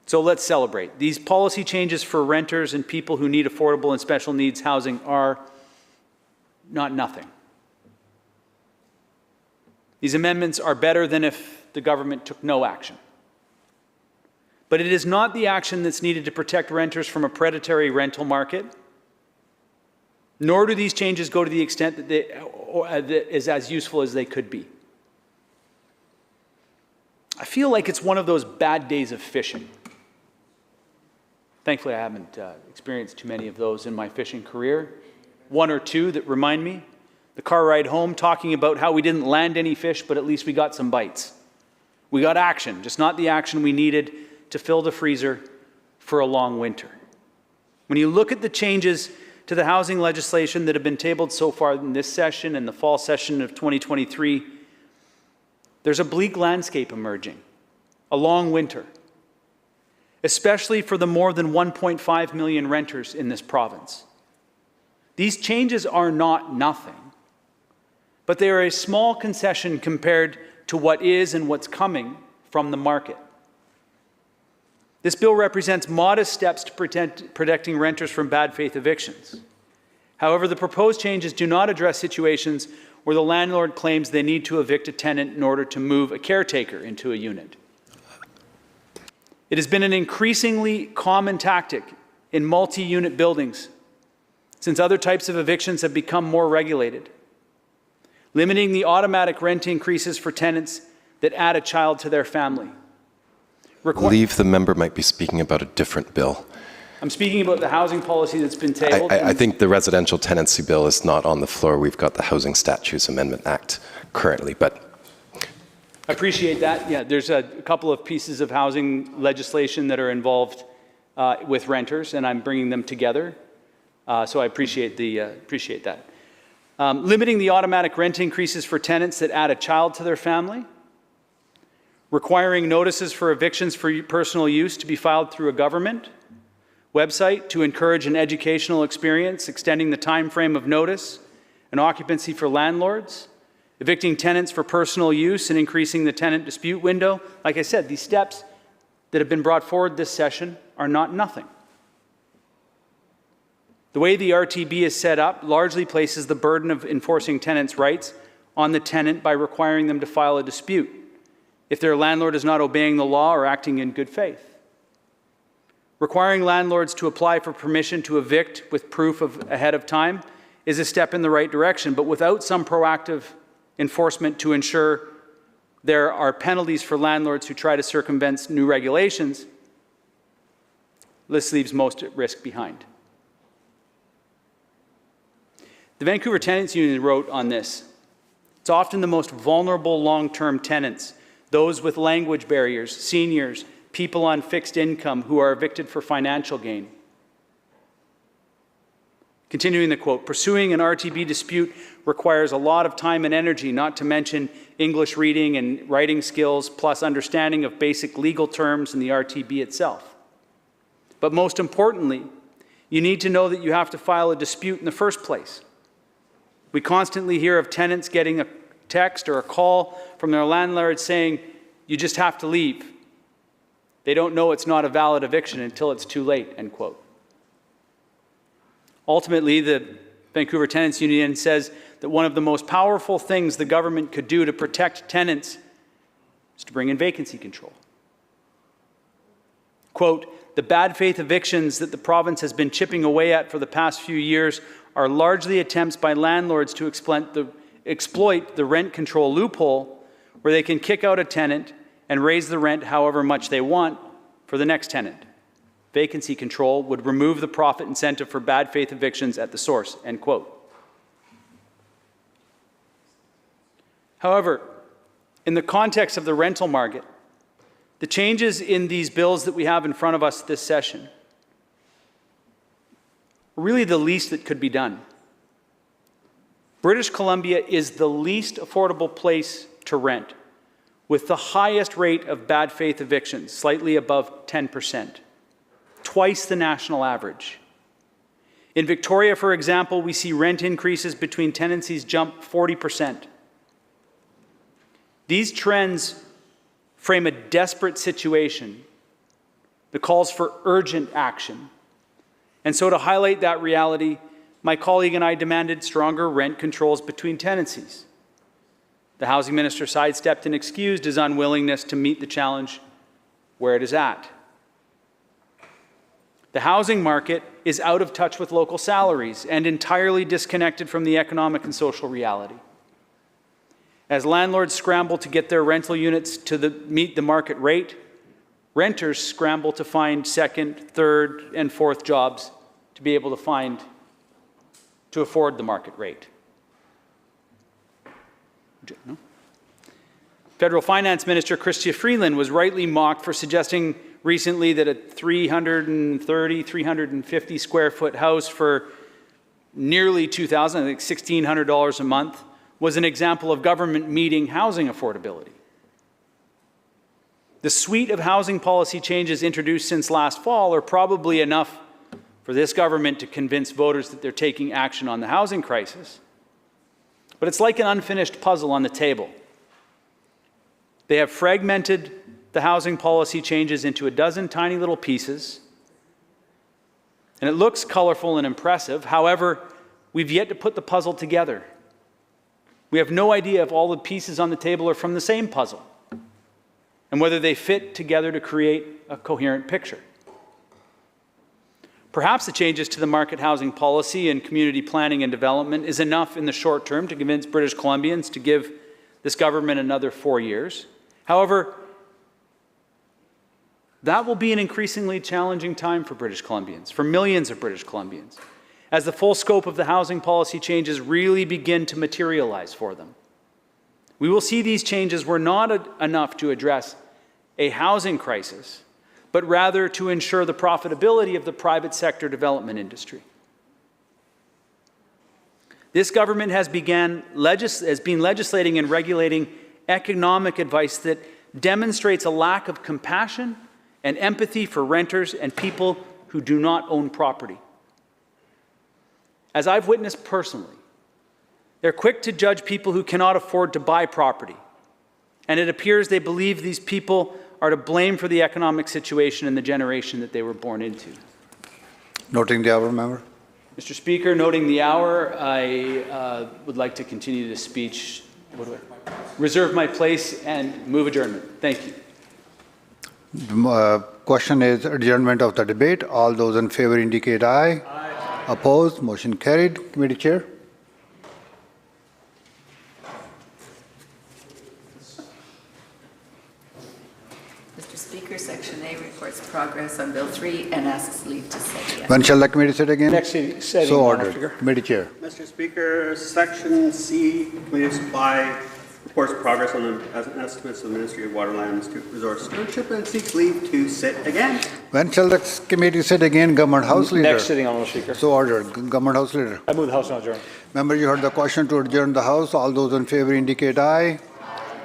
So let's celebrate. These policy changes for renters and people who need affordable and special needs housing are not nothing. These amendments are better than if the government took no action. But it is not the action that's needed to protect renters from a predatory rental market, nor do these changes go to the extent that that is as useful as they could be. I feel like it's one of those bad days of fishing. Thankfully, I haven't experienced too many of those in my fishing career. One or two that remind me. The car ride home talking about how we didn't land any fish, but at least we got some bites. We got action, just not the action we needed to fill the freezer for a long winter. When you look at the changes to the housing legislation that have been tabled so far in this session and the fall session of 2023, there's a bleak landscape emerging, a long winter, especially for the more than 1.5 million renters in this province. These changes are not nothing, but they are a small concession compared to what is and what's coming from the market. This bill represents modest steps to protecting renters from bad faith evictions. However, the proposed changes do not address situations where the landlord claims they need to evict a tenant in order to move a caretaker into a unit. It has been an increasingly common tactic in multi-unit buildings since other types of evictions have become more regulated, limiting the automatic rent increases for tenants that add a child to their family. I believe the member might be speaking about a different bill. I'm speaking about the housing policy that's been tabled. I think the residential tenancy bill is not on the floor. We've got the Housing Statutes Amendment Act currently, but I appreciate that. Yeah, there's a couple of pieces of housing legislation that are involved with renters, and I'm bringing them together. So I appreciate that. Limiting the automatic rent increases for tenants that add a child to their family. Requiring notices for evictions for personal use to be filed through a government website to encourage an educational experience, extending the time frame of notice and occupancy for landlords. Evicting tenants for personal use and increasing the tenant dispute window. Like I said, these steps that have been brought forward this session are not nothing. The way the RTB is set up largely places the burden of enforcing tenants' rights on the tenant by requiring them to file a dispute if their landlord is not obeying the law or acting in good faith. Requiring landlords to apply for permission to evict with proof ahead of time is a step in the right direction, but without some proactive enforcement to ensure there are penalties for landlords who try to circumvent new regulations, this leaves most at risk behind. The Vancouver Tenants Union wrote on this, it's often the most vulnerable long-term tenants, those with language barriers, seniors, people on fixed income who are evicted for financial gain. Continuing the quote, pursuing an RTB dispute requires a lot of time and energy, not to mention English reading and writing skills, plus understanding of basic legal terms in the RTB itself. But most importantly, you need to know that you have to file a dispute in the first place. We constantly hear of tenants getting a text or a call from their landlord saying, you just have to leave. They don't know it's not a valid eviction until it's too late, end quote. Ultimately, the Vancouver Tenants Union says that one of the most powerful things the government could do to protect tenants is to bring in vacancy control. Quote, the bad faith evictions that the province has been chipping away at for the past few years are largely attempts by landlords to exploit the rent control loophole where they can kick out a tenant and raise the rent however much they want for the next tenant. Vacancy control would remove the profit incentive for bad faith evictions at the source, end quote. However, in the context of the rental market, the changes in these bills that we have in front of us this session are really the least that could be done. British Columbia is the least affordable place to rent, with the highest rate of bad faith evictions, slightly above 10%, twice the national average. In Victoria, for example, we see rent increases between tenancies jump 40%. These trends frame a desperate situation that calls for urgent action. And so to highlight that reality, my colleague and I demanded stronger rent controls between tenancies. The housing minister sidestepped and excused his unwillingness to meet the challenge where it is at. The housing market is out of touch with local salaries and entirely disconnected from the economic and social reality. As landlords scramble to get their rental units to meet the market rate, renters scramble to find second, third, and fourth jobs to be able to afford the market rate. Federal Finance Minister Chrystia Freeland was rightly mocked for suggesting recently that a 350 square foot house for nearly $2,000, I think $1,600 a month, was an example of government meeting housing affordability. The suite of housing policy changes introduced since last fall are probably enough for this government to convince voters that they're taking action on the housing crisis. But it's like an unfinished puzzle on the table. They have fragmented the housing policy changes into a dozen tiny little pieces, and it looks colorful and impressive. However, we've yet to put the puzzle together. We have no idea if all the pieces on the table are from the same puzzle and whether they fit together to create a coherent picture. Perhaps the changes to the market housing policy and community planning and development is enough in the short term to convince British Columbians to give this government another 4 years. However, that will be an increasingly challenging time for British Columbians, for millions of British Columbians, as the full scope of the housing policy changes really begin to materialize for them. We will see these changes were not enough to address a housing crisis, but rather to ensure the profitability of the private sector development industry. This government has been legislating and regulating economic advice that demonstrates a lack of compassion and empathy for renters and people who do not own property. As I've witnessed personally, they're quick to judge people who cannot afford to buy property, and it appears they believe these people are to blame for the economic situation and the generation that they were born into. Noting the hour, member. Mr. Speaker, noting the hour, I would like to continue this speech, reserve my place, and move adjournment. Thank you. The question is adjournment of the debate. All those in favor indicate aye. Aye. Opposed? Motion carried. Committee Chair. Mr. Speaker, Section A reports progress on Bill 3 and asks leave to sit again. When shall the committee sit again? Next setting. So ordered. Committee Chair. Mr. Speaker, Section C, Committee of Supply reports progress on the estimates of the Ministry of Waterlands Resources Stewardship and seeks leave to sit again. When shall the committee sit again? Government House Leader. Next sitting, Honourable Speaker. So ordered. Government House Leader. I move the House now adjourn. Member, you heard the question to adjourn the House. All those in favor indicate aye.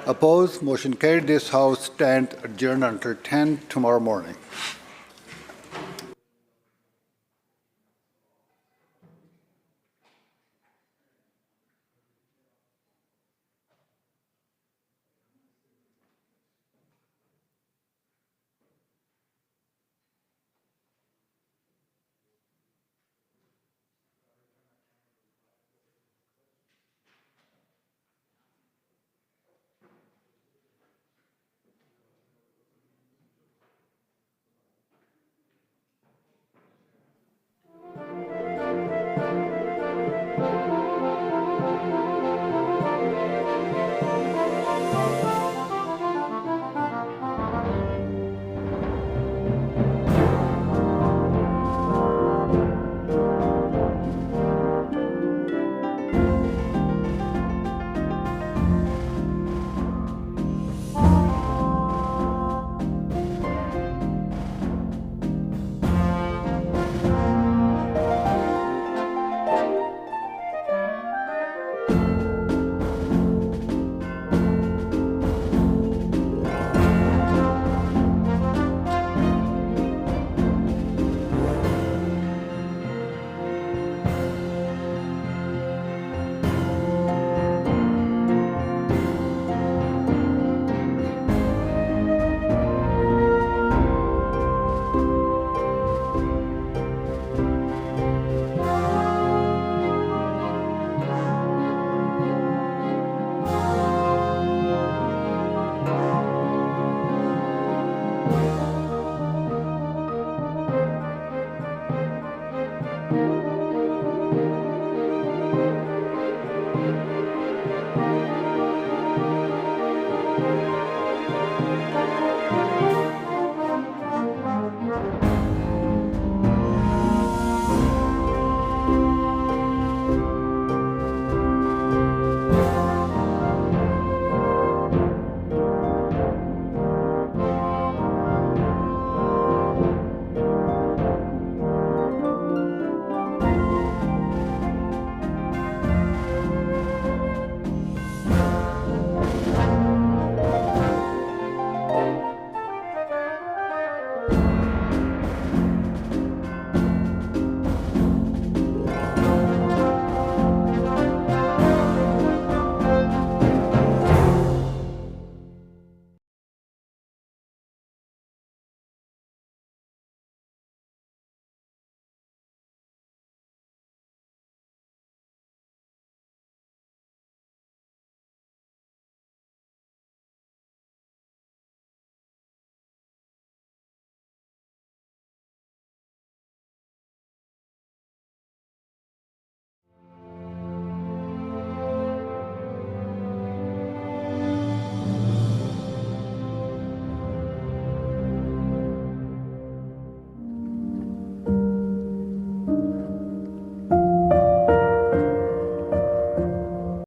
Opposed? Motion carried. This House stands adjourned until 10 tomorrow morning.